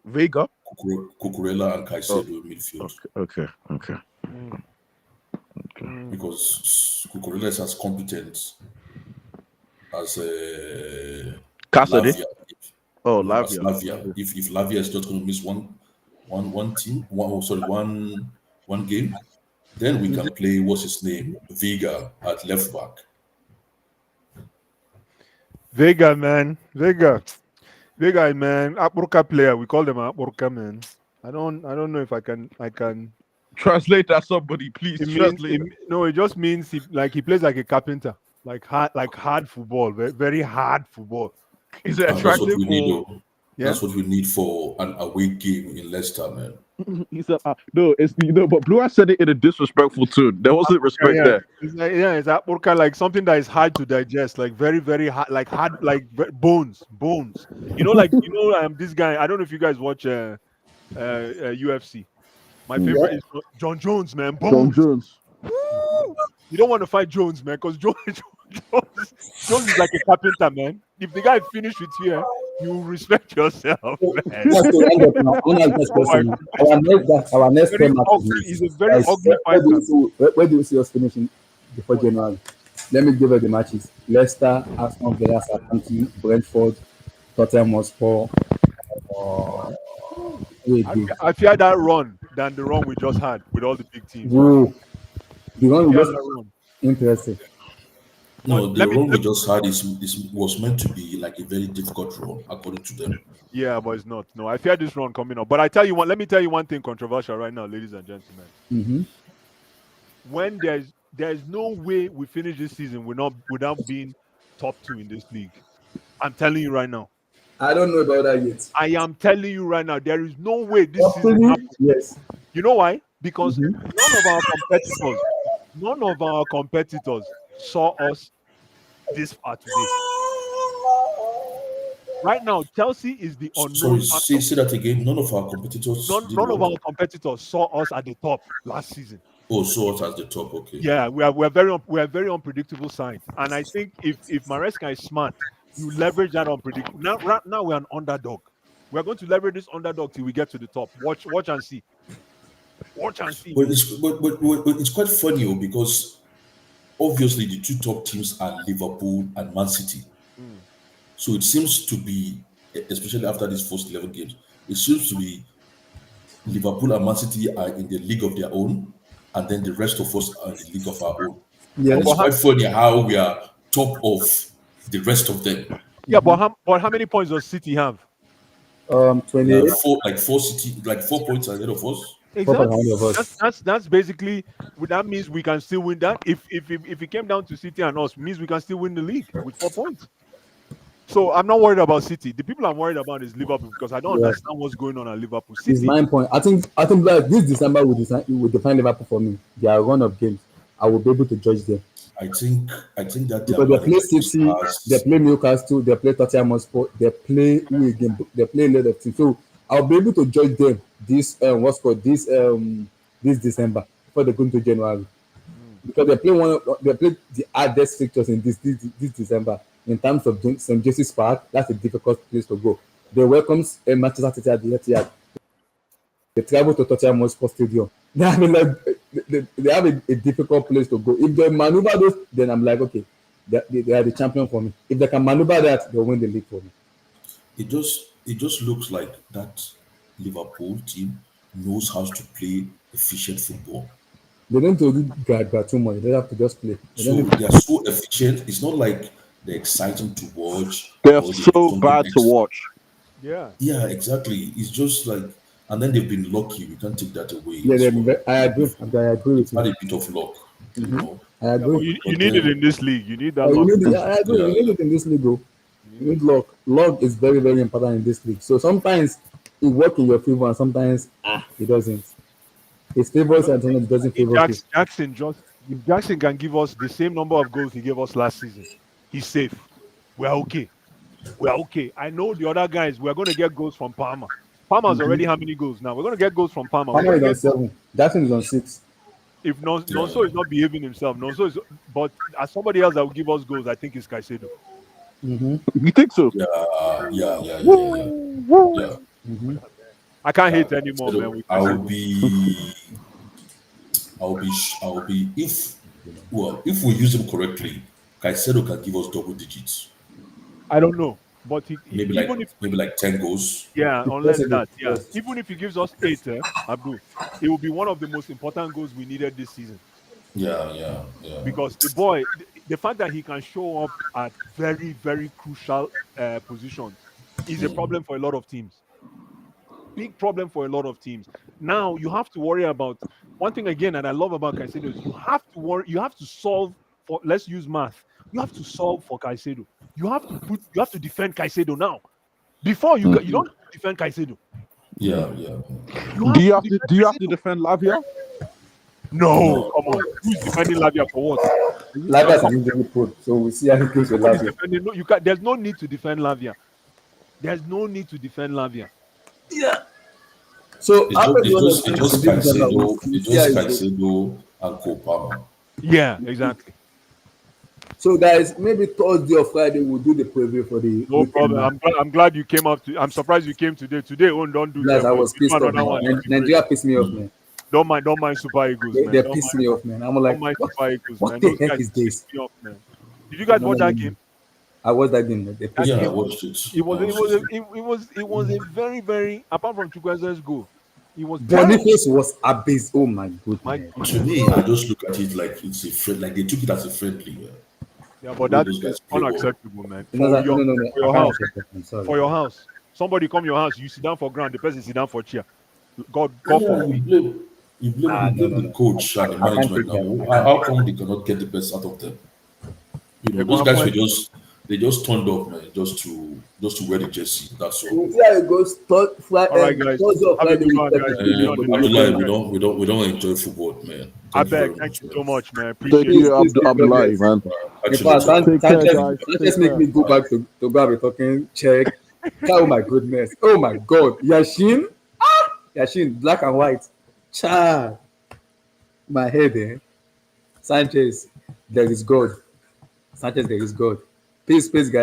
S7: Vega.
S3: Cucurella and Caicedo in midfield
S7: Okay.
S3: because Cucurella is as competent as
S7: Casadei.
S3: Lavia.
S7: Lavia.
S3: If Lavia is just going to miss one game, then we can play what's his name, Vega at left back.
S5: Vega, man. Vega, man. Apurka player. We call them Apurka, man. I don't know if I can
S7: Translate that, somebody, please.
S5: It
S7: Translate.
S5: it just means he plays like a carpenter, like hard football, very, very hard football.
S7: Is it
S3: And that's what
S7: attractive?
S3: we need,
S7: Or...
S3: though.
S5: Yeah.
S3: That's what we need for an away game in Leicester, man.
S7: He said, no, it's but Blue Eye said it in a disrespectful tone. There wasn't respect there.
S5: It's Apurka, like something that is hard to digest, like very, very hard, like bones. This guy. I don't know if you guys watch UFC. My favorite is John Jones, man. Bones.
S7: Jones.
S5: You don't want to fight Jones, man, because Jones is like a carpenter, man. If the guy finish with you, you respect yourself, man.
S8: That's to end up now. One next
S5: Oh my
S8: question. Our next
S5: Very
S8: match
S5: ugly.
S8: is
S5: He's a very ugly
S8: where do
S5: fighter.
S8: you see where do you see us finishing before January? Let me give her the matches: Leicester, Aston Villa, Southampton, Brentford, Tottenham Hotspur.
S5: I fear that run than the run we just had with all the big teams.
S8: Whoa. The one
S5: I fear
S8: was
S5: that run.
S8: interesting.
S3: No,
S5: But
S3: the run we just had was meant to be like a very difficult run, according to them.
S5: Yeah, but it's not. No, I fear this run coming up. But I tell you what, let me tell you one thing controversial right now, ladies and gentlemen.
S8: Mm-hmm.
S5: When there's no way we finish this season without being top 2 in this league. I'm telling you right now.
S8: I don't know about that yet.
S5: I am telling you right now, there is no way this season happens.
S8: Yes.
S5: You know why? Because
S8: Mhm.
S5: none of our competitors saw us this far today. Right now, Chelsea is the unknown.
S3: Sorry, say that again. None of our competitors.
S5: None of our competitors saw us at the top last season.
S3: Oh, saw us at the top. Okay.
S5: Yeah, we are very unpredictable side, and I think if Maresca is smart, you leverage that unpredictable. Now we're an underdog. We're going to leverage this underdog till we get to the top. Watch and see. Watch and see.
S3: But it's quite funny because obviously the 2 top teams are Liverpool and Man City. So it seems to be, especially after these first 11 games, it seems to be Liverpool and Man City are in the league of their own, and then the rest of us are in the league of our own.
S8: Yes.
S3: And it's quite funny how we are top of the rest of them.
S5: Yeah, but how many points does City have?
S8: 28.
S3: Like 4 points ahead of us.
S5: Exactly. That's basically, that means we can still win that. If it came down to City and us, means we can still win the league with 4 points. So I'm not worried about City. The people I'm worried about is Liverpool because I don't understand what's going on at Liverpool.
S8: It's
S5: City,
S8: 9 points. I think like this December will define Liverpool for me. Their run of games, I will be able to judge them.
S3: I think that
S8: because they play City, they play Newcastle, they play Tottenham Hotspur, they play who again? They play a lot of teams. So I'll be able to judge them this this December before they go into January. Because they play the hardest fixtures in this December. In terms of St. James's Park, that's a difficult place to go. They welcome Manchester City at the Etihad. They travel to Tottenham Hotspur Stadium. They have a difficult place to go. If they maneuver those, then I'm like, okay, they are the champion for me. If they can maneuver that, they'll win the league for me.
S3: It just looks like that Liverpool team knows how to play efficient football.
S8: They don't do grad too much. They have to just play.
S3: They are so efficient. It's not like they're exciting to watch.
S7: They're so bad to watch.
S5: Yeah.
S3: Yeah, exactly. It's just like, and then they've been lucky. We can't take that away.
S8: Yeah, I agree with you.
S3: Had a bit of luck. You know?
S8: I agree.
S5: You need it in this league. You need that.
S8: I agree. You need it in this league, though. You need luck. Luck is very, very important in this league. So sometimes it works in your favor, and sometimes it doesn't. It favors and sometimes it doesn't favor.
S5: If Jackson can give us the same number of goals he gave us last season, he's safe. We're okay. I know the other guys. We're going to get goals from Palmer. Palmer's already how many goals now? We're going to get goals from Palmer.
S8: Palmer is on 7. Jackson is on 6.
S5: If Nonso is not behaving himself, but as somebody else that will give us goals, I think it's Caicedo.
S8: Mm-hmm.
S7: You think so?
S3: Yeah.
S8: Mm-hmm.
S5: I can't hate anymore,
S3: So
S5: man.
S3: I'll be if we use him correctly, Caicedo can give us double digits.
S5: I don't know, but
S3: Maybe like 10 goals.
S5: Yeah, unless that. Yeah,
S8: Yes.
S5: even if he gives us 8, Abdul, it will be one of the most important goals we needed this season.
S3: Yeah.
S5: Because the boy, the fact that he can show up at very, very crucial positions is a problem for a lot of teams. Big problem for a lot of teams. Now you have to worry about one thing again, and I love about Caicedo is you have to solve for. Let's use math. You have to solve for Caicedo. You have to defend Caicedo now. Before you don't defend Caicedo.
S3: Yeah.
S7: Do you have to defend Lavia?
S5: No, come on. Who's defending Lavia for what?
S8: Lavia is an injury report, so we'll see how he goes with Lavia.
S5: No, you can't. There's no need to defend Lavia.
S8: Yeah. So
S3: It's just Caicedo and Cole Palmer.
S5: Yeah, exactly.
S8: So guys, maybe Thursday or Friday we'll do the preview for the
S5: No
S8: weekend
S5: problem.
S8: match.
S5: I'm glad you came up to. I'm surprised you came today. Today, own don't do
S8: Guys, I
S5: Zebo.
S8: was
S5: You do
S8: pissed off,
S5: another
S8: man.
S5: one. It'll be great.
S8: Nigeria pissed me off, man.
S5: Don't mind Super Eagles, man.
S8: They pissed me off, man. I'm like,
S5: Don't mind Super Eagles,
S8: what
S5: man.
S8: the
S5: Those
S8: heck
S5: guys
S8: is
S5: piss
S8: this?
S5: me off, man. Did you guys
S8: No,
S5: watch
S8: no, no,
S5: that
S8: no.
S5: game?
S8: I watched that game. Man. They
S5: That
S8: pissed
S3: Yeah,
S8: me
S3: I
S8: off.
S5: game.
S3: watched it.
S5: It was
S3: I
S5: it
S3: watched
S5: was
S3: it.
S5: it was a very very apart from Chukwueze's goal, it was terrible.
S8: Boniface was abyss. Oh my
S5: My
S8: goodness.
S3: To
S5: goodness.
S3: me, I just look at it like it's a friend. Like they took it as a friendly.
S5: Yeah,
S3: The
S5: but
S3: way
S5: that
S3: those
S5: is
S3: guys play ball.
S5: unacceptable, man.
S8: No, no, no, no, no.
S5: For
S8: I
S5: your
S8: can't
S5: house,
S8: accept that. I'm sorry.
S5: for your house. Somebody come your house, you sit down for ground, the person sit down for chair. God
S3: Yeah,
S5: forbid.
S8: Ah,
S3: you
S8: no,
S3: blame
S8: no,
S3: the
S8: no.
S3: coach and the
S8: I can't
S3: management
S8: take that.
S3: now.
S8: I can't
S3: How
S8: take
S3: come they cannot get the best out of them?
S5: They go
S3: Those guys
S5: appoint.
S3: they just turned up, man, just to wear the jersey. That's all.
S8: We'll see how it goes.
S5: All right, guys.
S8: Thursday or
S5: Have a
S8: Friday
S5: good
S8: we
S5: one,
S8: check
S5: guys.
S8: the
S5: We'll be
S8: preview
S5: on
S8: for
S5: the
S8: the
S5: next
S3: Abdullah,
S8: weekend
S5: one.
S8: match.
S3: we don't enjoy football, man.
S5: I
S3: Thank you very
S5: beg. Thank
S3: much,
S5: you
S3: man.
S5: so much, man.
S7: Thank
S5: Appreciate
S8: Peace,
S5: it.
S7: you,
S8: peace, peace,
S7: Abdullahi,
S8: progress.
S7: man.
S8: In
S3: Catch you
S8: fact,
S3: later.
S7: Take care, guys.
S8: Sanchez
S7: Take
S8: make
S7: care.
S8: me go back to go and be talking check. Oh my goodness. Oh my God. Yashin. Yashin, black and white. Cha. My head, eh? Sanchez, there is God. Sanchez, there is God. Peace, peace, guys.